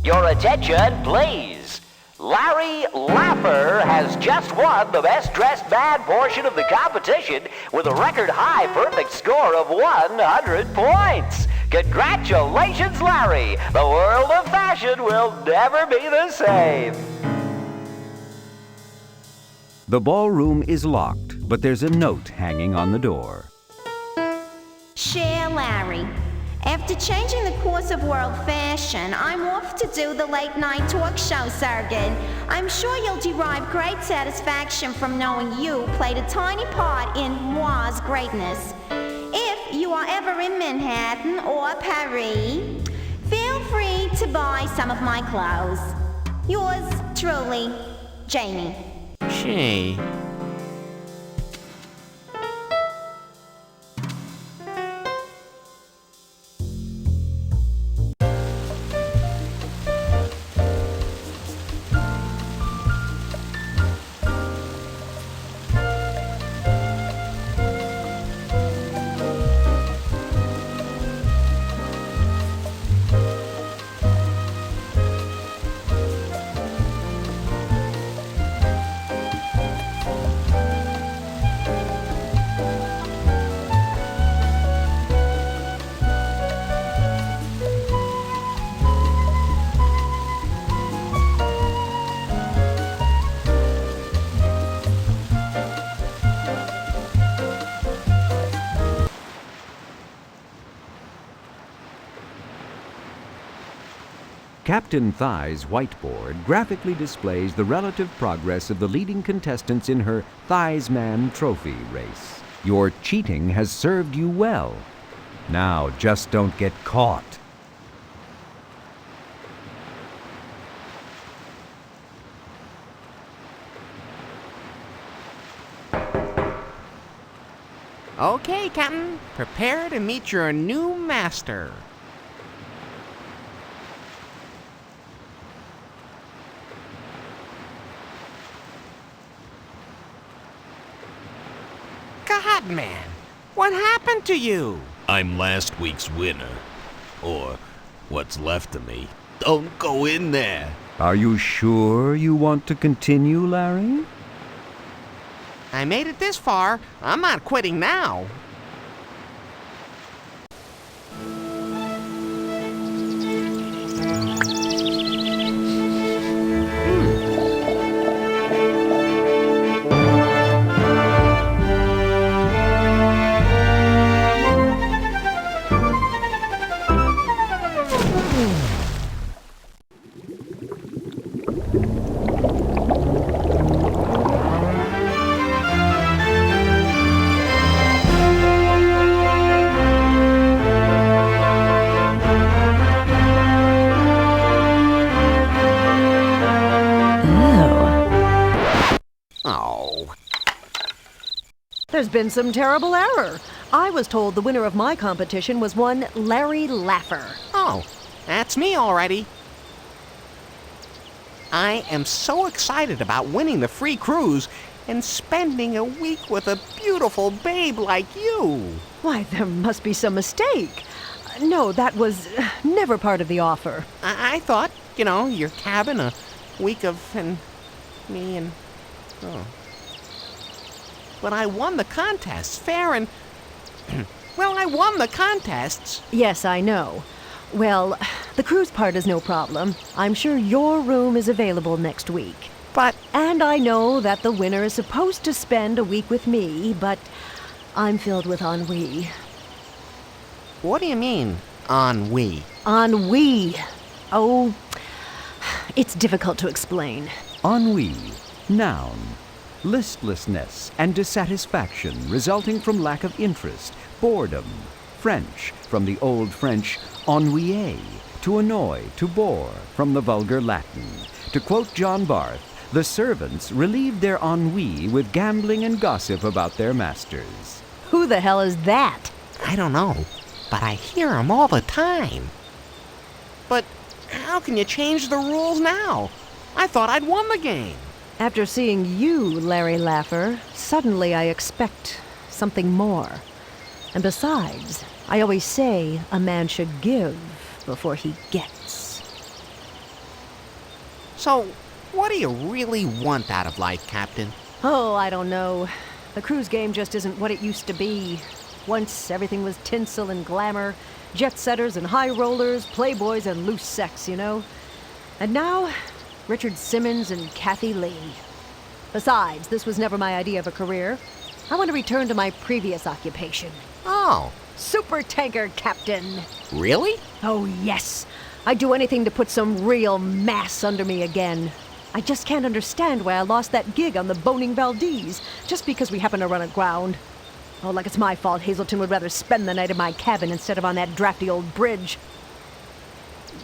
Your attention, please. Larry Laffer has just won the Best Dressed Man portion of the competition with a record high perfect score of 100 points. Congratulations, Larry. The world of fashion will never be the same. The ballroom is locked, but there's a note hanging on the door. Cher Larry, after changing the course of world fashion, I'm off to do the late-night talk show circuit. I'm sure you'll derive great satisfaction from knowing you played a tiny part in moi's greatness. If you are ever in Manhattan or Paris, feel free to buy some of my clothes. Yours truly, Jamie. Gee. Captain Thigh's whiteboard graphically displays the relative progress of the leading contestants in her Thighsman Trophy race. Your cheating has served you well. Now just don't get caught. Okay, Captain. Prepare to meet your new master. God, man. What happened to you? I'm last week's winner. Or what's left of me. Don't go in there. Are you sure you want to continue, Larry? I made it this far. I'm not quitting now. There's been some terrible error. I was told the winner of my competition was one Larry Laffer. Oh, that's me already. I am so excited about winning the free cruise and spending a week with a beautiful babe like you. Why, there must be some mistake. No, that was never part of the offer. I thought, your cabin, a week of, and me and, oh. But I won the contests, fair and, well, I won the contests. Yes, I know. Well, the cruise part is no problem. I'm sure your room is available next week. But... And I know that the winner is supposed to spend a week with me, but I'm filled with ennui. What do you mean, ennui? Ennui. Oh, it's difficult to explain. Ennui, noun. Listlessness and dissatisfaction resulting from lack of interest, boredom. French, from the Old French ennuyer, to annoy, to bore, from the vulgar Latin. To quote John Barth, the servants relieved their ennui with gambling and gossip about their masters. Who the hell is that? I don't know, but I hear him all the time. But how can you change the rules now? I thought I'd won the game. After seeing you, Larry Laffer, suddenly I expect something more. And besides, I always say a man should give before he gets. So, what do you really want out of life, Captain? Oh, I don't know. The cruise game just isn't what it used to be. Once everything was tinsel and glamour, jet-setters and high rollers, playboys and loose sex, And now, Richard Simmons and Kathy Lee. Besides, this was never my idea of a career. I want to return to my previous occupation. Oh. Supertanker captain. Really? Oh, yes. I'd do anything to put some real mass under me again. I just can't understand why I lost that gig on the Boning Valdez, just because we happen to run aground. Oh, like it's my fault Hazelton would rather spend the night in my cabin instead of on that drafty old bridge.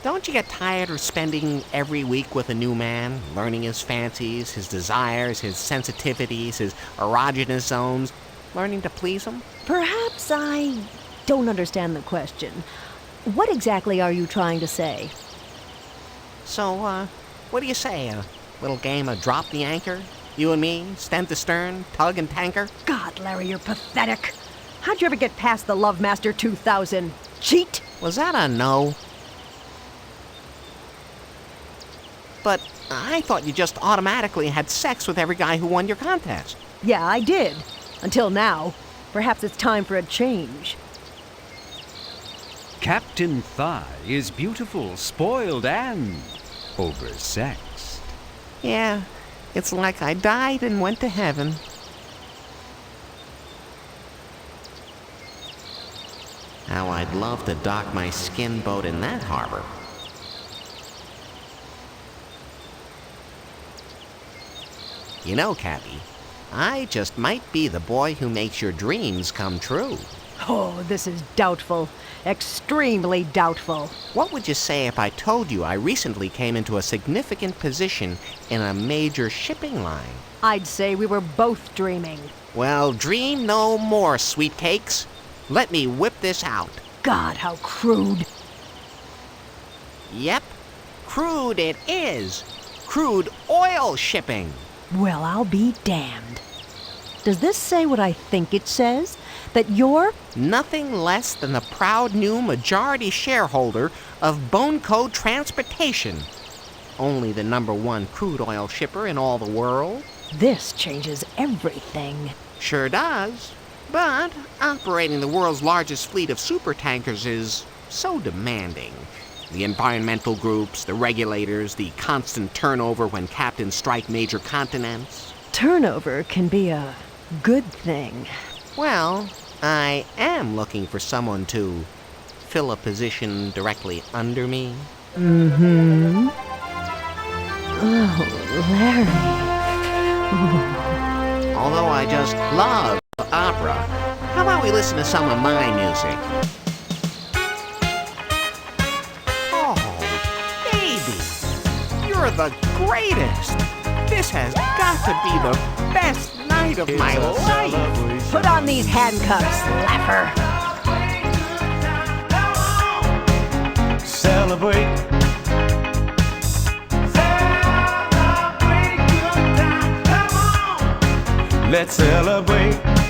Don't you get tired of spending every week with a new man, learning his fancies, his desires, his sensitivities, his erogenous zones, learning to please him? Perhaps I don't understand the question. What exactly are you trying to say? So, what do you say? A little game of drop the anchor? You and me, stem to stern, tug and tanker? God, Larry, you're pathetic. How'd you ever get past the Love Master 2000? Cheat? Was that a no? But I thought you just automatically had sex with every guy who won your contest. Yeah, I did. Until now. Perhaps it's time for a change. Captain Thigh is beautiful, spoiled, and oversexed. Yeah, it's like I died and went to heaven. How I'd love to dock my skin boat in that harbor. You know, Cappy, I just might be the boy who makes your dreams come true. Oh, this is doubtful. Extremely doubtful. What would you say if I told you I recently came into a significant position in a major shipping line? I'd say we were both dreaming. Well, dream no more, sweet cakes. Let me whip this out. God, how crude. Yep, crude it is. Crude oil shipping. Well, I'll be damned. Does this say what I think it says? That you're... Nothing less than the proud new majority shareholder of Boneco Transportation. Only the #1 crude oil shipper in all the world. This changes everything. Sure does. But operating the world's largest fleet of supertankers is so demanding. The environmental groups, the regulators, the constant turnover when captains strike major continents. Turnover can be a good thing. Well, I am looking for someone to fill a position directly under me. Mm-hmm. Oh, Larry. Ooh. Although I just love opera, how about we listen to some of my music? You're the greatest! This has got to be the best night night of my life. Put on these handcuffs, Lapper. Celebrate. Let's celebrate.